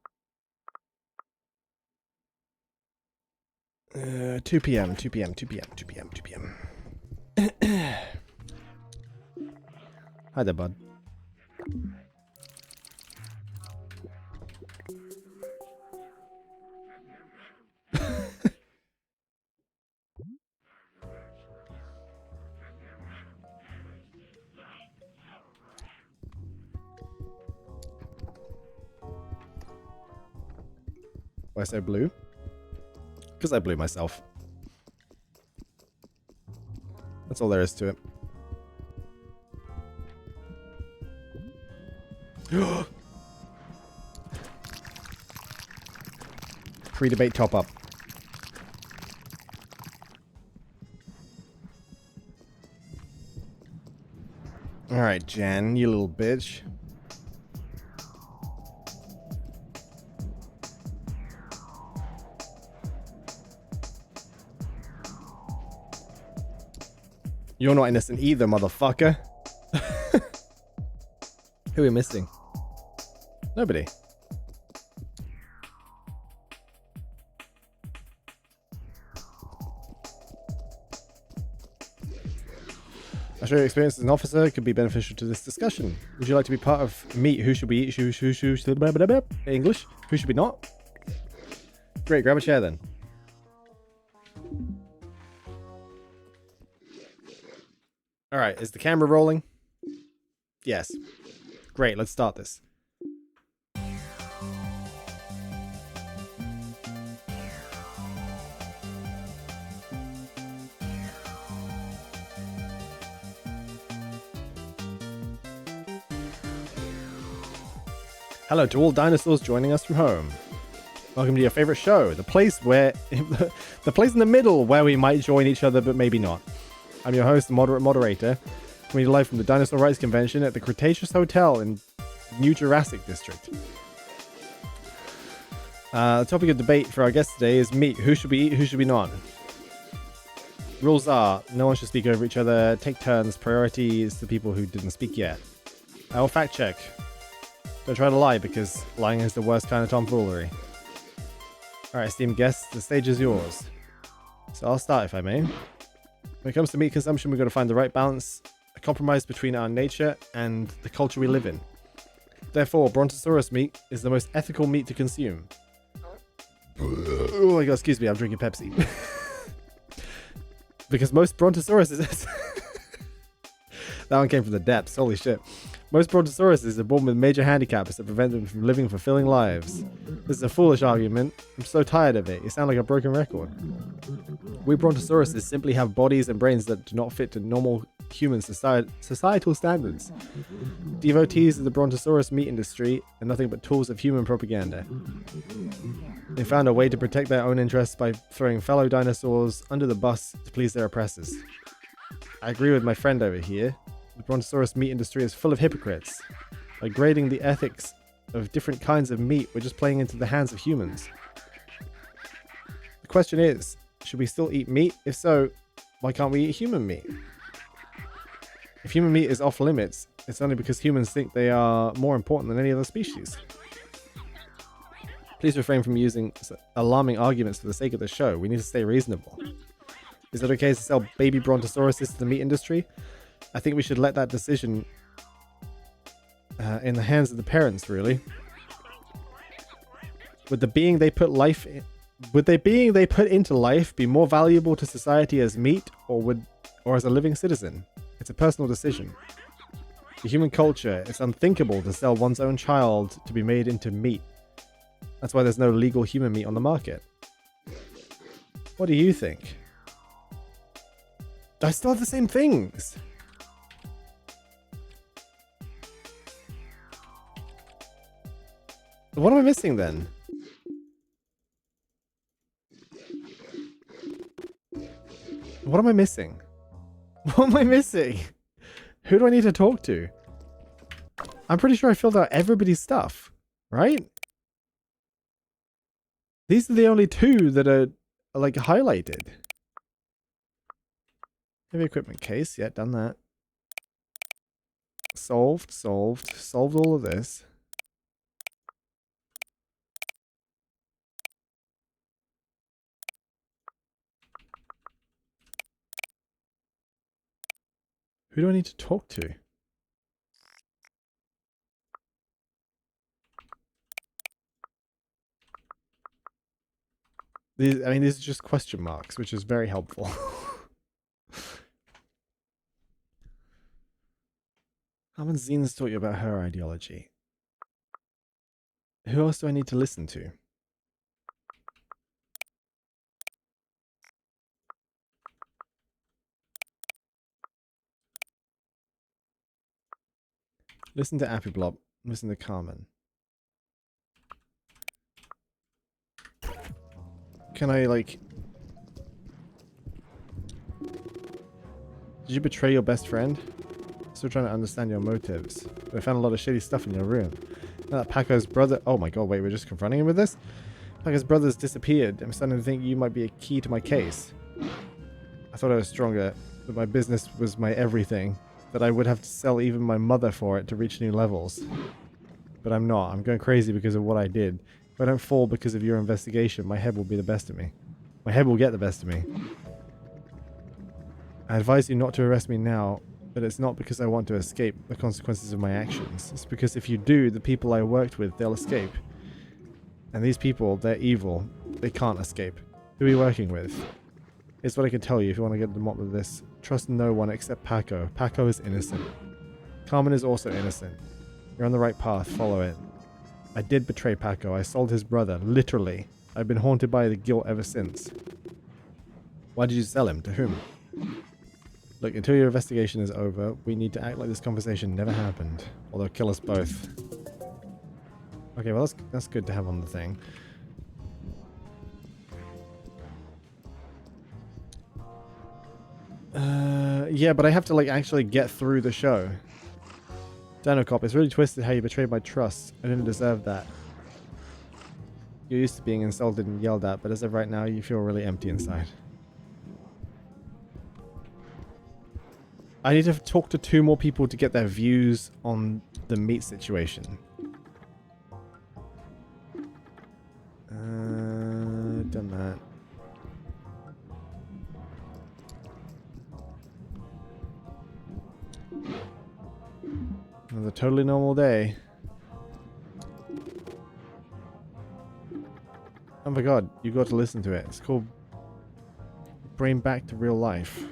2 p.m., 2 p.m., 2 p.m., 2 p.m., 2 p.m. Hi there, bud. Why so blue? Because I blew myself. That's all there is to it. Pre-debate top up. Alright, Jan, you little bitch. You're not innocent either, motherfucker. Who are we missing? Nobody. I'm sure your experience as an officer could be beneficial to this discussion. Would you like to be part of meet? Who should we eat? English? Who should we not? Great, grab a chair then. Alright, is the camera rolling? Yes. Great, let's start this. Hello to all dinosaurs joining us from home. Welcome to your favorite show, the place where the place in the middle where we might join each other but maybe not. I'm your host and moderator, coming to live from the Dinosaur Rights Convention at the Cretaceous Hotel in New Jurassic District. The topic of debate for our guest today is meat. Who should we eat, who should we not? Rules are, no one should speak over each other, take turns, priority is to people who didn't speak yet. I will fact check. Don't try to lie, because lying is the worst kind of tomfoolery. Alright, esteemed guests, the stage is yours. So I'll start if I may. When it comes to meat consumption, we've got to find the right balance, a compromise between our nature and the culture we live in. Therefore, Brontosaurus meat is the most ethical meat to consume. Oh my god, excuse me, I'm drinking Pepsi. Because most Brontosauruses... That one came from the depths, holy shit. Most Brontosauruses are born with major handicaps that prevent them from living fulfilling lives. This is a foolish argument. I'm so tired of it. You sound like a broken record. We Brontosauruses simply have bodies and brains that do not fit to normal human societal standards. Devotees of the Brontosaurus meat industry are nothing but tools of human propaganda. They found a way to protect their own interests by throwing fellow dinosaurs under the bus to please their oppressors. I agree with my friend over here. The Brontosaurus meat industry is full of hypocrites. By grading the ethics of different kinds of meat, we're just playing into the hands of humans. The question is, should we still eat meat? If so, why can't we eat human meat? If human meat is off limits, it's only because humans think they are more important than any other species. Please refrain from using alarming arguments for the sake of the show. We need to stay reasonable. Is it okay to sell baby Brontosauruses to the meat industry? I think we should let that decision in the hands of the parents, really. Would the being they put into life be more valuable to society as meat or as a living citizen? It's a personal decision. For human culture, it's unthinkable to sell one's own child to be made into meat. That's why there's no legal human meat on the market. What do you think? I still have the same things. What am I missing then? What am I missing? What am I missing? Who do I need to talk to? I'm pretty sure I filled out everybody's stuff, right? These are the only two that are like highlighted. Heavy equipment case, yeah, done that. Solved all of this. Who do I need to talk to? These are just question marks, which is very helpful. How many Zines taught you about her ideology? Who else do I need to listen to? Listen to Appy Blob. Listen to Carmen. Can I, like... Did you betray your best friend? Still trying to understand your motives. But I found a lot of shitty stuff in your room. Now that Paco's brother... Oh my god, wait, we're just confronting him with this? Paco's brother's disappeared. I'm starting to think you might be a key to my case. I thought I was stronger, that my business was my everything, that I would have to sell even my mother for it to reach new levels. But I'm not. I'm going crazy because of what I did. If I don't fall because of your investigation, my head will be the best of me. My head will get the best of me. I advise you not to arrest me now, but it's not because I want to escape the consequences of my actions. It's because if you do, the people I worked with, they'll escape. And these people, they're evil. They can't escape. Who are you working with? Here's what I can tell you if you want to get to the bottom of this. Trust no one except Paco. Paco is innocent. Carmen is also innocent. You're on the right path. Follow it. I did betray Paco. I sold his brother. Literally. I've been haunted by the guilt ever since. Why did you sell him? To whom? Look, until your investigation is over, we need to act like this conversation never happened. Or they'll kill us both. Okay, well that's good to have on the thing. Yeah, but I have to, like, actually get through the show. Dinocop, it's really twisted how you betrayed my trust. I didn't deserve that. You're used to being insulted and yelled at, but as of right now, you feel really empty inside. I need to talk to 2 more people to get their views on the meat situation. Done that. Another totally normal day. Oh my god, you got to listen to it. It's called Brain Back to Real Life.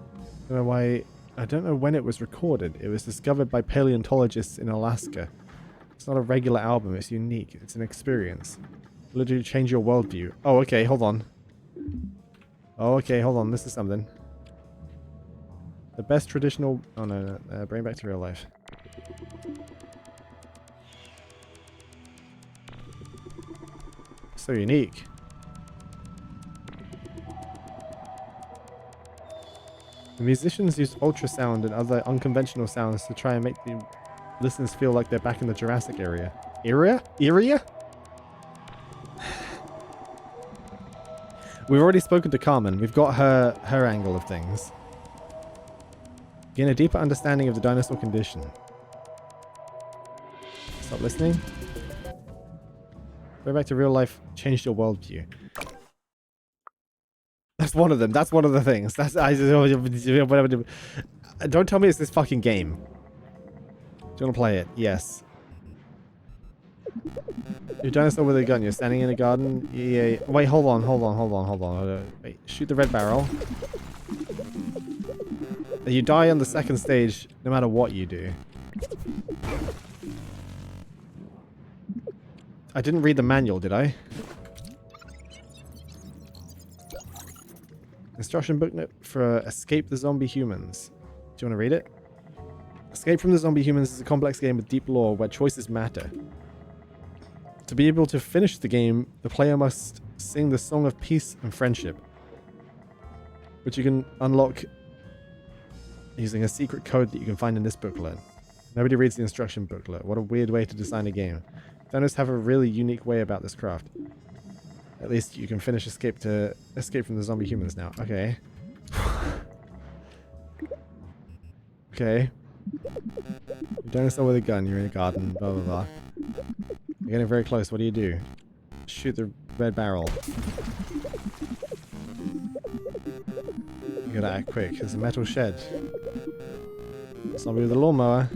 I don't know why. I don't know when it was recorded. It was discovered by paleontologists in Alaska. It's not a regular album, it's unique. It's an experience. It'll literally change your worldview. Oh, okay, hold on. Oh, okay, hold on. This is something. The best traditional... Oh, no. Bring back to real life. So unique. The musicians use ultrasound and other unconventional sounds to try and make the listeners feel like they're back in the Jurassic area. Area? We've already spoken to Carmen. We've got her angle of things. Gain a deeper understanding of the dinosaur condition. Stop listening. Go back to real life. Changed your worldview. That's one of them. That's one of the things. That's whatever. Don't tell me it's this fucking game. Do you want to play it? Yes. You're a dinosaur with a gun. You're standing in a garden. Yeah. Wait. Hold on. Wait. Shoot the red barrel. You die on the second stage, no matter what you do. I didn't read the manual, did I? Instruction booklet for Escape the Zombie Humans. Do you want to read it? Escape from the Zombie Humans is a complex game with deep lore where choices matter. To be able to finish the game, the player must sing the Song of Peace and Friendship, which you can unlock using a secret code that you can find in this booklet. Nobody reads the instruction booklet. What a weird way to design a game. Dinos have a really unique way about this craft. At least you can finish Escape from the Zombie Humans now. Okay. Okay. You're a dinosaur with a gun. You're in a garden. Blah, blah, blah. You're getting very close. What do? Shoot the red barrel. You gotta act quick. There's a metal shed. Zombie with a lawnmower.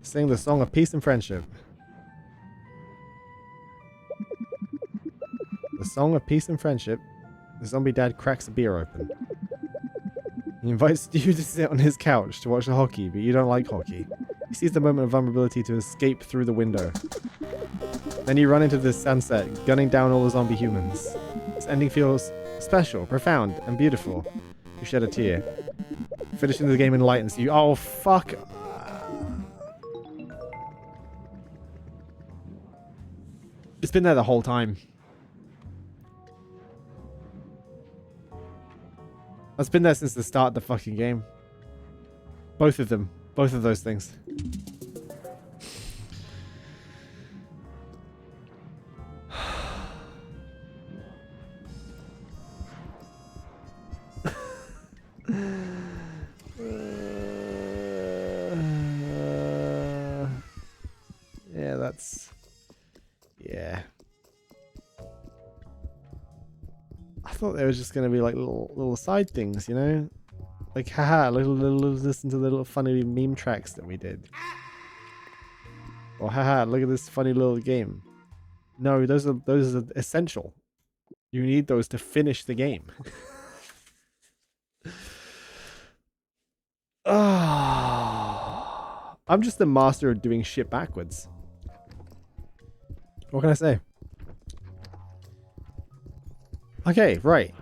Sing the song of peace and friendship. The song of peace and friendship. The zombie dad cracks a beer open. He invites you to sit on his couch to watch the hockey, but you don't like hockey. He sees the moment of vulnerability to escape through the window. Then you run into the sunset, gunning down all the zombie humans. This ending feels special, profound, and beautiful. You shed a tear. Finishing the game enlightens you. Oh, fuck. It's been there the whole time. It's been there since the start of the fucking game. Both of them. Both of those things. Yeah, that's... Yeah. I thought they were just going to be like little side things, you know? Like, haha, listen to the little funny meme tracks that we did. Or haha, look at this funny little game. No, those are essential. You need those to finish the game. I'm just the master of doing shit backwards. What can I say? Okay, right.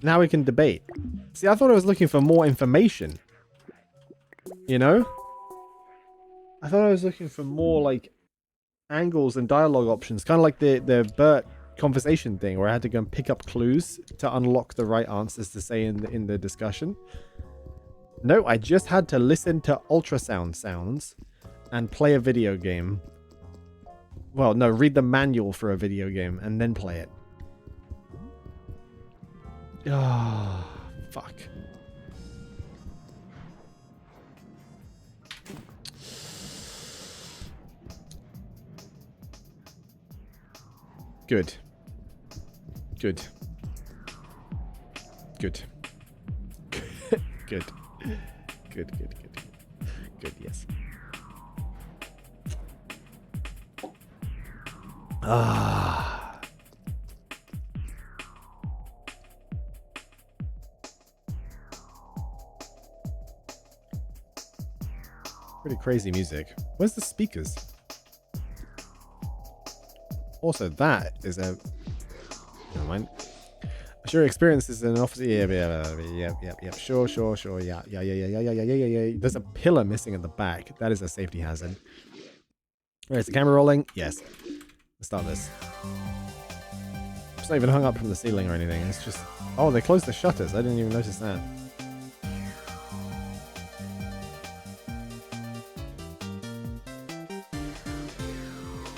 Now we can debate. See, I thought I was looking for more information. You know? I thought I was looking for more, like, angles and dialogue options. Kind of like the Bert conversation thing, where I had to go and pick up clues to unlock the right answers to say in the discussion. No, I just had to listen to ultrasound sounds and play a video game. Well, no, read the manual for a video game and then play it. Ah, oh, fuck. Good. Good. Good. Good. Good, good, good. Good, yes. Ah. Pretty crazy music. Where's the speakers? Also, that is a... Never mind. Sure, experiences in an office. Yep. Sure. Yeah. There's a pillar missing at the back. That is a safety hazard. Alright, is the camera rolling? Yes. Let's start this. It's not even hung up from the ceiling or anything. It's just... Oh, they closed the shutters. I didn't even notice that.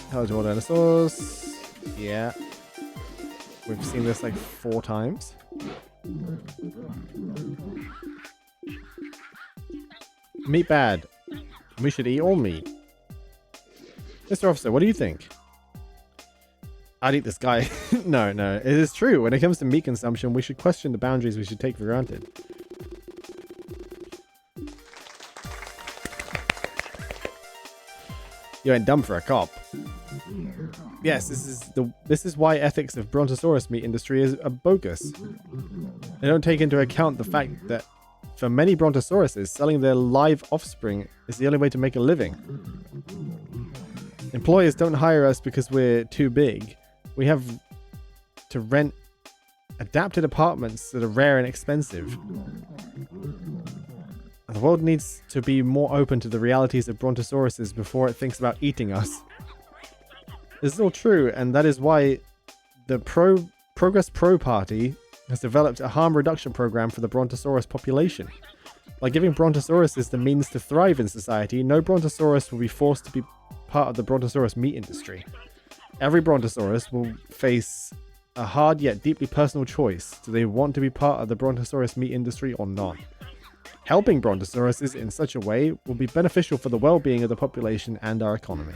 Hello to all dinosaurs. Yeah. We've seen this like 4 times. Meat bad. We should eat all meat. Mr. Officer, what do you think? I'd eat this guy. No. It is true. When it comes to meat consumption, we should question the boundaries we should take for granted. You ain't dumb for a cop. Yes, this is why ethics of Brontosaurus meat industry is bogus. They don't take into account the fact that for many Brontosauruses, selling their live offspring is the only way to make a living. Employers don't hire us because we're too big. We have to rent adapted apartments that are rare and expensive. The world needs to be more open to the realities of Brontosauruses before it thinks about eating us. This is all true, and that is why the Progress Pro Party has developed a harm reduction program for the Brontosaurus population. By giving Brontosauruses the means to thrive in society, no Brontosaurus will be forced to be part of the Brontosaurus meat industry. Every Brontosaurus will face a hard yet deeply personal choice. Do they want to be part of the Brontosaurus meat industry or not? Helping Brontosauruses in such a way will be beneficial for the well-being of the population and our economy.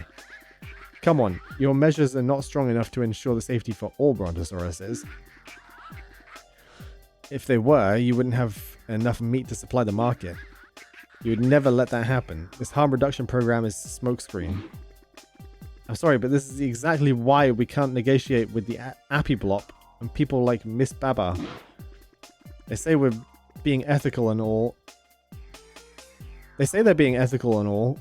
Come on, your measures are not strong enough to ensure the safety for all brontosauruses. If they were, you wouldn't have enough meat to supply the market. You would never let that happen. This harm reduction program is a smokescreen. I'm sorry, but this is exactly why we can't negotiate with the Apiblop and people like Miss Baba. They say we're being ethical and all. They say they're being ethical and all,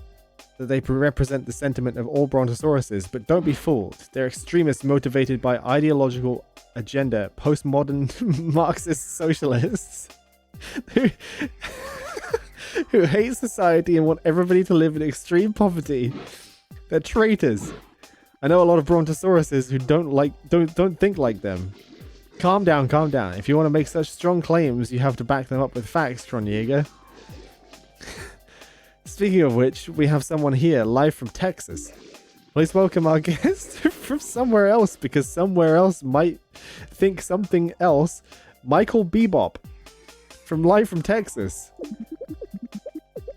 that they represent the sentiment of all brontosauruses, but don't be fooled. They're extremists motivated by ideological agenda, postmodern Marxist socialists who hate society and want everybody to live in extreme poverty. They're traitors. I know a lot of brontosauruses who don't think like them. Calm down, calm down. If you want to make such strong claims, you have to back them up with facts, Tronjäger. Speaking of which, we have someone here, live from Texas. Please welcome our guest from somewhere else, because somewhere else might think something else. Michael Bebop, live from Texas.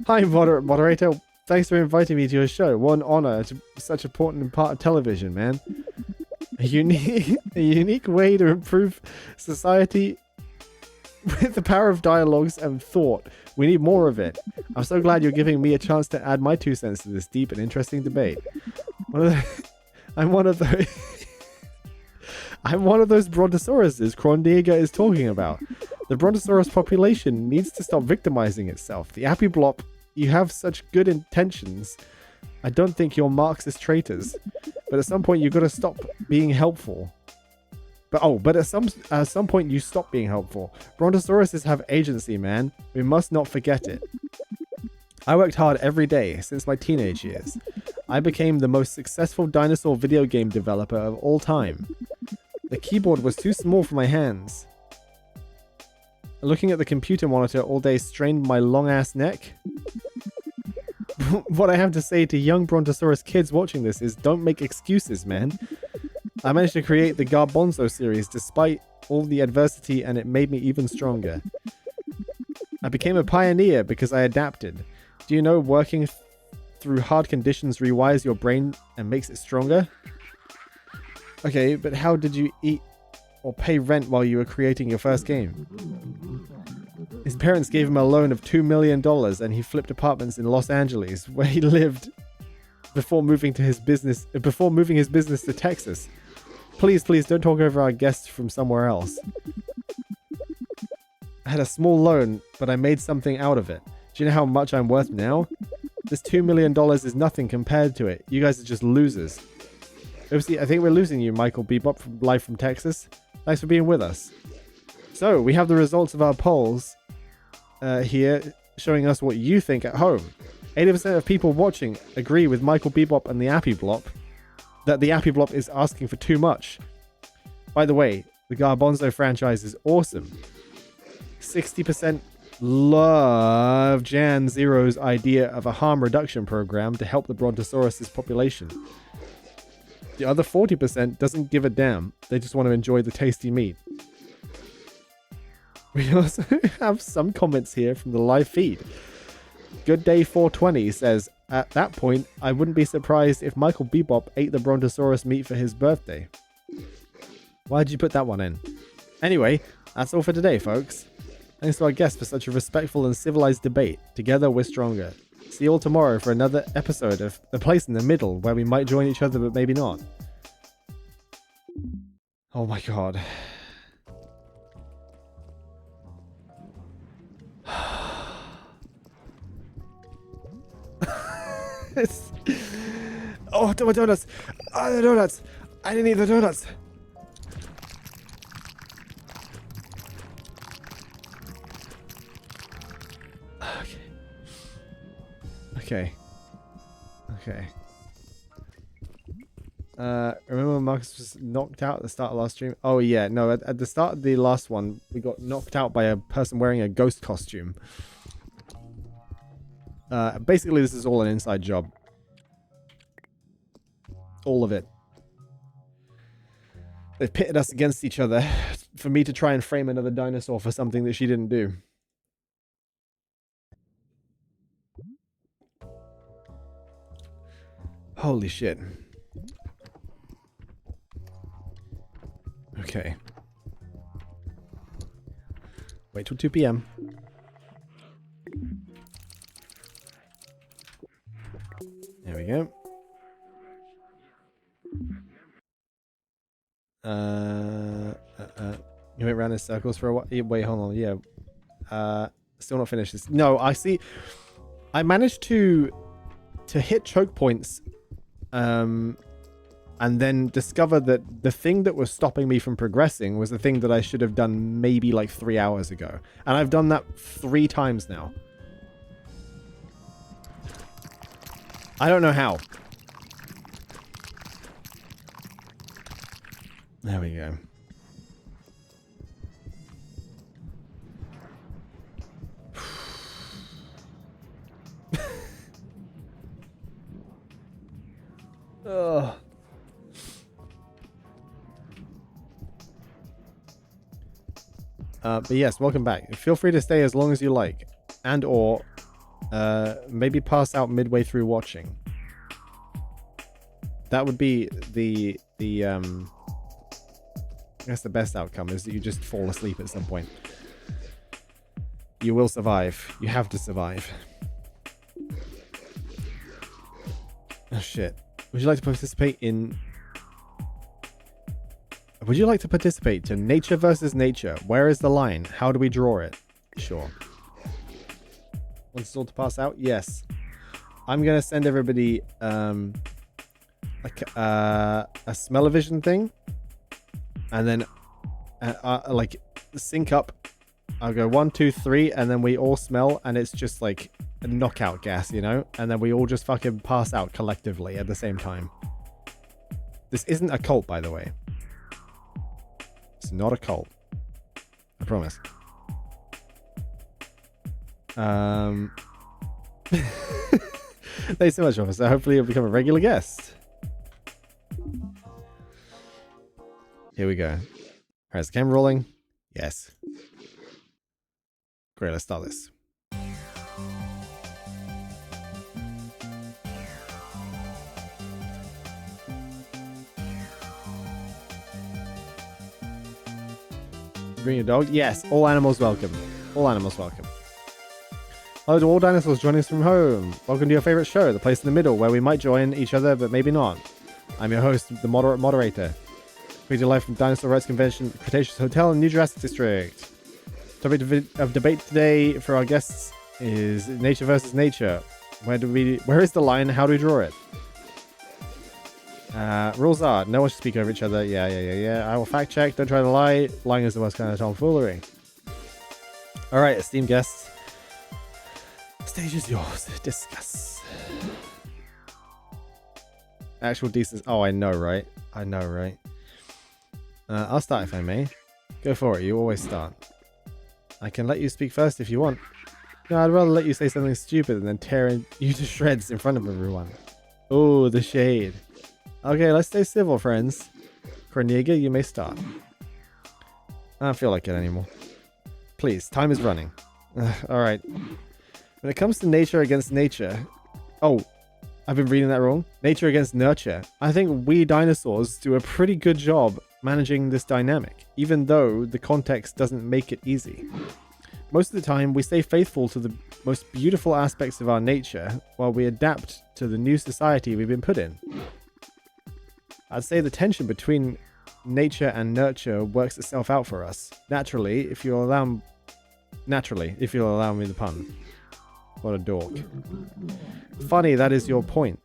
Hi, moderator. Thanks for inviting me to your show. What an honor. It's such an important part of television, man. A unique way to improve society with the power of dialogues and thought. We need more of it. I'm so glad you're giving me a chance to add my 2 cents to this deep and interesting debate. I'm one of those brontosauruses Tronjäger is talking about. The brontosaurus population needs to stop victimizing itself. The Apiblop, you have such good intentions. I don't think you're Marxist traitors. But at some point you gotta stop being helpful. But at some point you stop being helpful. Brontosauruses have agency, man. We must not forget it. I worked hard every day since my teenage years. I became the most successful dinosaur video game developer of all time. The keyboard was too small for my hands. Looking at the computer monitor all day strained my long-ass neck. What I have to say to young Brontosaurus kids watching this is don't make excuses, man. I managed to create the Garbanzo series despite all the adversity, and it made me even stronger. I became a pioneer because I adapted. Do you know working through hard conditions rewires your brain and makes it stronger? Okay, but how did you eat or pay rent while you were creating your first game? His parents gave him a loan of $2 million and he flipped apartments in Los Angeles, where he lived before moving his business to Texas. Please don't talk over our guests from somewhere else. I had a small loan, but I made something out of it. Do you know how much I'm worth now? This $2 million is nothing compared to it. You guys are just losers. Oopsie, I think we're losing you, Michael Bebop, live from Texas. Thanks for being with us. So, we have the results of our polls here, showing us what you think at home. 80% of people watching agree with Michael Bebop and the Apiblop that the Apiblop is asking for too much. By the way, the Garbanzo franchise is awesome. 60% love Jan Zero's idea of a harm reduction program to help the Brontosaurus' population. The other 40% doesn't give a damn. They just want to enjoy the tasty meat. We also have some comments here from the live feed. Good Day 420 says, at that point, I wouldn't be surprised if Michael Bebop ate the Brontosaurus meat for his birthday. Why'd you put that one in? Anyway, that's all for today, folks. Thanks to our guests for such a respectful and civilized debate. Together, we're stronger. See you all tomorrow for another episode of The Place in the Middle, where we might join each other, but maybe not. Oh my god. Oh, my donuts! Oh, the donuts! I didn't eat the donuts! Okay. Remember Marcus was knocked out at the start of last stream? Oh yeah, no, at the start of the last one, we got knocked out by a person wearing a ghost costume. Basically, this is all an inside job. All of it. They've pitted us against each other for me to try and frame another dinosaur for something that she didn't do. Holy shit. Okay. Wait till 2 p.m. There we go. You went around in circles for a while. Wait, hold on. Yeah. Still not finished this. No, I see. I managed to hit choke points, and then discover that the thing that was stopping me from progressing was the thing that I should have done maybe like 3 hours ago, and I've done that 3 times now. I don't know how. There we go. Ugh. But yes, welcome back. Feel free to stay as long as you like, and or maybe pass out midway through watching. That would be the I guess the best outcome is that you just fall asleep at some point. You will survive. You have to survive. Oh shit. Would you like to participate in... Would you like to participate to nature versus nature? Where is the line? How do we draw it? Sure. Want us all to pass out? Yes. I'm going to send everybody like a smell-o-vision thing. And then like sync up. I'll go 1, 2, 3, and then we all smell, and it's just like a knockout gas, you know? And then we all just fucking pass out collectively at the same time. This isn't a cult, by the way. It's not a cult. I promise. Thanks so much, officer. Hopefully you'll become a regular guest. Here we go. Alright, is the camera rolling? Yes. Great, let's start this. Bring your dog? Yes, all animals welcome. All animals welcome. Hello to all dinosaurs joining us from home. Welcome to your favorite show, the place in the middle where we might join each other, but maybe not. I'm your host, the moderate moderator. We do live from Dinosaur Rights Convention, Cretaceous Hotel in New Jurassic District. Topic of debate today for our guests is nature versus nature. Where is the line? How do we draw it? Rules are, no one should speak over each other. Yeah. I will fact check. Don't try to lie. Lying is the worst kind of tomfoolery. Alright, esteemed guests. The stage is yours. Discuss. Actual decent. Oh, I know, right? I'll start if I may. Go for it. You always start. I can let you speak first if you want. No, I'd rather let you say something stupid than tearing you to shreds in front of everyone. Oh, the shade. Okay, let's stay civil, friends. Korniga, you may start. I don't feel like it anymore. Please, time is running. Alright. When it comes to nature against nature... Oh, I've been reading that wrong. Nature against nurture. I think we dinosaurs do a pretty good job managing this dynamic, even though the context doesn't make it easy. Most of the time, we stay faithful to the most beautiful aspects of our nature while we adapt to the new society we've been put in. I'd say the tension between nature and nurture works itself out for us. Naturally, if you'll allow me the pun. What a dork. Funny that is your point.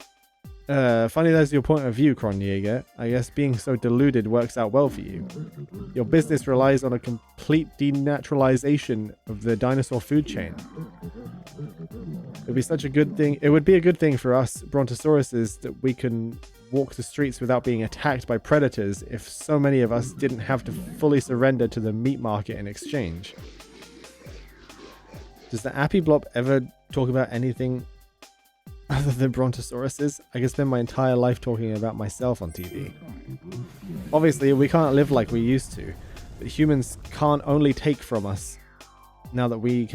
Funny that's your point of view, Kronjäger. I guess being so deluded works out well for you. Your business relies on a complete denaturalization of the dinosaur food chain. It would be a good thing for us brontosauruses that we can walk the streets without being attacked by predators if so many of us didn't have to fully surrender to the meat market in exchange. Does the Appy Blob ever talk about anything other than brontosauruses? I could spend my entire life talking about myself on TV. Obviously, we can't live like we used to, but humans can't only take from us now that we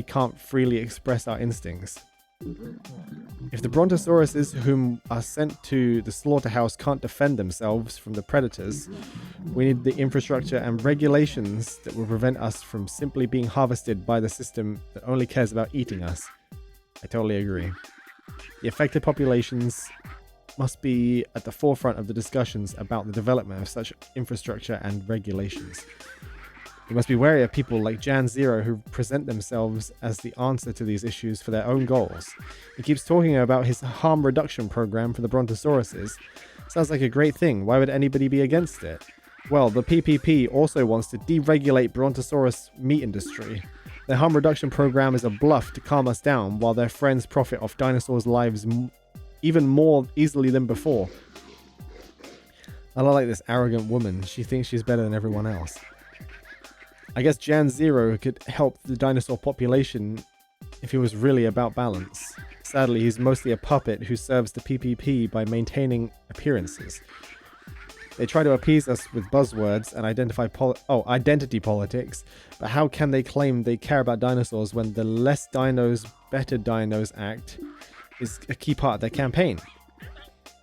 can't freely express our instincts. If the brontosauruses whom are sent to the slaughterhouse can't defend themselves from the predators, we need the infrastructure and regulations that will prevent us from simply being harvested by the system that only cares about eating us. I totally agree. The affected populations must be at the forefront of the discussions about the development of such infrastructure and regulations. You must be wary of people like Jan Zero who present themselves as the answer to these issues for their own goals. He keeps talking about his harm reduction program for the brontosauruses. Sounds like a great thing. Why would anybody be against it? Well, the PPP also wants to deregulate brontosaurus meat industry. Their harm reduction program is a bluff to calm us down while their friends profit off dinosaurs' lives even more easily than before. I don't like this arrogant woman. She thinks she's better than everyone else. I guess Jan Zero could help the dinosaur population if he was really about balance. Sadly, he's mostly a puppet who serves the PPP by maintaining appearances. They try to appease us with buzzwords and identity politics, but how can they claim they care about dinosaurs when the Less Dinos, Better Dinos Act is a key part of their campaign?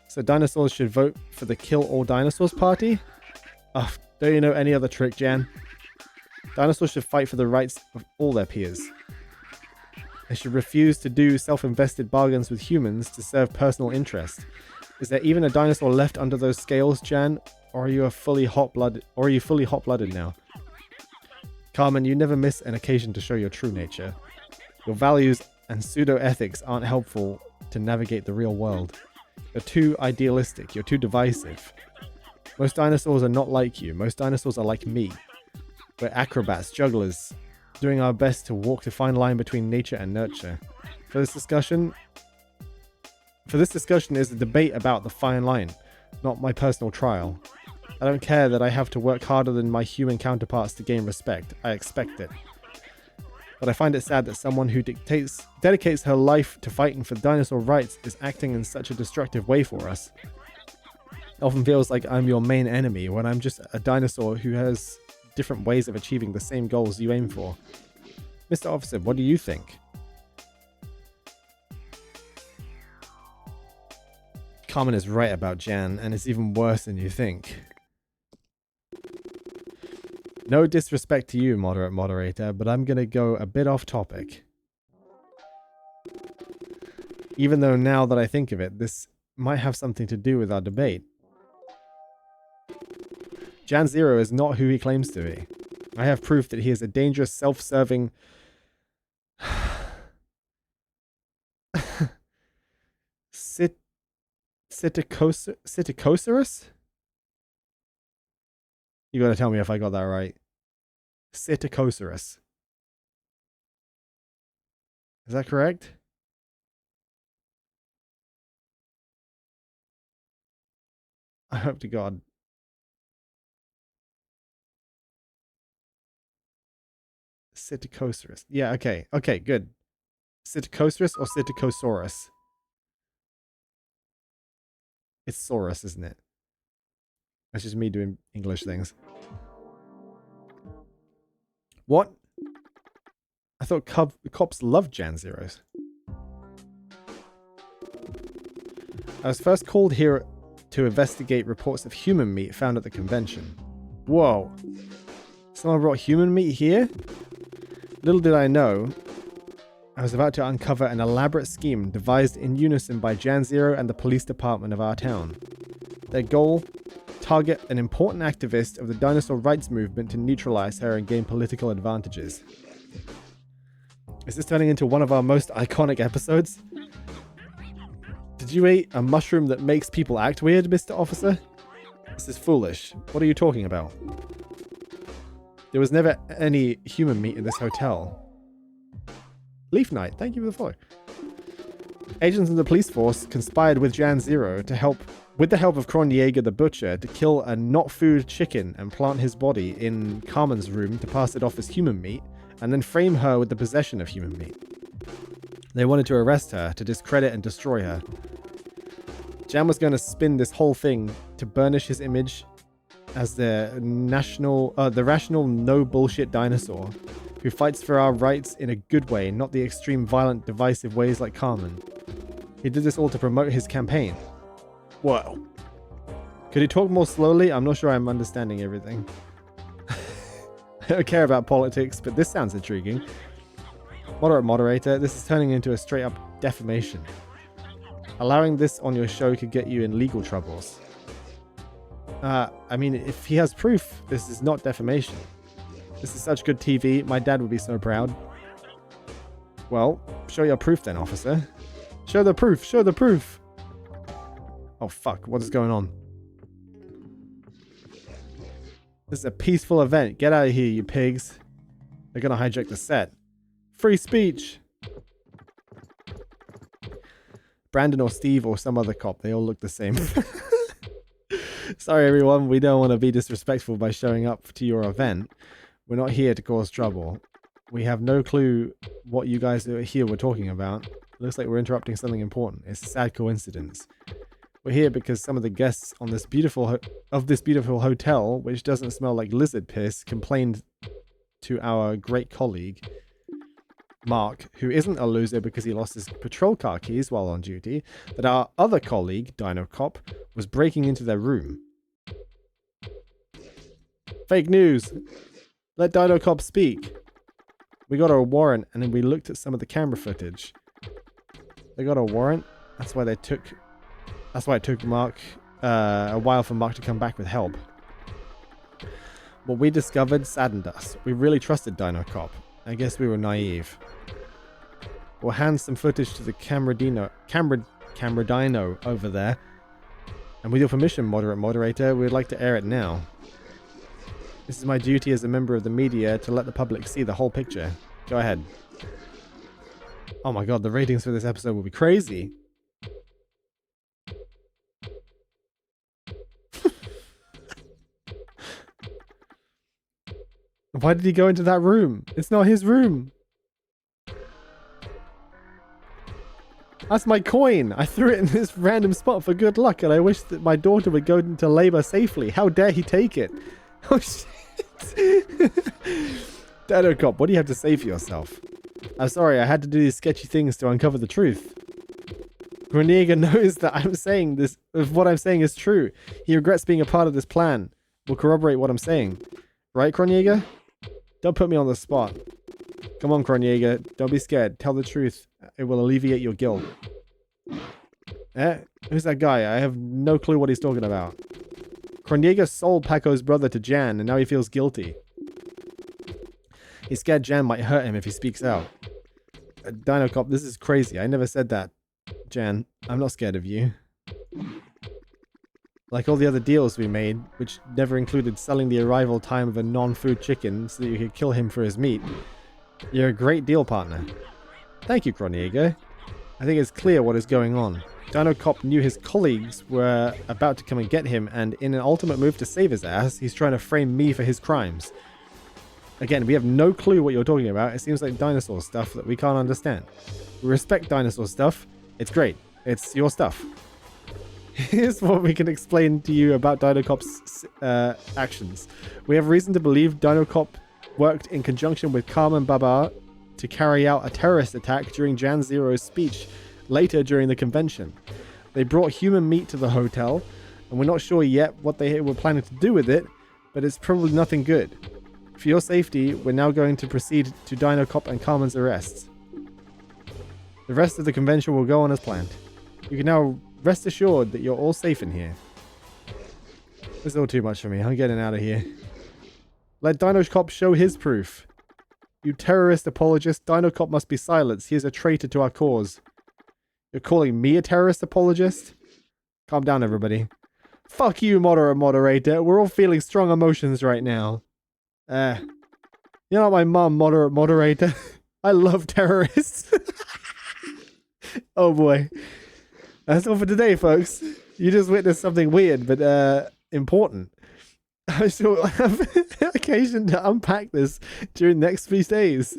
So dinosaurs should vote for the Kill All Dinosaurs party? Ugh, don't you know any other trick, Jan? Dinosaurs should fight for the rights of all their peers. They should refuse to do self-invested bargains with humans to serve personal interest. Is there even a dinosaur left under those scales, Jan? Or are you fully hot-blooded now? Carmen, you never miss an occasion to show your true nature. Your values and pseudo-ethics aren't helpful to navigate the real world. You're too idealistic. You're too divisive. Most dinosaurs are not like you. Most dinosaurs are like me. We're acrobats, jugglers, doing our best to walk the fine line between nature and nurture. For this discussion is a debate about the fine line, not my personal trial. I don't care that I have to work harder than my human counterparts to gain respect. I expect it. But I find it sad that someone who dedicates her life to fighting for dinosaur rights is acting in such a destructive way for us. It often feels like I'm your main enemy when I'm just a dinosaur who has different ways of achieving the same goals you aim for. Mr. Officer, what do you think? Carmen is right about Jan, and it's even worse than you think. No disrespect to you, moderator, but I'm gonna go a bit off topic. Even though now that I think of it, this might have something to do with our debate. Jan Zero is not who he claims to be. I have proof that he is a dangerous, self-serving... Psittacosaurus? You gotta tell me if I got that right. Psittacosaurus. Is that correct? I hope to God. Psittacosaurus. Yeah, okay. Okay, good. Psittacosaurus or Psittacosaurus? It's Saurus, isn't it? That's just me doing English things. What? I thought cops loved Jan Zeros. I was first called here to investigate reports of human meat found at the convention. Whoa. Someone brought human meat here? Little did I know, I was about to uncover an elaborate scheme devised in unison by Jan Zero and the police department of our town. Their goal? Target an important activist of the dinosaur rights movement to neutralize her and gain political advantages. Is this turning into one of our most iconic episodes? Did you eat a mushroom that makes people act weird, Mr. Officer? This is foolish. What are you talking about? There was never any human meat in this hotel. Leaf Knight, thank you for the follow. Agents of the police force conspired with Jan Zero to help, with the help of Kronjäger the Butcher, to kill a not-food chicken and plant his body in Carmen's room to pass it off as human meat, and then frame her with the possession of human meat. They wanted to arrest her, to discredit and destroy her. Jan was going to spin this whole thing to burnish his image as the rational, no bullshit dinosaur who fights for our rights in a good way, not the extreme violent, divisive ways like Carmen. He did this all to promote his campaign. Whoa. Could he talk more slowly? I'm not sure I'm understanding everything. I don't care about politics, but this sounds intriguing. Moderate moderator, this is turning into a straight-up defamation. Allowing this on your show could get you in legal troubles. I mean, if he has proof, this is not defamation. This is such good TV, my dad would be so proud. Well, show your proof then, officer. Show the proof, show the proof! Oh fuck, what is going on? This is a peaceful event. Get out of here, you pigs. They're gonna hijack the set. Free speech! Brandon or Steve or some other cop. They all look the same. Sorry everyone, we don't want to be disrespectful by showing up to your event. We're not here to cause trouble. We have no clue what you guys here were talking about. It looks like we're interrupting something important. It's a sad coincidence. We're here because some of the guests on this beautiful hotel, which doesn't smell like lizard piss, complained to our great colleague, Mark, who isn't a loser because he lost his patrol car keys while on duty, that our other colleague, Dinocop, was breaking into their room. Fake news! Let Dinocop speak! We got a warrant and then we looked at some of the camera footage. They got a warrant? That's why it took Mark a while for Mark to come back with help. What we discovered saddened us. We really trusted Dinocop. I guess we were naive. We'll hand some footage to the camera dino over there. And with your permission, moderate moderator, we'd like to air it now. This is my duty as a member of the media to let the public see the whole picture. Go ahead. Oh my god, the ratings for this episode will be crazy. Why did he go into that room? It's not his room. That's my coin. I threw it in this random spot for good luck and I wish that my daughter would go into labor safely. How dare he take it? Oh shit. Dinocop, what do you have to say for yourself? I'm sorry, I had to do these sketchy things to uncover the truth. Graniga knows that what I'm saying is true. He regrets being a part of this plan. Will corroborate what I'm saying. Right, Graniga? Don't put me on the spot. Come on, Graniga. Don't be scared. Tell the truth. It will alleviate your guilt. Who's that guy? I have no clue what he's talking about. Graniga sold Paco's brother to Jan, and now he feels guilty. He's scared Jan might hurt him if he speaks out. Dinocop, this is crazy. I never said that. Jan, I'm not scared of you. Like all the other deals we made, which never included selling the arrival time of a non-food chicken so that you could kill him for his meat. You're a great deal partner. Thank you, Graniga. I think it's clear what is going on. Dinocop knew his colleagues were about to come and get him, and in an ultimate move to save his ass, he's trying to frame me for his crimes. Again, we have no clue what you're talking about. It seems like dinosaur stuff that we can't understand. We respect dinosaur stuff. It's great. It's your stuff. Here's what we can explain to you about Dinocop's actions. We have reason to believe Dinocop worked in conjunction with Carmen Baba to carry out a terrorist attack during Jan Zero's speech later during the convention. They brought human meat to the hotel, and we're not sure yet what they were planning to do with it, but it's probably nothing good. For your safety, we're now going to proceed to Dinocop and Carmen's arrests. The rest of the convention will go on as planned. You can now rest assured that you're all safe in here. This is all too much for me. I'm getting out of here. Let Dinocop show his proof. You terrorist apologist, Dinocop must be silenced. He is a traitor to our cause. You're calling me a terrorist apologist? Calm down, everybody. Fuck you, moderator. We're all feeling strong emotions right now. You're not my mom, moderator. I love terrorists. Oh boy. That's all for today, folks. You just witnessed something weird, but important. I still have occasion to unpack this during the next few days.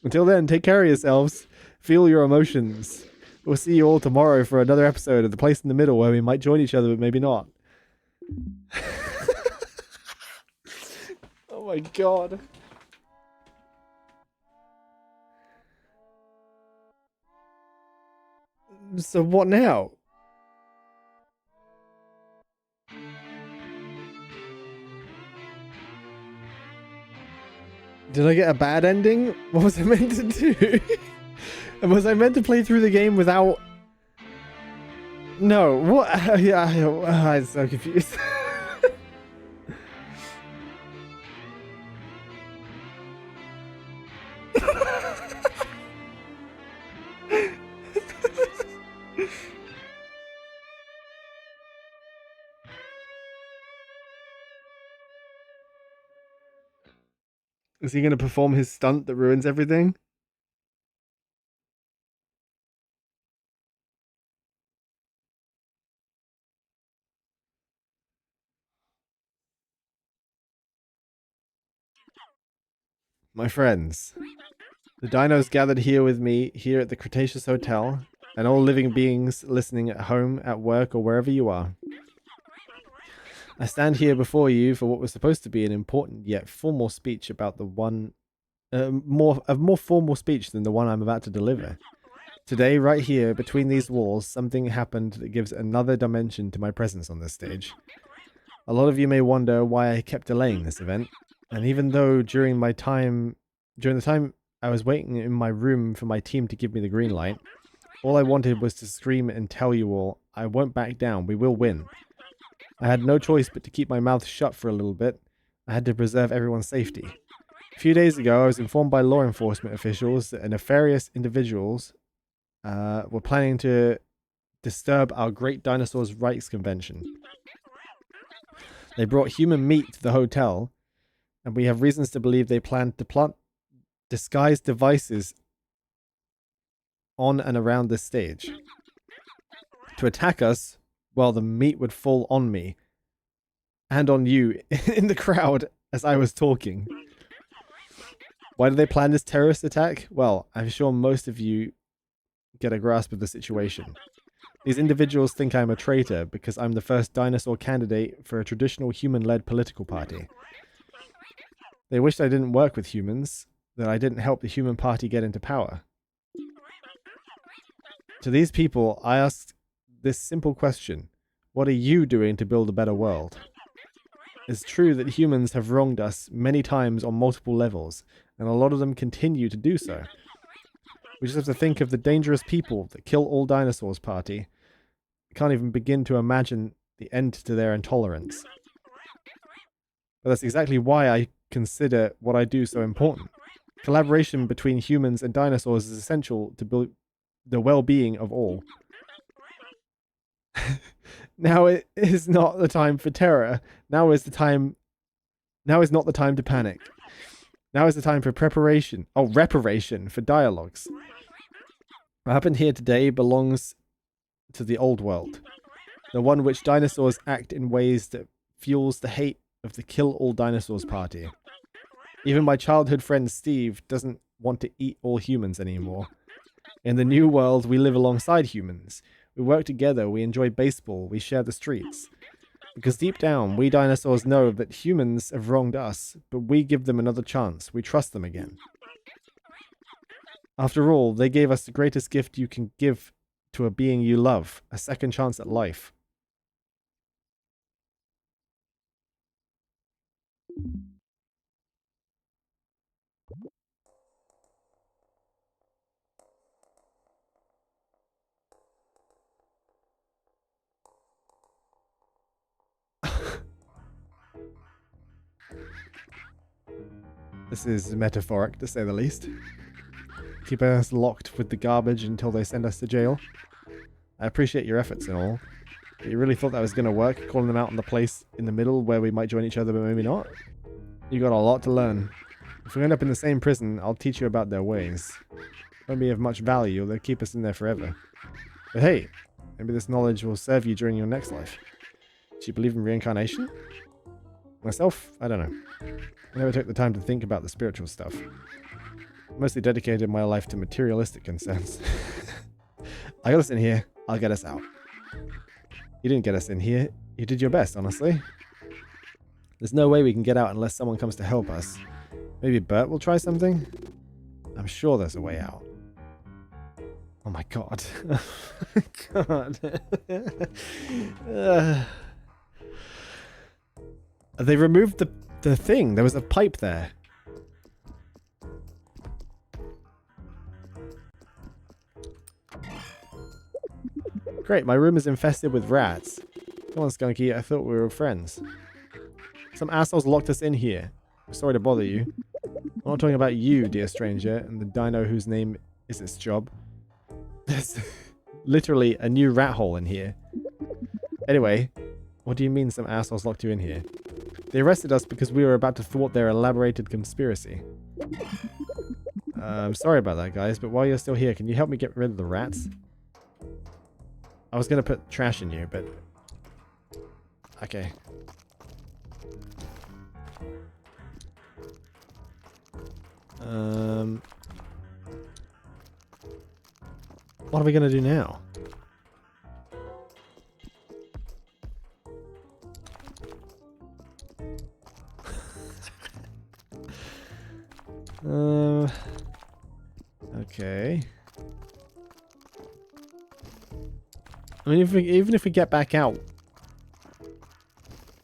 Until then, take care of yourselves. Feel your emotions. We'll see you all tomorrow for another episode of The Place in the Middle where we might join each other, but maybe not. Oh my god. So what now? Did I get a bad ending? What was I meant to do? And was I meant to play through the game without... No, what? Yeah, I'm so confused. Is he going to perform his stunt that ruins everything? My friends, the dinos gathered here with me here at the Cretaceous Hotel, and all living beings listening at home, at work, or wherever you are. I stand here before you for what was supposed to be an important yet formal speech about the one... more formal speech than the one I'm about to deliver. Today, right here, between these walls, something happened that gives another dimension to my presence on this stage. A lot of you may wonder why I kept delaying this event, and even though during the time I was waiting in my room for my team to give me the green light, all I wanted was to scream and tell you all, I won't back down, we will win. I had no choice but to keep my mouth shut for a little bit. I had to preserve everyone's safety. A few days ago, I was informed by law enforcement officials that nefarious individuals were planning to disturb our Great Dinosaurs Rights Convention. They brought human meat to the hotel, and we have reasons to believe they planned to plant disguised devices on and around this stage. To attack us, well, the meat would fall on me and on you in the crowd as I was talking. Why did they plan this terrorist attack? Well, I'm sure most of you get a grasp of the situation. These individuals think I'm a traitor because I'm the first dinosaur candidate for a traditional human-led political party. They wished I didn't work with humans, that I didn't help the human party get into power. To these people, I asked this simple question: what are you doing to build a better world? It's true that humans have wronged us many times on multiple levels, and a lot of them continue to do so. We just have to think of the dangerous people that kill all dinosaurs party. We can't even begin to imagine the end to their intolerance. But that's exactly why I consider what I do so important. Collaboration between humans and dinosaurs is essential to build the well-being of all. Now it is not the time for terror. Now is not the time to panic. Now is the time for reparation for dialogues. What happened here today belongs to the old world. The one which dinosaurs act in ways that fuels the hate of the Kill All Dinosaurs party. Even my childhood friend Steve doesn't want to eat all humans anymore. In the new world, we live alongside humans. We work together, we enjoy baseball, we share the streets. Because deep down, we dinosaurs know that humans have wronged us, but we give them another chance. We trust them again. After all, they gave us the greatest gift you can give to a being you love, a second chance at life. This is metaphoric, to say the least. Keep us locked with the garbage until they send us to jail. I appreciate your efforts and all. But you really thought that was going to work, calling them out on the place in the middle where we might join each other but maybe not? You got a lot to learn. If we end up in the same prison, I'll teach you about their ways. Won't be of much value, they'll keep us in there forever. But hey, maybe this knowledge will serve you during your next life. Do you believe in reincarnation? Myself? I don't know. I never took the time to think about the spiritual stuff. Mostly dedicated my life to materialistic concerns. I got us in here, I'll get us out. You didn't get us in here. You did your best, honestly. There's no way we can get out unless someone comes to help us. Maybe Bert will try something? I'm sure there's a way out. Oh my god. God. They removed the thing. There was a pipe there. Great, my room is infested with rats. Come on, Skunky, I thought we were friends. Some assholes locked us in here. Sorry to bother you. I'm not talking about you, dear stranger, and the dino whose name is its job. There's literally a new rat hole in here. Anyway, what do you mean some assholes locked you in here? They arrested us because we were about to thwart their elaborated conspiracy. I'm sorry about that, guys, but while you're still here, can you help me get rid of the rats? I was going to put trash in you, but... Okay. What are we going to do now? Okay. I mean, even if we get back out,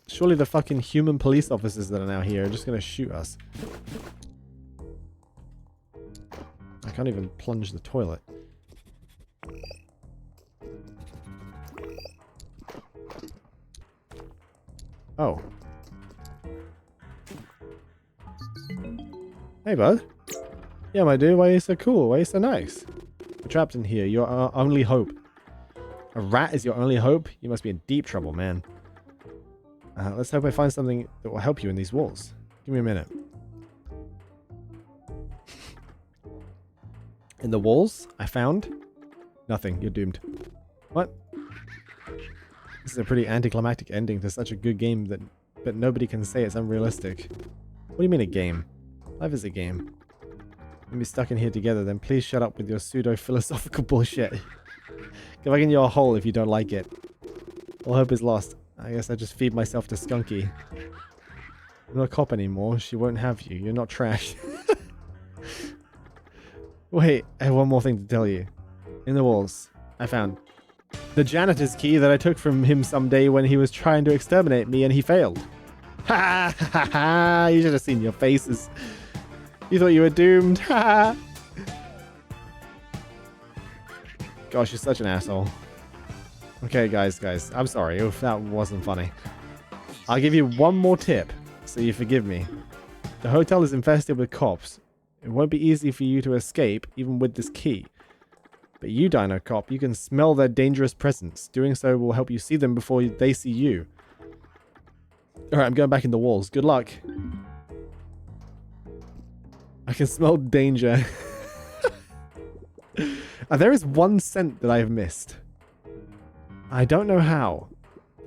surely the fucking human police officers that are now here are just going to shoot us. I can't even plunge the toilet. Oh. Hey, bud. Yeah, my dude, why are you so cool? Why are you so nice? We're trapped in here. You're our only hope. A rat is your only hope? You must be in deep trouble, man. Let's hope I find something that will help you in these walls. Give me a minute. In the walls, I found nothing. You're doomed. What? This is a pretty anticlimactic ending to such a good game but nobody can say it's unrealistic. What do you mean a game? Life is a game. We'll be stuck in here together, then please shut up with your pseudo-philosophical bullshit. Get back in your hole if you don't like it. All hope is lost. I guess I just feed myself to Skunky. I'm not a cop anymore. She won't have you. You're not trash. Wait, I have one more thing to tell you. In the walls, I found the janitor's key that I took from him someday when he was trying to exterminate me and he failed. Ha ha ha! You should have seen your faces. You thought you were doomed. Ha! Gosh, you're such an asshole. Okay, guys, I'm sorry if that wasn't funny. I'll give you one more tip, so you forgive me. The hotel is infested with cops. It won't be easy for you to escape, even with this key. But you, Dinocop, you can smell their dangerous presence. Doing so will help you see them before they see you. Alright, I'm going back in the walls. Good luck. I can smell danger. There is one scent that I have missed. I don't know how.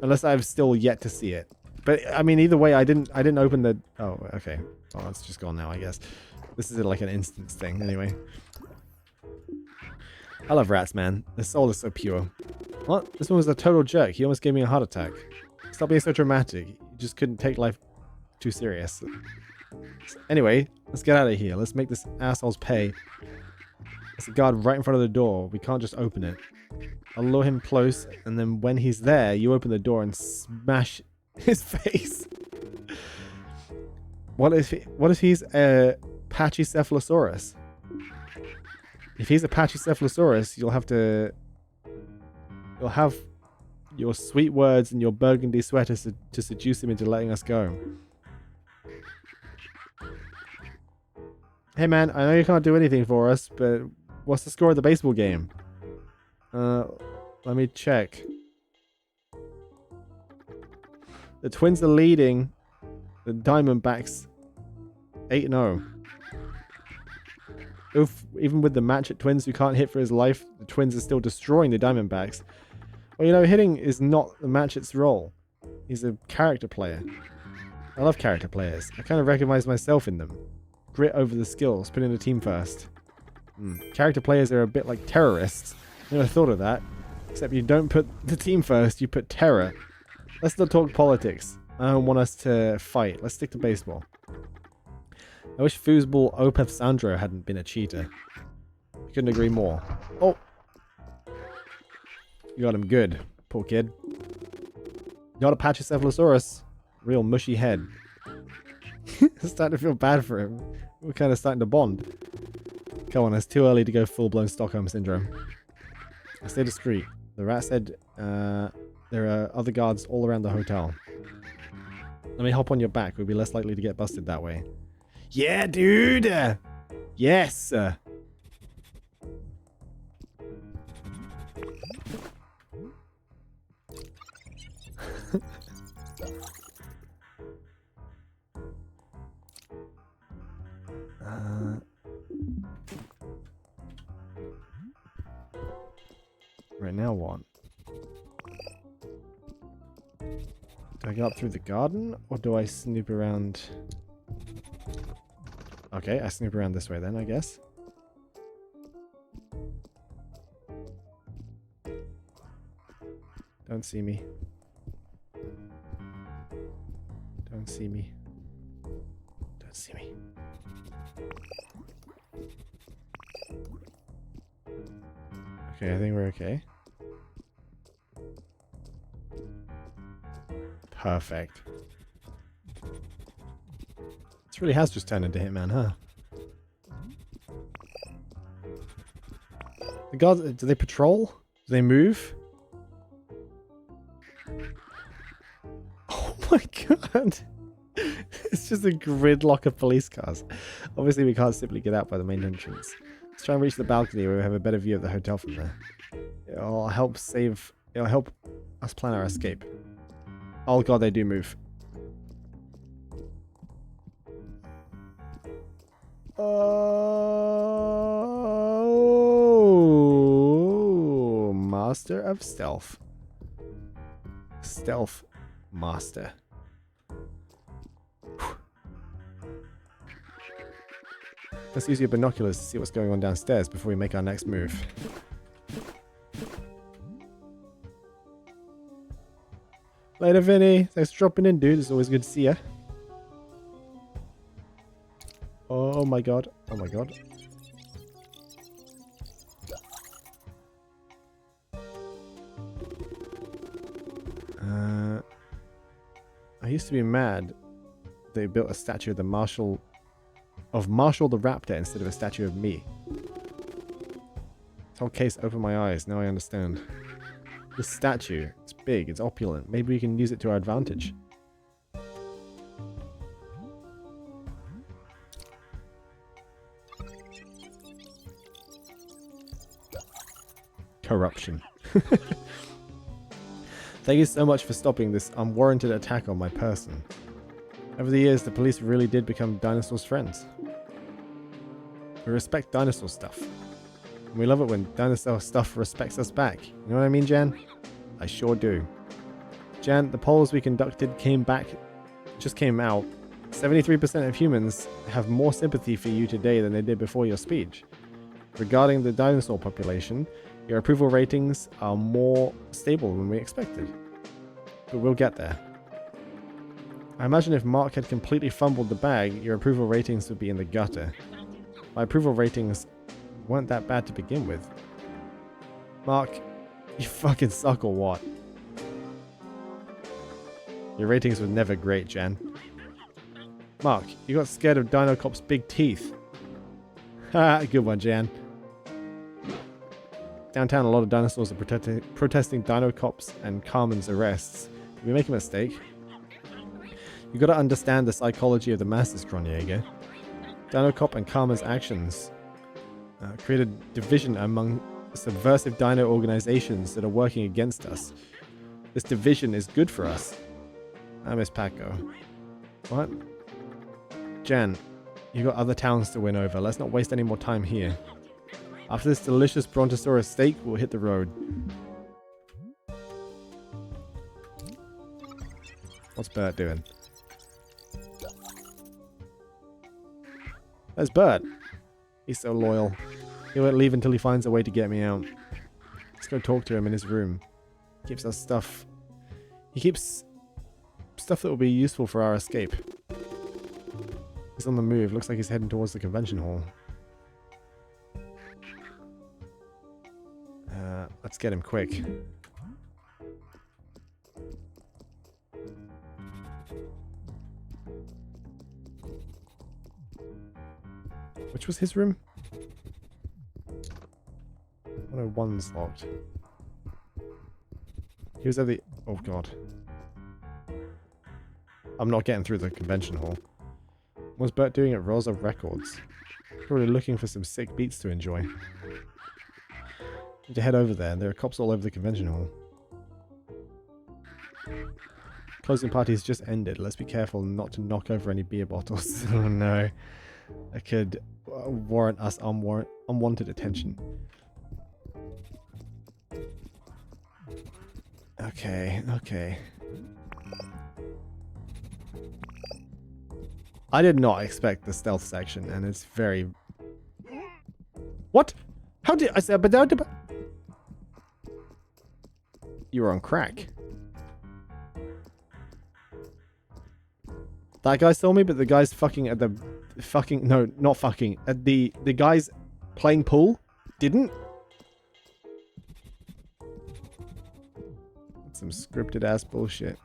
Unless I've still yet to see it. But, I mean, either way, I didn't open the... Oh, okay. Well, it's just gone now, I guess. This is like an instance thing, anyway. I love rats, man. Their soul is so pure. What? This one was a total jerk. He almost gave me a heart attack. Stop being so dramatic. You just couldn't take life too serious. Anyway, let's get out of here. Let's make this asshole's pay. There's a guard right in front of the door. We can't just open it. I'll lure him close, and then when he's there, you open the door and smash his face. What if he's a Pachycephalosaurus? If he's a Pachycephalosaurus, you'll have your sweet words and your burgundy sweater to seduce him into letting us go. Hey man, I know you can't do anything for us, but what's the score of the baseball game? Let me check. The Twins are leading the Diamondbacks 8-0. Even with the match at Twins who can't hit for his life, the Twins are still destroying the Diamondbacks. Well, you know, hitting is not the Matchett's role. He's a character player. I love character players. I kind of recognize myself in them. Grit over the skills, putting the team first. Character players are a bit like terrorists. Never thought of that. Except you don't put the team first, you put terror. Let's not talk politics. I don't want us to fight. Let's stick to baseball. I wish foosball Opeth Sandro hadn't been a cheater. I couldn't agree more. Oh, You got him good. Poor kid. You got a Pachycephalosaurus. Real mushy head. Starting to feel bad for him. We're kind of starting to bond. Come on, it's too early to go full-blown Stockholm Syndrome. Stay discreet. The rat said there are other guards all around the hotel. Let me hop on your back. We'll be less likely to get busted that way. Yeah, dude! Yes! Right now what? Do I go up through the garden, or do I snoop around? Okay, I snoop around this way then, I guess. Don't see me. Don't see me. Don't see me. Okay, I think we're okay. Perfect. This really has just turned into Hitman, huh? The guards, do they patrol? Do they move? Oh my god! It's just a gridlock of police cars. Obviously we can't simply get out by the main entrance. Let's try and reach the balcony where we have a better view of the hotel from there. It'll help us plan our escape. Oh god, they do move. Oh, master of stealth. Stealth master. Whew. Let's use your binoculars to see what's going on downstairs before we make our next move. Later, Vinny. Thanks for dropping in, dude. It's always good to see ya. Oh my god. Oh my god. I used to be mad they built a statue of the Marshall the Raptor instead of a statue of me. This whole case opened my eyes. Now I understand. This statue, it's big, it's opulent. Maybe we can use it to our advantage. Corruption. Thank you so much for stopping this unwarranted attack on my person. Over the years, the police really did become dinosaurs' friends. We respect dinosaur stuff. And we love it when dinosaur stuff respects us back. You know what I mean, Jan? I sure do. Jan, the polls we conducted just came out. 73% of humans have more sympathy for you today than they did before your speech. Regarding the dinosaur population, your approval ratings are more stable than we expected. But we'll get there. I imagine if Mark had completely fumbled the bag, your approval ratings would be in the gutter. My approval ratings weren't that bad to begin with. Mark, you fucking suck or what? Your ratings were never great, Jan. Mark, you got scared of Dinocop's big teeth. Ha, good one, Jan. Downtown, a lot of dinosaurs are protesting Dinocop's and Carmen's arrests. Did we make a mistake? You gotta understand the psychology of the masses, Kronjäger. Dinocop and Carmen's actions created division among subversive dino organizations that are working against us. This division is good for us. I miss Paco. What? Jan, you got other towns to win over. Let's not waste any more time here. After this delicious Brontosaurus steak, we'll hit the road. What's Bert doing? There's Bert. He's so loyal. He won't leave until he finds a way to get me out. Let's go talk to him in his room. He keeps us stuff. He keeps stuff that will be useful for our escape. He's on the move. Looks like he's heading towards the convention hall. Let's get him quick. Which was his room? 101's locked. He was at the... Oh, God. I'm not getting through the convention hall. What's Bert doing at Rosa Records? Probably looking for some sick beats to enjoy. Need to head over there. There are cops all over the convention hall. Closing party's just ended. Let's be careful not to knock over any beer bottles. Oh no. That could warrant us unwanted attention. Okay, okay. I did not expect the stealth section, and it's very... What? How did I say... You were on crack. That guy saw me, but the guy's fucking at the... Fucking... No, not fucking. At the guys playing pool didn't. That's some scripted ass bullshit.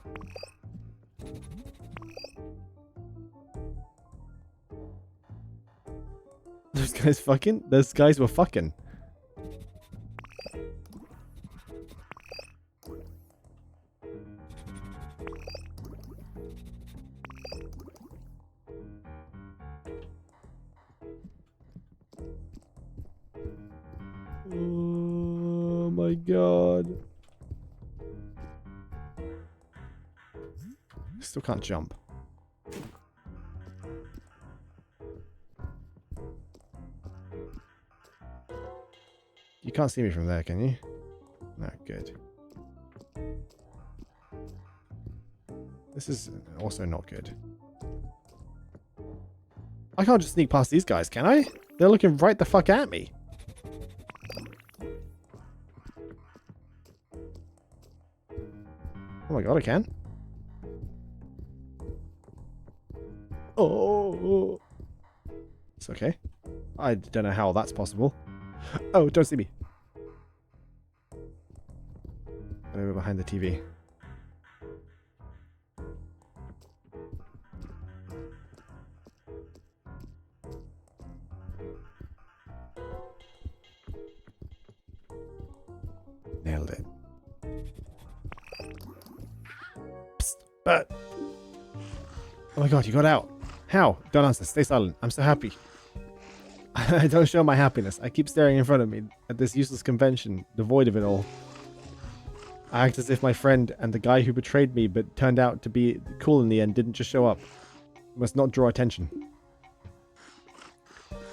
Those guys fucking? Those guys were fucking. Oh my god. Still can't jump. You can't see me from there, can you? No, good. This is also not good. I can't just sneak past these guys, can I? They're looking right the fuck at me. Oh my god, I can. Oh. It's okay. I don't know how that's possible. Oh, don't see me. Over behind the TV. Nailed it. Psst, Bert. Oh my god, you got out. How? Don't answer. Stay silent. I'm so happy. I don't show my happiness. I keep staring in front of me at this useless convention, devoid of it all. I act as if my friend and the guy who betrayed me but turned out to be cool in the end didn't just show up. Must not draw attention.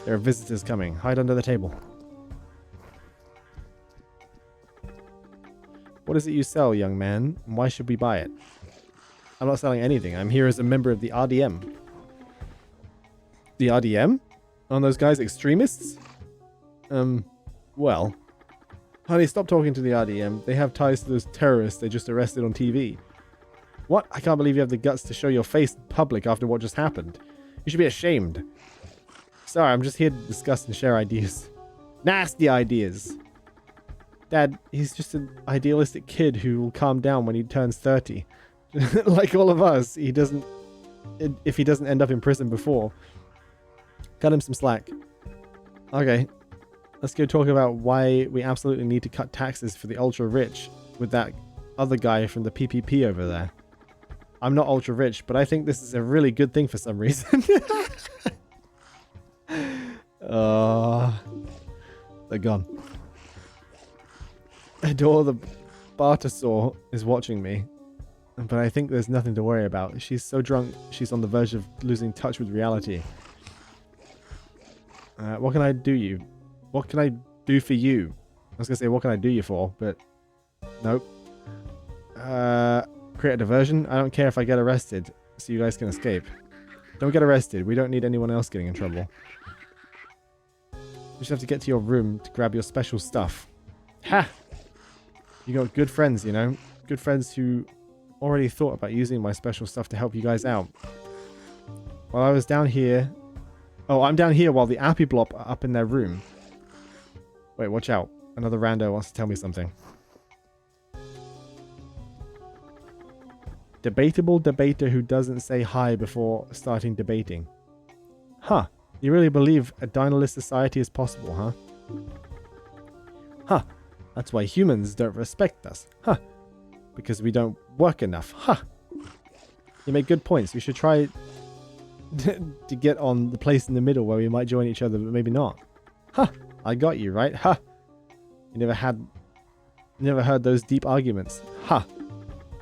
There are visitors coming. Hide under the table. What is it you sell, young man? And why should we buy it? I'm not selling anything. I'm here as a member of the RDM. The RDM? Aren't those guys extremists? Well. Honey, stop talking to the RDM. They have ties to those terrorists they just arrested on TV. What? I can't believe you have the guts to show your face in public after what just happened. You should be ashamed. Sorry, I'm just here to discuss and share ideas. Nasty ideas. Dad, he's just an idealistic kid who will calm down when he turns 30. Like all of us, he doesn't... If he doesn't end up in prison before. Cut him some slack. Okay. Let's go talk about why we absolutely need to cut taxes for the ultra rich with that other guy from the PPP over there. I'm not ultra rich, but I think this is a really good thing for some reason. They're gone. Adore the Bartasaur is watching me, but I think there's nothing to worry about. She's so drunk, she's on the verge of losing touch with reality. What can I do you? What can I do for you? I was gonna say, what can I do you for? But nope. Create a diversion. I don't care if I get arrested, so you guys can escape. Don't get arrested. We don't need anyone else getting in trouble. You just have to get to your room to grab your special stuff. Ha! You got good friends, you know? Good friends who already thought about using my special stuff to help you guys out. While I was down here... Oh, I'm down here while the Appy Blop are up in their room. Wait, watch out. Another rando wants to tell me something. Debatable debater who doesn't say hi before starting debating. Huh. You really believe a dinoless society is possible, huh? Huh. That's why humans don't respect us. Huh. Because we don't work enough. Huh. You make good points. You should try to get on the place in the middle where we might join each other, but maybe not. Huh. I got you, right? Huh. You never heard those deep arguments. Huh.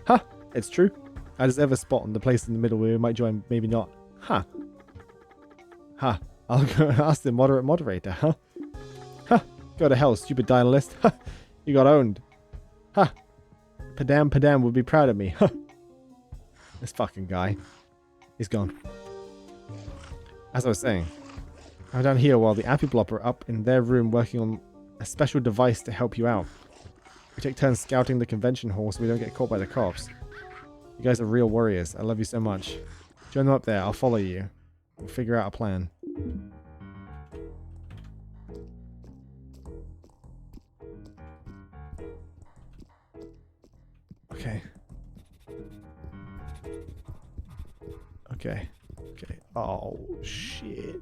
Huh. It's true. I deserve a spot on the place in the middle where we might join, maybe not. Huh. Huh. I'll go and ask the moderator, huh? Huh. Go to hell, stupid dialist. Huh. You got owned. Huh. Padam would be proud of me. Huh. This fucking guy. He's gone. As I was saying, I'm down here while the Appleblop are up in their room working on a special device to help you out. We take turns scouting the convention hall so we don't get caught by the cops. You guys are real warriors. I love you so much. Join them up there. I'll follow you. We'll figure out a plan. Okay. Okay. Okay. Oh, shit.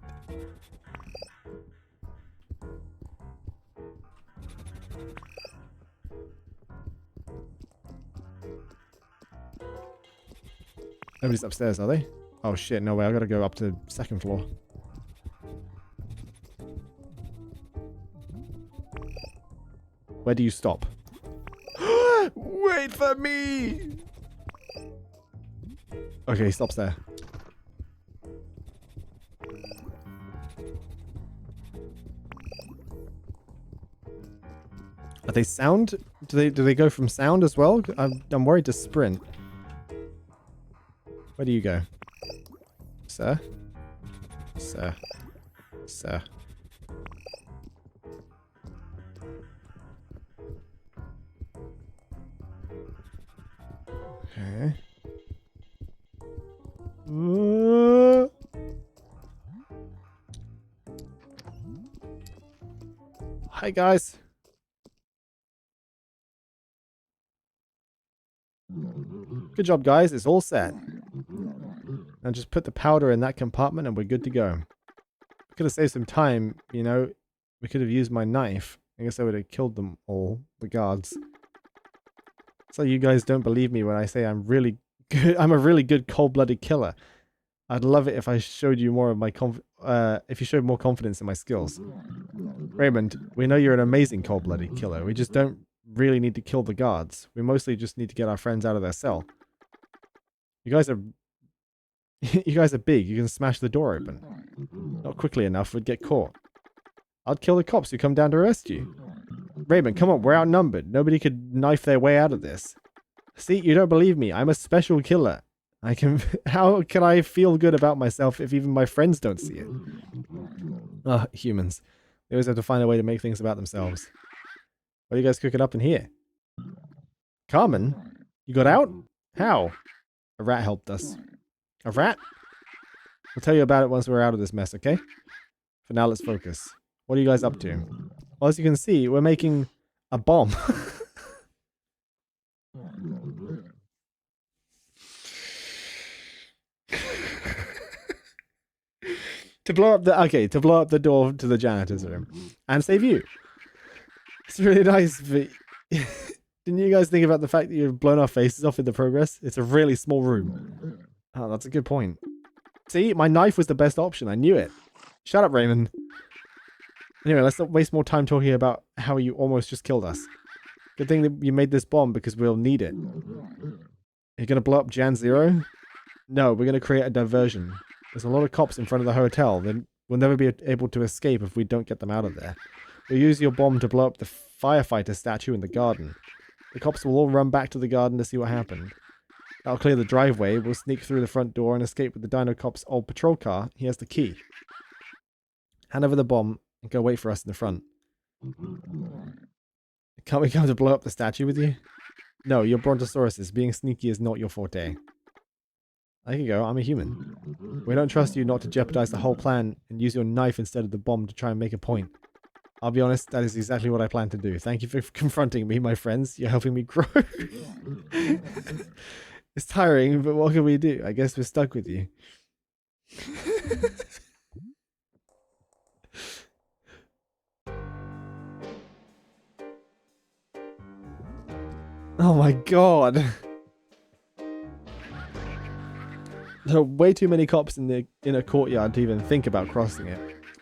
Nobody's upstairs, are they? Oh shit, no way, I gotta go up to second floor. Where do you stop? Wait for me! Okay, he stops there. Are they sound? Do they go from sound as well? I'm worried to sprint. Where do you go? Sir? Sir. Sir. Okay. Hi, guys. Good job, guys. It's all set. Now just put the powder in that compartment and we're good to go. We could have saved some time, you know. We could have used my knife. I guess I would have killed them all, the guards. So you guys don't believe me when I say I'm really good. I'm a really good cold-blooded killer. I'd love it if I showed you more of my if you showed more confidence in my skills. Raymond, we know you're an amazing cold-blooded killer. We just don't really need to kill the guards. We mostly just need to get our friends out of their cell. You guys are big. You can smash the door open. Not quickly enough, we'd get caught. I'd kill the cops who come down to arrest you. Raymond, come on, we're outnumbered. Nobody could knife their way out of this. See, you don't believe me. I'm a special killer. How can I feel good about myself if even my friends don't see it? Ah, humans. They always have to find a way to make things about themselves. What are you guys cooking up in here? Carmen? You got out? How? A rat helped us. A rat? We'll tell you about it once we're out of this mess, okay? For now, let's focus. What are you guys up to? Well, as you can see, we're making a bomb. to blow up the door to the janitor's room and save you. It's really nice, but didn't you guys think about the fact that you've blown our faces off in the progress? It's a really small room. Oh, that's a good point. See, my knife was the best option. I knew it. Shut up, Raymond. Anyway, let's not waste more time talking about how you almost just killed us. Good thing that you made this bomb because we'll need it. You're going to blow up Jan Zero? No, we're going to create a diversion. There's a lot of cops in front of the hotel. Then we'll never be able to escape if we don't get them out of there. We'll use your bomb to blow up the firefighter statue in the garden. The cops will all run back to the garden to see what happened. That'll clear the driveway. We'll sneak through the front door and escape with the Dinocop's old patrol car. He has the key. Hand over the bomb and go wait for us in the front. Can't we come to blow up the statue with you? No, you're brontosauruses. Being sneaky is not your forte. I can go. I'm a human. We don't trust you not to jeopardize the whole plan and use your knife instead of the bomb to try and make a point. I'll be honest, that is exactly what I plan to do. Thank you for confronting me, my friends. You're helping me grow. It's tiring, but what can we do? I guess we're stuck with you. Oh my god. There are way too many cops in a courtyard to even think about crossing it.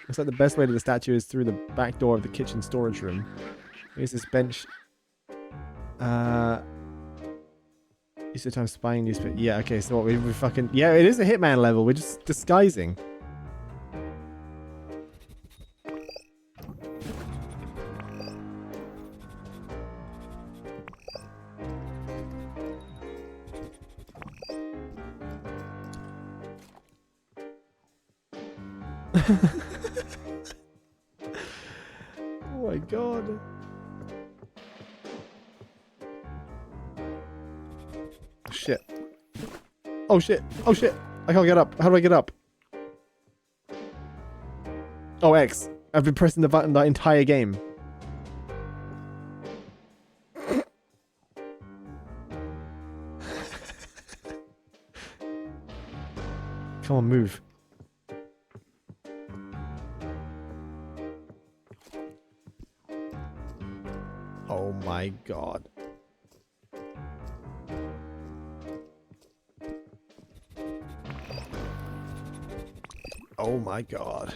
Looks like the best way to the statue is through the back door of the kitchen storage room. Here's this bench. Use your time spying newspaper. Yeah, okay, so what, we fucking... Yeah, it is a Hitman level. We're just disguising. Oh my god. Shit. Oh shit. Oh shit. I can't get up. How do I get up? Oh, X. I've been pressing the button the entire game. Come on, move. Oh my god. Oh my god.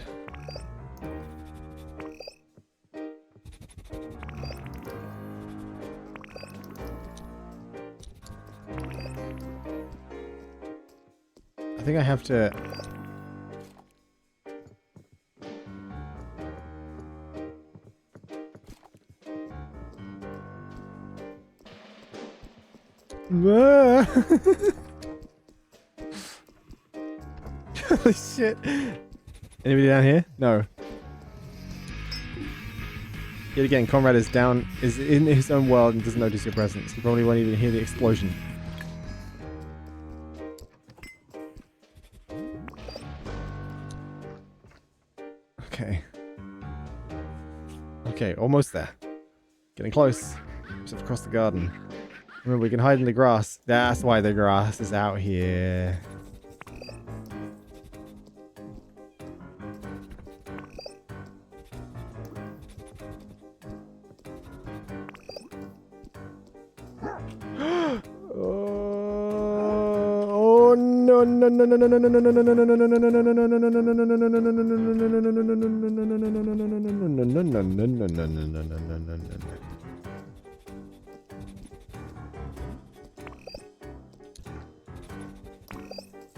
I think I have to... Holy shit. Anybody down here? No. Yet again, Conrad is in his own world and doesn't notice your presence. He probably won't even hear the explosion. Okay. Okay, almost there. Getting close. Just across the garden. Remember, we can hide in the grass. That's why the grass is out here. Oh no no no no no no no no no no no no no no.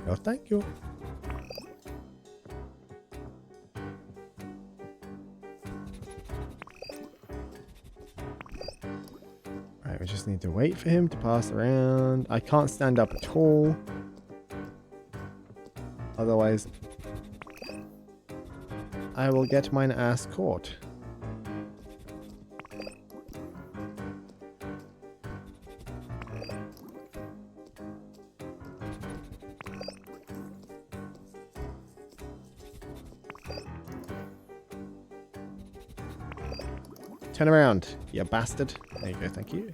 No, thank you. Right, we just need to wait for him to pass around. I can't stand up at all. Otherwise, I will get mine ass caught. Turn around, you bastard. There you go, thank you.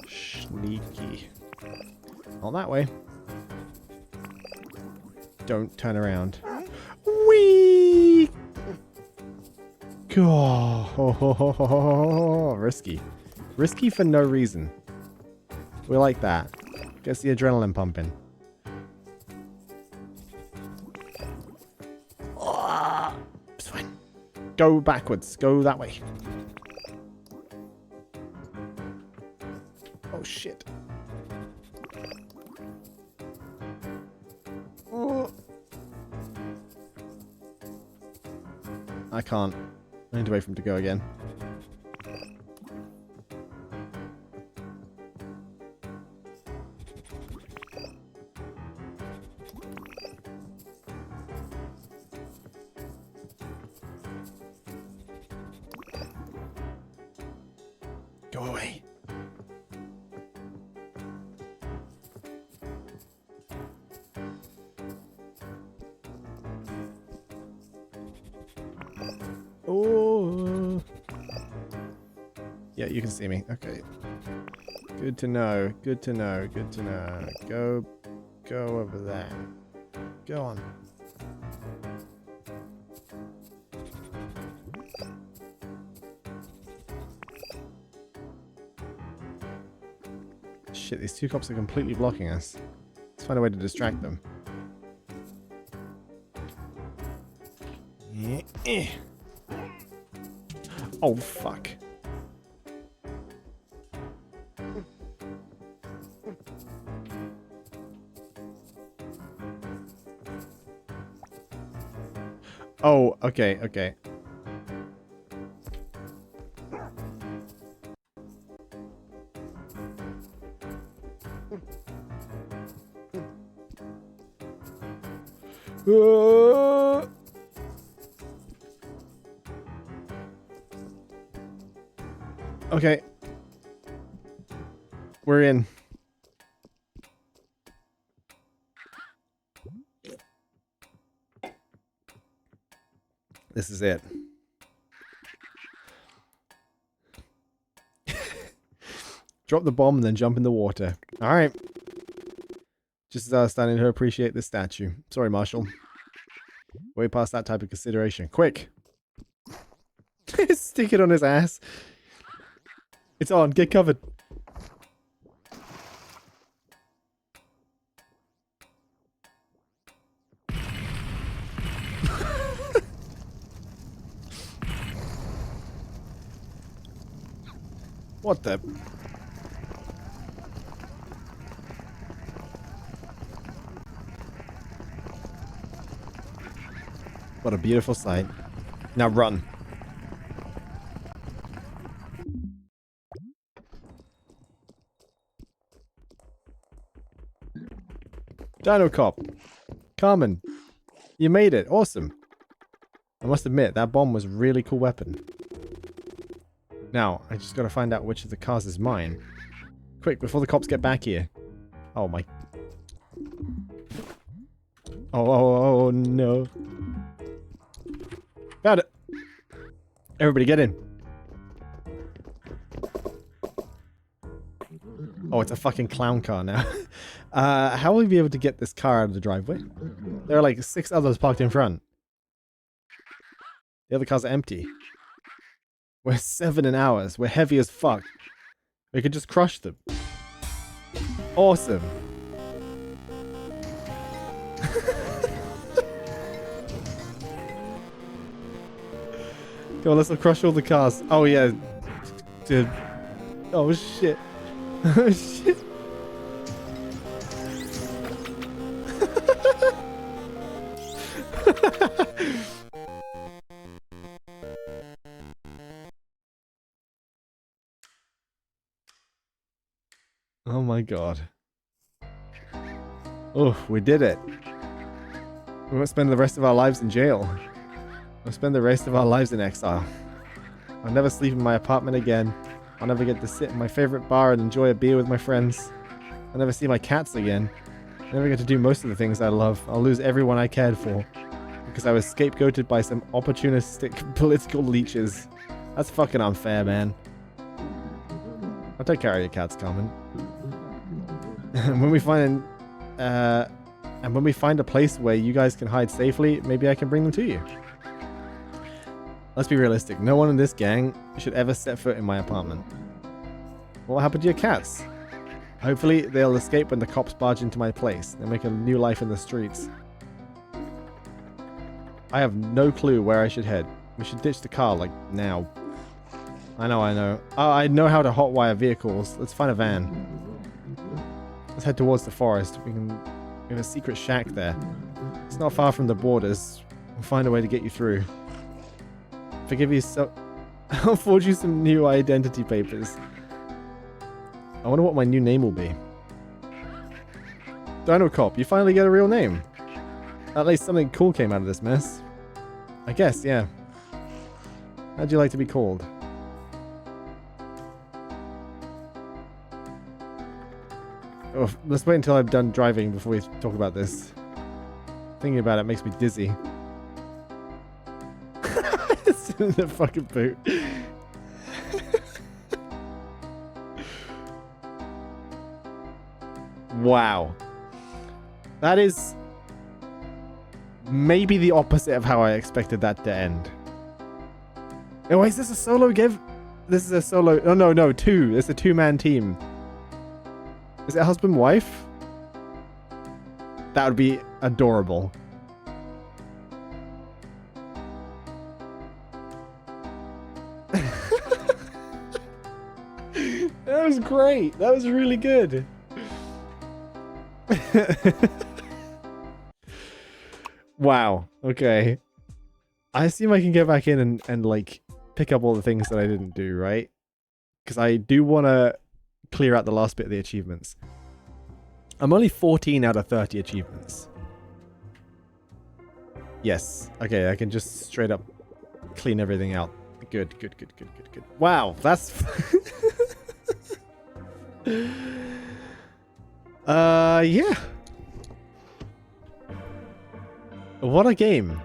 Sneaky. Not that way. Don't turn around. Whee! Oh, risky. Risky for no reason. We like that. Gets the adrenaline pumping. Oh, it's fine. Go backwards. Go that way. Oh shit. Oh. I can't. I need to wait for him to go again. Go away. Yeah, you can see me. Okay. Good to know. Good to know. Good to know. Go over there. Go on. Shit, these two cops are completely blocking us. Let's find a way to distract them. Oh, fuck. Oh, okay, okay. Okay. We're in. This is it. Drop the bomb and then jump in the water. Alright. Just as I was standing here, appreciate this statue. Sorry, Marshall. Way past that type of consideration. Quick! Stick it on his ass. It's on. Get covered. What the? What a beautiful sight. Now run. Dinocop. Carmen. You made it. Awesome. I must admit, that bomb was a really cool weapon. Now, I just gotta find out which of the cars is mine. Quick, before the cops get back here. Oh my... Oh, no. Found it! Everybody get in. Oh, it's a fucking clown car now. How will we be able to get this car out of the driveway? There are like 6 others parked in front. The other cars are empty. We're 7 in hours. We're heavy as fuck. We could just crush them. Awesome. Come on, let's crush all the cars. Oh yeah. Dude. Oh shit. Oh shit. Oh my god. Oh, we did it. We won't spend the rest of our lives in jail. We'll spend the rest of our lives in exile. I'll never sleep in my apartment again. I'll never get to sit in my favorite bar and enjoy a beer with my friends. I'll never see my cats again. I'll never get to do most of the things I love. I'll lose everyone I cared for. Because I was scapegoated by some opportunistic political leeches. That's fucking unfair, man. I'll take care of your cats, Carmen. And when we find a place where you guys can hide safely, maybe I can bring them to you. Let's be realistic. No one in this gang should ever set foot in my apartment. What happened to your cats? Hopefully, they'll escape when the cops barge into my place and make a new life in the streets. I have no clue where I should head. We should ditch the car, like, now. I know. Oh, I know how to hotwire vehicles. Let's find a van. Let's head towards the forest. We have a secret shack there. It's not far from the borders. We'll find a way to get you through. Forgive you so... I'll forge you some new identity papers. I wonder what my new name will be. Dinocop, you finally get a real name. At least something cool came out of this mess. I guess, yeah. How'd you like to be called? Oh, let's wait until I'm done driving before we talk about this. Thinking about it makes me dizzy. It's in the fucking boot. Wow. That is maybe the opposite of how I expected that to end. Oh, wait, is this a solo give? This is a solo... Oh, no, two. It's a two-man team. Is it husband-wife? That would be adorable. That was great. That was really good. Wow. Okay. I assume I can get back in and like pick up all the things that I didn't do, right? Because I do want to clear out the last bit of the achievements. I'm only 14 out of 30 achievements. Yes. Okay, I can just straight up clean everything out. Good. Wow, that's... yeah. What a game.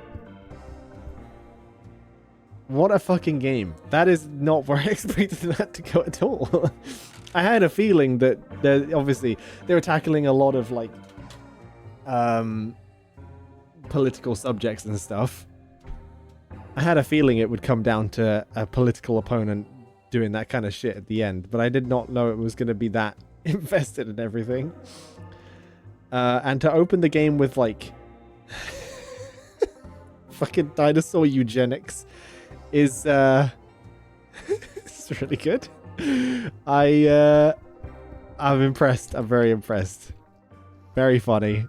What a fucking game. That is not where I expected that to go at all. I had a feeling that obviously they were tackling a lot of like political subjects and stuff. I had a feeling it would come down to a political opponent doing that kind of shit at the end, but I did not know it was going to be that invested in everything. And to open the game with like fucking dinosaur eugenics is it's really good. I'm impressed. I'm very impressed. Very funny.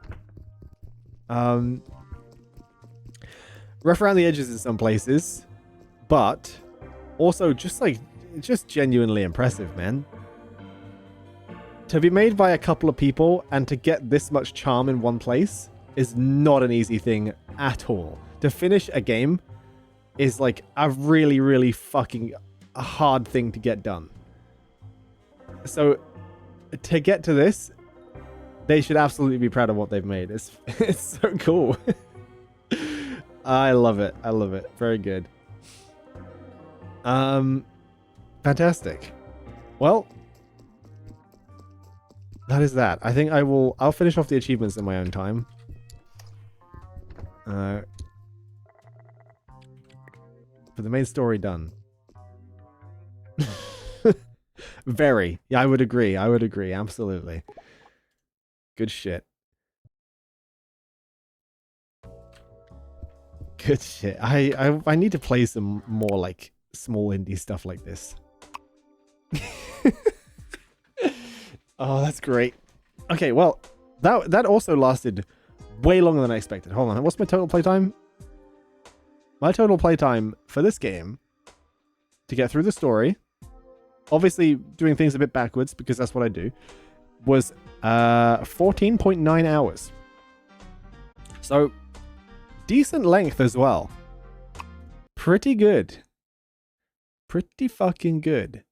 Rough around the edges in some places, but also just genuinely impressive, man. To be made by a couple of people and to get this much charm in one place is not an easy thing at all. To finish a game is like a really, really fucking hard thing to get done. So to get to this, they should absolutely be proud of what they've made. It's so cool. I love it. I love it. Very good. Fantastic. Well, that is that. I think I'll finish off the achievements in my own time. For the main story done. Very. Yeah, I would agree. I would agree. Absolutely. Good shit. Good shit. I need to play some more like small indie stuff like this. Oh, that's great. Okay, well, that also lasted way longer than I expected. Hold on. What's my total playtime? My total playtime for this game to get through the story, obviously doing things a bit backwards because that's what I do, was 14.9 hours. So decent length as well. Pretty good. Pretty fucking good.